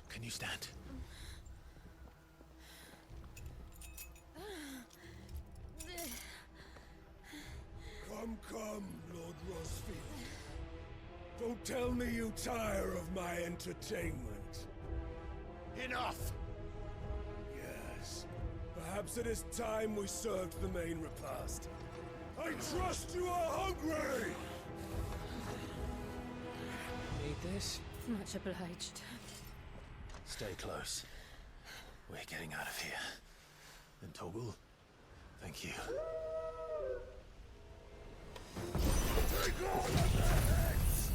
can you stand? Come, Lord Rosfield. Don't tell me you tire of my entertainment. Enough! Yes. Perhaps it is time we served the main repast. I trust you are hungry! Need this? Much obliged. Stay close. We're getting out of here. And Toggle, thank you. Take all of their heads!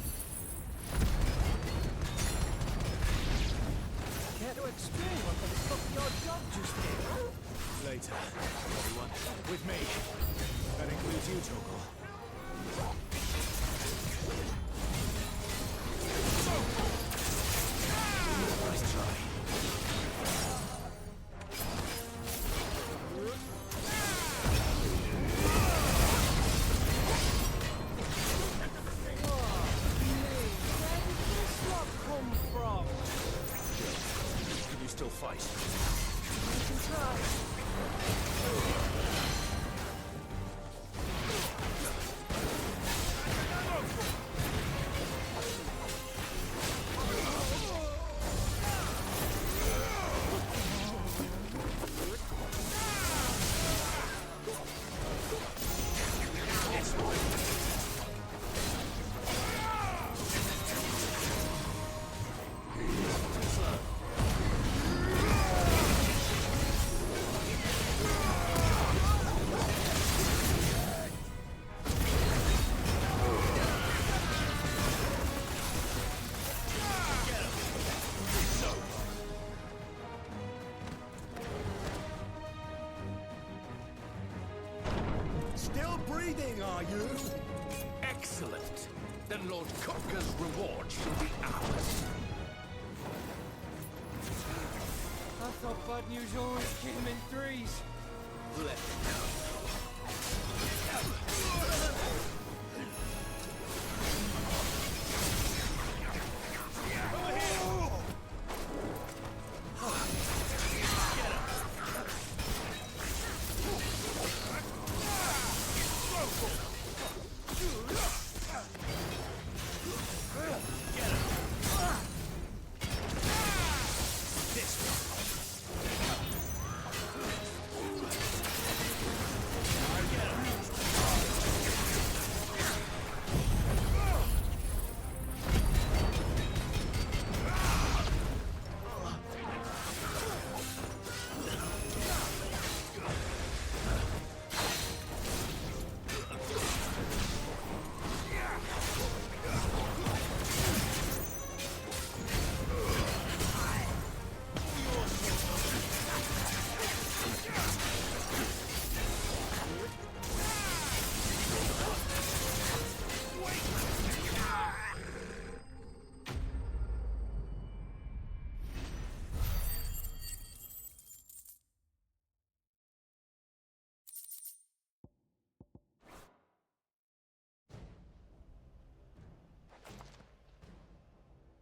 Care to explain what the fuck your job just did? Later, everyone. With me. That includes you, Toggle. Nice try. Can you still fight? I can try. Still breathing, are you? Excellent. Then Lord Kupka's reward shall be ours. I thought bad news always came in threes. Let me know.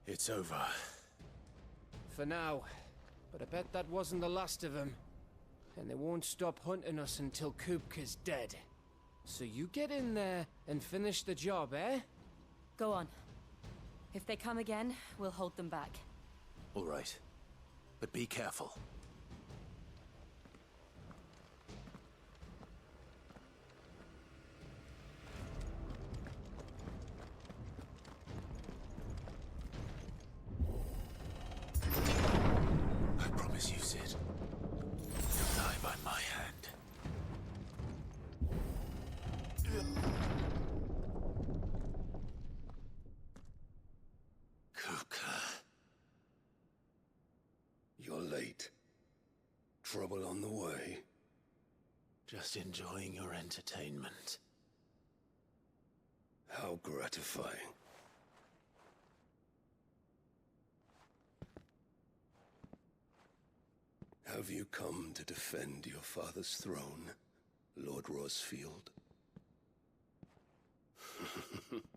It's over. For now. But I bet that wasn't the last of them. And they won't stop hunting us until Kupka's dead. So you get in there and finish the job, eh? Go on. If they come again, we'll hold them back. All right. But be careful. late. Trouble on the way? Just enjoying your entertainment. How gratifying. Have you come to defend your father's throne, Lord Rosfield?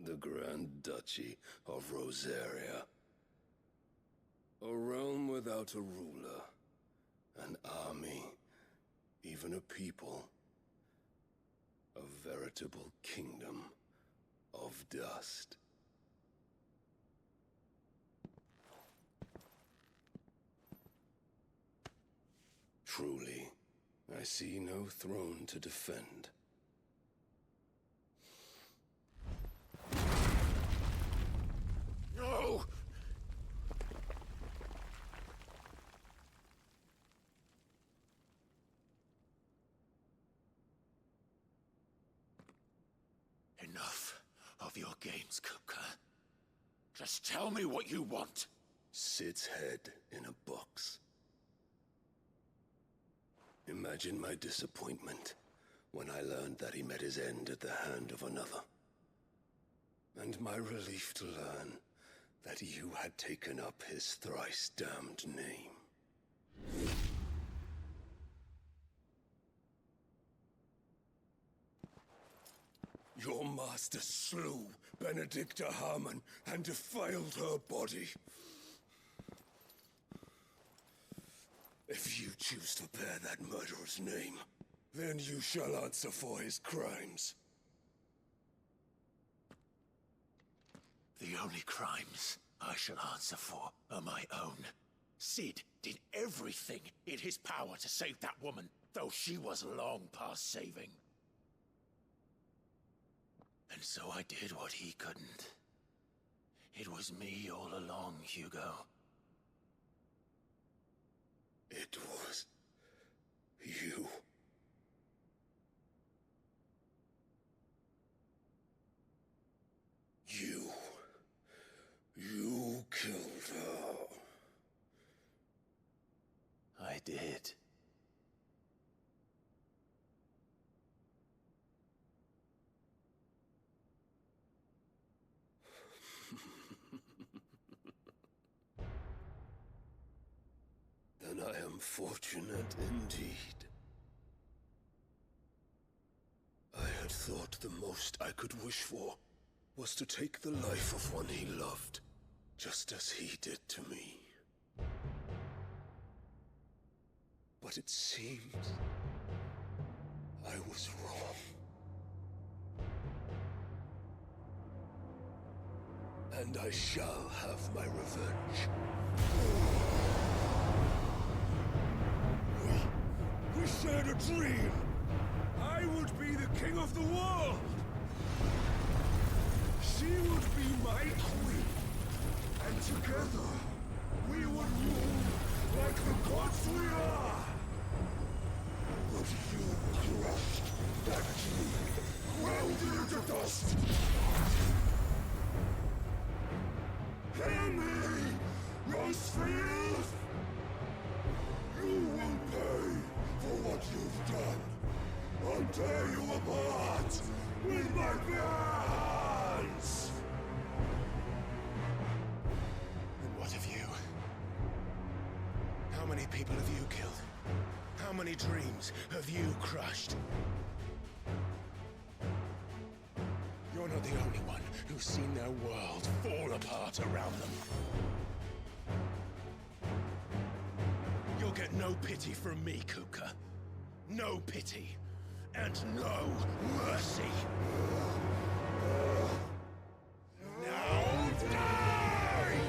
The Grand Duchy of Rosaria. A realm without a ruler, an army, even a people. A veritable kingdom of dust. Truly, I see no throne to defend. No! Enough of your games, Cooker. Just tell me what you want. Sid's head in a box. Imagine my disappointment when I learned that he met his end at the hand of another. And my relief to learn that you had taken up his thrice damned name. Your master slew Benedicta Harmon and defiled her body. If you choose to bear that murderer's name, then you shall answer for his crimes. The only crimes I shall answer for are my own. Sid did everything in his power to save that woman, though she was long past saving. And so I did what he couldn't. It was me all along, Hugo. It was you. You killed her. I did. Then I am fortunate indeed. I had thought the most I could wish for was to take the life of one he loved, just as he did to me. But it seems I was wrong. And I shall have my revenge. We shared a dream. I would be the king of the world. She would be my queen. And together, we would rule like the gods we are. But you crushed that dream, ground it into dust. Hear me, Rosfield! You will pay for what you've done. I'll tear you apart with my bare hands! And what of you? How many people have you killed? How many dreams have you crushed? You're not the only one who's seen their world fall apart around them. You'll get no pity from me, Kuka. No pity. And no mercy. Now die!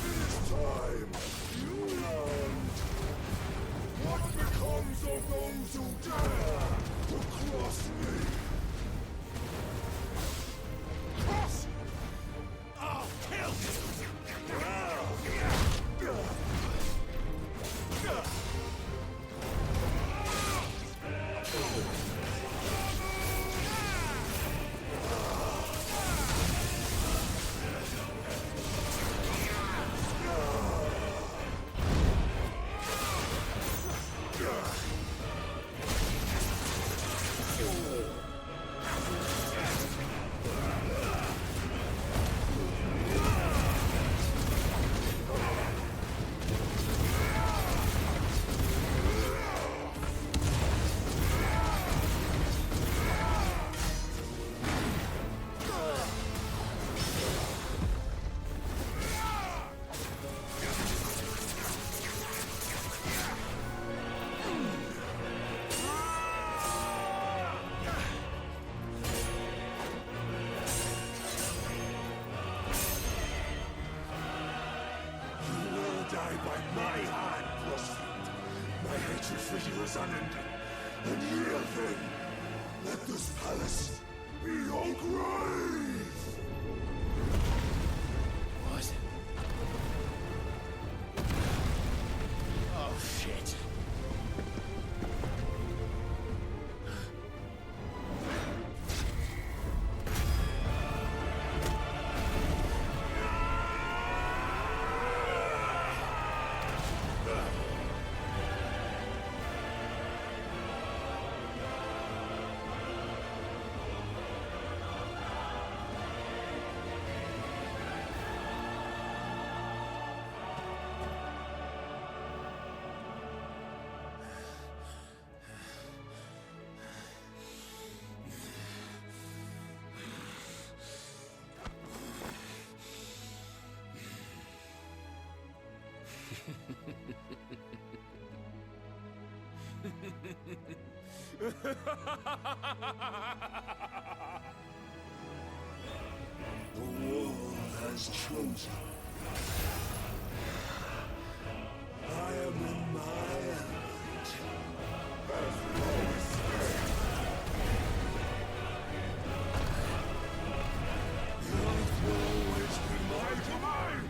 This time, you learned what becomes of those who dare to cross me. Cross! I'll kill you! hatred for you is unending, and yield then. Let this palace be your grave! What? Oh, shit. The world has chosen. I am in my element. As always said. The earth will always be my domain!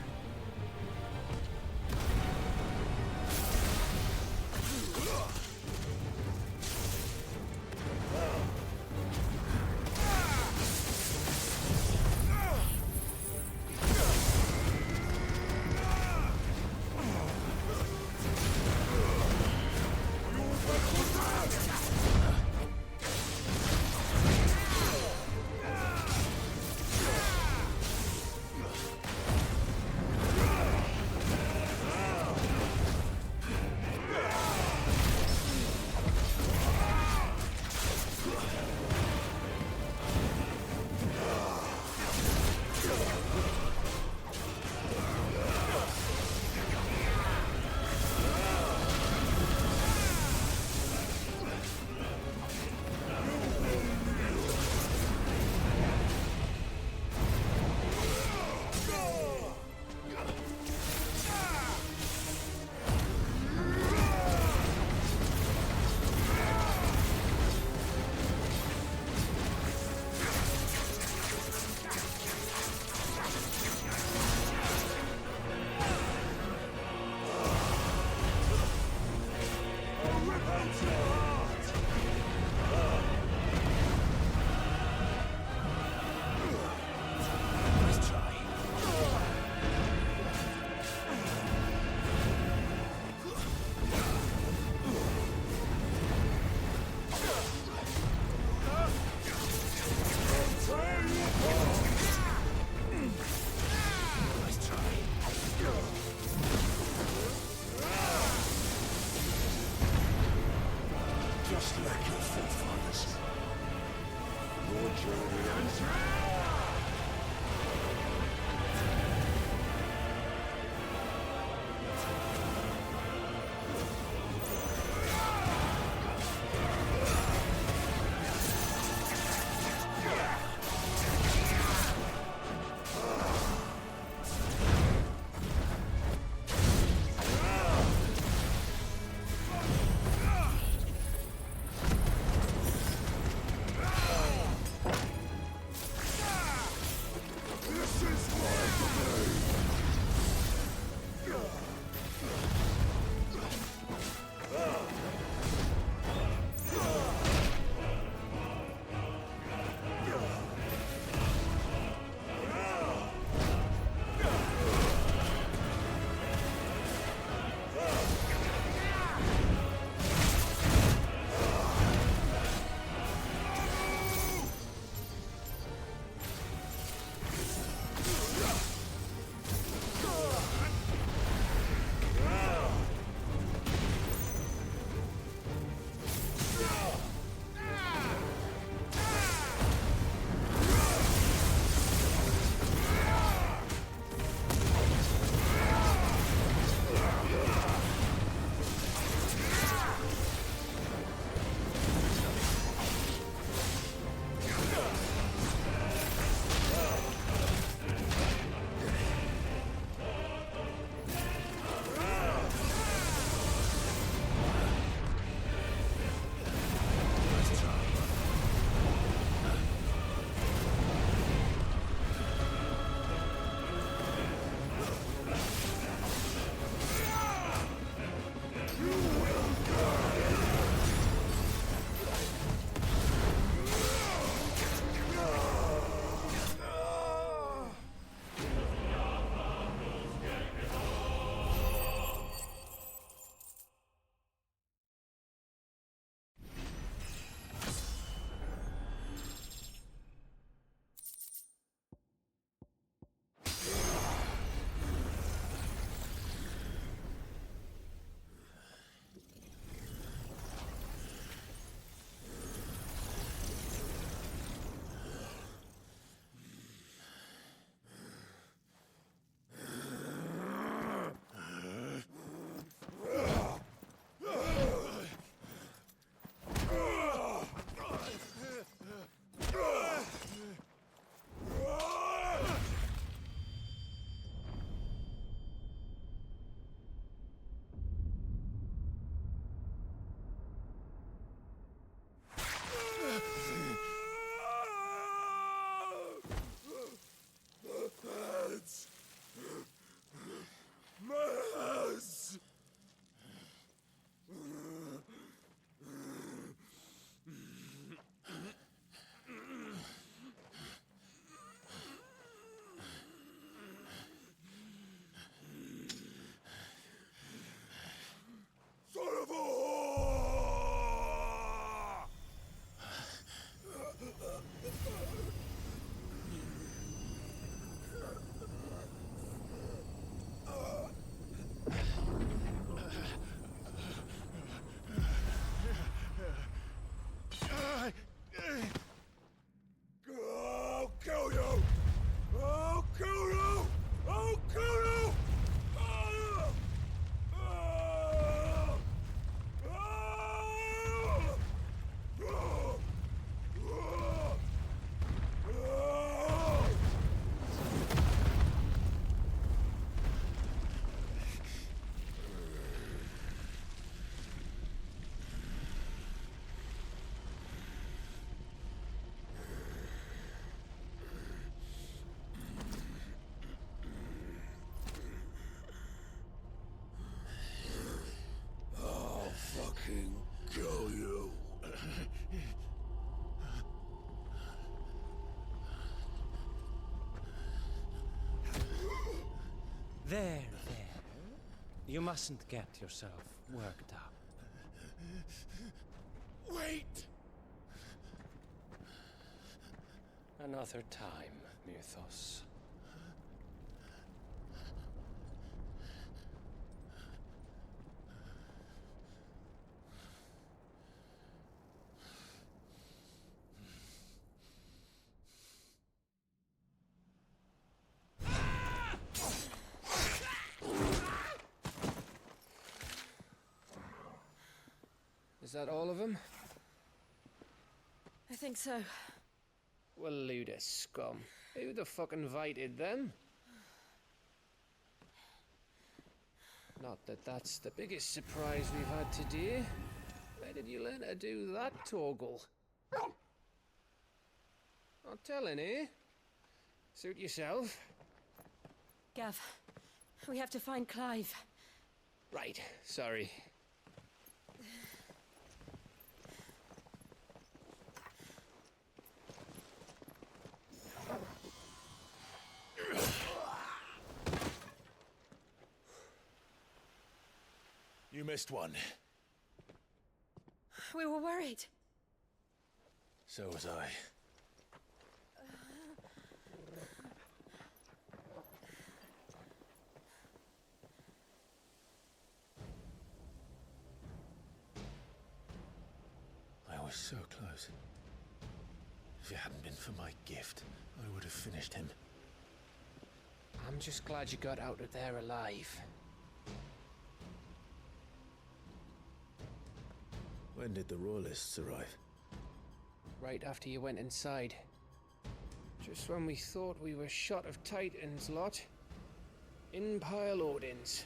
There. You mustn't get yourself worked up. Wait! Another time, Mythos. Is that all of them? I think so. Well, load of scum. Who the fuck invited them? Not that that's the biggest surprise we've had today. Where did you learn to do that, Torgal? Not telling, eh? Suit yourself. Gav, we have to find Clive. Right, sorry. You missed one. We were worried. So was I. I was so close. If it hadn't been for my gift, I would have finished him. I'm just glad you got out of there alive. When did the Royalists arrive? Right after you went inside. Just when we thought we were shot of Titans lot. In pile Odins.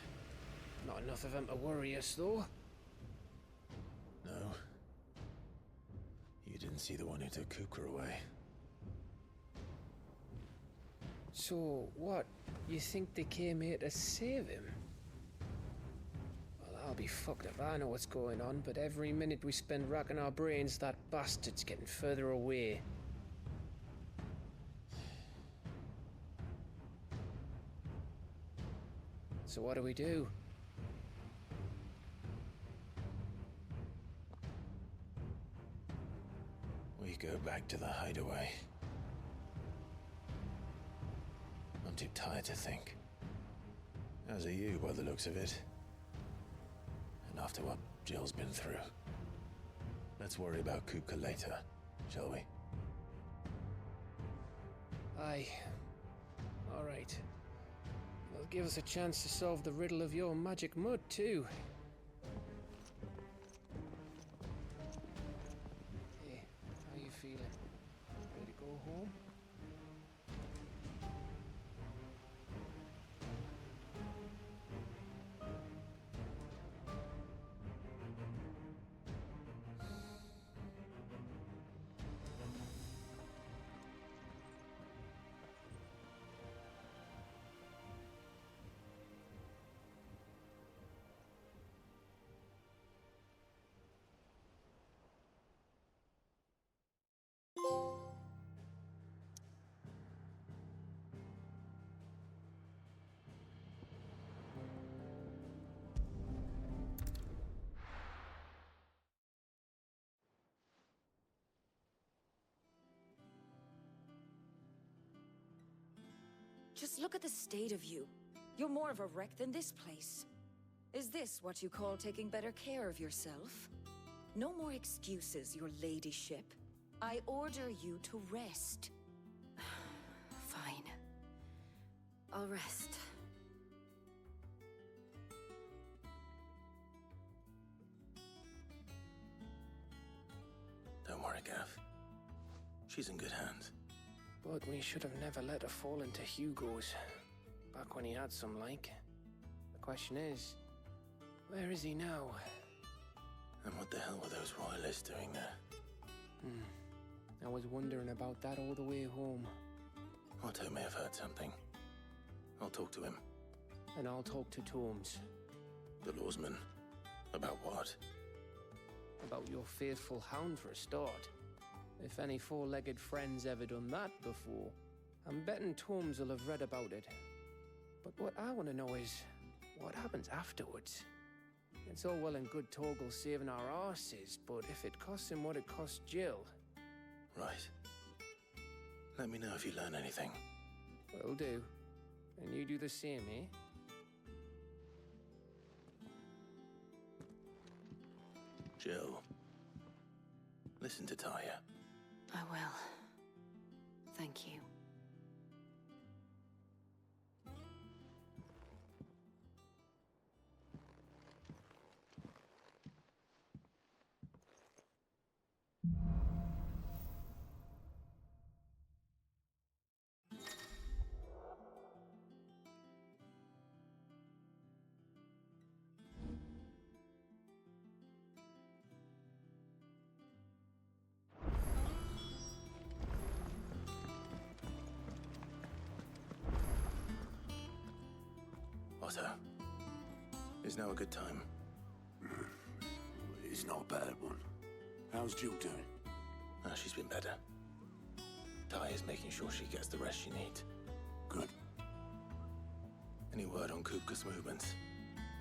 Not enough of them to worry us, though. No. You didn't see the one who took Kukra away. So, what? You think they came here to save him? Well, I'll be fucked if I know what's going on, but every minute we spend racking our brains, that bastard's getting further away. So what do we do? We go back to the hideaway. I'm too tired to think. As are you, by the looks of it. And after what Jill's been through. Let's worry about Kupka later, shall we? Aye. All right. That'll give us a chance to solve the riddle of your magic mud, too. Hey, how you feeling? Ready to go home? Just look at the state of you. You're more of a wreck than this place. Is this what you call taking better care of yourself? No more excuses, your ladyship. I order you to rest. Fine. I'll rest. Don't worry, Gav. She's in good hands. But we should have never let her fall into Hugo's. Back when he had some like. The question is, where is he now? And what the hell were those royalists doing there? I was wondering about that all the way home. Otto may have heard something. I'll talk to him. And I'll talk to Tomes. The lawsman. About what? About your faithful hound for a start. If any four-legged friend's ever done that before, I'm betting Tomes will have read about it. But what I want to know is, what happens afterwards? It's all well and good Torgal saving our arses, but if it costs him what it cost Jill... Right. Let me know if you learn anything. Will do. And you do the same, eh? Jill, listen to Taya. I will. Thank you. Otto, is now a good time? It's not a bad one. How's Jill doing? Oh, she's been better. Taya's making sure she gets the rest she needs. Good. Any word on Kupka's movements?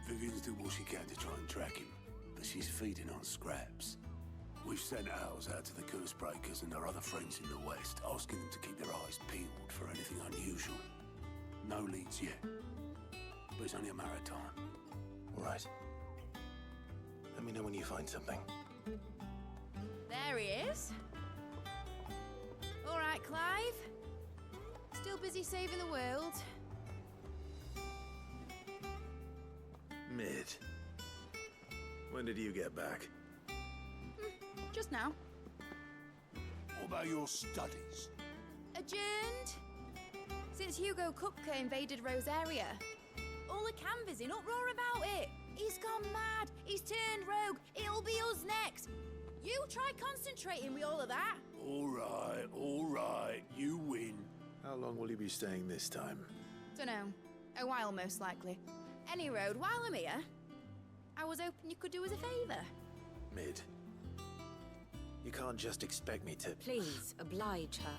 Vivian's doing what she can to try and track him, but she's feeding on scraps. We've sent ours out to the Curse Breakers and our other friends in the West, asking them to keep their eyes peeled for anything unusual. No leads yet. But it's only a matter of time. All right. Let me know when you find something. There he is. All right, Clive. Still busy saving the world. Mid. When did you get back? Just now. What about your studies? Adjourned. Since Hugo Kupka invaded Rosaria. All the canvas in uproar about it. He's gone mad. He's turned rogue. It'll be us next. You try concentrating with all of that. All right. You win. How long will you be staying this time? Dunno. A while, most likely. Any road, while I'm here, I was hoping you could do us a favour. Mid. You can't just expect me to... Please, oblige her.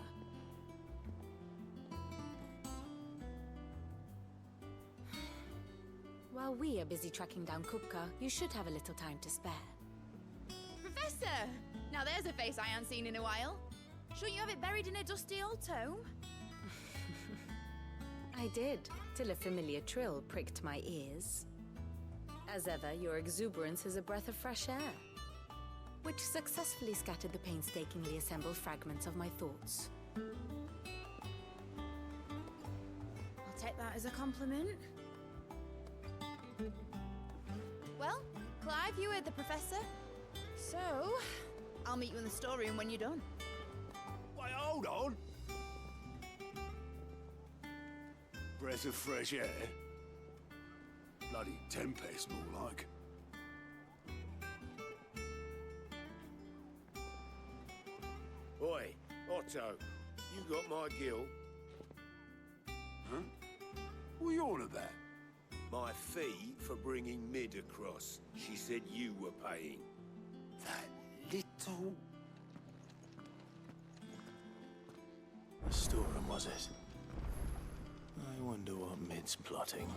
While we are busy tracking down Kupka, you should have a little time to spare. Professor! Now there's a face I haven't seen in a while. Shouldn't you have it buried in a dusty old tome? I did, till a familiar trill pricked my ears. As ever, your exuberance is a breath of fresh air, which successfully scattered the painstakingly assembled fragments of my thoughts. I'll take that as a compliment. Well, Clive, you heard the professor. So, I'll meet you in the storeroom when you're done. Wait, hold on. Breath of fresh air. Bloody tempest, more like. Oi, Otto, you got my gill? Huh? What are you on about? My fee for bringing Mid across. She said you were paying. That little... The storeroom, was it? I wonder what Mid's plotting.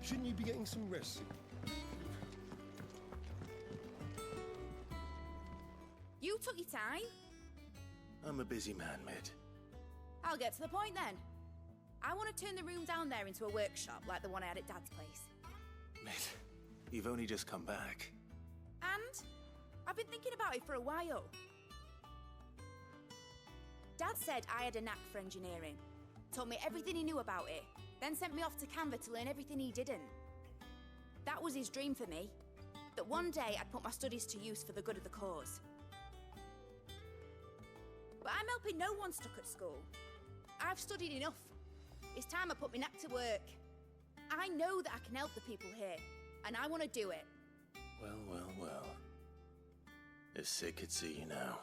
Shouldn't you be getting some rest soon? You took your time. I'm a busy man, Mid. I'll get to the point then. I want to turn the room down there into a workshop like the one I had at Dad's place. Mid, you've only just come back. And I've been thinking about it for a while. Dad said I had a knack for engineering. Told me everything he knew about it. Then sent me off to Canva to learn everything he didn't. That was his dream for me. That one day I'd put my studies to use for the good of the cause. But I'm helping no one stuck at school. I've studied enough. It's time I put my knack to work. I know that I can help the people here, and I want to do it. Well. If Sid could see you now.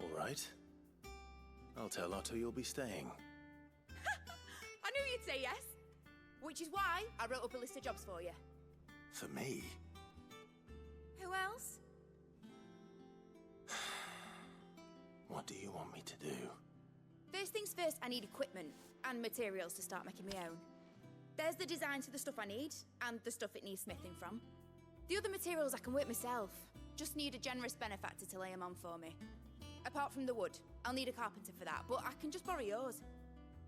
All right? I'll tell Otto you'll be staying. I knew you'd say yes. Which is why I wrote up a list of jobs for you. For me? Who else? What do you want me to do? First things first, I need equipment and materials to start making my own. There's the designs for the stuff I need, and the stuff it needs smithing from. The other materials I can work myself. Just need a generous benefactor to lay them on for me. Apart from the wood, I'll need a carpenter for that, but I can just borrow yours.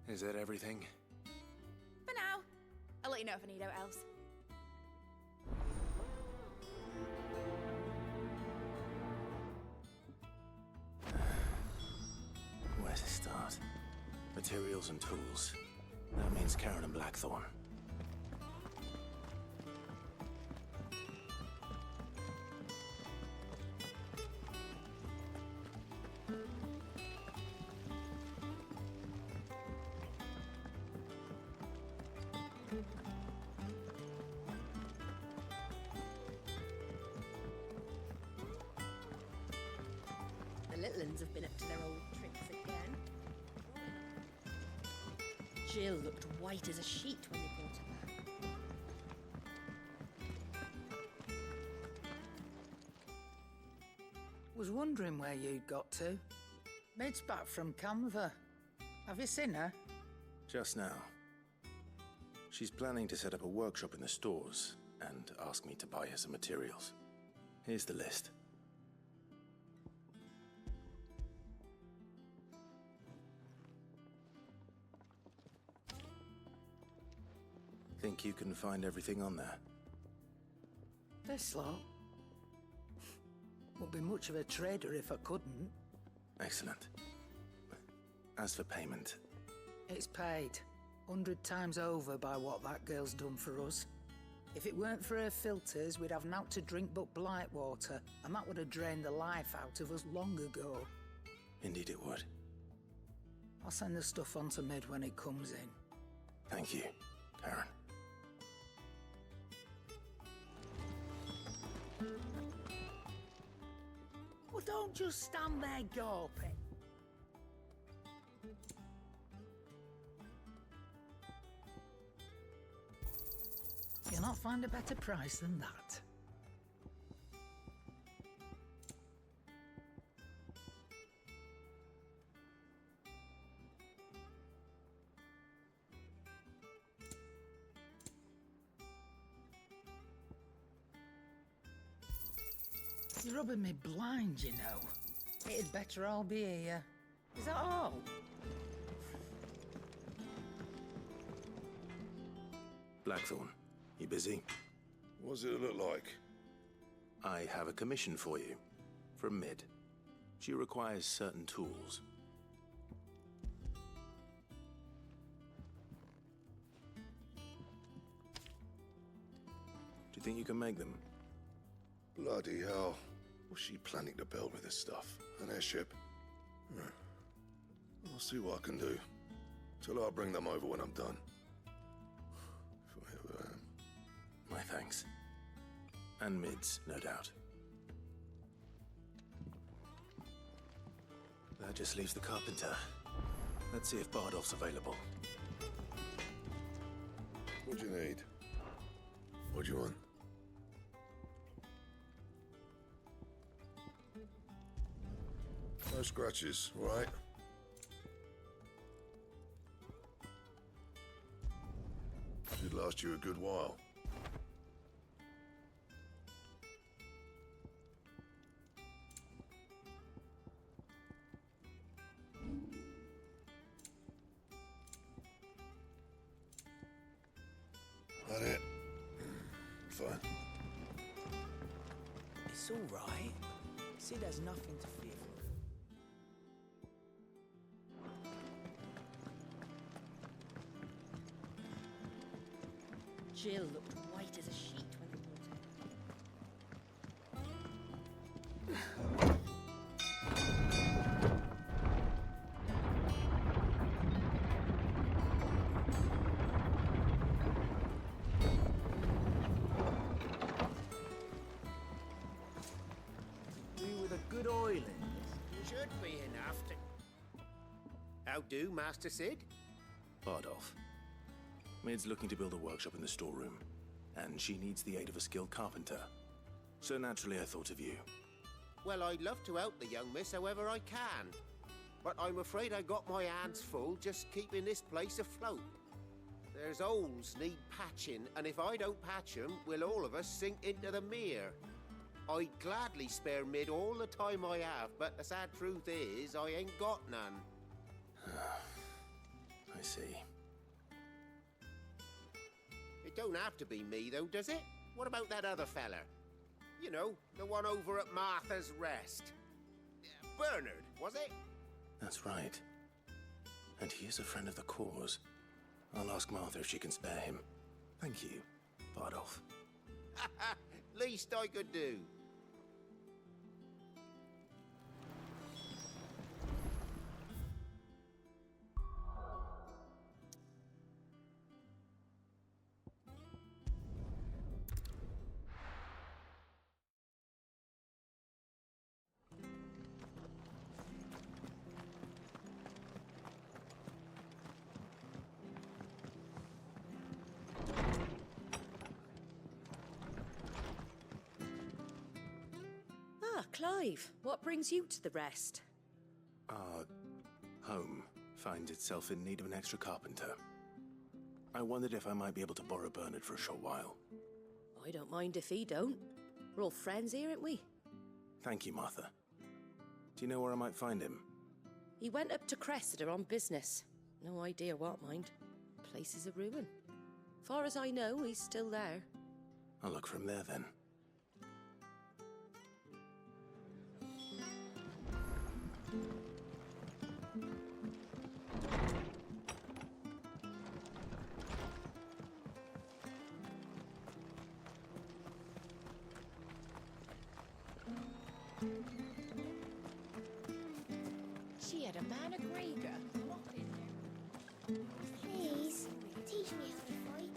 Is that everything? For now. I'll let you know if I need out else. Where to start? Materials and tools. That means Karen and Blackthorn. The little uns have been up to their old tricks again. Jill looked white as a sheet when they brought her back. Was wondering where you'd got to. Mid's back from Canva. Have you seen her? Just now. She's planning to set up a workshop in the stores and ask me to buy her some materials. Here's the list. Think you can find everything on there? This lot? Wouldn't be much of a trader if I couldn't. Excellent. As for payment... It's paid. 100 times over by what that girl's done for us. If it weren't for her filters, we'd have naught to drink but Blight water, and that would have drained the life out of us long ago. Indeed it would. I'll send the stuff on to Mid when it comes in. Thank you, Karen. Well, don't just stand there gawping. You'll not find a better price than that. You're rubbing me blind, you know. It'd better all be here. Is that all? Blackthorn, you busy? What does it look like? I have a commission for you. From Mid. She requires certain tools. Do you think you can make them? Bloody hell. What's she planning to build with this stuff? An airship? I'll see what I can do. Tell her I'll bring them over when I'm done. If I ever am. My thanks. And Mid's, no doubt. That just leaves the carpenter. Let's see if Bardolph's available. What do you need? What do you want? No scratches, all right? Should last you a good while. That it? Fine. It's all right. Sid has nothing to fear from. Jill looked white as a sheet when they brought her. With a good oil in this. Should be enough to... How do, Master Sid? Bardolph. Mid's looking to build a workshop in the storeroom, and she needs the aid of a skilled carpenter. So naturally I thought of you. Well, I'd love to help the young miss however I can. but I'm afraid I got my hands full just keeping this place afloat. There's holes need patching, and if I don't patch them, we'll all of us sink into the mere. I'd gladly spare Mid all the time I have, but the sad truth is, I ain't got none. I see. It don't have to be me, though, does it? What about that other fella? You know, the one over at Martha's Rest. Bernard, was it? That's right. And he is a friend of the cause. I'll ask Martha if she can spare him. Thank you, Bardolph. Least I could do. Clive, what brings you to the rest? Our home finds itself in need of an extra carpenter. I wondered if I might be able to borrow Bernard for a short while. I don't mind if he don't. We're all friends here, aren't we? Thank you, Martha. Do you know where I might find him? He went up to Cressida on business. No idea what, mind. Place is a ruin. Far as I know, he's still there. I'll look for him there, then. She had a man a Gregor. Please, teach me how to fight.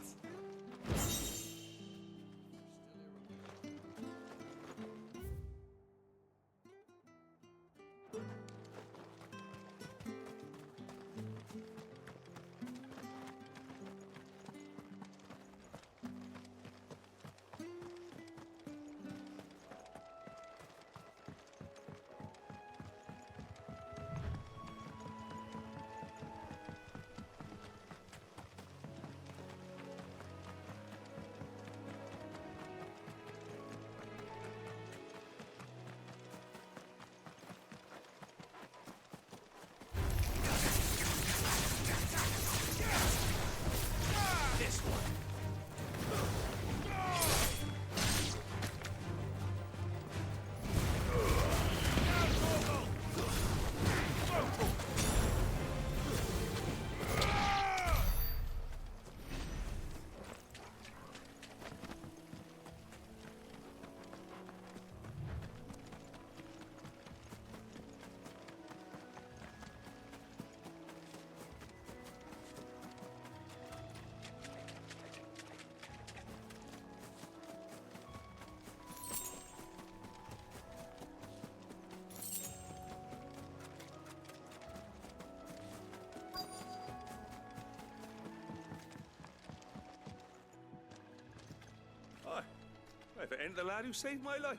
If it ain't the lad who saved my life.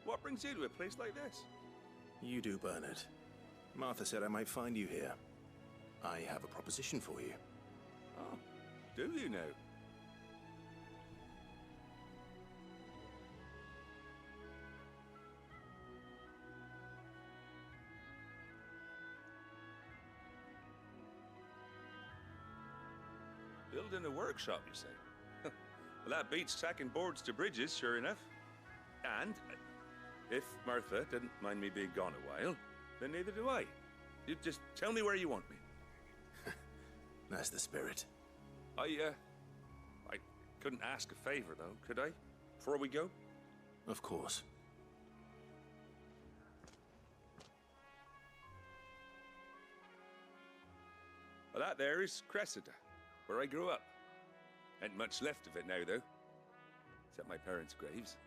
What brings you to a place like this? You do, Bernard. Martha said I might find you here. I have a proposition for you. Oh, do you now? Building a workshop, you say? Well, that beats tacking boards to bridges, sure enough. And if Martha didn't mind me being gone a while, then neither do I. You just tell me where you want me. That's the spirit. I couldn't ask a favor, though, could I? Before we go? Of course. Well, that there is Cressida, where I grew up. Ain't much left of it now, though. Except my parents' graves.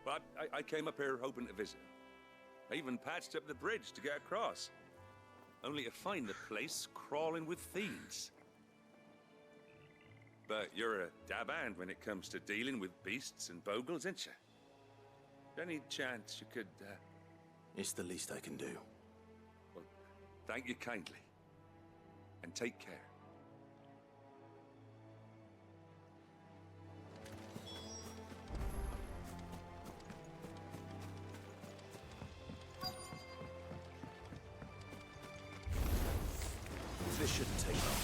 But I came up here hoping to visit. I even patched up the bridge to get across. Only to find the place crawling with thieves. But you're a dab hand when it comes to dealing with beasts and bogles, ain't you? Any chance you could, It's the least I can do. Well, thank you kindly. And take care. This shouldn't take long.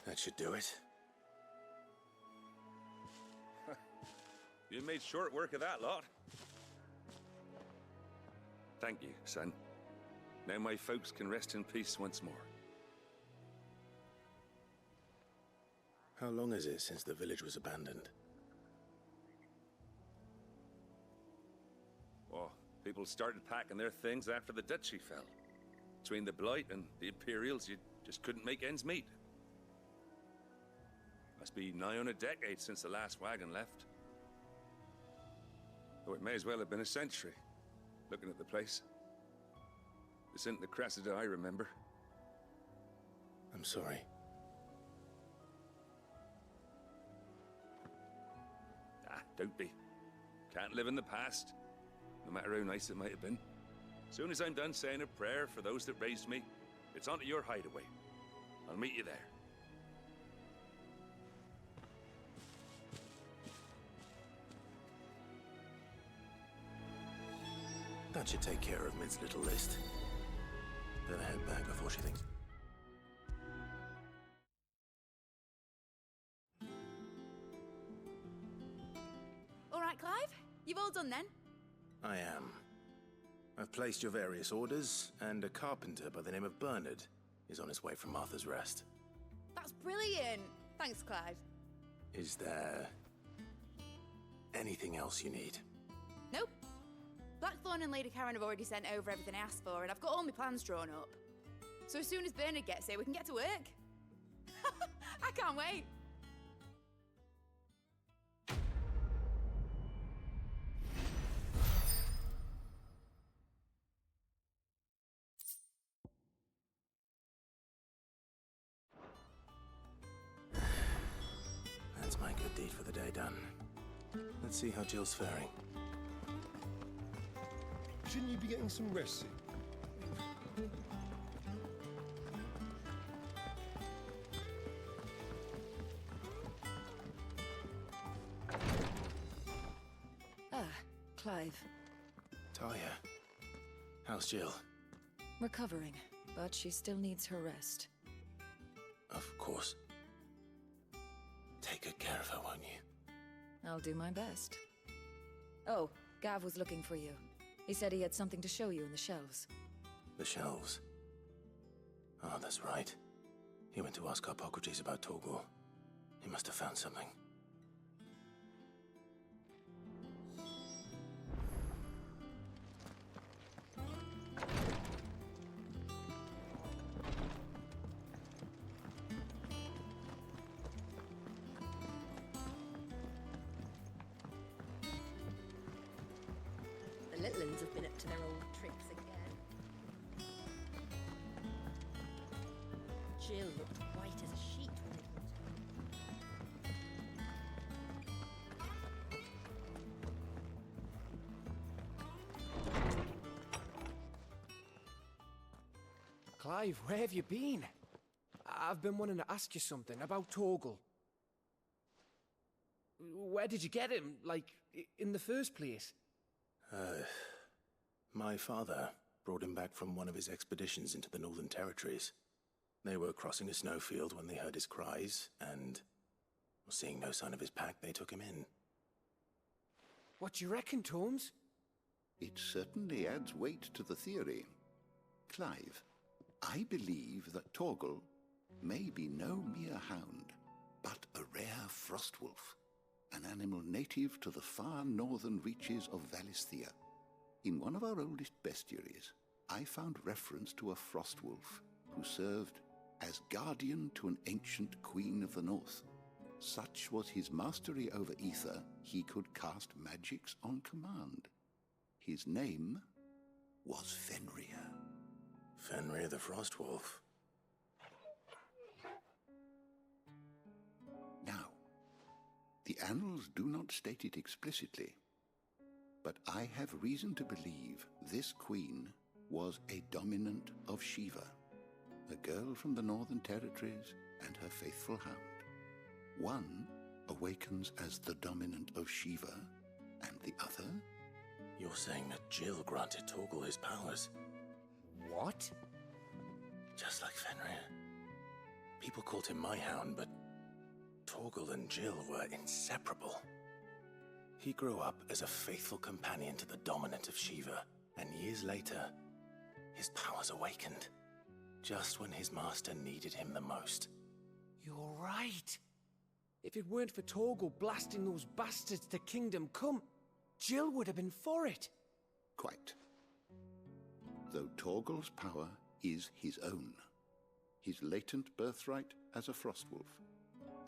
That should do it. You made short work of that lot. Thank you, son. Now my folks can rest in peace once more. How long is it since the village was abandoned? Oh, people started packing their things after the duchy fell. Between the Blight and the Imperials, you just couldn't make ends meet. Must be nigh on a decade since the last wagon left. Though it may as well have been a century, looking at the place. This isn't the Cressida I remember. I'm sorry. Ah, don't be. Can't live in the past, no matter how nice it might have been. As soon as I'm done saying a prayer for those that raised me, it's on to your hideaway. I'll meet you there. That should take care of Mid's little list. Better head back before she thinks. All right, Clive? You've all done then? I am. I've placed your various orders, and a carpenter by the name of Bernard is on his way from Martha's Rest. That's brilliant. Thanks, Clive. Is there anything else you need? Nope. Blackthorn and Lady Karen have already sent over everything I asked for, and I've got all my plans drawn up. So as soon as Bernard gets here, we can get to work. I can't wait. That's my good deed for the day done. Let's see how Jill's faring. Shouldn't you be getting some rest? Ah, Clive. Talia, how's Jill? Recovering, but she still needs her rest. Of course. Take good care of her, won't you? I'll do my best. Oh, Gav was looking for you. He said he had something to show you in the shelves. The shelves? Oh, that's right. He went to ask Hippocrates about Torgal. He must have found something. The little uns have been up to their old tricks again. Jill looked white as a sheet when they put her. Clive, where have you been? I've been wanting to ask you something about Torgal. Where did you get him, like, in the first place? My father brought him back from one of his expeditions into the Northern Territories. They were crossing a snowfield when they heard his cries, and seeing no sign of his pack, they took him in. What do you reckon, Tomes? It certainly adds weight to the theory. Clive, I believe that Torgal may be no mere hound, but a rare frostwolf, an animal native to the far northern reaches of Valisthea. In one of our oldest bestiaries, I found reference to a frostwolf who served as guardian to an ancient queen of the north. Such was his mastery over ether, he could cast magics on command. His name was Fenrir. Fenrir the Frostwolf. Now, the annals do not state it explicitly, but I have reason to believe this queen was a dominant of Shiva, a girl from the Northern Territories and her faithful hound. One awakens as the dominant of Shiva, and the other... You're saying that Jill granted Torgal his powers? What? Just like Fenrir. People called him my hound, but Torgal and Jill were inseparable. He grew up as a faithful companion to the dominant of Shiva, and years later, his powers awakened, just when his master needed him the most. You're right. If it weren't for Torgal blasting those bastards to Kingdom Come, Jill would have been for it. Quite. Though Torgal's power is his own, his latent birthright as a Frostwolf,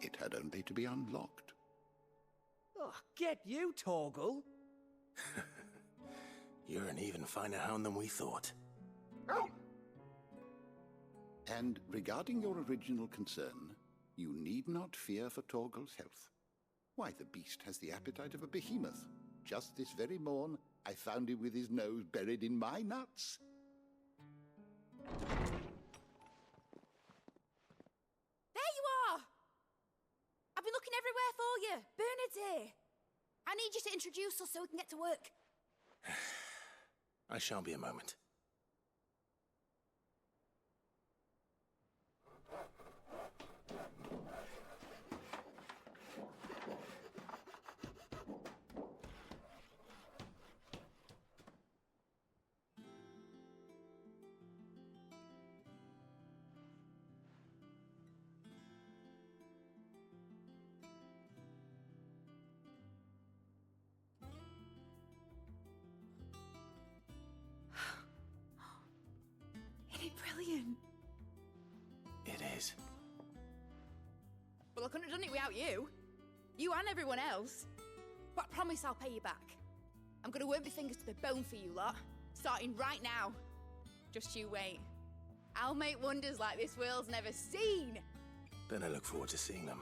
it had only to be unlocked. Oh, get you, Torgal! You're an even finer hound than we thought. And regarding your original concern, you need not fear for Torgal's health. Why, the beast has the appetite of a behemoth. Just this very morn, I found him with his nose buried in my nuts. There you are! I've been looking everywhere for you. Bernard's here. I need you to introduce us so we can get to work. I shall be a moment. Brilliant. It is. Well, I couldn't have done it without you. You and everyone else. But I promise I'll pay you back. I'm gonna work my fingers to the bone for you lot, starting right now. Just you wait. I'll make wonders like this world's never seen. Then I look forward to seeing them.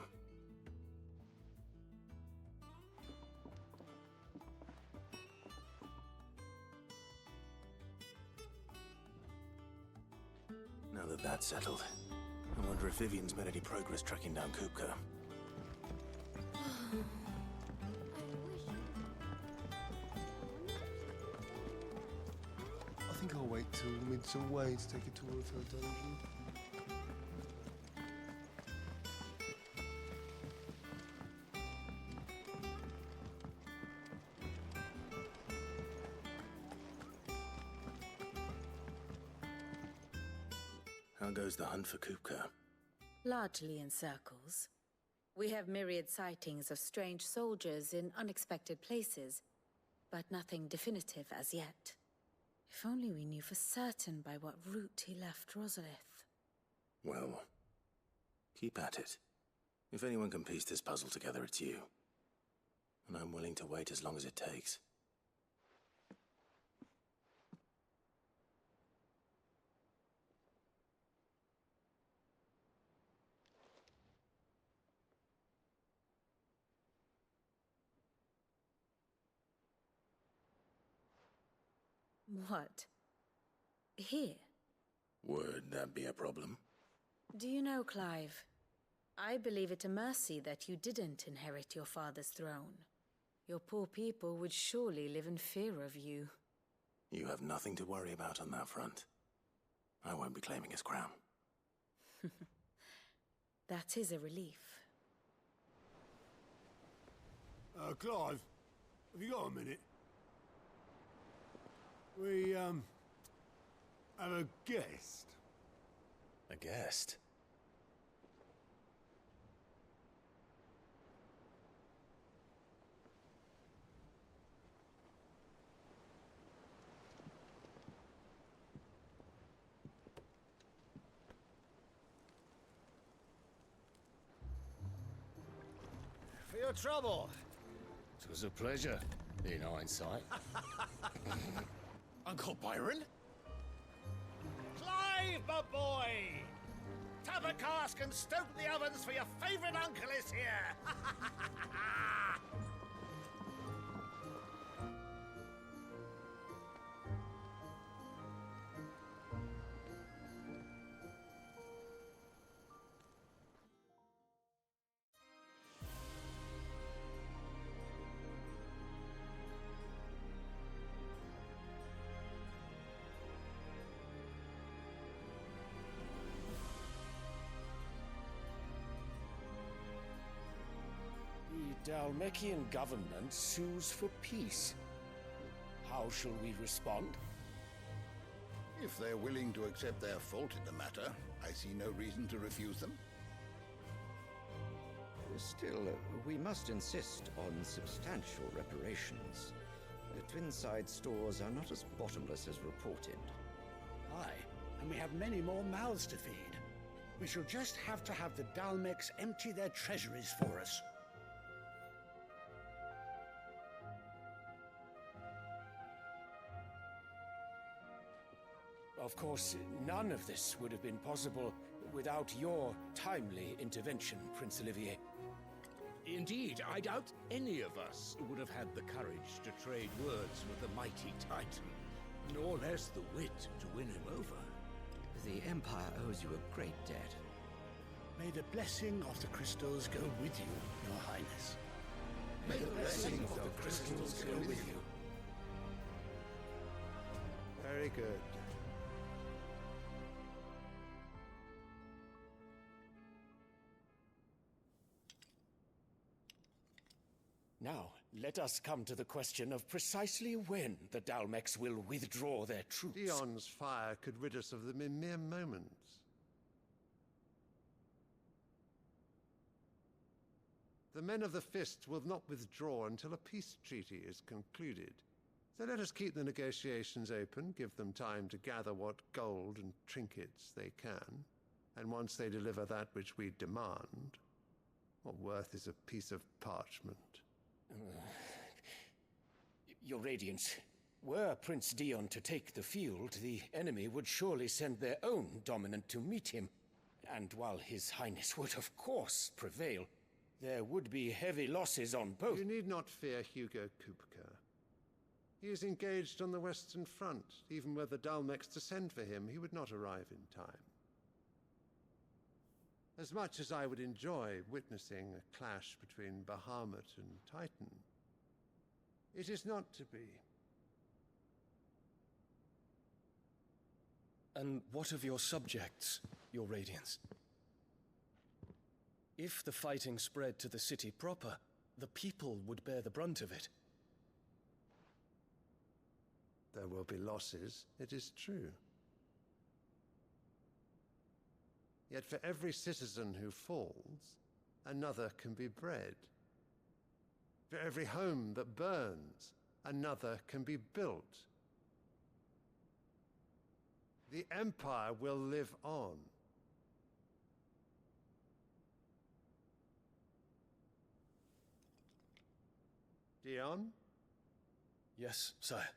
Now that that's settled, I wonder if Vivian's made any progress tracking down Kupka. think I'll wait till the mid's away to take a tour of her dungeon. How goes the hunt for Kupka? Largely in circles. We have myriad sightings of strange soldiers in unexpected places, but nothing definitive as yet. If only we knew for certain by what route he left Rosalith. Well, keep at it. If anyone can piece this puzzle together, it's you. And I'm willing to wait as long as it takes. What? Here? Would that be a problem? Do you know, Clive? I believe it a mercy that you didn't inherit your father's throne. Your poor people would surely live in fear of you. You have nothing to worry about on that front. I won't be claiming his crown. That is a relief. Clive, have you got a minute? We, have a guest. A guest? For your trouble. It was a pleasure, in hindsight. Uncle Byron? Clive, my boy! Tap a cask and stoke the ovens for your favorite uncle is here! The Dalmekian government sues for peace. How shall we respond? If they're willing to accept their fault in the matter, I see no reason to refuse them. Still, we must insist on substantial reparations. Twinside stores are not as bottomless as reported. Aye, and we have many more mouths to feed. We shall just have to have the Dalmecs empty their treasuries for us. Of course, none of this would have been possible without your timely intervention, Prince Olivier. Indeed, I doubt any of us would have had the courage to trade words with the mighty Titan, nor less the wit to win him over. The Empire owes you a great debt. May the blessing of the crystals go with you, Your Highness. May the blessing of the crystals go with you. Very good. Now, let us come to the question of precisely when the Dalmecs will withdraw their troops. Dion's fire could rid us of them in mere moments. The men of the Fist will not withdraw until a peace treaty is concluded. So let us keep the negotiations open, give them time to gather what gold and trinkets they can, and once they deliver that which we demand, what worth is a piece of parchment? Your Radiance, were Prince Dion to take the field, the enemy would surely send their own dominant to meet him. And while His Highness would of course prevail, there would be heavy losses on both. You need not fear Hugo Kupka. He is engaged on the Western Front. Even were the Dalmecs to send for him, he would not arrive in time. As much as I would enjoy witnessing a clash between Bahamut and Titan, it is not to be. And what of your subjects, Your Radiance? If the fighting spread to the city proper, the people would bear the brunt of it. There will be losses, it is true. Yet for every citizen who falls, another can be bred. For every home that burns, another can be built. The Empire will live on. Dion? Yes, sire.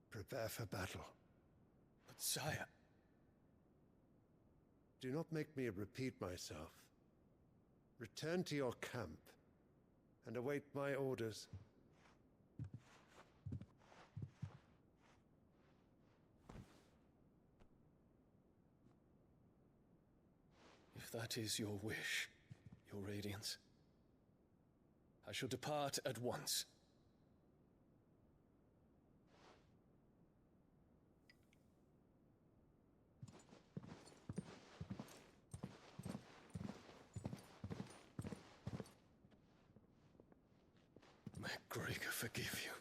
Prepare for battle. But sire... Do not make me repeat myself. Return to your camp and await my orders. If that is your wish, Your Radiance, I shall depart at once. May Gregor forgive you.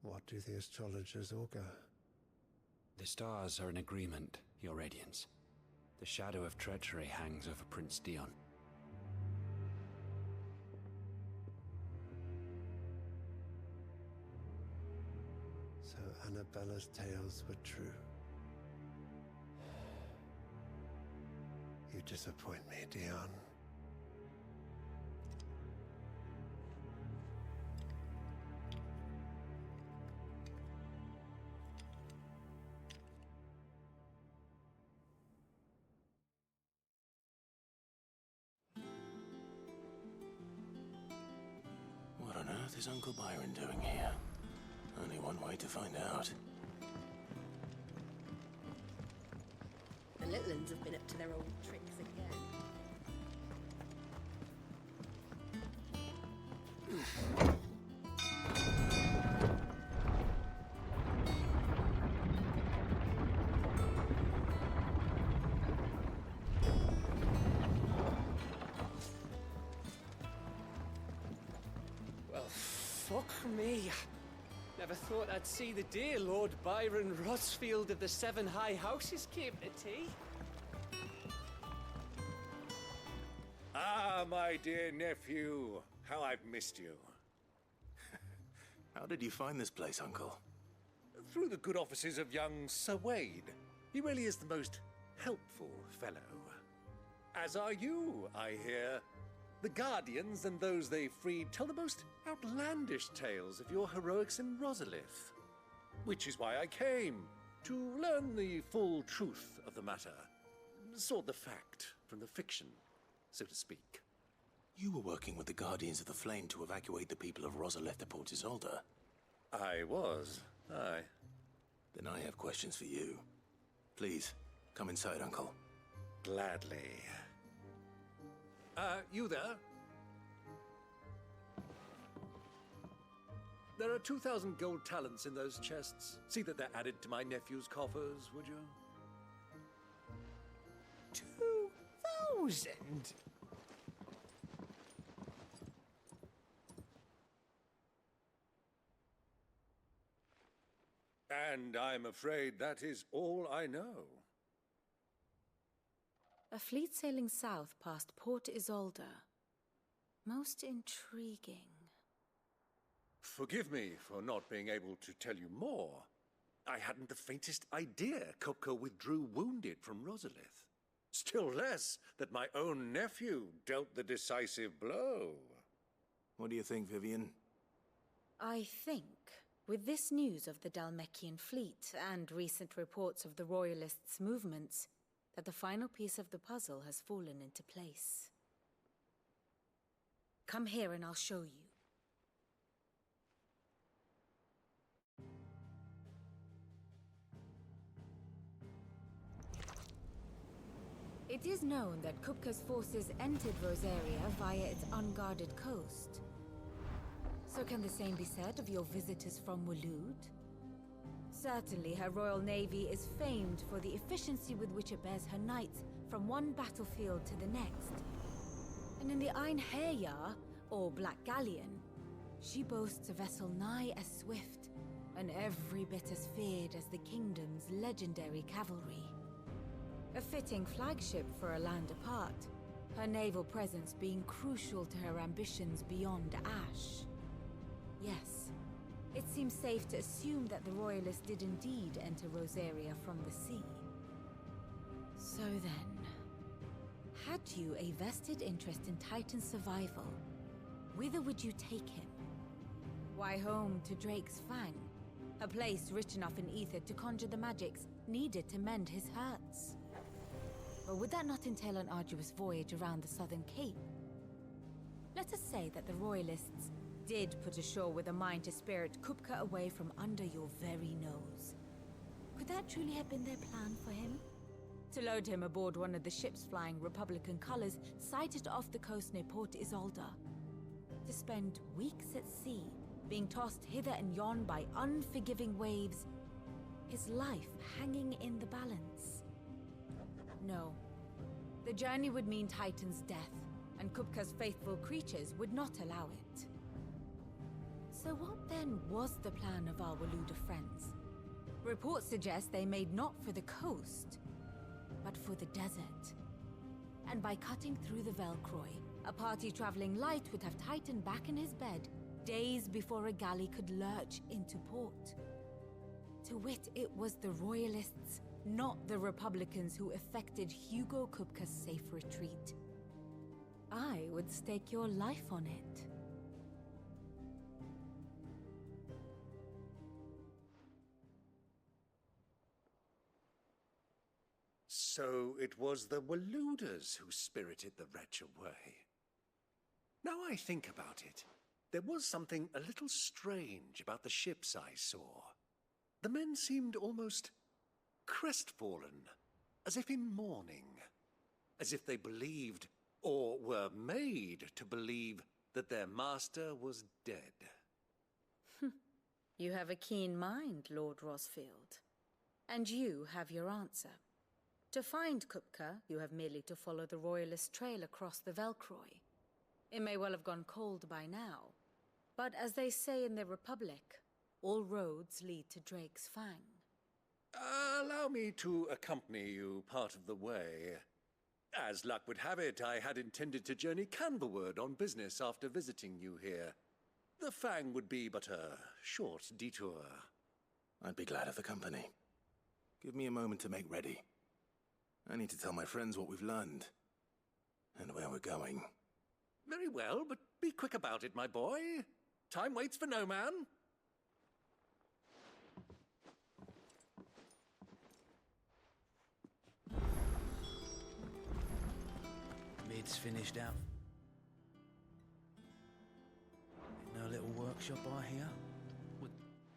What do the astrologers augur? The stars are in agreement, Your Radiance. The shadow of treachery hangs over Prince Dion. So Annabella's tales were true. You disappoint me, Dion. What on earth is Uncle Byron doing here? Only one way to find out. The little ones have been up to their old tricks again. Well, fuck me. Never thought I'd see the dear Lord Byron Rosfield of the Seven High Houses came to tea. Ah, my dear nephew. How I've missed you. How did you find this place, Uncle? Through the good offices of young Sir Wade. He really is the most helpful fellow. As are you, I hear. The Guardians and those they freed tell the most outlandish tales of your heroics in Rosalith. Which is why I came, to learn the full truth of the matter. Sort the fact from the fiction, so to speak. You were working with the Guardians of the Flame to evacuate the people of Rosalith to Port Isolde. I was, aye. Then I have questions for you. Please, come inside, Uncle. Gladly. You there? There are 2,000 gold talents in those chests. See that they're added to my nephew's coffers, would you? 2,000? And I'm afraid that is all I know. A fleet sailing south past Port Isolde. Most intriguing. Forgive me for not being able to tell you more. I hadn't the faintest idea Kupka withdrew wounded from Rosalith. Still less that my own nephew dealt the decisive blow. What do you think, Vivian? I think, with this news of the Dhalmekian fleet and recent reports of the Royalists' movements, that the final piece of the puzzle has fallen into place. Come here and I'll show you. It is known that Kupka's forces entered Rosaria via its unguarded coast. So can the same be said of your visitors from Waloed? Certainly her royal navy is famed for the efficiency with which it bears her knights from one battlefield to the next. And in the Einherjar, or Black Galleon, she boasts a vessel nigh as swift and every bit as feared as the kingdom's legendary cavalry. A fitting flagship for a land apart, her naval presence being crucial to her ambitions beyond Ash. Yes, it seems safe to assume that the Royalists did indeed enter Rosaria from the sea. So then, had you a vested interest in Titan's survival, whither would you take him? Why, home to Drake's Fang, a place rich enough in ether to conjure the magics needed to mend his hurts. Or would that not entail an arduous voyage around the southern cape? Let us say that the Royalists did put ashore with a mind to spirit Kupka away from under your very nose. Could that truly have been their plan for him? To load him aboard one of the ships flying Republican colors sighted off the coast near Port Isolde. To spend weeks at sea, being tossed hither and yon by unforgiving waves, his life hanging in the balance. No. The journey would mean Titan's death, and Kupka's faithful creatures would not allow it. So what then was the plan of our Waluda friends? Reports suggest they made not for the coast, but for the desert. And by cutting through the Velcroy, a party traveling light would have Titan back in his bed days before a galley could lurch into port. To wit, it was the Royalists, not the Republicans, who effected Hugo Kupka's safe retreat. I would stake your life on it. So it was the Waluders who spirited the wretch away. Now I think about it, there was something a little strange about the ships I saw. The men seemed almost crestfallen, as if in mourning, as if they believed, or were made to believe, that their master was dead. You have a keen mind, Lord Rosfield. And you have your answer. To find Kupka, you have merely to follow the Royalist trail across the Velcroy. It may well have gone cold by now, but as they say in the Republic, all roads lead to Drake's Fang. Allow me to accompany you part of the way. As luck would have it, I had intended to journey Canberward on business after visiting you here. The Fang would be but a short detour. I'd be glad of the company. Give me a moment to make ready. I need to tell my friends what we've learned, and where we're going. Very well, but be quick about it, my boy. Time waits for no man. Mid's finished out. No little workshop I hear?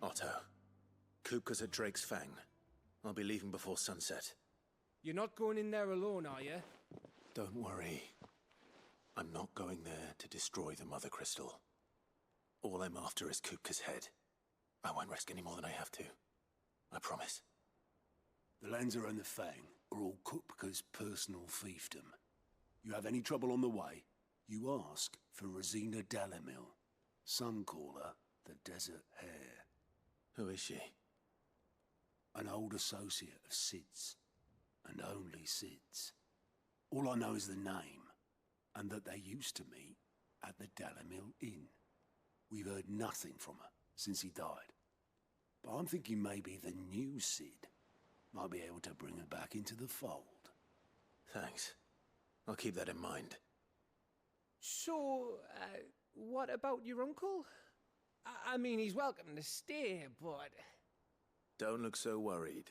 Otto, Kupka's at Drake's Fang. I'll be leaving before sunset. You're not going in there alone, are you? Don't worry. I'm not going there to destroy the Mother Crystal. All I'm after is Kupka's head. I won't risk any more than I have to. I promise. The Lancer and the Fang are all Kupka's personal fiefdom. You have any trouble on the way, you ask for Rosina Dalamil. Some call her the Desert Hare. Who is she? An old associate of Sid's. And only Sid's. All I know is the name, and that they used to meet at the Dalamil Inn. We've heard nothing from her since he died. But I'm thinking maybe the new Sid might be able to bring her back into the fold. Thanks. I'll keep that in mind. So, what about your uncle? I mean, he's welcome to stay, but... Don't look so worried.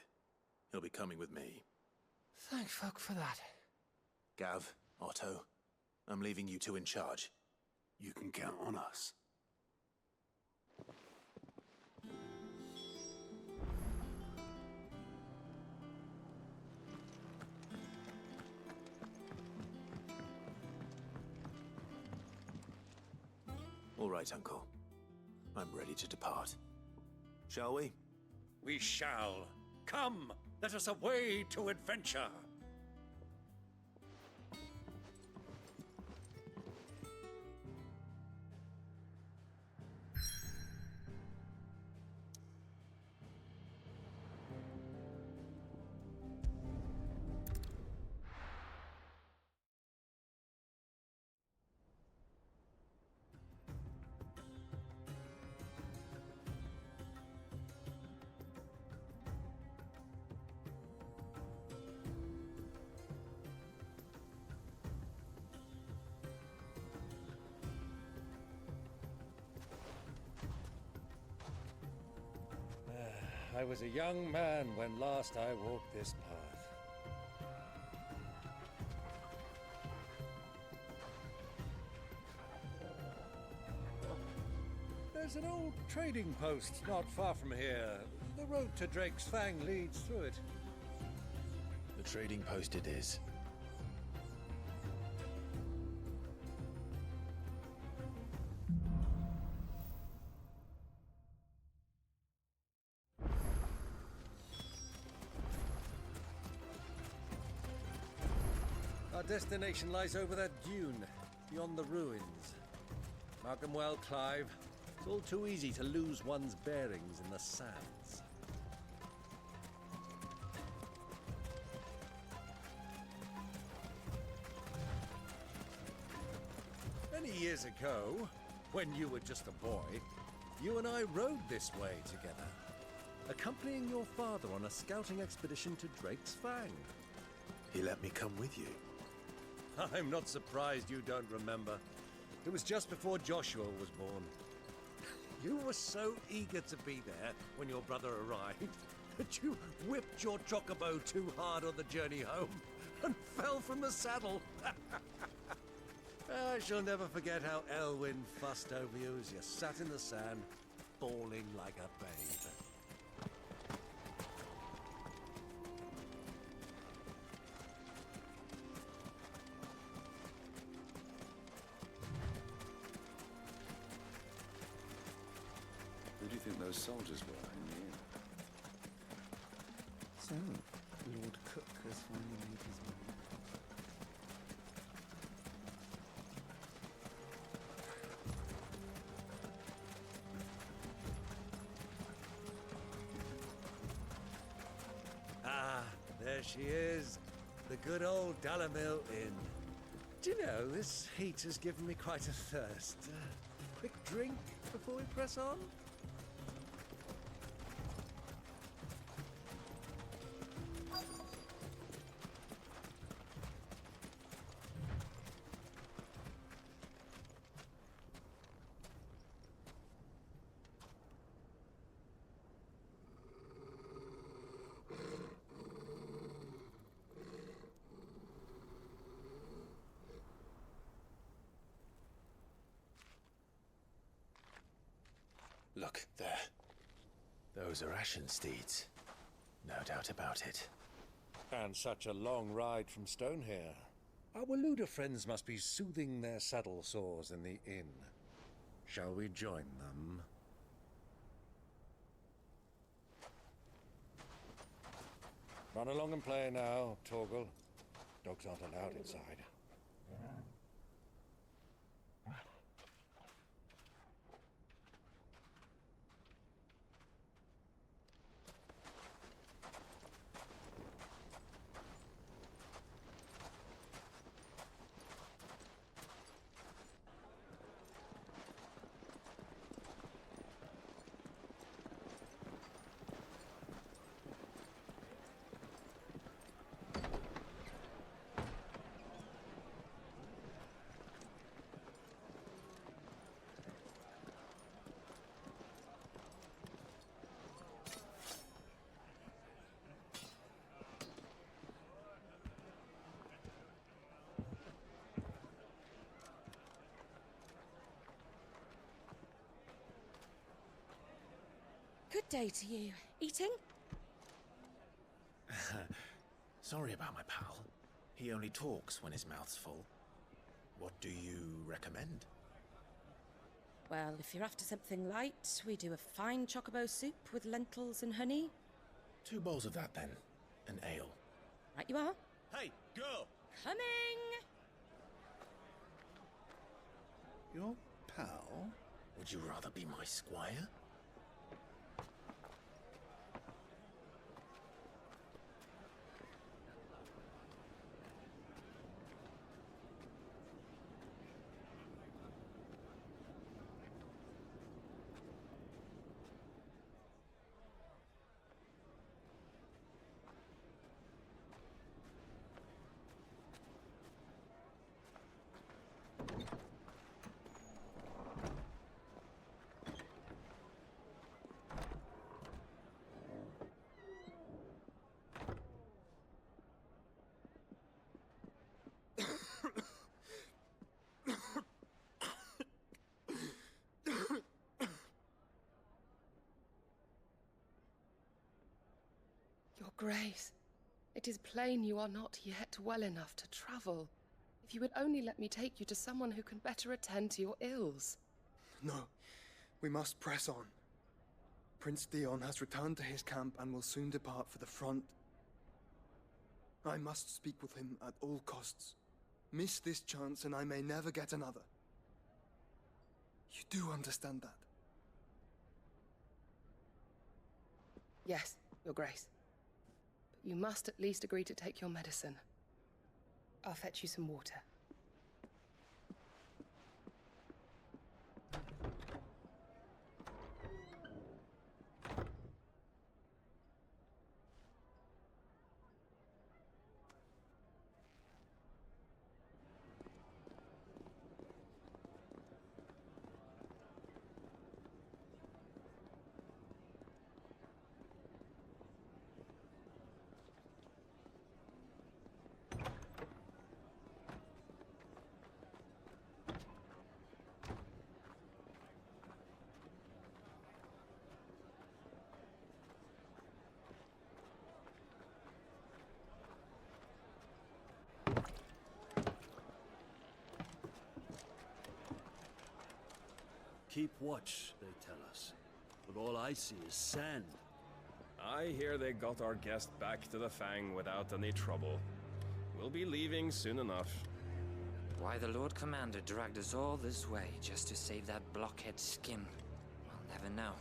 He'll be coming with me. Thank fuck for that. Gav, Otto, I'm leaving you two in charge. You can count on us. All right, Uncle. I'm ready to depart. Shall we? We shall. Come, let us away to adventure. I was a young man when last I walked this path. There's an old trading post not far from here. The road to Drake's Fang leads through it. The trading post it is. Our destination lies over that dune, beyond the ruins. Mark 'em well, Clive. It's all too easy to lose one's bearings in the sands. Many years ago, when you were just a boy, you and I rode this way together, accompanying your father on a scouting expedition to Drake's Fang. He let me come with you. I'm not surprised you don't remember. It was just before Joshua was born. You were so eager to be there when your brother arrived that you whipped your Chocobo too hard on the journey home and fell from the saddle. I shall never forget how Elwyn fussed over you as you sat in the sand, bawling like a babe. Who do you think those soldiers were in the inn? So, Lord Cook has finally made his way. Ah, there she is. The good old Dalamil Inn. Do you know, this heat has given me quite a thirst. Quick drink before we press on? Look, there. Those are Ashen steeds. No doubt about it. And such a long ride from Stonehair. Our Waluda friends must be soothing their saddle sores in the inn. Shall we join them? Run along and play now, Torgal. Dogs aren't allowed inside. Good day to you. Eating? Sorry about my pal. He only talks when his mouth's full. What do you recommend? Well, if you're after something light, we do a fine chocobo soup with lentils and honey. 2 bowls of that, then. An ale. Right you are. Hey, girl! Coming! Your pal? Would you rather be my squire? Your Grace, it is plain you are not yet well enough to travel. If you would only let me take you to someone who can better attend to your ills. No, we must press on. Prince Dion has returned to his camp and will soon depart for the front. I must speak with him at all costs. Miss this chance and I may never get another. You do understand that? Yes, Your Grace. But you must at least agree to take your medicine. I'll fetch you some water. Keep watch, they tell us. But all I see is sand. I hear they got our guest back to the Fang without any trouble. We'll be leaving soon enough. Why the Lord Commander dragged us all this way just to save that blockhead skin, we'll never know.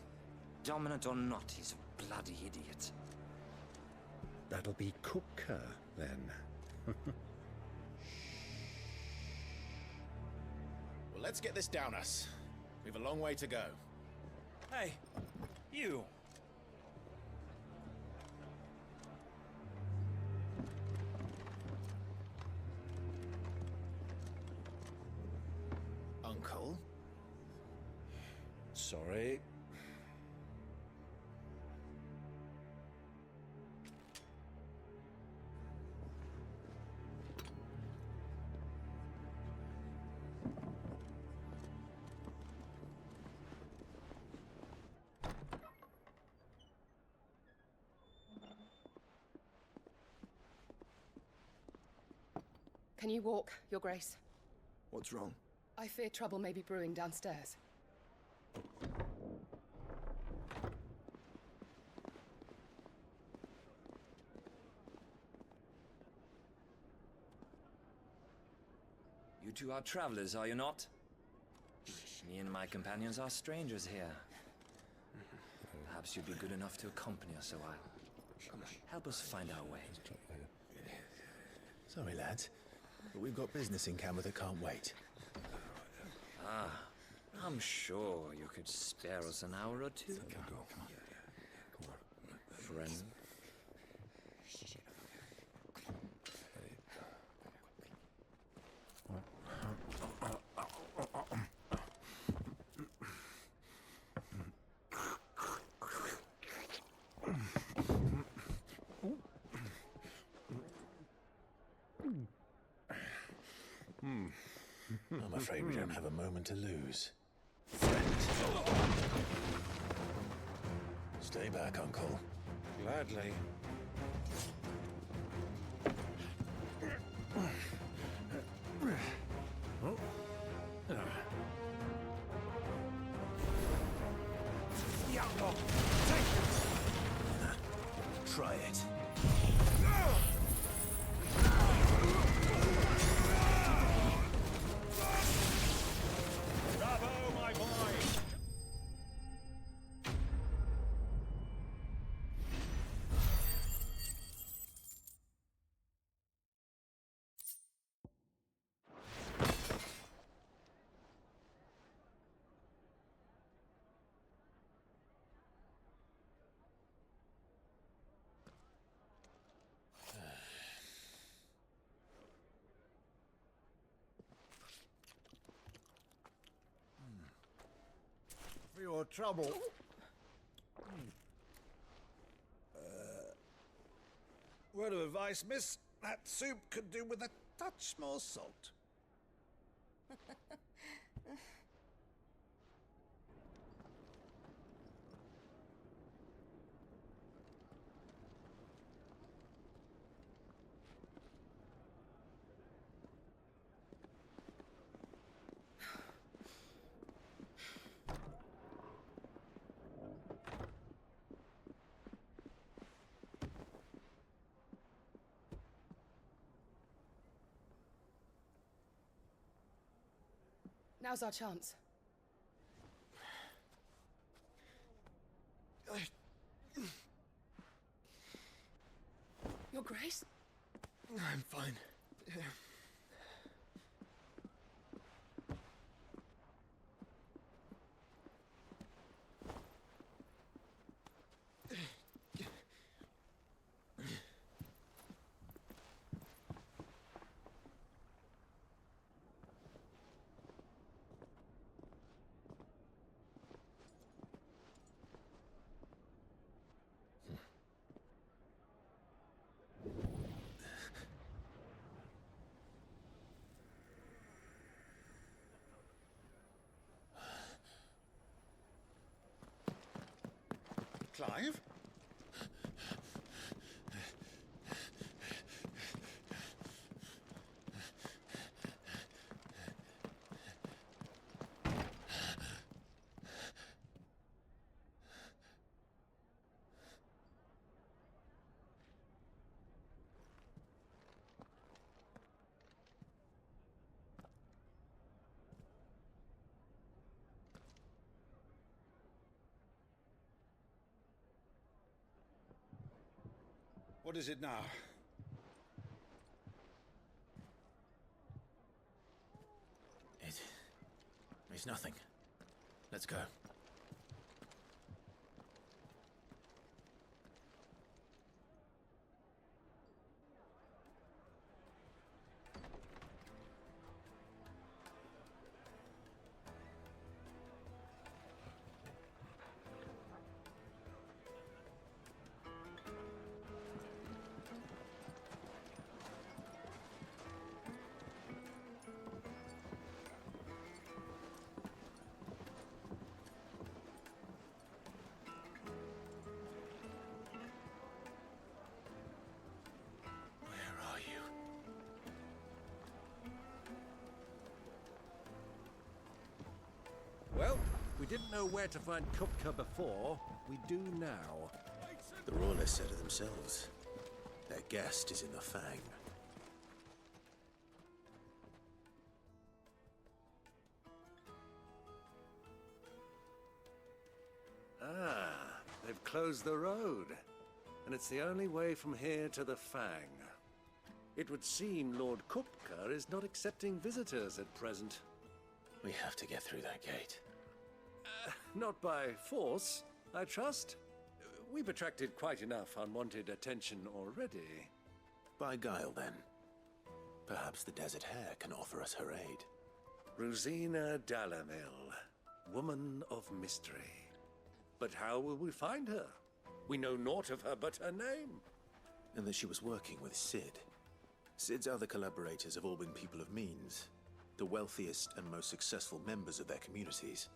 Dominant or not, he's a bloody idiot. That'll be Cooker, then. Well, let's get this down us. We've a long way to go. Hey, you! Uncle? Sorry. Can you walk, Your Grace? What's wrong? I fear trouble may be brewing downstairs. You two are travelers, are you not? Me and my companions are strangers here. Perhaps you'd be good enough to accompany us a while. Help us find our way. Sorry, lads, but we've got business in camera that can't wait. Ah, I'm sure you could spare us an hour or two. Friend. I'm afraid we don't have a moment to lose. Stay back, Uncle. Gladly. Try it. Bravo, my boy! For your trouble. Word of advice, miss. That soup could do with a touch more salt. Now's our chance. Your Grace? I'm fine. Clive? What is it now? It's nothing. Let's go. Well, we didn't know where to find Kupka before. We do now. The Royalists said it themselves. Their guest is in the Fang. Ah, they've closed the road. And it's the only way from here to the Fang. It would seem Lord Kupka is not accepting visitors at present. We have to get through that gate. Not by force, I trust. We've attracted quite enough unwanted attention already. By guile, then. Perhaps the Desert Hare can offer us her aid. Rosina Dalamil, woman of mystery. But how will we find her? We know naught of her but her name. And that she was working with Sid. Sid's other collaborators have all been people of means. The wealthiest and most successful members of their communities.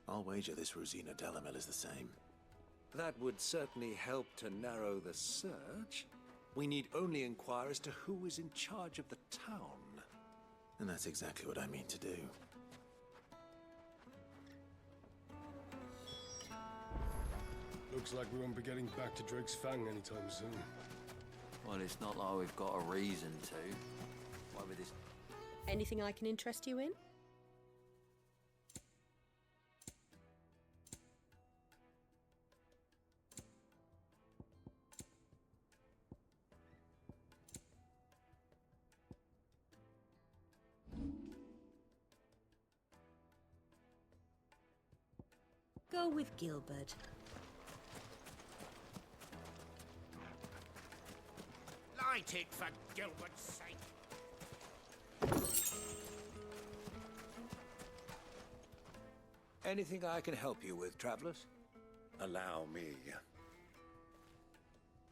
I'll wager this Rosina Dalamil is the same. That would certainly help to narrow the search. We need only inquire as to who is in charge of the town. And that's exactly what I mean to do. Looks like we won't be getting back to Drake's Fang anytime soon. Well, it's not like we've got a reason to. Why with this? Anything I can interest you in? Go with Gilbert. Light it for Gilbert's sake. Anything I can help you with, travelers? Allow me.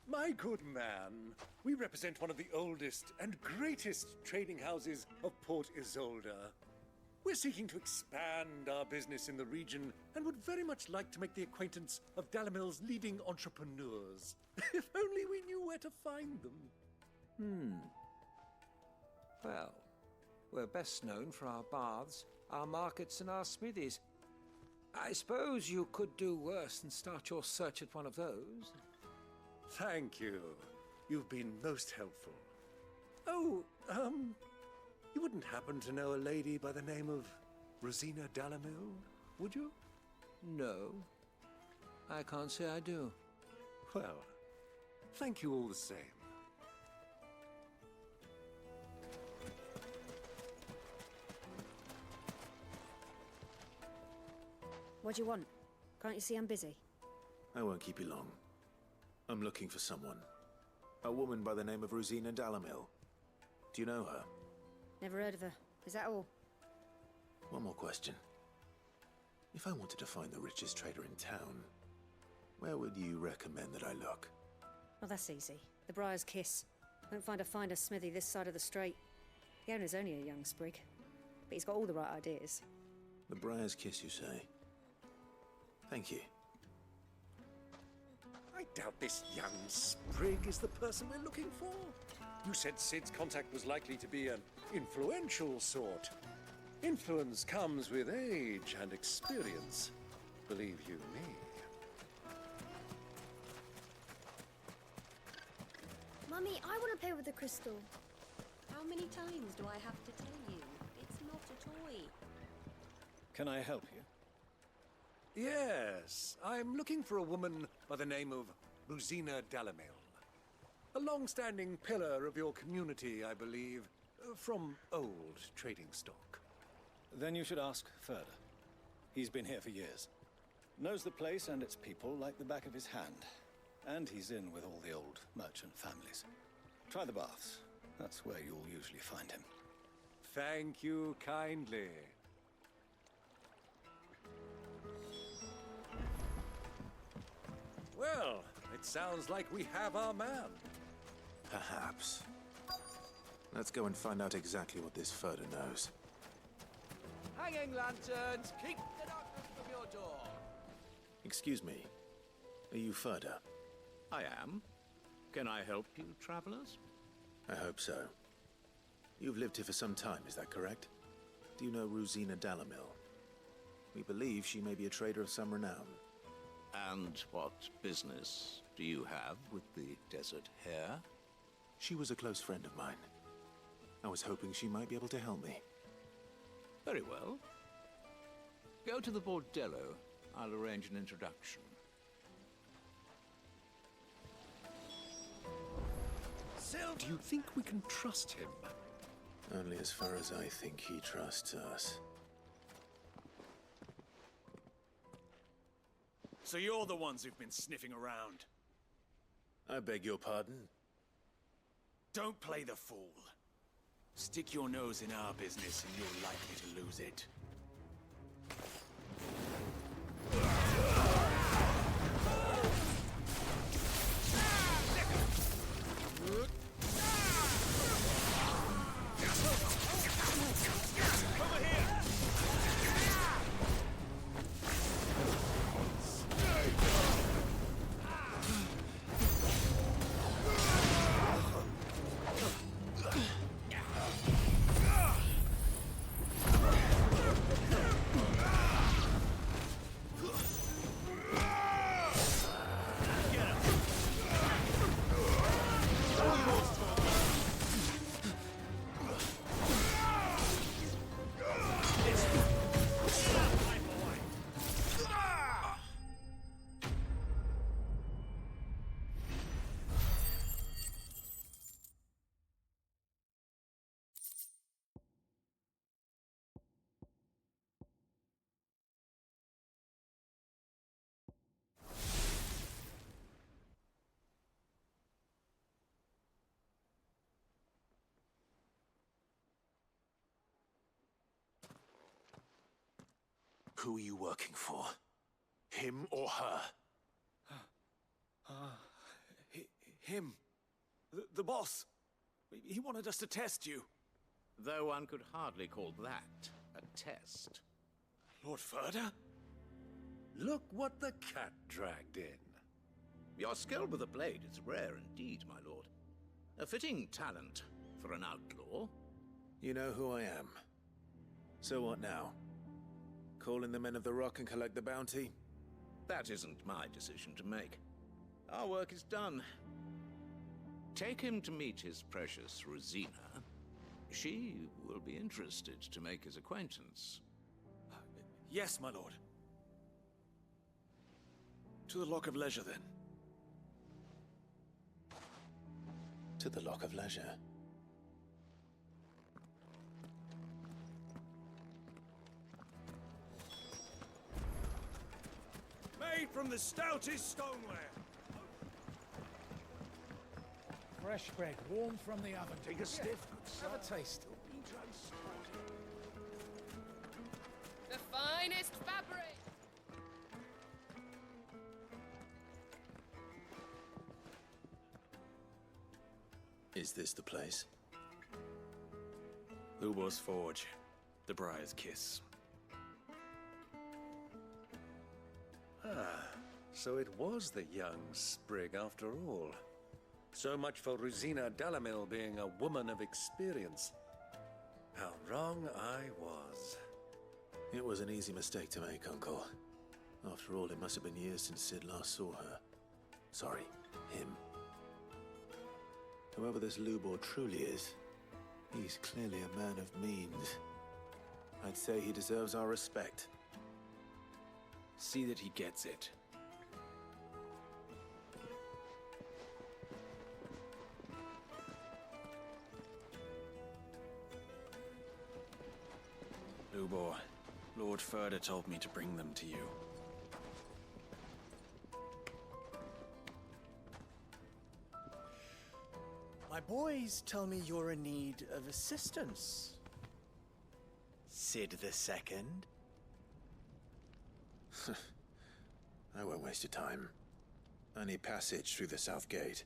My good man, we represent one of the oldest and greatest trading houses of Port Isolde. We're seeking to expand our business in the region and would very much like to make the acquaintance of Dalamil's leading entrepreneurs. If only we knew where to find them. Well, we're best known for our baths, our markets, and our smithies. I suppose you could do worse than start your search at one of those. Thank you. You've been most helpful. Oh, you wouldn't happen to know a lady by the name of Rosina Dalamil, would you? No, I can't say I do. Well, thank you all the same. What do you want? Can't you see I'm busy? I won't keep you long. I'm looking for someone. A woman by the name of Rosina Dalamil. Do you know her? Never heard of her. Is that all? One more question. If I wanted to find the richest trader in town, where would you recommend that I look? Well, that's easy. The Briar's Kiss. Won't find a finer smithy this side of the strait. The owner's only a young sprig, but he's got all the right ideas. The Briar's Kiss, you say? Thank you. I doubt this young sprig is the person we're looking for. You said Sid's contact was likely to be an influential sort. Influence comes with age and experience, believe you me. Mummy, I want to play with the crystal. How many times do I have to tell you? It's not a toy. Can I help you? Yes, I'm looking for a woman by the name of Rosina Dalamil. A long-standing pillar of your community, I believe, from old trading stock. Then you should ask further. He's been here for years. Knows the place and its people like the back of his hand. And he's in with all the old merchant families. Try the baths. That's where you'll usually find him. Thank you kindly. Well, it sounds like we have our man. Perhaps. Let's go and find out exactly what this Furder knows. Hanging lanterns, keep the darkness from your door. Excuse me. Are you Furder? I am. Can I help you, travelers? I hope so. You've lived here for some time, is that correct? Do you know Rosina Dalamil? We believe she may be a trader of some renown. And what business do you have with the desert hare? She was a close friend of mine. I was hoping she might be able to help me. Very well. Go to the bordello. I'll arrange an introduction. Do you think we can trust him? Only as far as I think he trusts us. So you're the ones who've been sniffing around? I beg your pardon? Don't play the fool. Stick your nose in our business and you're likely to lose it. Who are you working for? Him or her? Him. The boss. He wanted us to test you. Though one could hardly call that a test. Lord Ferda? Look what the cat dragged in. Your skill with a blade is rare indeed, my lord. A fitting talent for an outlaw. You know who I am. So what now? Call in the Men of the Rock and collect the bounty? That isn't my decision to make. Our work is done. Take him to meet his precious Rosina. She will be interested to make his acquaintance. Yes, my lord. To the Lock of Leisure, then. To the Lock of Leisure. Made from the stoutest stoneware. Fresh bread, warm from the oven. Take a sniff. Have a taste. The finest fabric! Is this the place? Chocobos Forge. The Briar's Kiss. So it was the young sprig after all. So much for Rosina Dalamil being a woman of experience. How wrong I was. It was an easy mistake to make, Uncle. After all, it must have been years since Sid last saw her. Sorry, him. Whoever this Lubor truly is, he's clearly a man of means. I'd say he deserves our respect. See that he gets it. Lubor, Lord Ferda told me to bring them to you. My boys tell me you're in need of assistance. Sid the Second? I won't waste your time. I need passage through the south gate.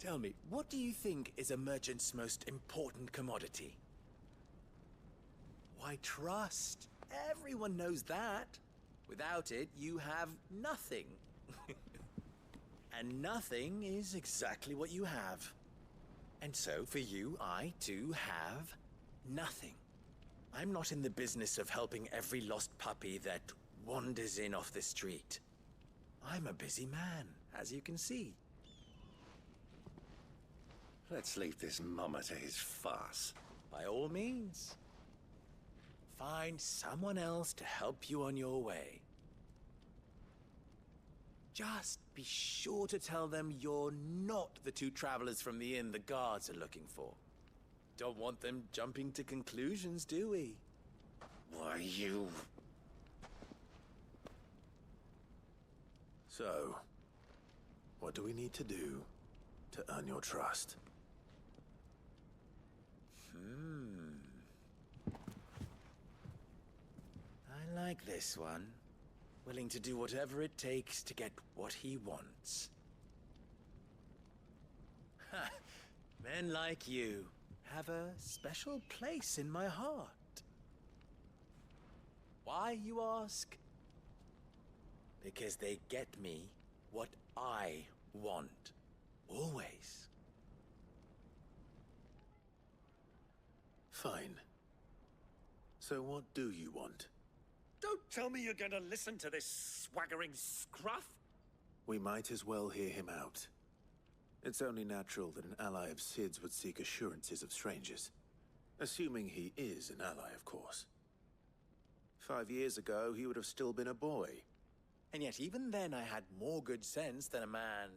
Tell me, what do you think is a merchant's most important commodity? Why, trust. Everyone knows that. Without it, you have nothing. And nothing is exactly what you have. And so, for you, I, too, have nothing. I'm not in the business of helping every lost puppy that wanders in off the street. I'm a busy man, as you can see. Let's leave this mummer to his farce. By all means. Find someone else to help you on your way. Just be sure to tell them you're not the two travelers from the inn the guards are looking for. Don't want them jumping to conclusions, do we? Why, you... So, what do we need to do to earn your trust? I like this one. Willing to do whatever it takes to get what he wants. Ha! Men like you have a special place in my heart. Why, you ask? Because they get me what I want. Always. Fine. So what do you want? Don't tell me you're going to listen to this swaggering scruff! We might as well hear him out. It's only natural that an ally of Sid's would seek assurances of strangers. Assuming he is an ally, of course. 5 years ago, he would have still been a boy. And yet even then I had more good sense than a man,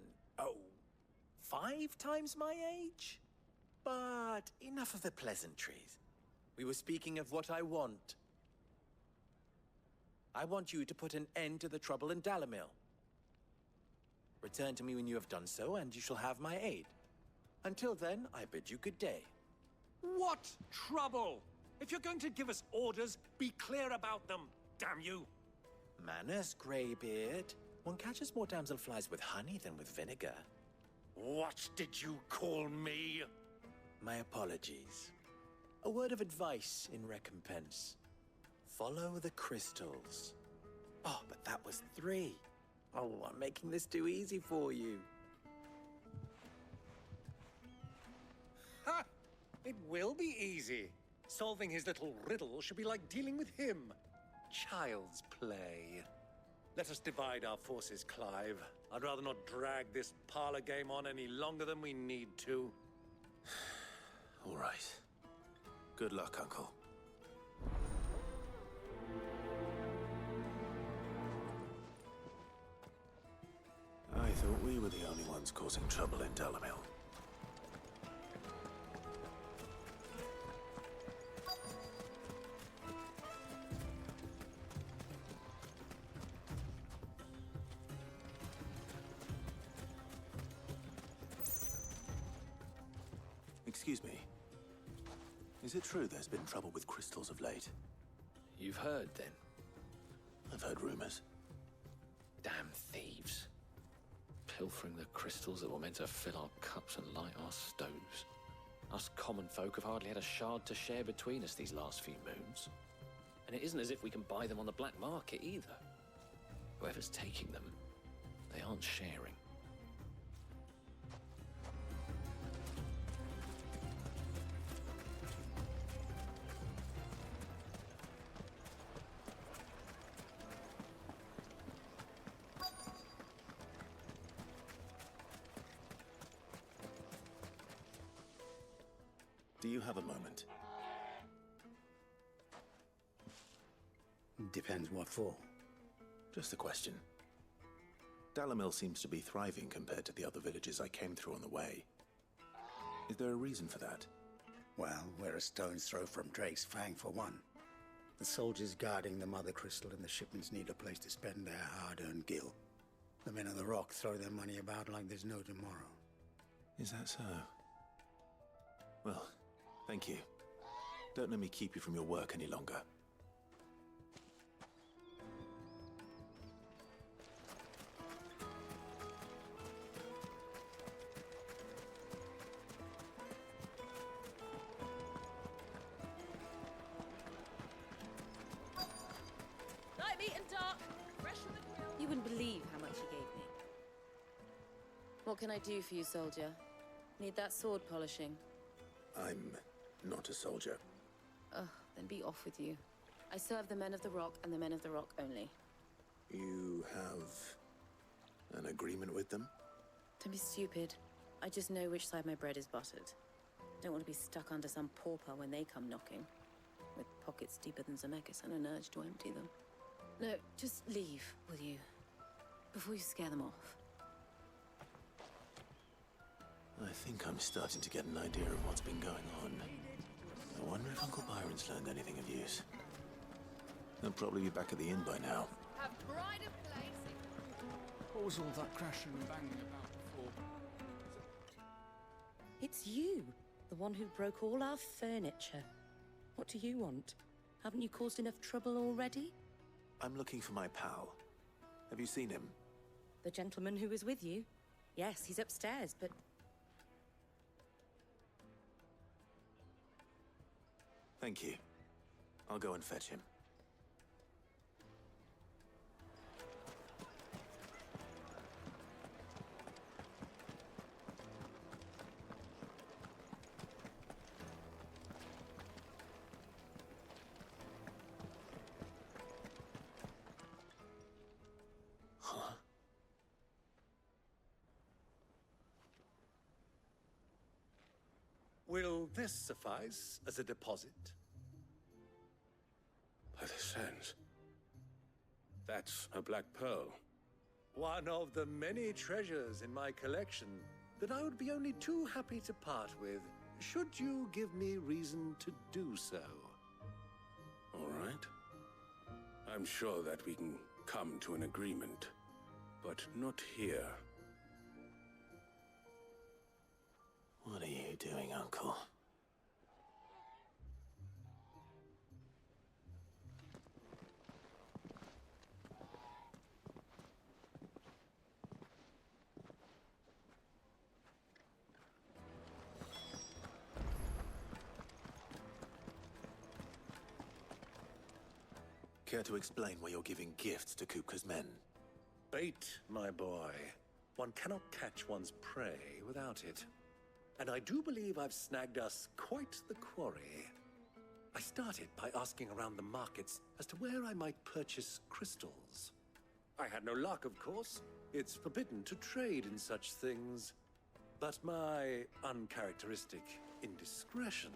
5 times my age? But enough of the pleasantries. We were speaking of what I want. I want you to put an end to the trouble in Dalamil. Return to me when you have done so, and you shall have my aid. Until then, I bid you good day. What trouble? If you're going to give us orders, be clear about them, damn you! Manners, Greybeard. One catches more damselflies with honey than with vinegar. What did you call me? My apologies. A word of advice in recompense. Follow the crystals. Oh, but that was 3. Oh, I'm making this too easy for you. Ha! It will be easy. Solving his little riddle should be like dealing with him. Child's play. Let us divide our forces, Clive. I'd rather not drag this parlor game on any longer than we need to. All right. Good luck, Uncle. I thought we were the only ones causing trouble in Dalamil. Excuse me. Is it true there's been trouble with crystals of late? You've heard, then? I've heard rumors. Damn thieves. Pilfering the crystals that were meant to fill our cups and light our stoves. Us common folk have hardly had a shard to share between us these last few moons. And it isn't as if we can buy them on the black market either. Whoever's taking them, they aren't sharing. Do you have a moment? Depends what for. Just a question. Dalamil seems to be thriving compared to the other villages I came through on the way. Is there a reason for that? Well, we're a stone's throw from Drake's Fang for one. The soldiers guarding the Mother Crystal and the shipments need a place to spend their hard-earned gil. The men of the Rock throw their money about like there's no tomorrow. Is that so? Well, thank you. Don't let me keep you from your work any longer. Light, meat and dark. Fresh from the grill. You wouldn't believe how much he gave me. What can I do for you, soldier? Need that sword polishing? I'm not a soldier. Ugh, then be off with you. I serve the men of the Rock and the men of the Rock only. You have an agreement with them? Don't be stupid. I just know which side my bread is buttered. Don't want to be stuck under some pauper when they come knocking. With pockets deeper than Zemeckis and an urge to empty them. No, just leave, will you? Before you scare them off. I think I'm starting to get an idea of what's been going on. I wonder if Uncle Byron's learned anything of use. They'll probably be back at the inn by now. Have pride of place. What was all that crashing and banging about before? It's you, the one who broke all our furniture. What do you want? Haven't you caused enough trouble already? I'm looking for my pal. Have you seen him? The gentleman who was with you? Yes, he's upstairs, but... Thank you. I'll go and fetch him. Huh? Will this suffice as a deposit? By the sands. That's a black pearl. One of the many treasures in my collection that I would be only too happy to part with, should you give me reason to do so. All right. I'm sure that we can come to an agreement, but not here. What are you doing, Uncle? Care to explain why you're giving gifts to Kupka's men? Bait, my boy. One cannot catch one's prey without it. And I do believe I've snagged us quite the quarry. I started by asking around the markets as to where I might purchase crystals. I had no luck, of course. It's forbidden to trade in such things. But my uncharacteristic indiscretion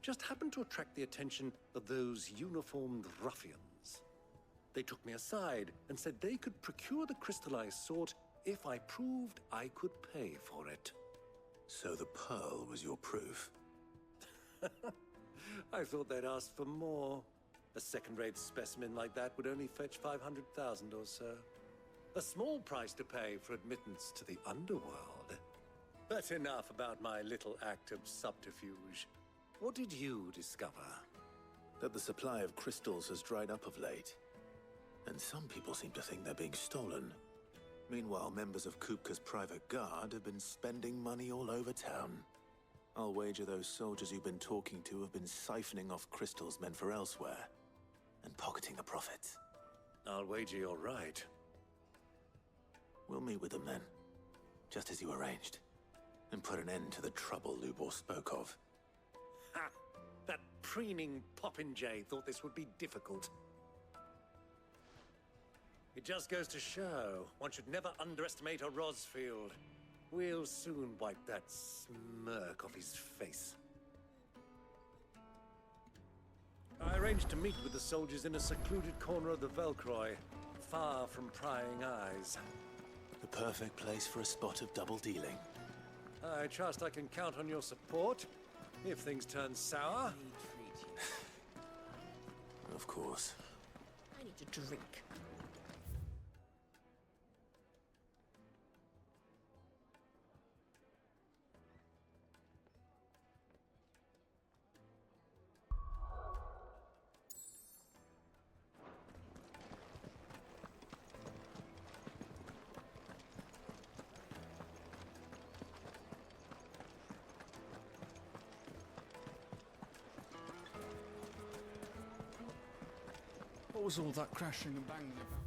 just happened to attract the attention of those uniformed ruffians. They took me aside and said they could procure the crystal I sought if I proved I could pay for it. So the pearl was your proof? I thought they'd ask for more. A second-rate specimen like that would only fetch 500,000 or so. A small price to pay for admittance to the underworld. But enough about my little act of subterfuge. What did you discover? That the supply of crystals has dried up of late. And some people seem to think they're being stolen. Meanwhile, members of Kupka's private guard have been spending money all over town. I'll wager those soldiers you've been talking to have been siphoning off crystals meant for elsewhere, and pocketing the profits. I'll wager you're right. We'll meet with them then, just as you arranged, and put an end to the trouble Lubor spoke of. Ha! That preening popinjay thought this would be difficult. It just goes to show one should never underestimate a Rosfield. We'll soon wipe that smirk off his face. I arranged to meet with the soldiers in a secluded corner of the Velcroy, far from prying eyes. The perfect place for a spot of double dealing. I trust I can count on your support if things turn sour. Of course. I need to drink. What was all that crashing and banging about?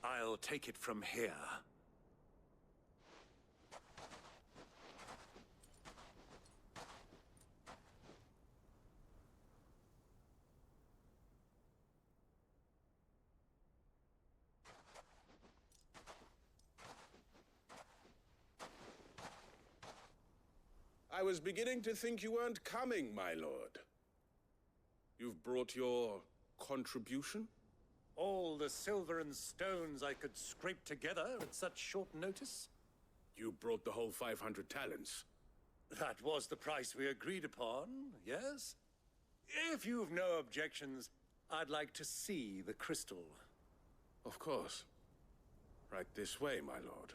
I'll take it from here. I was beginning to think you weren't coming, my lord. You've brought your contribution? All the silver and stones I could scrape together at such short notice? You brought the whole 500 talents. That was the price we agreed upon, yes? If you've no objections, I'd like to see the crystal. Of course. Right this way, my lord.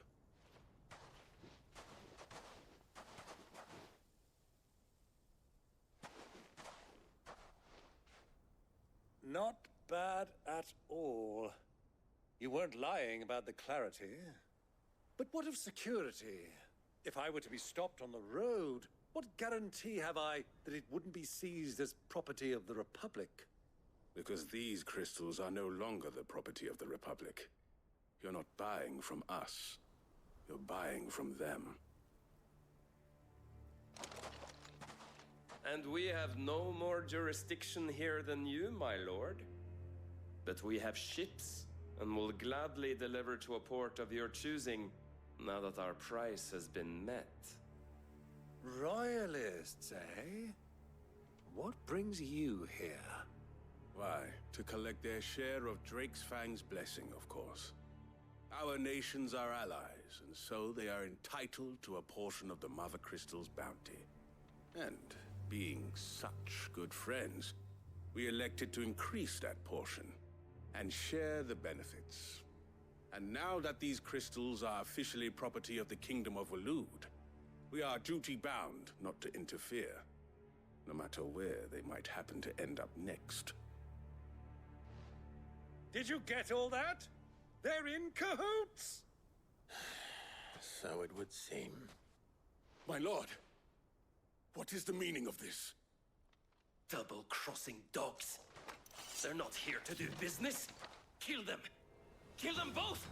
Not bad at all. You weren't lying about the clarity. But what of security? If I were to be stopped on the road, what guarantee have I that it wouldn't be seized as property of the Republic? Because these crystals are no longer the property of the Republic. You're not buying from us. You're buying from them. And we have no more jurisdiction here than you, my lord. But we have ships, and will gladly deliver to a port of your choosing, now that our price has been met. Royalists, eh? What brings you here? Why, to collect their share of Drake's Fang's blessing, of course. Our nations are allies, and so they are entitled to a portion of the Mother Crystal's bounty. And being such good friends, we elected to increase that portion and share the benefits. And now that these crystals are officially property of the Kingdom of Waloed, we are duty-bound not to interfere, no matter where they might happen to end up next. Did you get all that? They're in cahoots! So it would seem. My lord, what is the meaning of this? Double-crossing dogs. They're not here to do business. Kill them! Kill them both!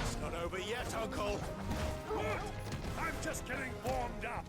It's not over yet, Uncle! What? I'm just getting warmed up!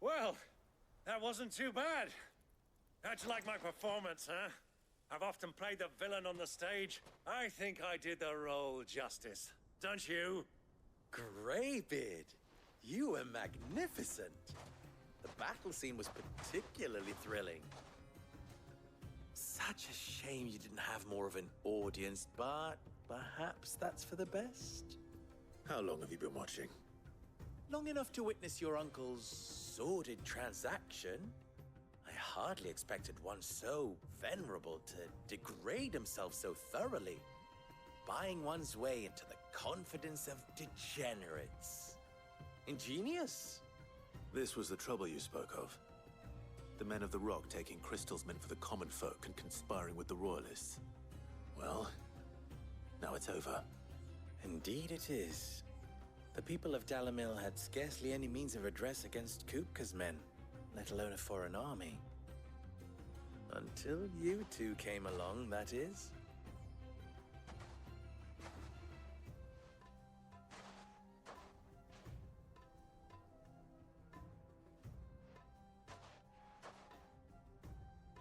Well, that wasn't too bad. How'd you like my performance, huh? I've often played the villain on the stage. I think I did the role justice. Don't you? Greybeard, you were magnificent. The battle scene was particularly thrilling. Such a shame you didn't have more of an audience, but perhaps that's for the best. How long have you been watching? Long enough to witness your uncle's sordid transaction. I hardly expected one so venerable to degrade himself so thoroughly, buying one's way into the confidence of degenerates. Ingenious. This was the trouble you spoke of. The men of the Rock taking crystals meant for the common folk and conspiring with the Royalists. Well, now it's over. Indeed it is. The people of Dalamil had scarcely any means of redress against Kupka's men, let alone a foreign army. Until you two came along, that is.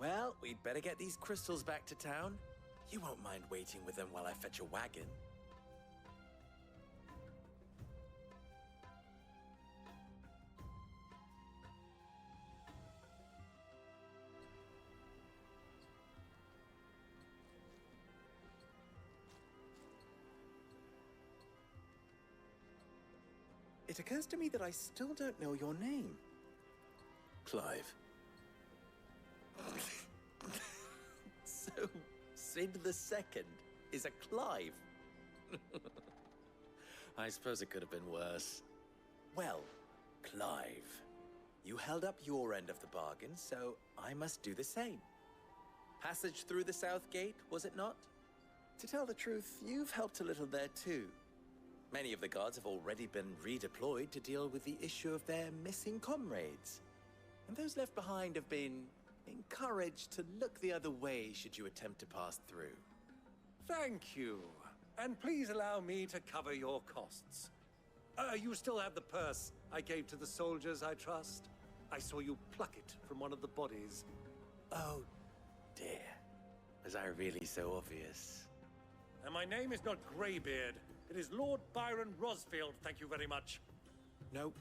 Well, we'd better get these crystals back to town. You won't mind waiting with them while I fetch a wagon. It occurs to me that I still don't know your name. Clive. Sid II is a Clive. I suppose it could have been worse. Well, Clive, you held up your end of the bargain, so I must do the same. Passage through the South Gate, was it not? To tell the truth, you've helped a little there too. Many of the guards have already been redeployed to deal with the issue of their missing comrades. And those left behind have been encouraged to look the other way should you attempt to pass through. Thank you. And please allow me to cover your costs. You still have the purse I gave to the soldiers, I trust? I saw you pluck it from one of the bodies. Oh, dear. Was I really so obvious? And my name is not Greybeard. It is Lord Byron Rosfield, thank you very much. No,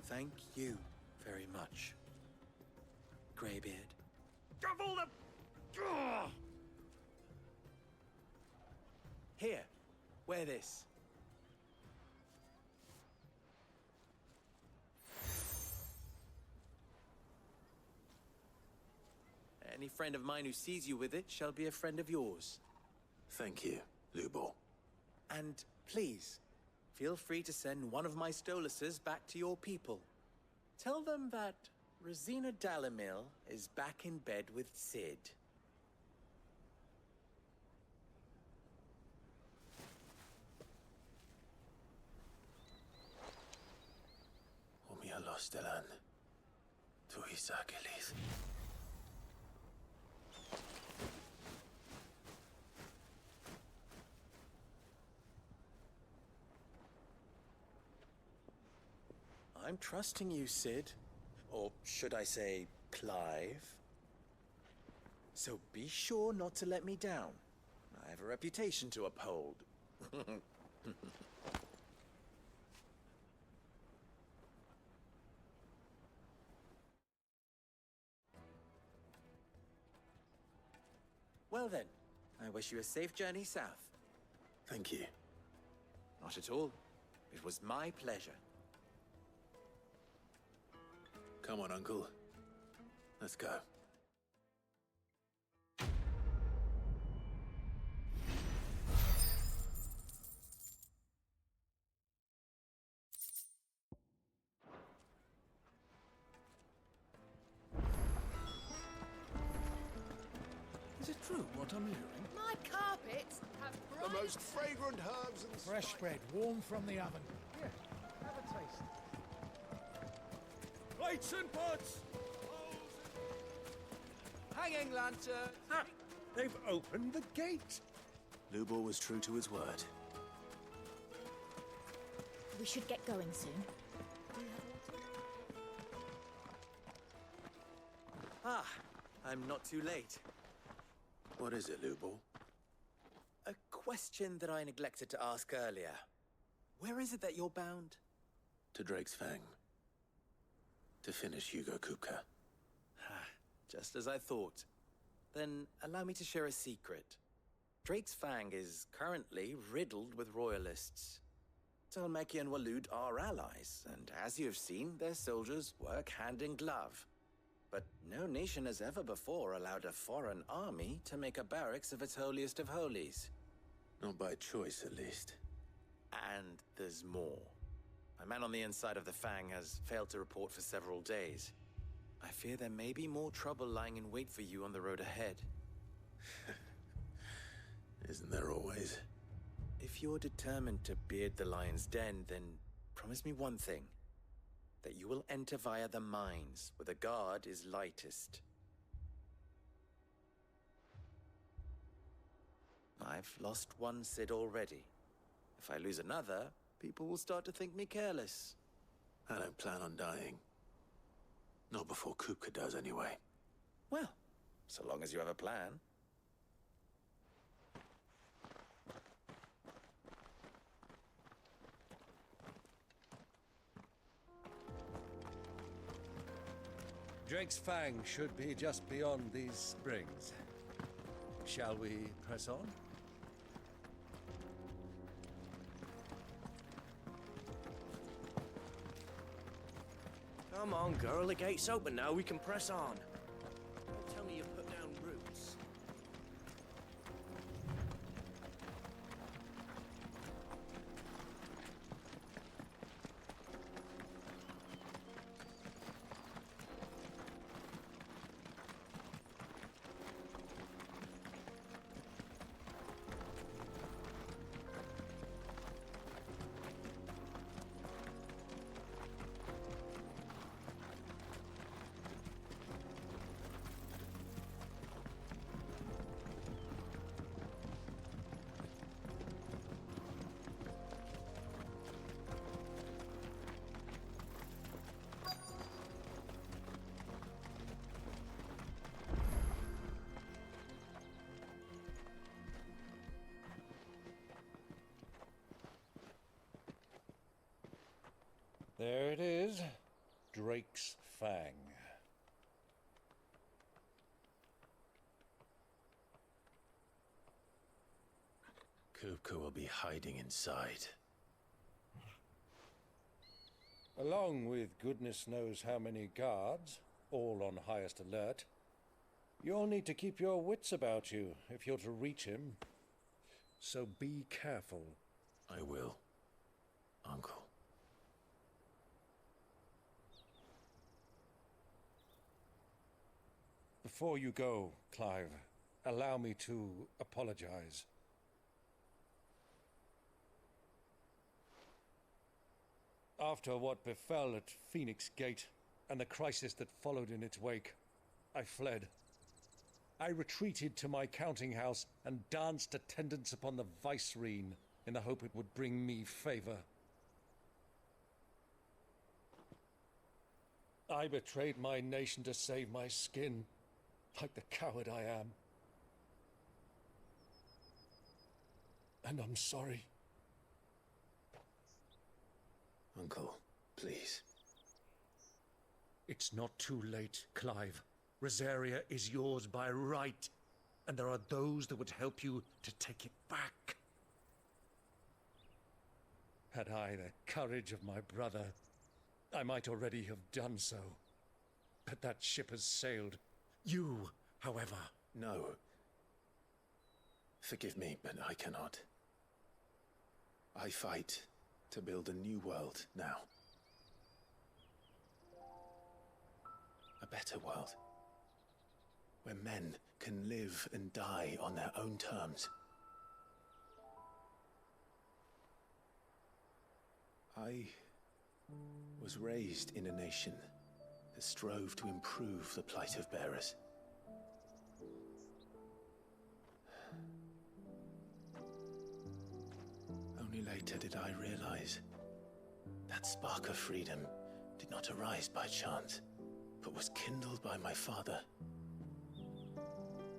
thank you very much, Greybeard. Of all the... Ugh! Here, wear this. Any friend of mine who sees you with it shall be a friend of yours. Thank you, Lubor. And please, feel free to send one of my Stoluses back to your people. Tell them that Rosina Dalamil is back in bed with Sid. Omia Lostelan. Tu Isakelis. I'm trusting you, Sid. Or should I say, Clive? So be sure not to let me down. I have a reputation to uphold. Well then, I wish you a safe journey south. Thank you. Not at all. It was my pleasure. Come on, Uncle. Let's go. Is it true what I'm hearing? My carpets have The most fragrant herbs and Fresh bread, warm from the oven. Here, have a taste. Lights and pots! Hanging lantern! Ah, they've opened the gate! Lubor was true to his word. We should get going soon. Ah, I'm not too late. What is it, Lubor? A question that I neglected to ask earlier. Where is it that you're bound? To Drake's Fang. To finish Hugo Kupka. Just as I thought. Then allow me to share a secret. Drake's Fang is currently riddled with royalists. Talmeki and Waloed are allies, and as you have seen, their soldiers work hand in glove. But no nation has ever before allowed a foreign army to make a barracks of its holiest of holies. Not by choice, at least. And there's more. A man on the inside of the Fang has failed to report for several days. I fear there may be more trouble lying in wait for you on the road ahead. Isn't there always? If you're determined to beard the lion's den, then promise me one thing. That you will enter via the mines, where the guard is lightest. I've lost one Sid already. If I lose another, people will start to think me careless. I don't plan on dying. Not before Kupka does, anyway. Well, so long as you have a plan. Drake's Fang should be just beyond these springs. Shall we press on? Come on, girl, the gate's open now, we can press on. Don't tell me you put down roots. There it is. Drake's Fang. Kupka will be hiding inside. Along with goodness knows how many guards, all on highest alert. You'll need to keep your wits about you if you're to reach him. So be careful. I will, Uncle. Before you go, Clive, allow me to apologize. After what befell at Phoenix Gate and the crisis that followed in its wake, I fled. I retreated to my counting house and danced attendance upon the vicereine in the hope it would bring me favor. I betrayed my nation to save my skin, like the coward I am. And I'm sorry. Uncle, please. It's not too late, Clive. Rosaria is yours by right, and there are those that would help you to take it back. Had I the courage of my brother, I might already have done so. But that ship has sailed. You, however... No. Forgive me, but I cannot. I fight to build a new world now. A better world. Where men can live and die on their own terms. I was raised in a nation that strove to improve the plight of bearers. Only later did I realize that spark of freedom did not arise by chance, but was kindled by my father.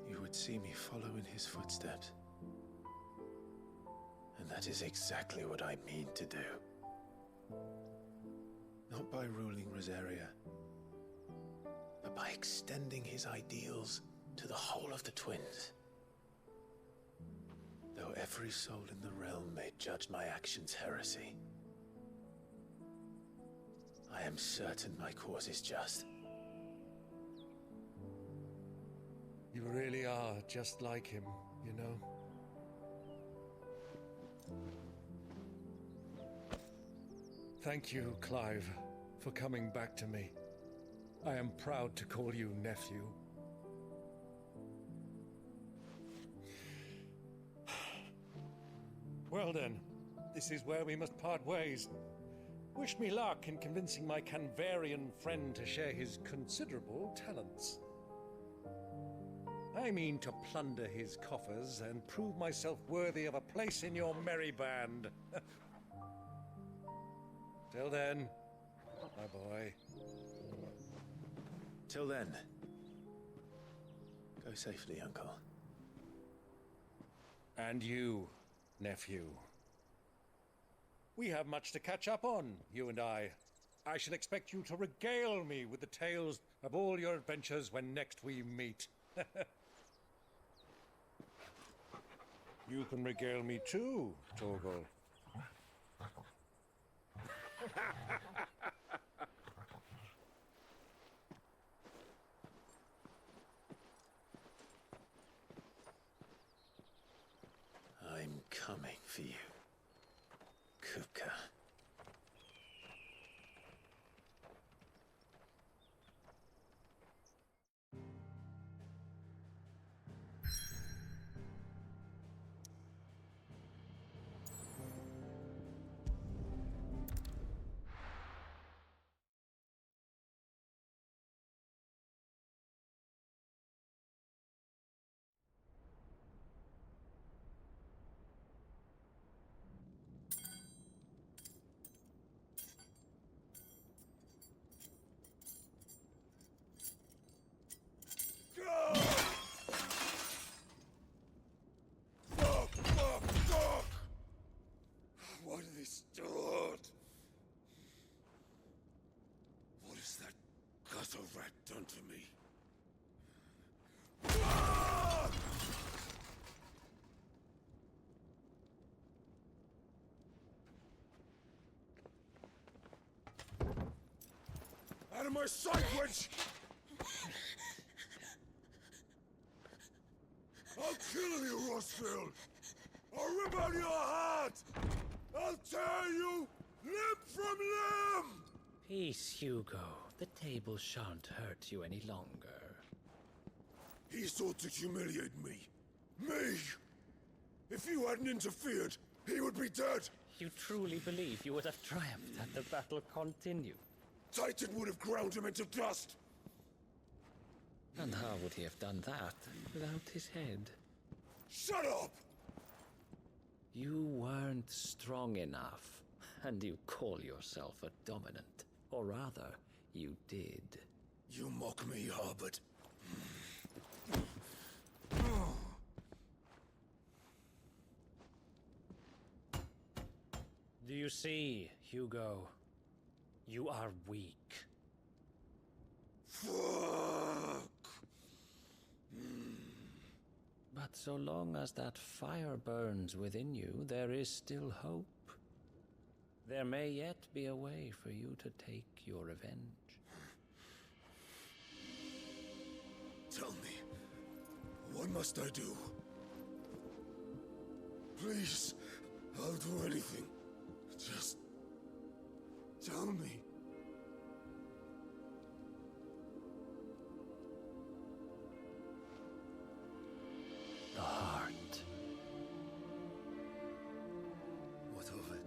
You would see me follow in his footsteps. And that is exactly what I mean to do. Not by ruling Rosaria, but by extending his ideals to the whole of the twins. Though every soul in the realm may judge my actions heresy, I am certain my cause is just. You really are just like him, you know? Thank you, Clive, for coming back to me. I am proud to call you nephew. Well then, this is where we must part ways. Wish me luck in convincing my Canvarian friend to share his considerable talents. I mean to plunder his coffers and prove myself worthy of a place in your merry band. Till then, my boy. Till then, go safely, Uncle. And you, nephew. We have much to catch up on, you and I. I shall expect you to regale me with the tales of all your adventures when next we meet. You can regale me too, Torgal. I'm coming for you, Kupka. my sight, wench! I'll kill you, Rosfield! I'll rip out your heart! I'll tear you limb from limb! Peace, Hugo. The table shan't hurt you any longer. He sought to humiliate me. Me! If you hadn't interfered, he would be dead! You truly believe you would have triumphed had the battle continued? Titan would have ground him into dust! And how would he have done that without his head? Shut up! You weren't strong enough, and you call yourself a dominant. Or rather, you did. You mock me, Harbert. Do you see, Hugo? You are weak. Fuck! But so long as that fire burns within you, there is still hope. There may yet be a way for you to take your revenge. Tell me, what must I do? Please, I'll do anything. Just tell me. The heart. What of it?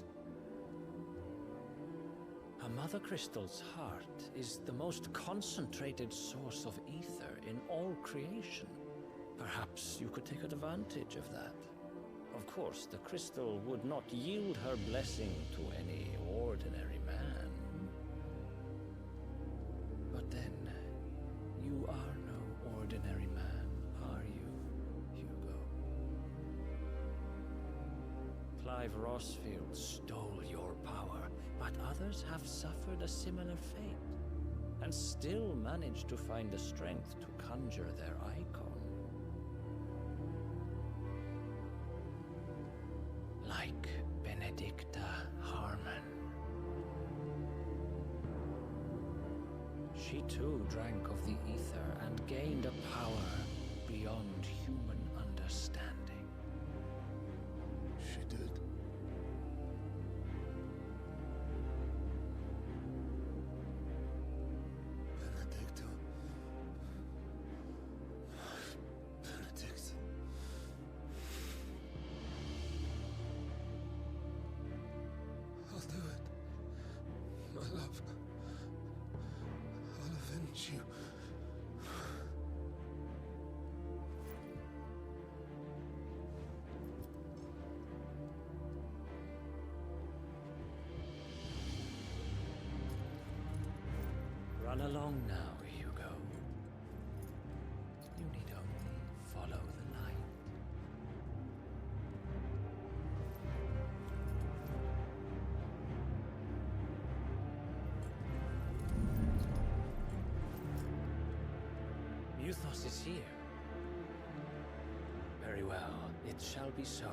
A Mother Crystal's heart is the most concentrated source of ether in all creation. Perhaps you could take advantage of that. Of course, the crystal would not yield her blessing to any ordinary man. But then, you are no ordinary man, are you, Hugo? Clive Rosfield stole your power, but others have suffered a similar fate, and still managed to find the strength to conjure their Eikon. Like Benedicta Harmon. She too drank of the ether and gained a power beyond human understanding. She did. Benedicta. Benedict. I'll do it. My love. I'll avenge you. Run along now, Hugo. You need only follow the light. Muthos is here. Very well, it shall be so.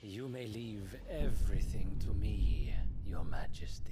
You may leave everything to me, Your Majesty.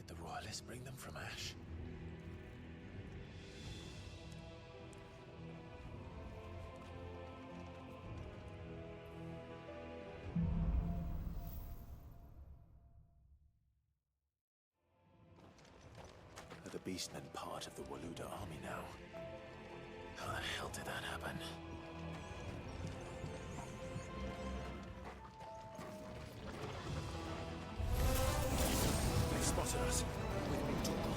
Did the royalists bring them from Ash? Are the beastmen part of the Waluda army now? How the hell did that happen? They spotted us. With me, Torgal.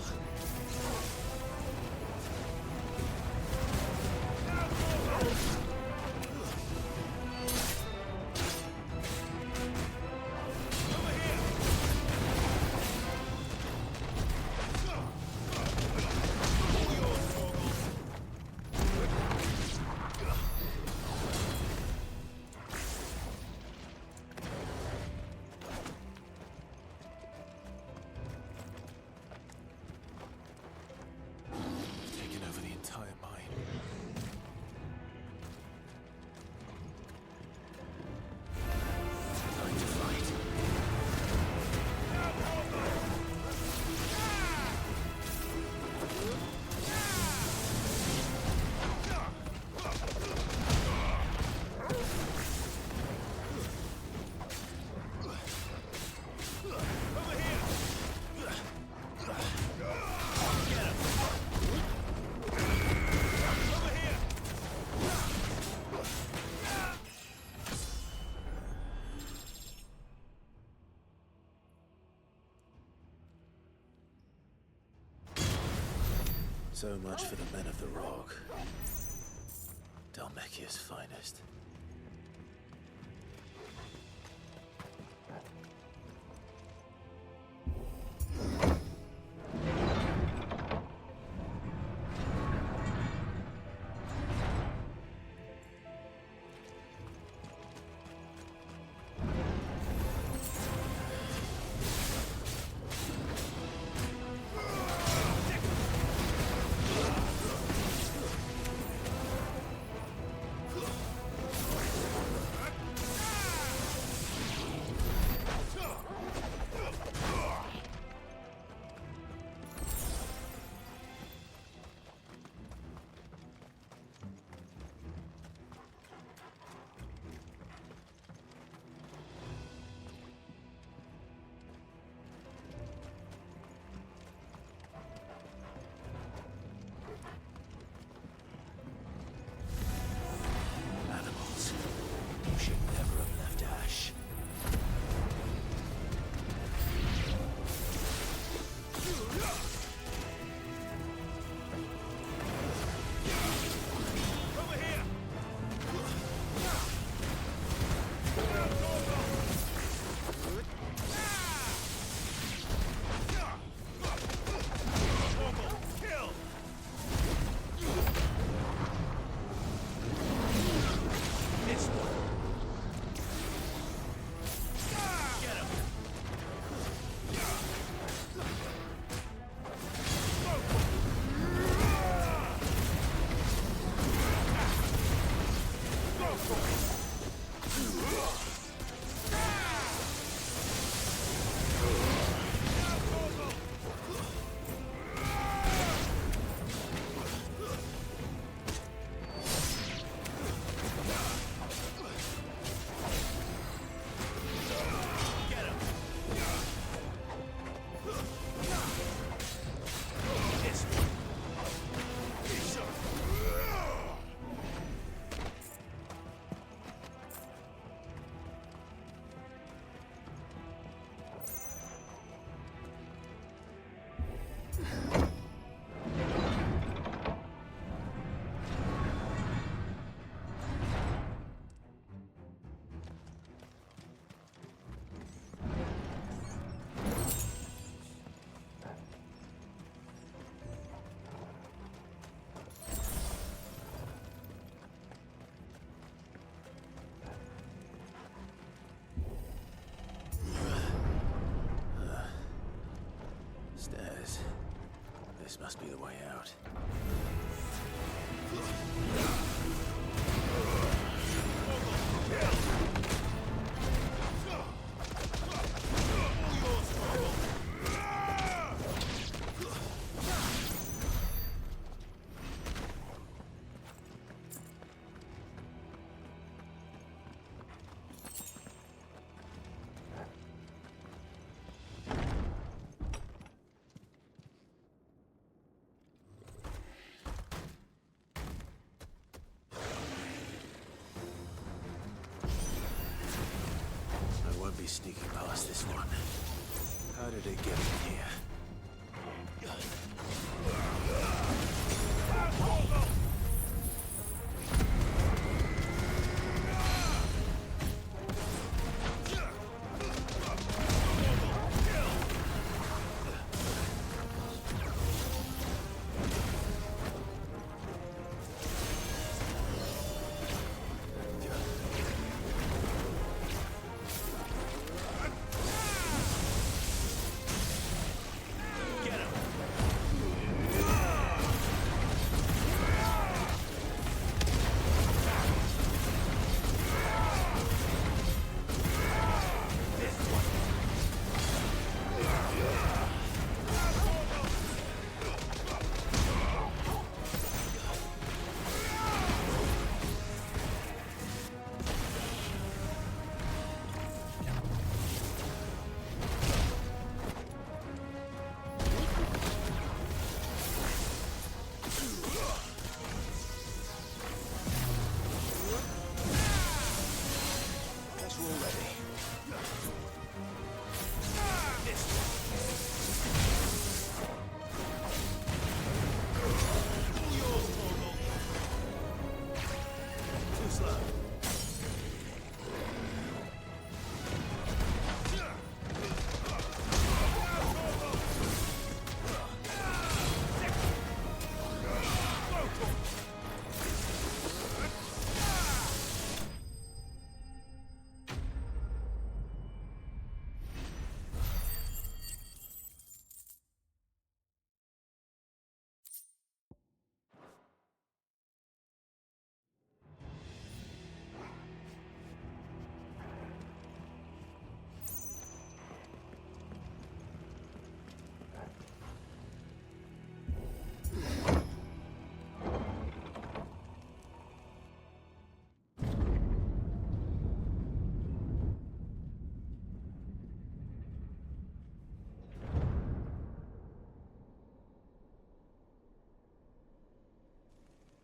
So much for the men of the Rock. Dhalmekia's finest. Stairs. This must be the way out. be sneaking past this one. How did it get in here?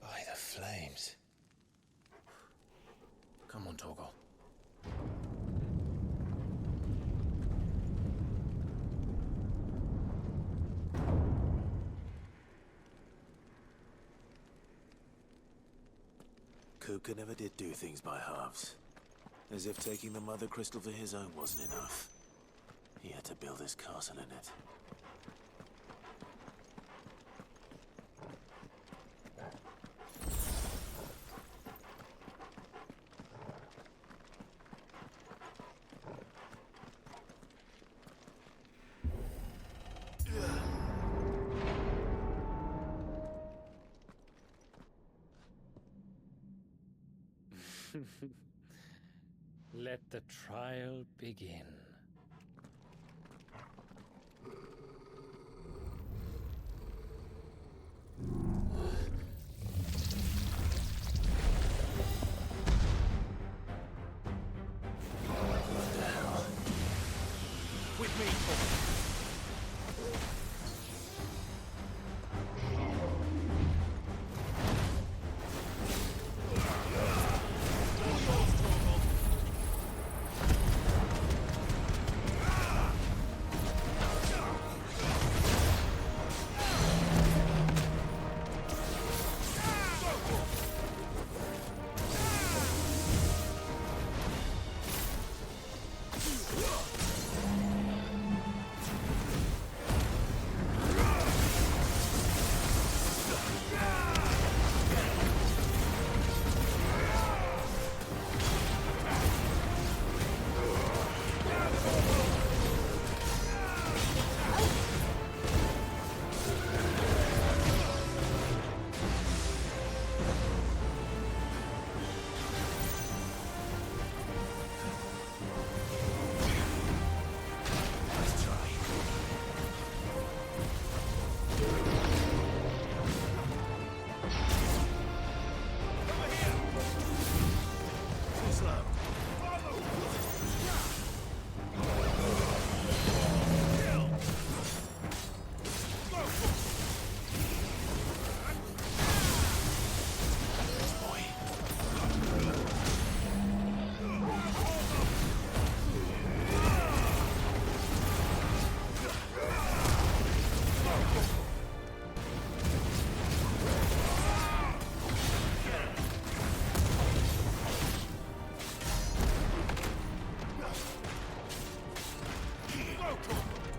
By the flames. Come on, Torgal. Kuka never did do things by halves. As if taking the Mother Crystal for his own wasn't enough. He had to build his castle in it. Let the trial begin. With me,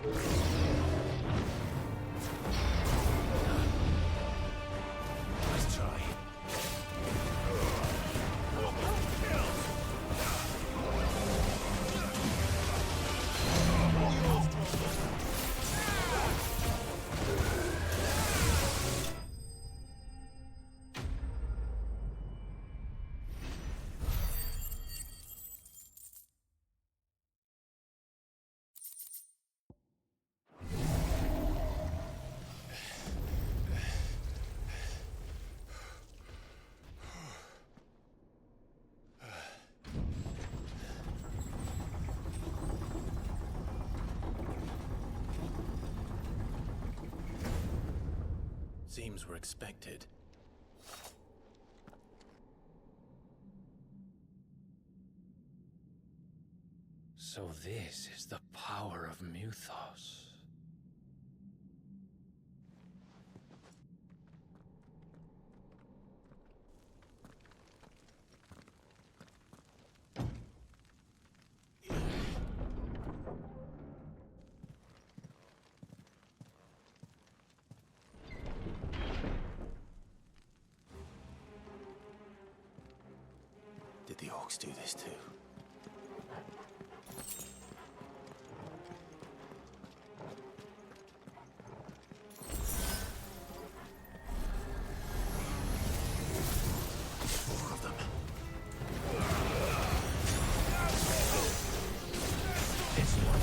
Let's try. Seems we're expected. So this is the power of Muthos. Did the orcs do this too? Four of them. This one.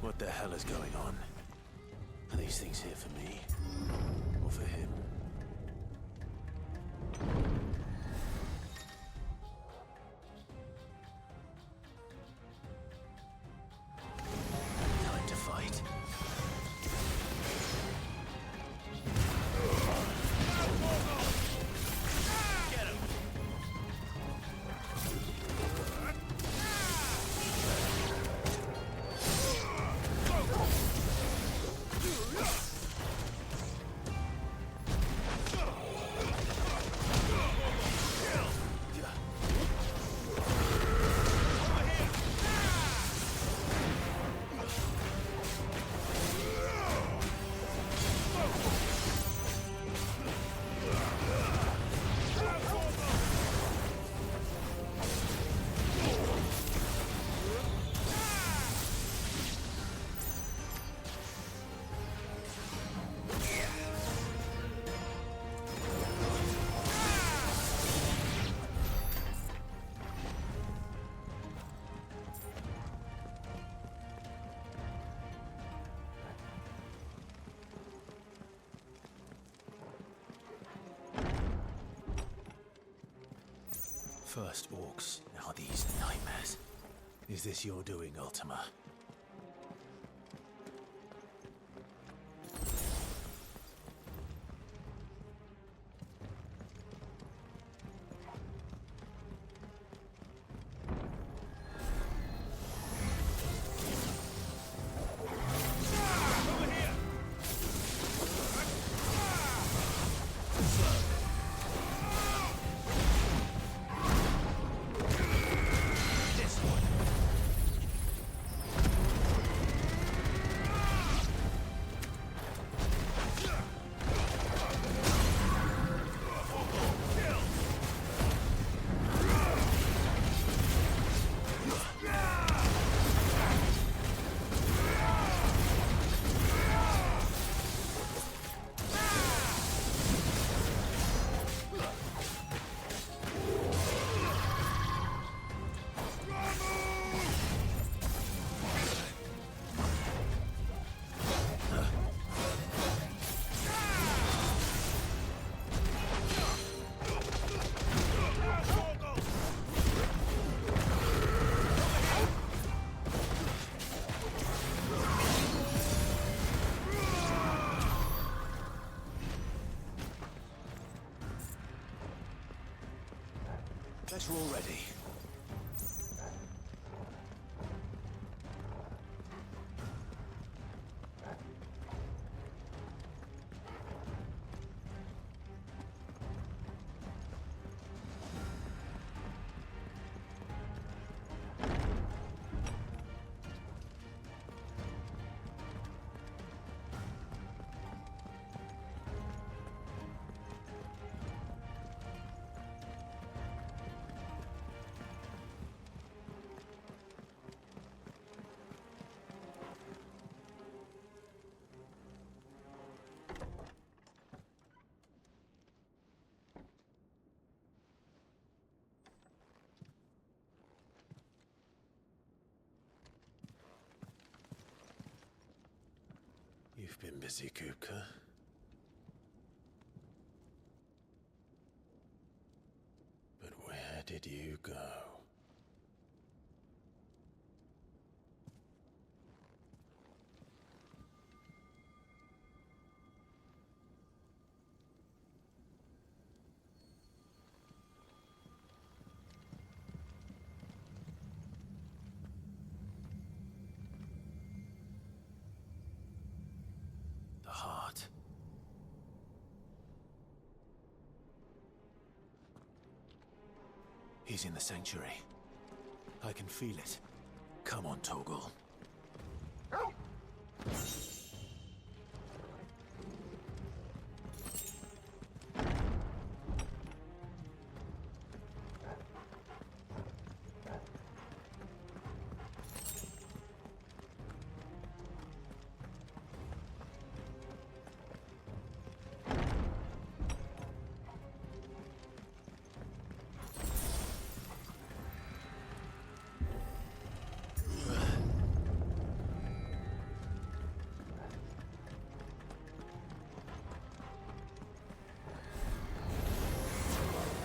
What the hell is going on? Are these things here for me? Or for him? Time to fight. Get him! First orcs, now these nightmares. Is this your doing, Ultima? supplies are all ready. You've been busy, Kupka. But where did you go? He's in the sanctuary. I can feel it. Come on, Toggle.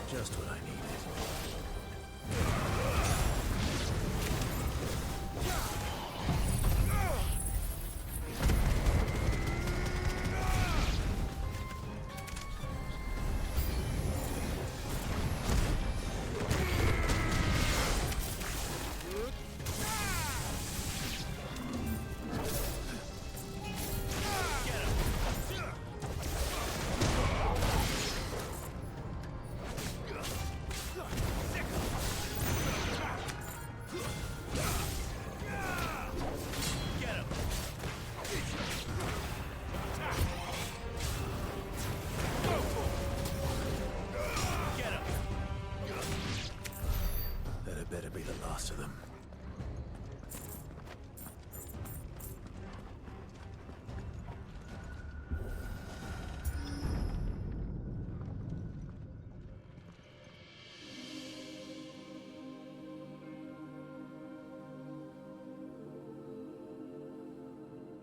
Just what I needed. To them.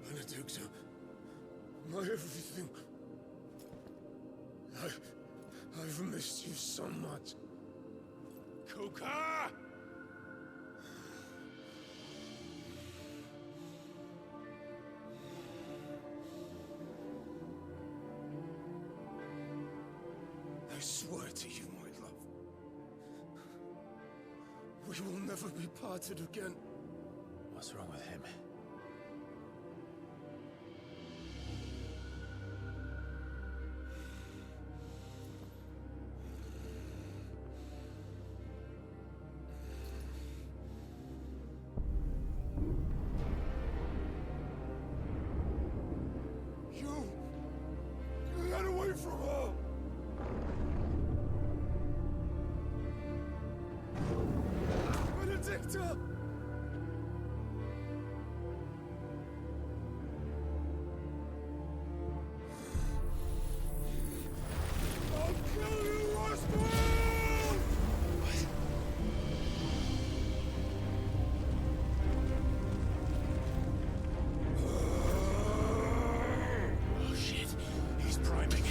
Benedicta, my everything. I've missed you so much. Kuka! I swear to you, my love, we will never be parted again. What's wrong with him? You got away from her! Benedicta! I'll kill you, Rosfield! Oh shit, he's priming.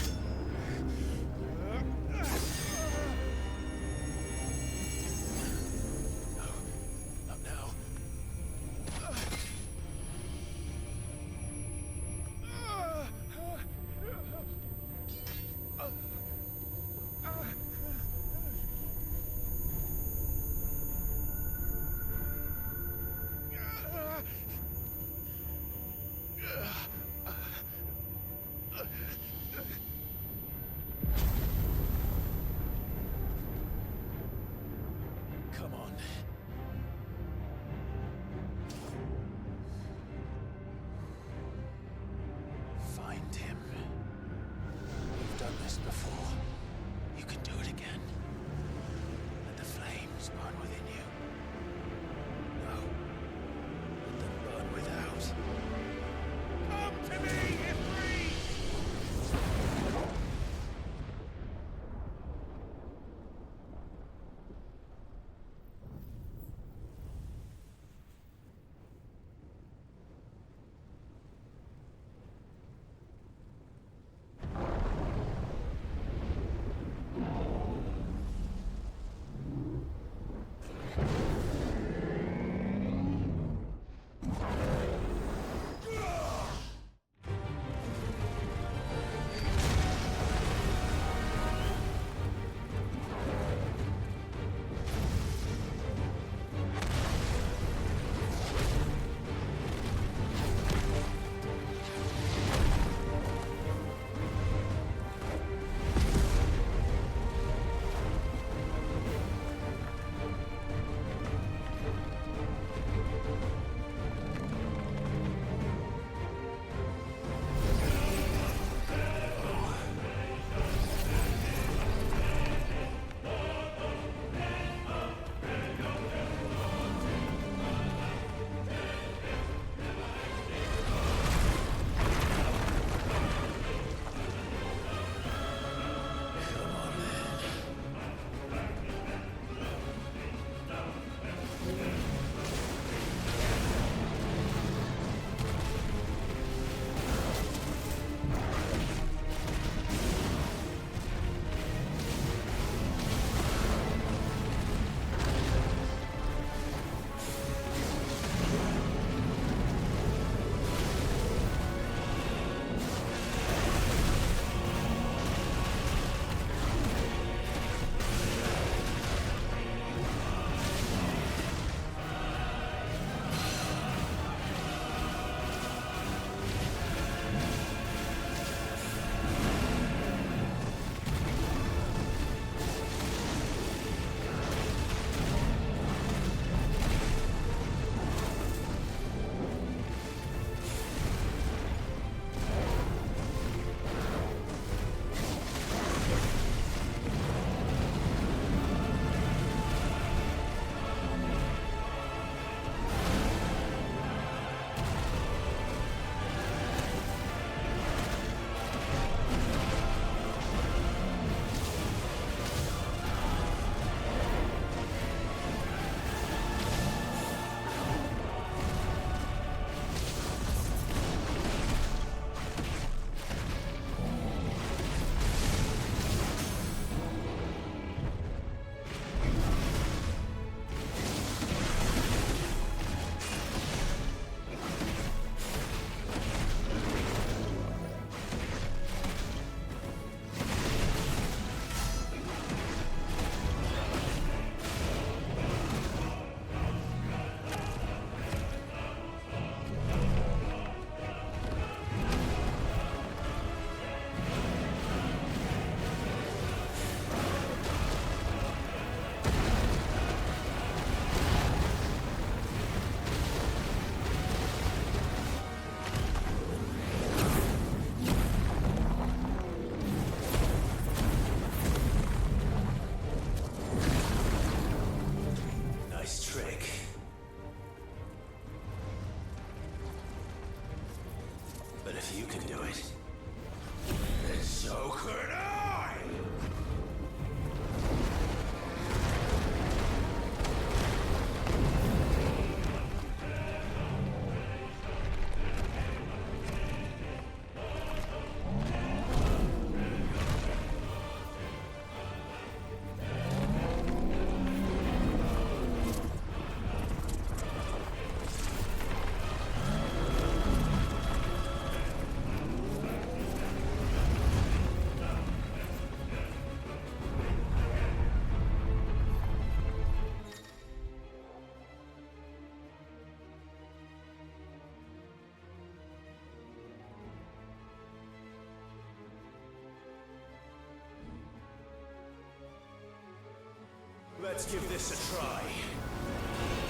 Let's give this a try.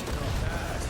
Not bad.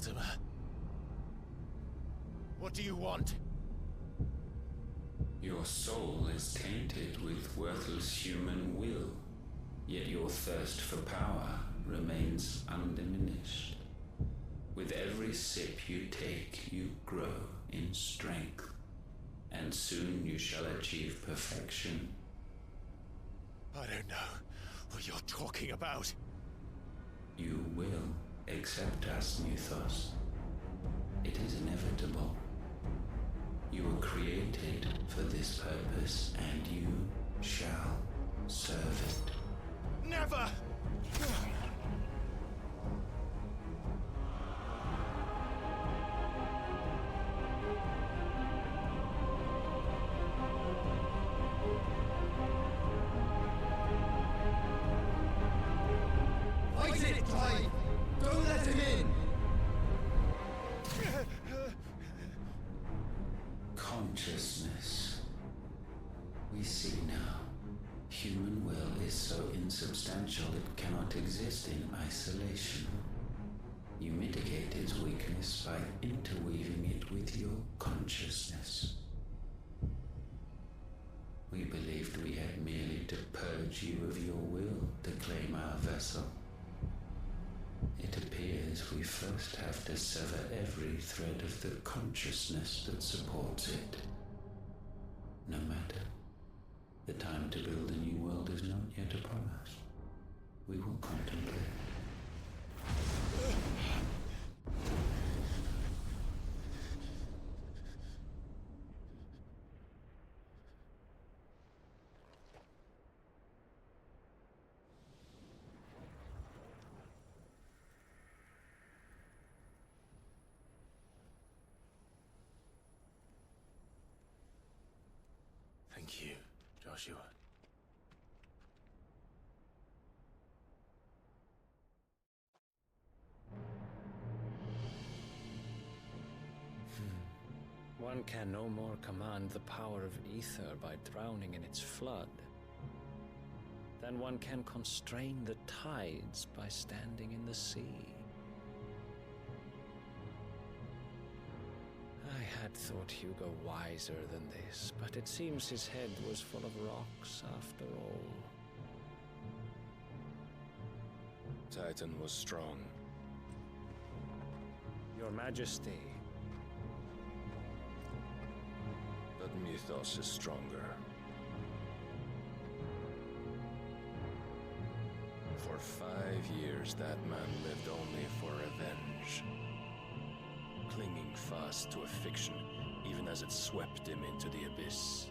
Mortimer. What do you want? Your soul is tainted with worthless human will, yet your thirst for power remains undiminished. With every sip you take, you grow in strength, and soon you shall achieve perfection. I don't know what you're talking about. You will accept us, Mythos. It is inevitable. You were created for this purpose, and you shall serve it. Never! Fight it, Clive! Don't let him in! Consciousness. We see now. Human will is so insubstantial it cannot exist in isolation. You mitigate its weakness by interweaving it with your consciousness. We believed we had merely to purge you of your will to claim our vessel. It appears we first have to sever every thread of the consciousness that supports it. No matter. The time to build a new world is not yet upon us. We will contemplate. Thank you, Joshua. One can no more command the power of ether by drowning in its flood than one can constrain the tides by standing in the sea. I had thought Hugo wiser than this, but it seems his head was full of rocks after all. Titan was strong. Your Majesty. But Mythos is stronger. For 5 years, that man lived only for revenge. Clinging fast to a fiction, even as it swept him into the abyss.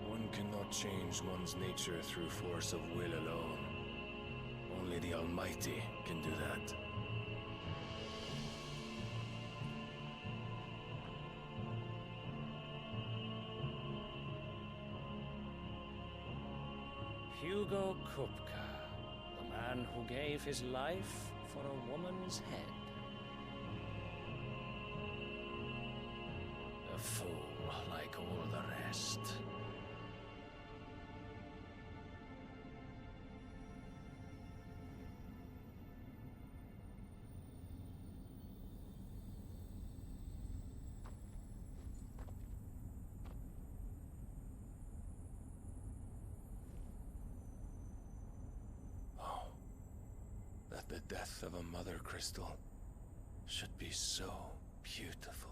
One cannot change one's nature through force of will alone. Only the Almighty can do that. Hugo Kupka, the man who gave his life for a woman's head. A fool like all the rest. The death of a mother crystal should be so beautiful.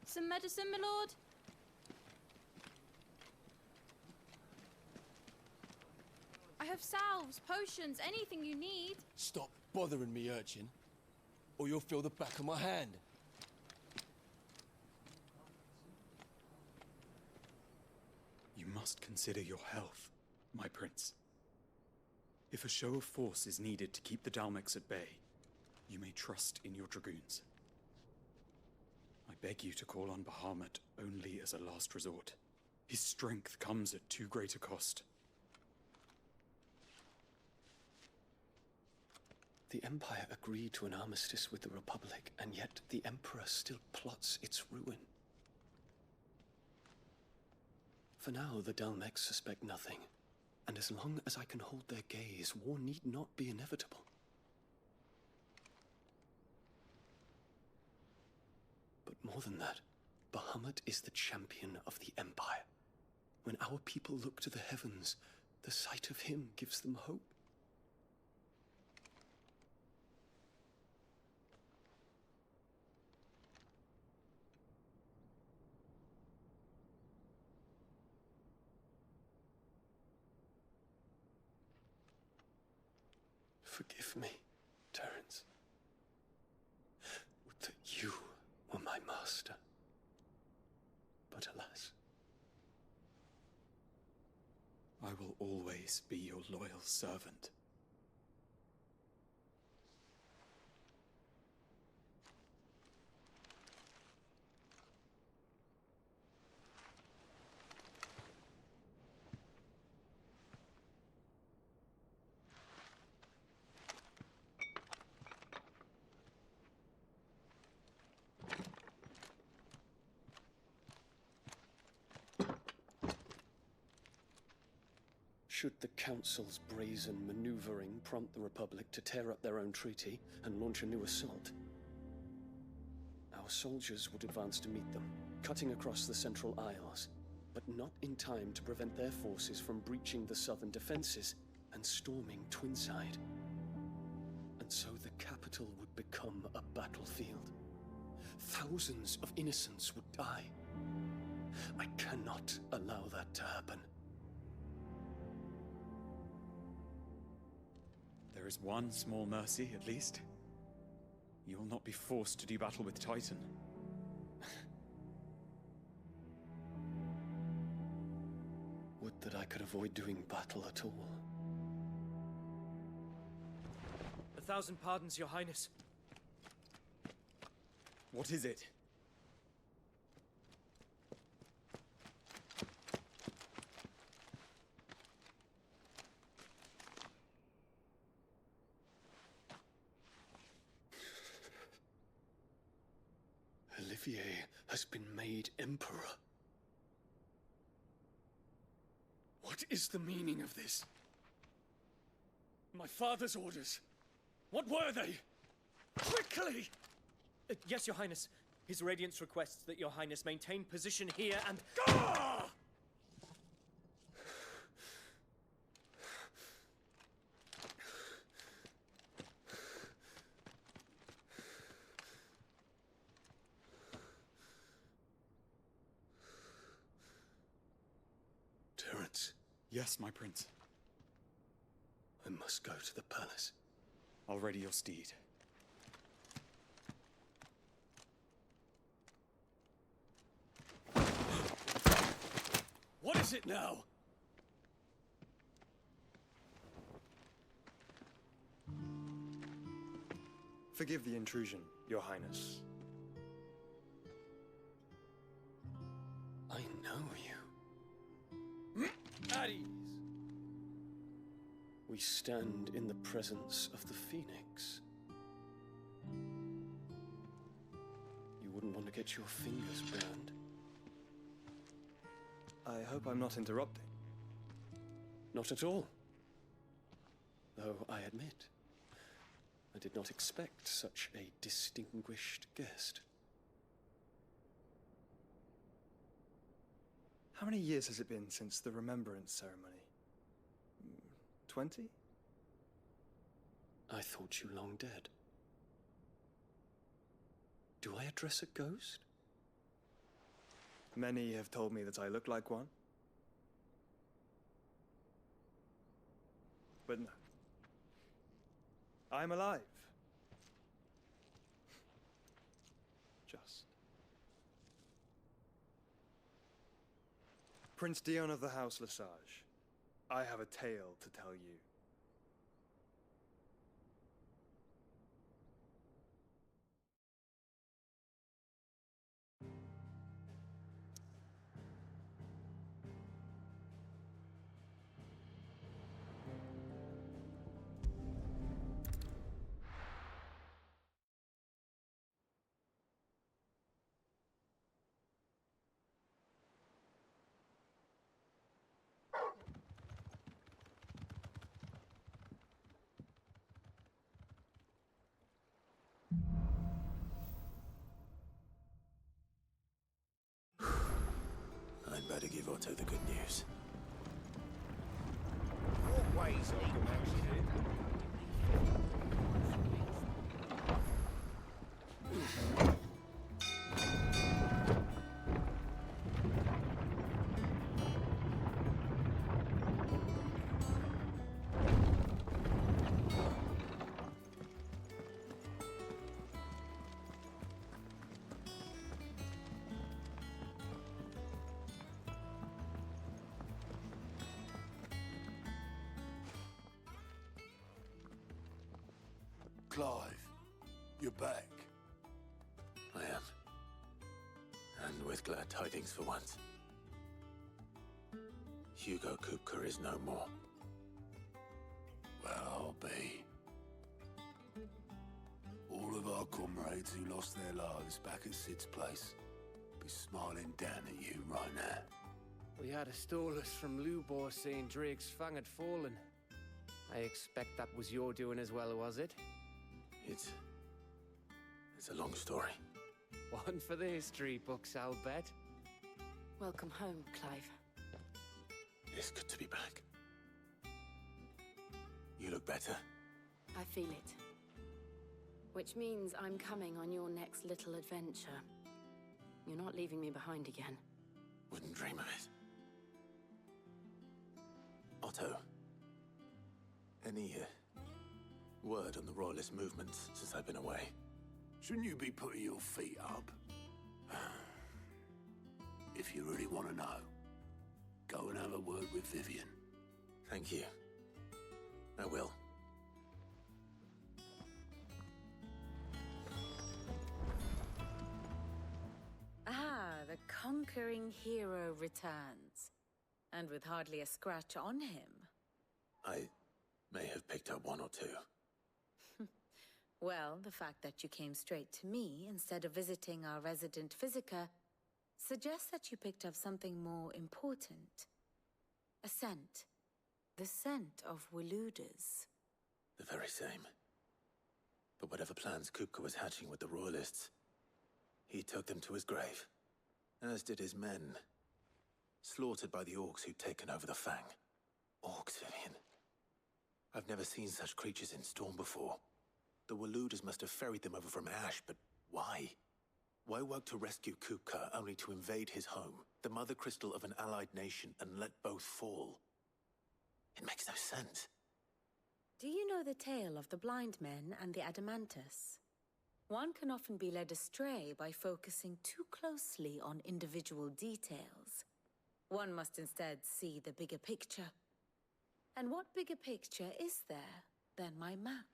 Some medicine, my lord? I have salves, potions, anything you need. Stop bothering me, urchin, or you'll feel the back of my hand. You must consider your health, my prince. If a show of force is needed to keep the Dalmex at bay, you may trust in your dragoons. I beg you to call on Bahamut only as a last resort. His strength comes at too great a cost. The Empire agreed to an armistice with the Republic, and yet the Emperor still plots its ruin. For now, the Dalmex suspect nothing, and as long as I can hold their gaze, war need not be inevitable. But more than that, Bahamut is the champion of the Empire. When our people look to the heavens, the sight of him gives them hope. Forgive me, Terence. Would that you were my master. But alas. I will always be your loyal servant. Should the Council's brazen maneuvering prompt the Republic to tear up their own treaty and launch a new assault, our soldiers would advance to meet them, cutting across the Central Isles, but not in time to prevent their forces from breaching the southern defenses and storming Twinside. And so the capital would become a battlefield. Thousands of innocents would die. I cannot allow that to happen. There is one small mercy, at least. You will not be forced to do battle with Titan. Would that I could avoid doing battle at all. 1,000 pardons, Your Highness. What is it? Olivier has been made Emperor. What is the meaning of this? My father's orders. What were they? Quickly! Yes, Your Highness. His Radiance requests that Your Highness maintain position here and... Ah! Terence. Yes, my prince. I must go to the palace. I'll ready your steed. What is it now? Forgive the intrusion, Your Highness. I know you. At ease. We stand in the presence of the Phoenix. You wouldn't want to get your fingers burned. I hope I'm not interrupting. Not at all. Though I admit, I did not expect such a distinguished guest. How many years has it been since the Remembrance ceremony? 20? I thought you long dead. Do I address a ghost? Many have told me that I look like one. But no. I'm alive. Just. Prince Dion of the House Lesage, I have a tale to tell you. I'd better give Otto the good news. Always Clive, you're back. I am. And with glad tidings for once. Hugo Kupka is no more. Well, I'll be. All of our comrades who lost their lives back at Sid's place be smiling down at you right now. We had a stolus from Lubor saying Drake's fang had fallen. I expect that was your doing as well, was it? It's a long story. One for the history books, I'll bet. Welcome home, Clive. It's good to be back. You look better. I feel it. Which means I'm coming on your next little adventure. You're not leaving me behind again. Wouldn't dream of it. Otto, any word on the Royalist movements since I've been away? Shouldn't you be putting your feet up? If you really want to know, go and have a word with Vivian. Thank you. I will. Ah, the conquering hero returns. And with hardly a scratch on him. I may have picked up one or two. Well, the fact that you came straight to me instead of visiting our resident physiker suggests that you picked up something more important. A scent. The scent of Waludas. The very same. But whatever plans Kupka was hatching with the Royalists, he took them to his grave. As did his men. Slaughtered by the orcs who'd taken over the Fang. Orcs, Vivian. I've never seen such creatures in Storm before. The Waludas must have ferried them over from Ash, but why? Why work to rescue Kupka only to invade his home, the mother crystal of an allied nation, and let both fall? It makes no sense. Do you know the tale of the blind men and the Adamantus? One can often be led astray by focusing too closely on individual details. One must instead see the bigger picture. And what bigger picture is there than my map?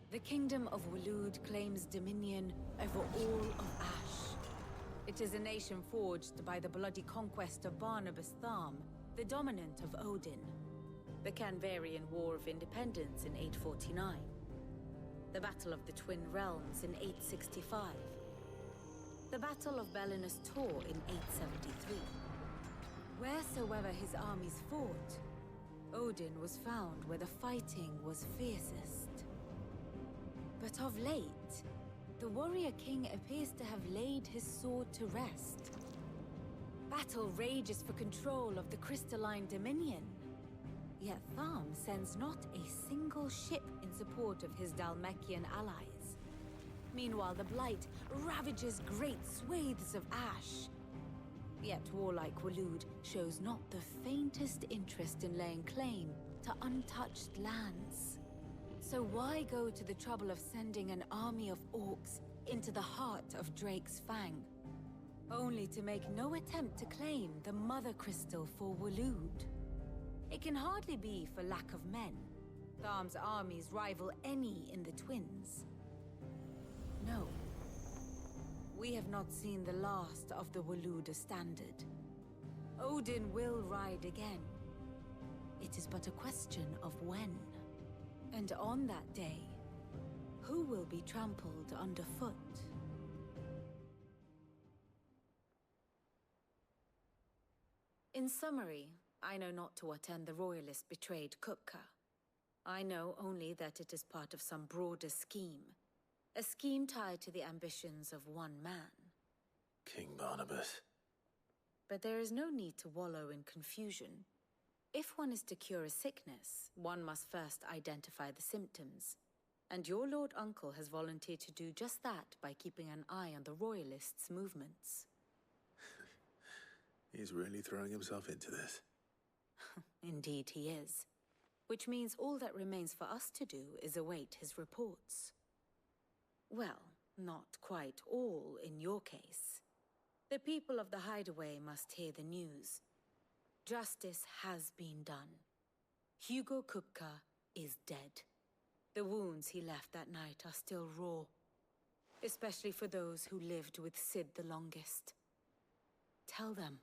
The Kingdom of Walud claims dominion over all of Ash. It is a nation forged by the bloody conquest of Barnabas Tharm, the dominant of Odin. The Canvarian War of Independence in 849. The Battle of the Twin Realms in 865. The Battle of Belinus Tor in 873. Wheresoever his armies fought, Odin was found where the fighting was fiercest. But of late, the warrior king appears to have laid his sword to rest. Battle rages for control of the crystalline dominion. Yet Tharm sends not a single ship in support of his Dhalmekian allies. Meanwhile, the Blight ravages great swathes of Ash. Yet warlike Walud shows not the faintest interest in laying claim to untouched lands. So why go to the trouble of sending an army of orcs into the heart of Drake's Fang, only to make no attempt to claim the Mother Crystal for Walud? It can hardly be for lack of men. Tharm's armies rival any in the Twins. No. We have not seen the last of the Waluda standard. Odin will ride again. It is but a question of when. And on that day, who will be trampled underfoot? In summary, I know not to what end the Royalist betrayed Kupka. I know only that it is part of some broader scheme. A scheme tied to the ambitions of one man. King Barnabas. But there is no need to wallow in confusion. If one is to cure a sickness, one must first identify the symptoms. And your Lord Uncle has volunteered to do just that by keeping an eye on the Royalists' movements. He's really throwing himself into this. Indeed he is. Which means all that remains for us to do is await his reports. Well, not quite all in your case. The people of the Hideaway must hear the news. Justice has been done. Hugo Kupka is dead. The wounds he left that night are still raw. Especially for those who lived with Sid the longest. Tell them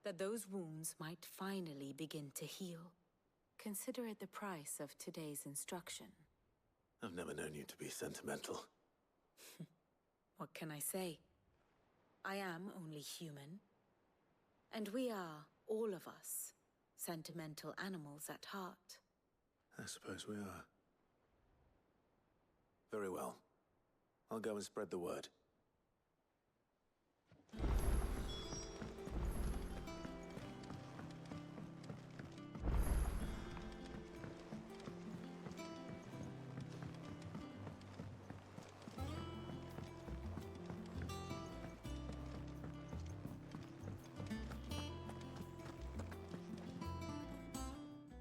that those wounds might finally begin to heal. Consider it the price of today's instruction. I've never known you to be sentimental. What can I say? I am only human. And we are, all of us, sentimental animals at heart. I suppose we are. Very well. I'll go and spread the word.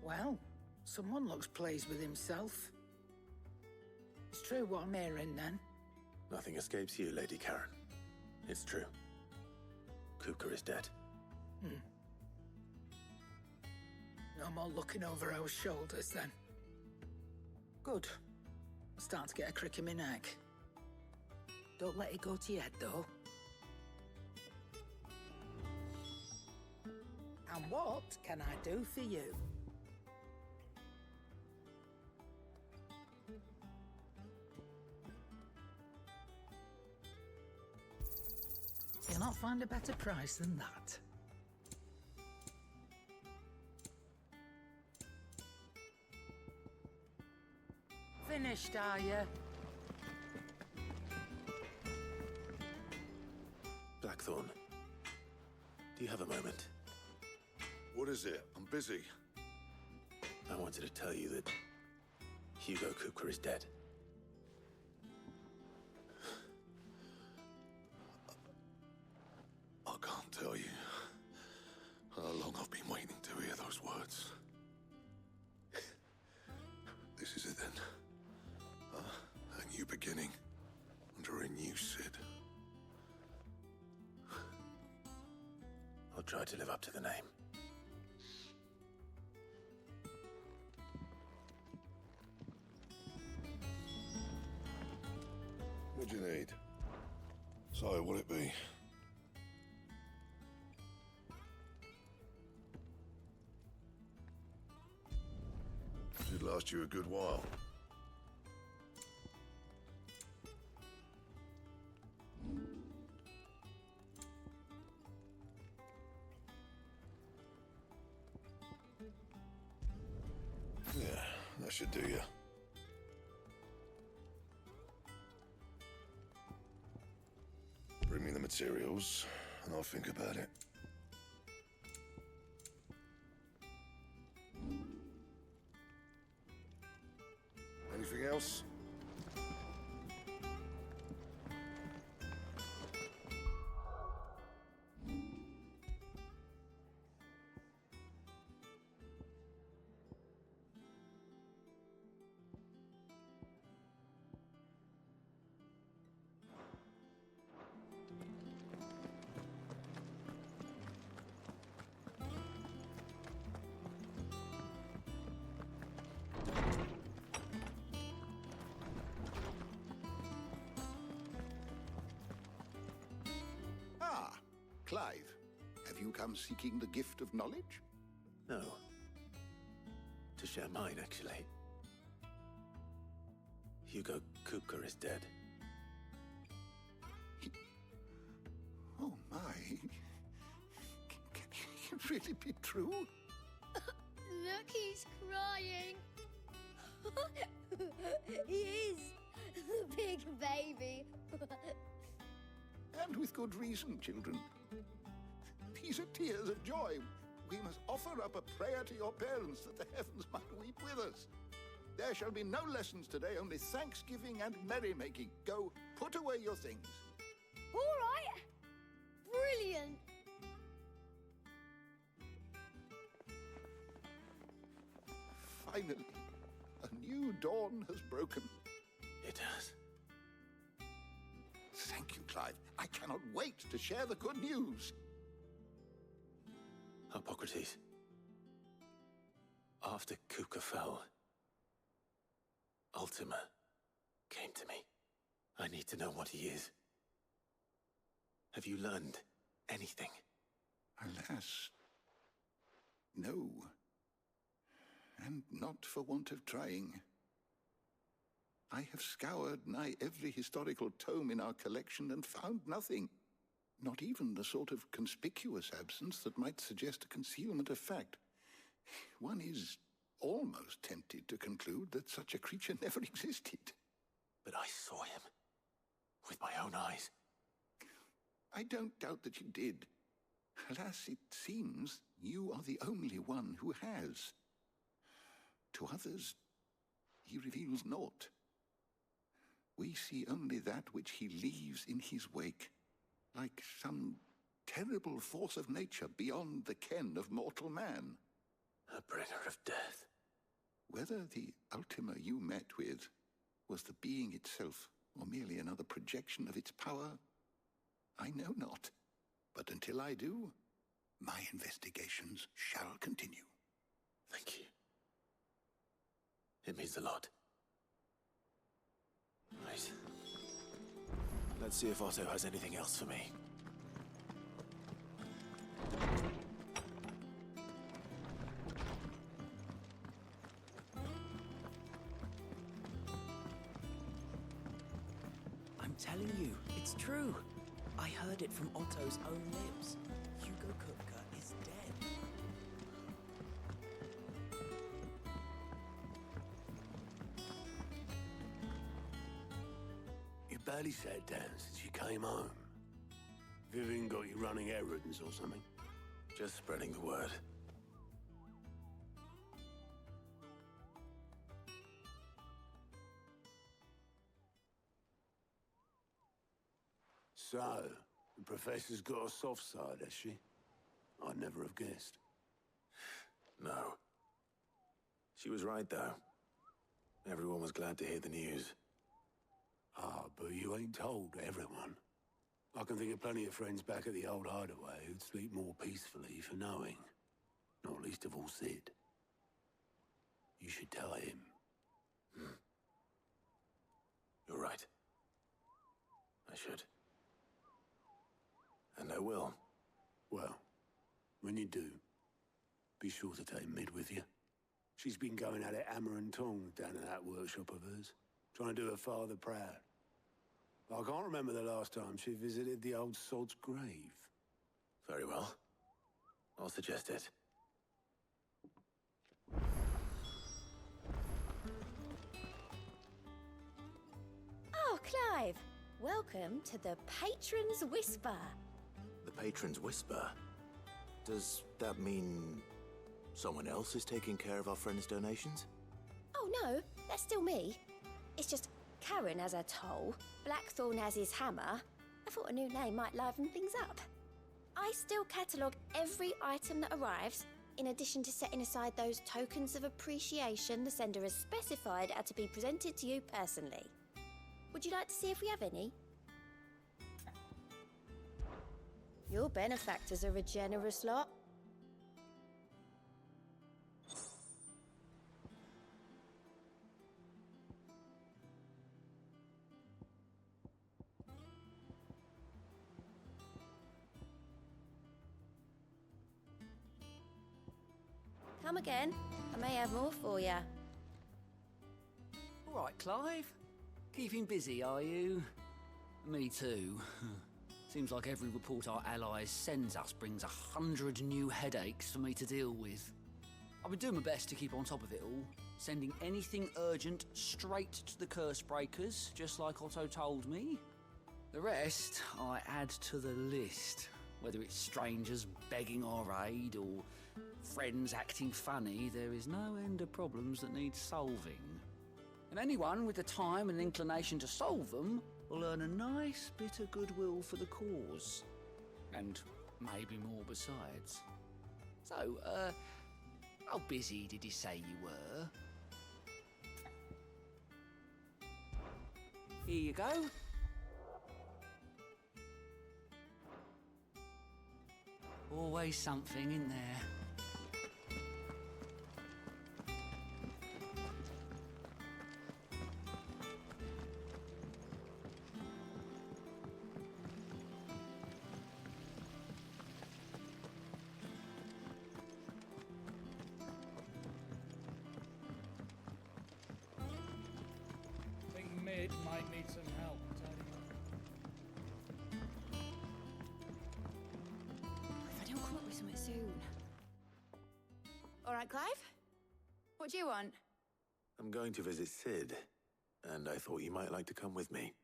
Well, someone looks pleased with himself. It's true what I'm hearing, then. Nothing escapes you, Lady Karen. It's true. Kupka is dead. No more looking over our shoulders, then. Good. I'm starting to get a crick in my neck. Don't let it go to your head, though. And what can I do for you? You'll not find a better price than that. Finished, are you? Blackthorn, do you have a moment? What is it? I'm busy. I wanted to tell you that Hugo Kupka is dead. I can't tell you how long I've been waiting to hear those words. This is it then. A new beginning under a new Sid. I'll try to live up to the name. What do you need? So, what'll it be? Should last you a good while. Yeah, that should do you. Bring me the materials, and I'll think about it. Anything else? Clive, have you come seeking the gift of knowledge? No. To share mine, actually. Hugo Kupka is dead. Oh, my. really be true? Look, he's crying. He is. The big baby. And with good reason, children. These are tears of joy. We must offer up a prayer to your parents that the heavens might weep with us. There shall be no lessons today, only thanksgiving and merrymaking. Go, put away your things. All right. Brilliant. Finally, a new dawn has broken. It has. Thank you, Clive. I cannot wait to share the good news. Hippocrates. After Kuka fell, Ultima came to me. I need to know what he is. Have you learned anything? Alas, no. And not for want of trying. I have scoured nigh every historical tome in our collection and found nothing. Not even the sort of conspicuous absence that might suggest a concealment of fact. One is almost tempted to conclude that such a creature never existed. But I saw him. With my own eyes. I don't doubt that you did. Alas, it seems you are the only one who has. To others, he reveals naught. We see only that which he leaves in his wake, like some terrible force of nature beyond the ken of mortal man. A bringer of death. Whether the Ultima you met with was the being itself, or merely another projection of its power, I know not. But until I do, my investigations shall continue. Thank you. It means a lot. Right. Let's see if Otto has anything else for me. I'm telling you, it's true. I heard it from Otto's own lips. Hugo Kupka is dead. You barely sat down since you came home. Vivian got you running errands or something? Just spreading the word. So, the Professor's got a soft side, has she? I'd never have guessed. No. She was right, though. Everyone was glad to hear the news. Ah, but you ain't told everyone. I can think of plenty of friends back at the old hideaway who'd sleep more peacefully for knowing. Not least of all Sid. You should tell him. You're right. I should. And I will. Well, when you do, be sure to take Mid with you. She's been going at it hammer and tongs down at that workshop of hers, trying to do her father proud. I can't remember the last time she visited the old sod's grave. Very well. I'll suggest it. Oh, Clive! Welcome to the Patron's Whisper. The Patron's Whisper? Does that mean someone else is taking care of our friend's donations? Oh no, that's still me. It's just Karen has her toll, Blackthorn has his hammer. I thought a new name might liven things up. I still catalogue every item that arrives, in addition to setting aside those tokens of appreciation the sender has specified are to be presented to you personally. Would you like to see if we have any? Your benefactors are a generous lot. Come again. I may have more for you. All right, Clive. Keeping busy, are you? Me too. Seems like every report our allies sends us brings 100 new headaches for me to deal with. I've been doing my best to keep on top of it all, sending anything urgent straight to the curse breakers, just like Otto told me. The rest I add to the list, whether it's strangers begging our aid or friends acting funny. There is no end of problems that need solving. And anyone with the time and inclination to solve them will earn a nice bit of goodwill for the cause. And maybe more besides. So, how busy did you say you were? Here you go. Always something in there. Mid might need some help. If I don't come up with something soon. All right, Clive? What do you want? I'm going to visit Sid, and I thought you might like to come with me.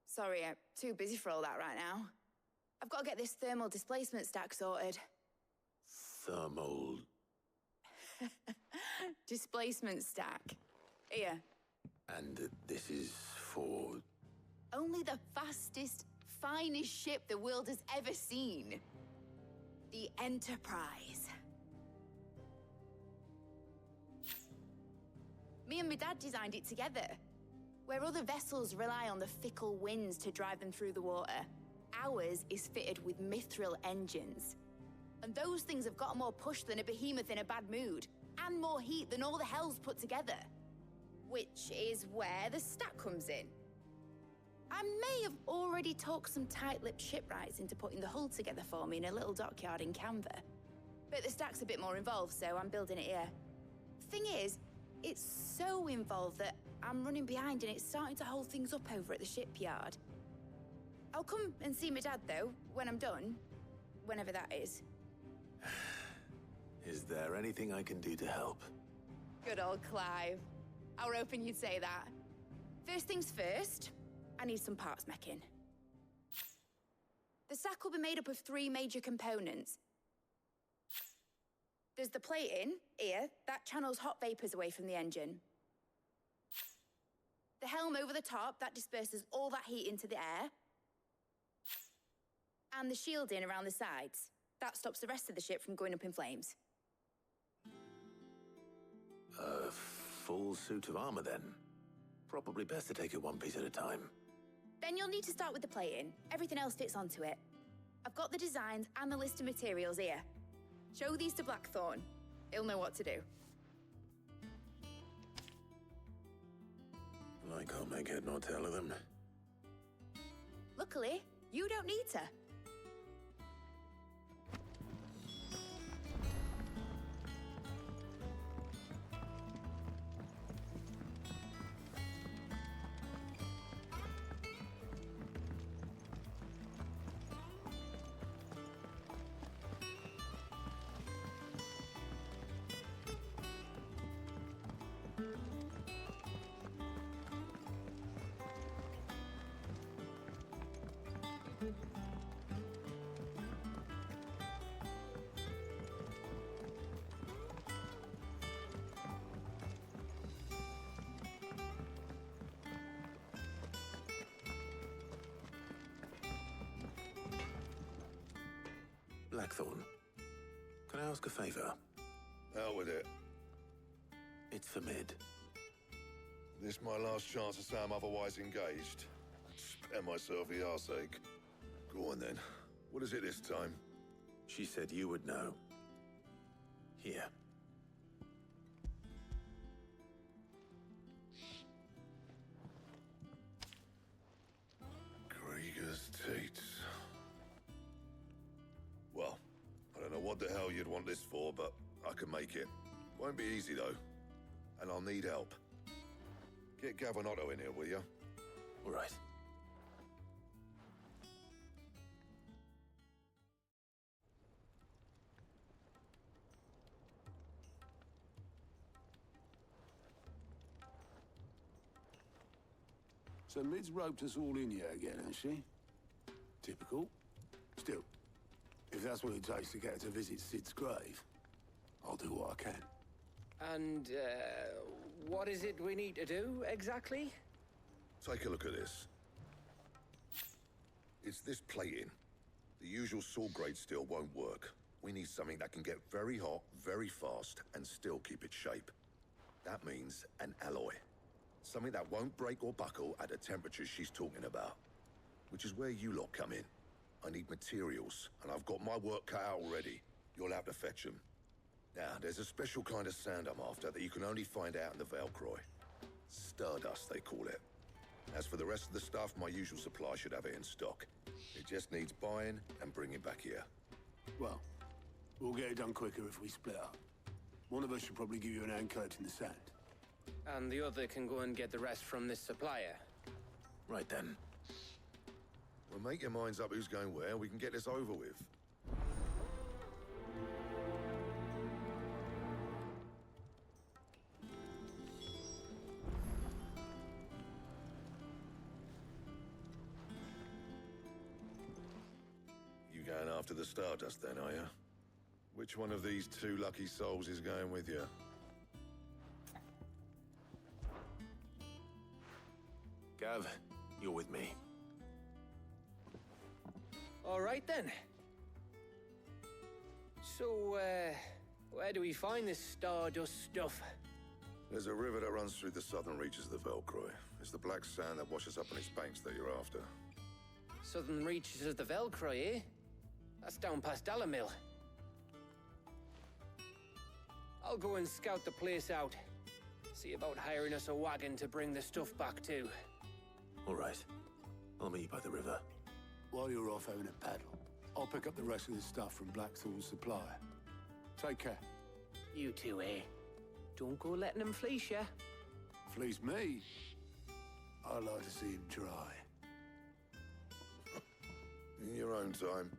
Sorry, I'm too busy for all that right now. I've got to get this thermal displacement stack sorted. Thermal... Displacement stack. Here. And this is for... Only the fastest, finest ship the world has ever seen. The Enterprise. Me and my dad designed it together. Where other vessels rely on the fickle winds to drive them through the water, ours is fitted with mithril engines. And those things have got more push than a behemoth in a bad mood, and more heat than all the hells put together. Which is where the stack comes in. I may have already talked some tight-lipped shipwrights into putting the hull together for me in a little dockyard in Canva. But the stack's a bit more involved, so I'm building it here. Thing is, it's so involved that I'm running behind and it's starting to hold things up over at the shipyard. I'll come and see my dad, though, when I'm done. Whenever that is. Is there anything I can do to help? Good old Clive. I were hoping you'd say that. First things first, I need some parts meching. The stack will be made up of 3 major components. There's the plating, here, that channels hot vapors away from the engine. The helm over the top, that disperses all that heat into the air. And the shielding around the sides. That stops the rest of the ship from going up in flames. A full suit of armor, then? Probably best to take it one piece at a time. Then you'll need to start with the plating. Everything else fits onto it. I've got the designs and the list of materials here. Show these to Blackthorn. He'll know what to do. I can't make head nor tail of them. Luckily, you don't need to. Blackthorn, can I ask a favor? Out with it. It's for Mid. This my last chance to say I'm otherwise engaged. Spare myself the arseache. Go on then. What is it this time? She said you would know. Here. Krieger's teats. Well, I don't know what the hell you'd want this for, but I can make it. Won't be easy, though. And I'll need help. Get Gav and Otto in here, will you? All right. So Mid's roped us all in here again, has she? Typical. Still, if that's what it takes to get her to visit Sid's grave, I'll do what I can. And, what is it we need to do, exactly? Take a look at this. It's this plating. The usual saw grade steel won't work. We need something that can get very hot, very fast, and still keep its shape. That means an alloy. Something that won't break or buckle at the temperatures she's talking about. Which is where you lot come in. I need materials, and I've got my work cut out already. You'll have to fetch them. Now, there's a special kind of sand I'm after that you can only find out in the Valcroy. Stardust, they call it. As for the rest of the stuff, my usual supply should have it in stock. It just needs buying and bringing back here. Well, we'll get it done quicker if we split up. One of us should probably give you an hand coat in the sand. And the other can go and get the rest from this supplier. Right then. Well, make your minds up who's going where, and we can get this over with. You going after the Stardust then, are you? Which one of these two lucky souls is going with you? Gav, you're with me. All right, then. So, where do we find this Stardust stuff? There's a river that runs through the southern reaches of the Velcroy. It's the black sand that washes up on its banks that you're after. Southern reaches of the Velcroy, eh? That's down past Dalamil. I'll go and scout the place out. See about hiring us a wagon to bring the stuff back to. All right. I'll meet you by the river. While you're off having a paddle, I'll pick up the rest of the stuff from Blackthorn's supplier. Take care. You two, eh? Don't go letting him fleece ya. Fleece me? I'd like to see him try. In your own time.